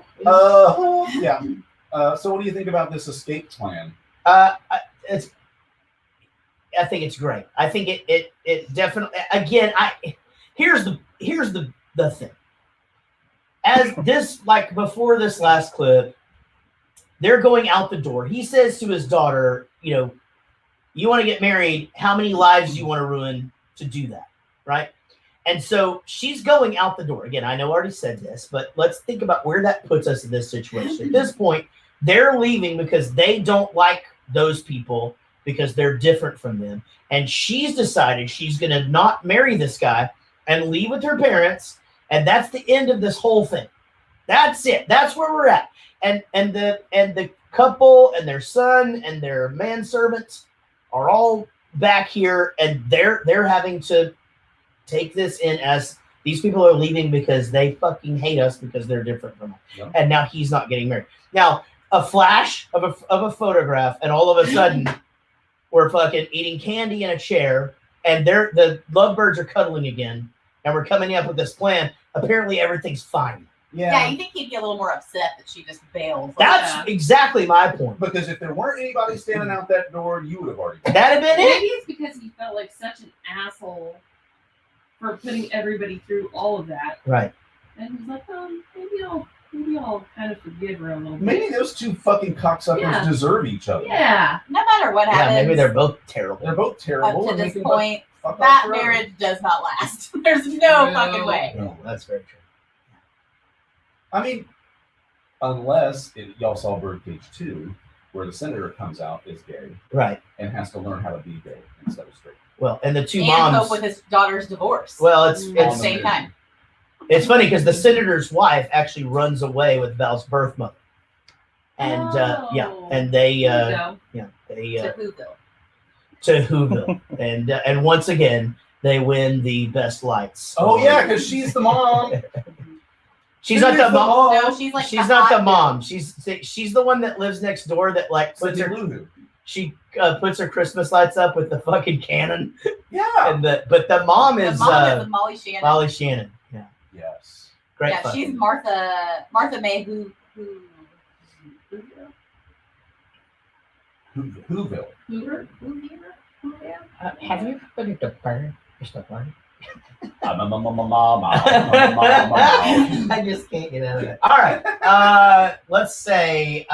Speaker 12: Yeah. So, what do you think about this escape plan?
Speaker 2: I think it's great. I think it definitely. Again, here's the thing. As this, like before this last clip, they're going out the door. He says to his daughter, you know, you want to get married, how many lives do you want to ruin to do that, right? And so she's going out the door. Again, I know I already said this, but let's think about where that puts us in this situation. At this point, they're leaving because they don't like those people because they're different from them. And she's decided she's going to not marry this guy and leave with her parents. And that's the end of this whole thing. That's it. That's where we're at. And the couple and their son and their manservants are all back here, and they're having to take this in as these people are leaving because they fucking hate us because they're different from us. Yep. And now he's not getting married. Now, a flash of a photograph, and all of a sudden we're fucking eating candy in a chair, and the lovebirds are cuddling again, and we're coming up with this plan. Apparently everything's fine.
Speaker 9: Yeah, you think he'd be a little more upset that she just bailed.
Speaker 2: That's exactly my point.
Speaker 12: Because if there weren't anybody standing out that door, you would have already.
Speaker 2: That'd have been
Speaker 4: Maybe
Speaker 2: it.
Speaker 4: it's because he felt like such an asshole for putting everybody through all of that.
Speaker 2: Right.
Speaker 4: And he's like, maybe I'll kind of forgive her a little bit.
Speaker 12: Maybe those two fucking cocksuckers deserve each other.
Speaker 4: Yeah.
Speaker 9: No matter what happens.
Speaker 2: Yeah, maybe they're both terrible.
Speaker 12: They're both terrible.
Speaker 9: Up to
Speaker 12: and
Speaker 9: this point,
Speaker 12: fuck
Speaker 9: that
Speaker 12: off forever.
Speaker 9: marriage does not last. There's no fucking way.
Speaker 2: No, that's very true.
Speaker 12: I mean, unless y'all saw Birdcage 2, where the senator comes out as gay,
Speaker 2: right,
Speaker 12: and has to learn how to be gay instead of straight.
Speaker 2: Well, and the two
Speaker 9: And
Speaker 2: moms
Speaker 9: cope with his daughter's divorce.
Speaker 2: Well, it's
Speaker 9: at the same time.
Speaker 2: It's funny because the senator's wife actually runs away with Val's birth mother, and they to Whoville, and once again they win the best lights.
Speaker 12: Oh yeah, because she's the mom.
Speaker 2: She's not the mom.
Speaker 9: No, she's like
Speaker 2: she's not the mom. She's the one that lives next door that like puts her. She puts her Christmas lights up with the fucking cannon.
Speaker 12: Yeah.
Speaker 2: But the mom is
Speaker 9: Molly Shannon.
Speaker 2: Molly Shannon. Yeah.
Speaker 12: Yes.
Speaker 2: Great.
Speaker 9: Yeah, she's Martha May
Speaker 12: Whoville.
Speaker 2: Have you put it to burn? Mr. Burn? I just can't get out of it. All right. Let's say.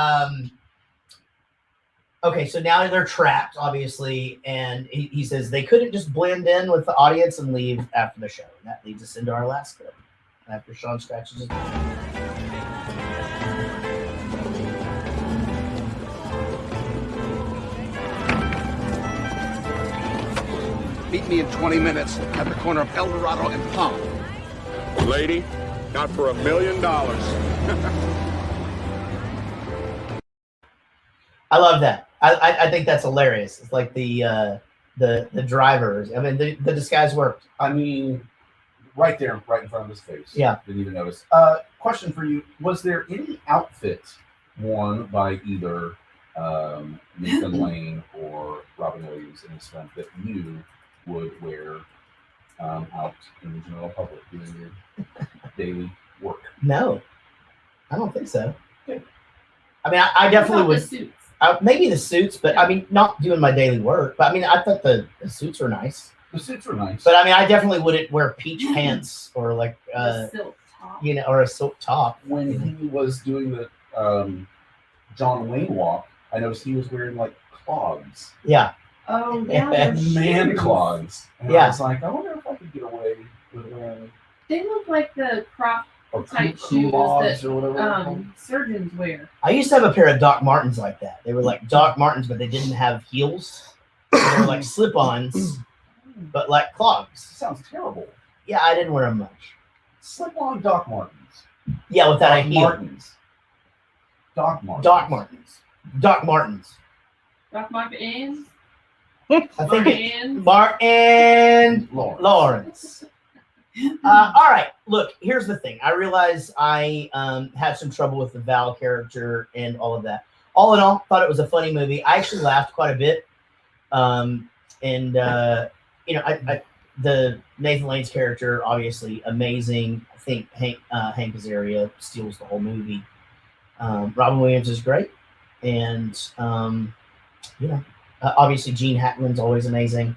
Speaker 2: Okay, so now they're trapped, obviously, and he says they couldn't just blend in with the audience and leave after the show. And that leads us into our last clip. After Sean scratches his
Speaker 19: Meet me in 20 minutes at the corner of El Dorado and Palm.
Speaker 20: Lady, not for $1 million.
Speaker 2: I love that. I think that's hilarious. It's like the drivers. I mean, the disguise worked.
Speaker 12: I mean, right there, right in front of his face.
Speaker 2: Yeah.
Speaker 12: Didn't even notice. Question for you: was there any outfit worn by either Nathan Lane or Robin Williams in this film that you would wear out in the general public doing your daily work?
Speaker 2: No, I don't think so. I mean, I definitely would.
Speaker 4: The suits.
Speaker 2: Maybe the suits, but I mean, not doing my daily work. But I mean, I thought the suits were nice.
Speaker 12: The suits were nice.
Speaker 2: But I mean, I definitely wouldn't wear peach pants or like,
Speaker 4: A silk top.
Speaker 2: or a silk top.
Speaker 12: When he was doing the John Wayne walk, I noticed he was wearing like clogs.
Speaker 2: Yeah.
Speaker 18: Oh yeah, they're
Speaker 12: Man
Speaker 18: shoes.
Speaker 12: clogs. And
Speaker 2: Yeah.
Speaker 12: I was like, I wonder if I could get away with wearing
Speaker 18: They look like the crop
Speaker 12: or
Speaker 18: type shoes
Speaker 12: culottes
Speaker 18: that
Speaker 12: or whatever. they're called.
Speaker 18: surgeons wear.
Speaker 2: I used to have a pair of Doc Martens like that. They were like Doc Martens, but they didn't have heels. They were like slip-ons, but like clogs.
Speaker 12: Sounds terrible.
Speaker 2: Yeah, I didn't wear them much.
Speaker 12: Slip-on Doc Martens.
Speaker 2: Yeah, without a
Speaker 12: Doc
Speaker 2: heel.
Speaker 12: Martens. Doc Martens.
Speaker 2: Doc Martens. Doc Martens.
Speaker 18: Doc Martens.
Speaker 2: I think it's Martin Lawrence. All right, look, here's the thing. I realize I had some trouble with the Val character and all of that. All in all, thought it was a funny movie. I actually laughed quite a bit. The Nathan Lane's character, obviously amazing. I think Hank Azaria steals the whole movie. Robin Williams is great. And, obviously Gene Hackman's always amazing.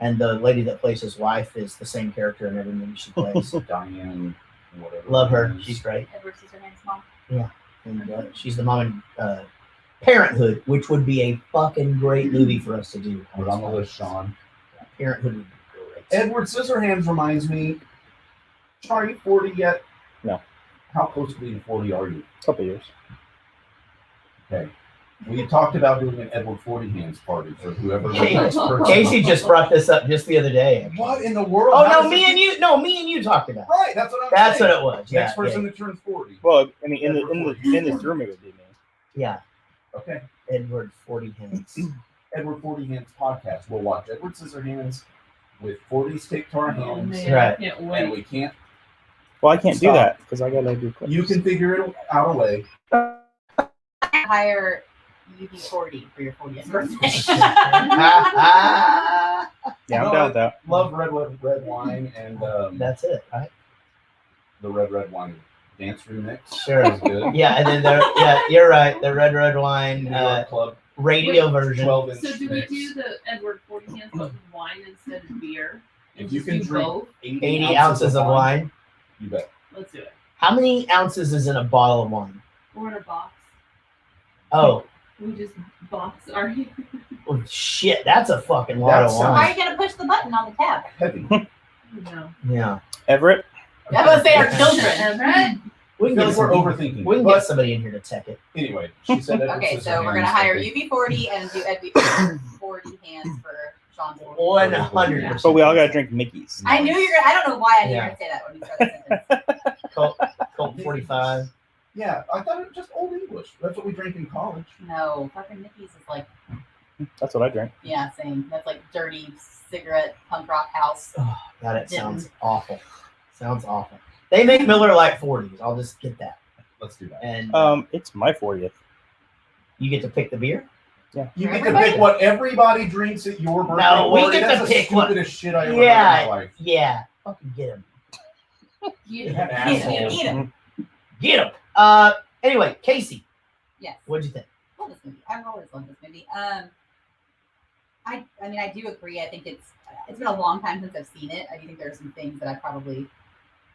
Speaker 2: And the lady that plays his wife is the same character in every movie she plays.
Speaker 12: Diane, whatever.
Speaker 2: Love her. She's great.
Speaker 9: Edward Scissorhands' mom.
Speaker 2: Yeah. And she's the mom in Parenthood, which would be a fucking great movie for us to do.
Speaker 12: Put on the list, Sean.
Speaker 2: Parenthood would be great.
Speaker 12: Edward Scissorhands reminds me, Sean, are you 40 yet?
Speaker 6: No.
Speaker 12: How close to being 40 are you?
Speaker 6: A couple years.
Speaker 12: Okay. We talked about doing an Edward 40 Hands party for whoever the next person.
Speaker 2: Casey just brought this up just the other day.
Speaker 12: What in the world?
Speaker 2: Oh
Speaker 12: How
Speaker 2: no,
Speaker 12: does
Speaker 2: me
Speaker 12: it
Speaker 2: and you. No, me and you talked about it.
Speaker 12: Right, that's what I'm
Speaker 2: That's
Speaker 12: saying.
Speaker 2: what it was. Yeah,
Speaker 12: Next person
Speaker 2: yeah.
Speaker 12: that turns 40.
Speaker 6: Well, I mean, in this room, it would be me.
Speaker 2: Yeah.
Speaker 12: Okay.
Speaker 2: Edward 40 Hands.
Speaker 12: Edward 40 Hands podcast. We'll watch Edward Scissorhands with 40s taped to our hands.
Speaker 18: man,
Speaker 2: Right.
Speaker 18: I can't wait.
Speaker 12: And we can't.
Speaker 6: Well, I can't do
Speaker 12: Stop.
Speaker 6: that because I gotta do clips.
Speaker 12: You can figure it out a way.
Speaker 9: Hire UB40 for your 40th birthday.
Speaker 6: Yeah, I'm down with that.
Speaker 12: Love red wine and
Speaker 2: That's it, right?
Speaker 12: the red wine dance remix.
Speaker 2: Sure.
Speaker 12: Is good.
Speaker 2: Yeah, and then you're right. The red wine
Speaker 12: New York Club
Speaker 2: radio
Speaker 18: Wait,
Speaker 2: version.
Speaker 12: 12-inch
Speaker 18: So do we
Speaker 12: mix.
Speaker 18: do the Edward 40 Hands but with wine instead of beer?
Speaker 12: If you
Speaker 18: Just
Speaker 12: can
Speaker 18: do
Speaker 12: drink
Speaker 18: both?
Speaker 2: 80 ounces of wine.
Speaker 12: you bet.
Speaker 18: Let's do it.
Speaker 2: How many ounces is in a bottle of wine?
Speaker 18: We're in a box.
Speaker 2: Oh,
Speaker 18: We just box our
Speaker 2: well, shit, that's a fucking lot
Speaker 12: That
Speaker 2: of
Speaker 9: How are
Speaker 2: wine.
Speaker 9: you going to push the button on the tab?
Speaker 12: Heavy.
Speaker 18: No.
Speaker 2: Yeah.
Speaker 6: Everett.
Speaker 9: I was going to say our children.
Speaker 18: Everett?
Speaker 2: We
Speaker 12: I
Speaker 2: can
Speaker 12: feel
Speaker 2: get
Speaker 12: like we're
Speaker 2: some-
Speaker 12: overthinking.
Speaker 2: We can
Speaker 12: but
Speaker 2: get somebody in here to tech it.
Speaker 12: anyway, she said Edward
Speaker 9: Okay, so we're
Speaker 12: Scissorhands,
Speaker 9: going to hire
Speaker 12: okay.
Speaker 9: UB40 and do Edward 40 Hands for Sean's 40.
Speaker 2: 100%.
Speaker 6: So we all gotta drink Mickey's.
Speaker 9: I knew you were going to, I don't know why I knew you were
Speaker 2: Yeah.
Speaker 9: going to say that when you started the sentence.
Speaker 2: Colt 45.
Speaker 12: Yeah, I thought it was just Old English. That's what we drank in college.
Speaker 9: No, fucking Mickey's is like,
Speaker 6: That's what I drink.
Speaker 9: yeah, same. That's like dirty cigarette punk rock house.
Speaker 2: Oh, God, it
Speaker 9: Yeah.
Speaker 2: sounds awful. Sounds awful. They make Miller Lite 40s. I'll just get that.
Speaker 12: Let's do that.
Speaker 2: And
Speaker 6: It's my 40th.
Speaker 2: you get to pick the beer?
Speaker 6: Yeah.
Speaker 12: You
Speaker 9: For
Speaker 12: get to
Speaker 9: everybody?
Speaker 12: pick what everybody drinks at your birthday.
Speaker 2: No, we
Speaker 12: party.
Speaker 2: get
Speaker 12: That's
Speaker 2: to
Speaker 12: the
Speaker 2: pick what-
Speaker 12: stupidest shit I ever heard in my life.
Speaker 2: Yeah. Fucking get him.
Speaker 9: Get
Speaker 12: Asshole.
Speaker 2: Get him. Anyway, Casey,
Speaker 9: Yes.
Speaker 2: what'd you think?
Speaker 9: Love this movie. I've always loved this movie. I mean, I do agree. I think it's been a long time since I've seen it. I do think there are some things that I probably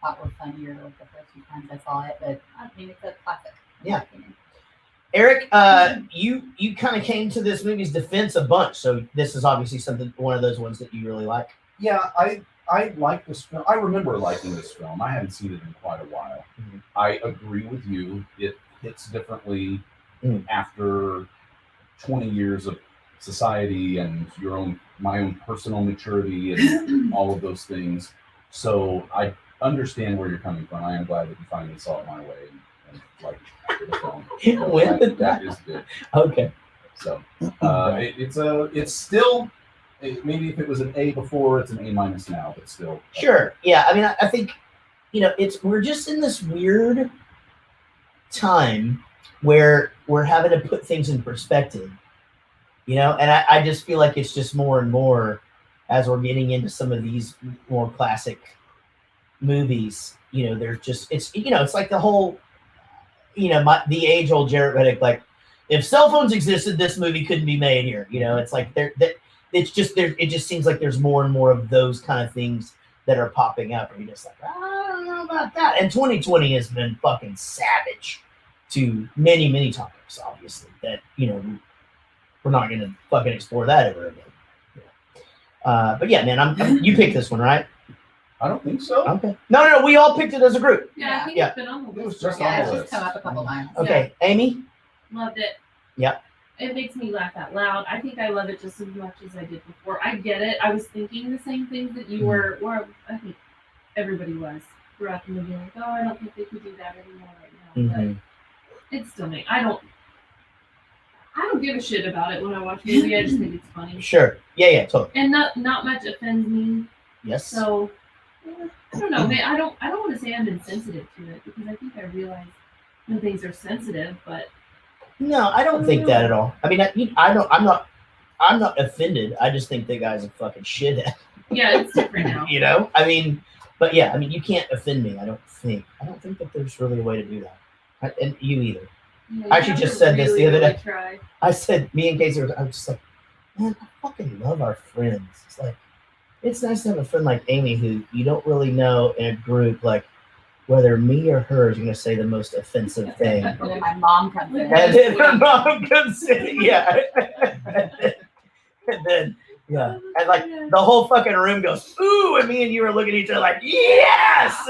Speaker 9: thought were funnier the first few times I saw it, but I mean, it's a classic. in my
Speaker 2: Yeah.
Speaker 9: opinion.
Speaker 2: Eric, you kind of came to this movie's defense a bunch, so this is obviously one of those ones that you really like.
Speaker 12: Yeah, I like this film. I remember liking this film. I haven't seen it in quite a while.
Speaker 2: Mhm.
Speaker 12: I agree with you. It hits differently
Speaker 2: Mm.
Speaker 12: after 20 years of society and my own personal maturity and all of those things. So I understand where you're coming from. I am glad that you finally saw it my way and like the film. So
Speaker 2: When did
Speaker 12: that is good.
Speaker 2: Okay.
Speaker 12: So it's still maybe if it was an A before, it's an A- now, but still.
Speaker 2: Sure. Yeah. I mean, I think, we're just in this weird time where we're having to put things in perspective, and I just feel like it's just more and more as we're getting into some of these more classic movies, there's just, it's like the whole, the age old Jared Reddick, like if cell phones existed, this movie couldn't be made here. It's like it just seems like there's more and more of those kind of things that are popping up. And you're just like, I don't know about that. And 2020 has been fucking savage to many, many topics, obviously, that, we're not going to fucking explore that ever again. But yeah, man, you picked this one, right?
Speaker 12: I don't think so.
Speaker 2: Okay. No, we all picked it as a group.
Speaker 18: Yeah, I think
Speaker 2: Yeah.
Speaker 18: it's been on the
Speaker 12: It was
Speaker 18: list.
Speaker 12: just
Speaker 9: Yeah,
Speaker 12: on
Speaker 9: it's
Speaker 12: the
Speaker 9: just
Speaker 12: list.
Speaker 9: come up a couple times.
Speaker 2: Okay, Amy?
Speaker 18: Loved it.
Speaker 2: Yeah.
Speaker 18: It makes me laugh out loud. I think I love it just as much as I did before. I get it. I was thinking the same things that you were, or I think everybody was throughout the movie. Like, oh, I don't think they could do that anymore right now.
Speaker 2: Mm-hmm.
Speaker 18: But it's still me. I don't give a shit about it when I watch a movie. I just think it's funny.
Speaker 2: Sure. Yeah, totally.
Speaker 18: And not much offends me.
Speaker 2: Yes.
Speaker 18: So I don't know. I don't want to say I'm insensitive to it because I think I realize when things are sensitive, but
Speaker 2: No, I don't think that at all. I mean, I'm not offended. I just think the guy's a fucking shithead.
Speaker 18: yeah, it's different now.
Speaker 2: I mean, but yeah, I mean, you can't offend me. I don't think that there's really a way to do that. And you either.
Speaker 18: Yeah,
Speaker 2: I actually just said this the other day.
Speaker 18: Try.
Speaker 2: I said, me and Casey, I was just like, man, I fucking love our friends. It's like, it's nice to have a friend like Amy who you don't really know in a group, like whether me or her is going to say the most offensive thing.
Speaker 9: And then my mom comes in.
Speaker 2: And then her mom comes in, yeah. and then, yeah. And like the whole fucking room goes, ooh, and me and you are looking at each other like, yes!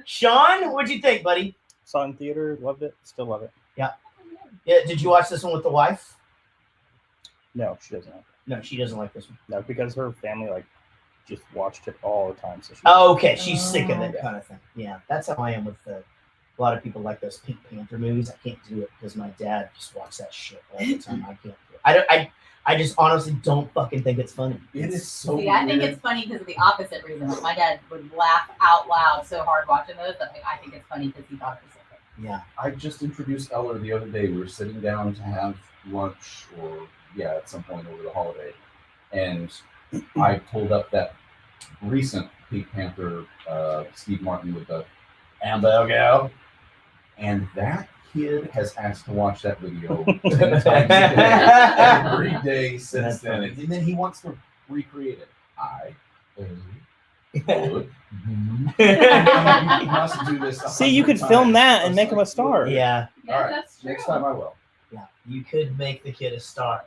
Speaker 2: Sean, what'd you think, buddy?
Speaker 6: Saw it in theater, loved it, still love it.
Speaker 2: Yeah. Did you watch this one with the wife?
Speaker 6: No, she doesn't.
Speaker 2: No, she doesn't like this one.
Speaker 6: No, because her family just watched it all the time. So
Speaker 2: okay, she's sick of it kind of thing. Yeah, that's how I am with a lot of people like those Pink Panther movies. I can't do it because my dad just watches that shit all the time. I can't do it. I just honestly don't fucking think it's funny.
Speaker 12: It is so
Speaker 9: See, I think it's funny because of the opposite reason. Like my dad would laugh out loud so hard watching those that I think it's funny because he thought it was so funny.
Speaker 2: Yeah.
Speaker 12: I just introduced Eller the other day. We were sitting down to have lunch at some point over the holiday. And I pulled up that recent Pink Panther, Steve Martin with the hamburger. And that kid has asked to watch that video 10 times a day, every day since then. And then he wants to recreate it. You must do this.
Speaker 6: See, you could film that and make him a star.
Speaker 2: Yeah.
Speaker 12: All right. Next time I will.
Speaker 2: Yeah. You could make the kid a star.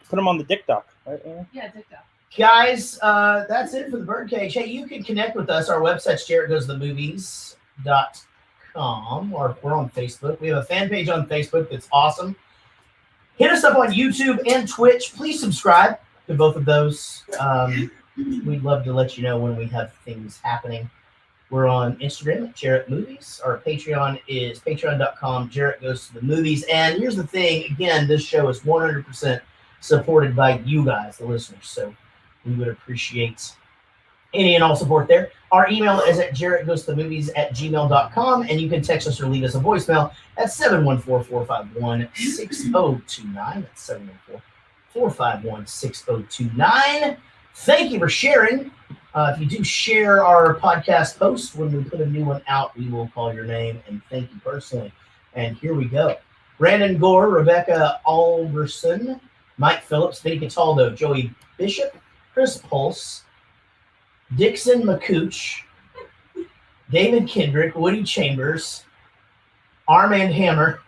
Speaker 6: Put him on the TikTok, right?
Speaker 18: Yeah, TikTok.
Speaker 2: Guys, that's it for the Birdcage. Hey, you can connect with us. Our website's JaredGoesToTheMovies.com, or we're on Facebook. We have a fan page on Facebook that's awesome. Hit us up on YouTube and Twitch. Please subscribe to both of those. We'd love to let you know when we have things happening. We're on Instagram at Jarrett Movies. Our Patreon is patreon.com, Jarrett Goes to the Movies. And here's the thing, again, this show is 100% supported by you guys, the listeners. So we would appreciate any and all support there. Our email is at jarrettgoestothemovies@gmail.com, and you can text us or leave us a voicemail at 714-451-6029. That's 714-451-6029. Thank you for sharing. If you do share our podcast post when we put a new one out, we will call your name and thank you personally. And here we go. Brandon Gore, Rebecca Alderson, Mike Phillips, Vinny Cataldo, Joey Bishop, Chris Pulse, Dixon McCooch, David Kendrick, Woody Chambers, Armand Hammer,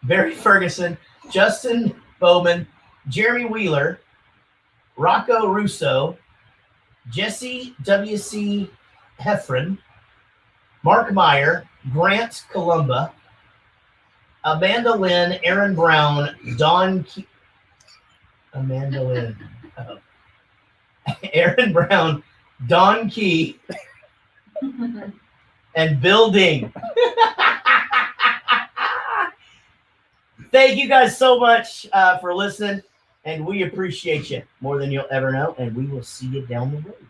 Speaker 2: Barry Ferguson, Justin Bowman, Jeremy Wheeler, Rocco Russo, Jesse W.C. Heffron, Mark Meyer, Grant Columba, Amanda Lynn, Aaron Brown, Amanda Lynn, Aaron Brown, Don Key, and Bill Ding. Thank you guys so much for listening, and we appreciate you more than you'll ever know, and we will see you down the road.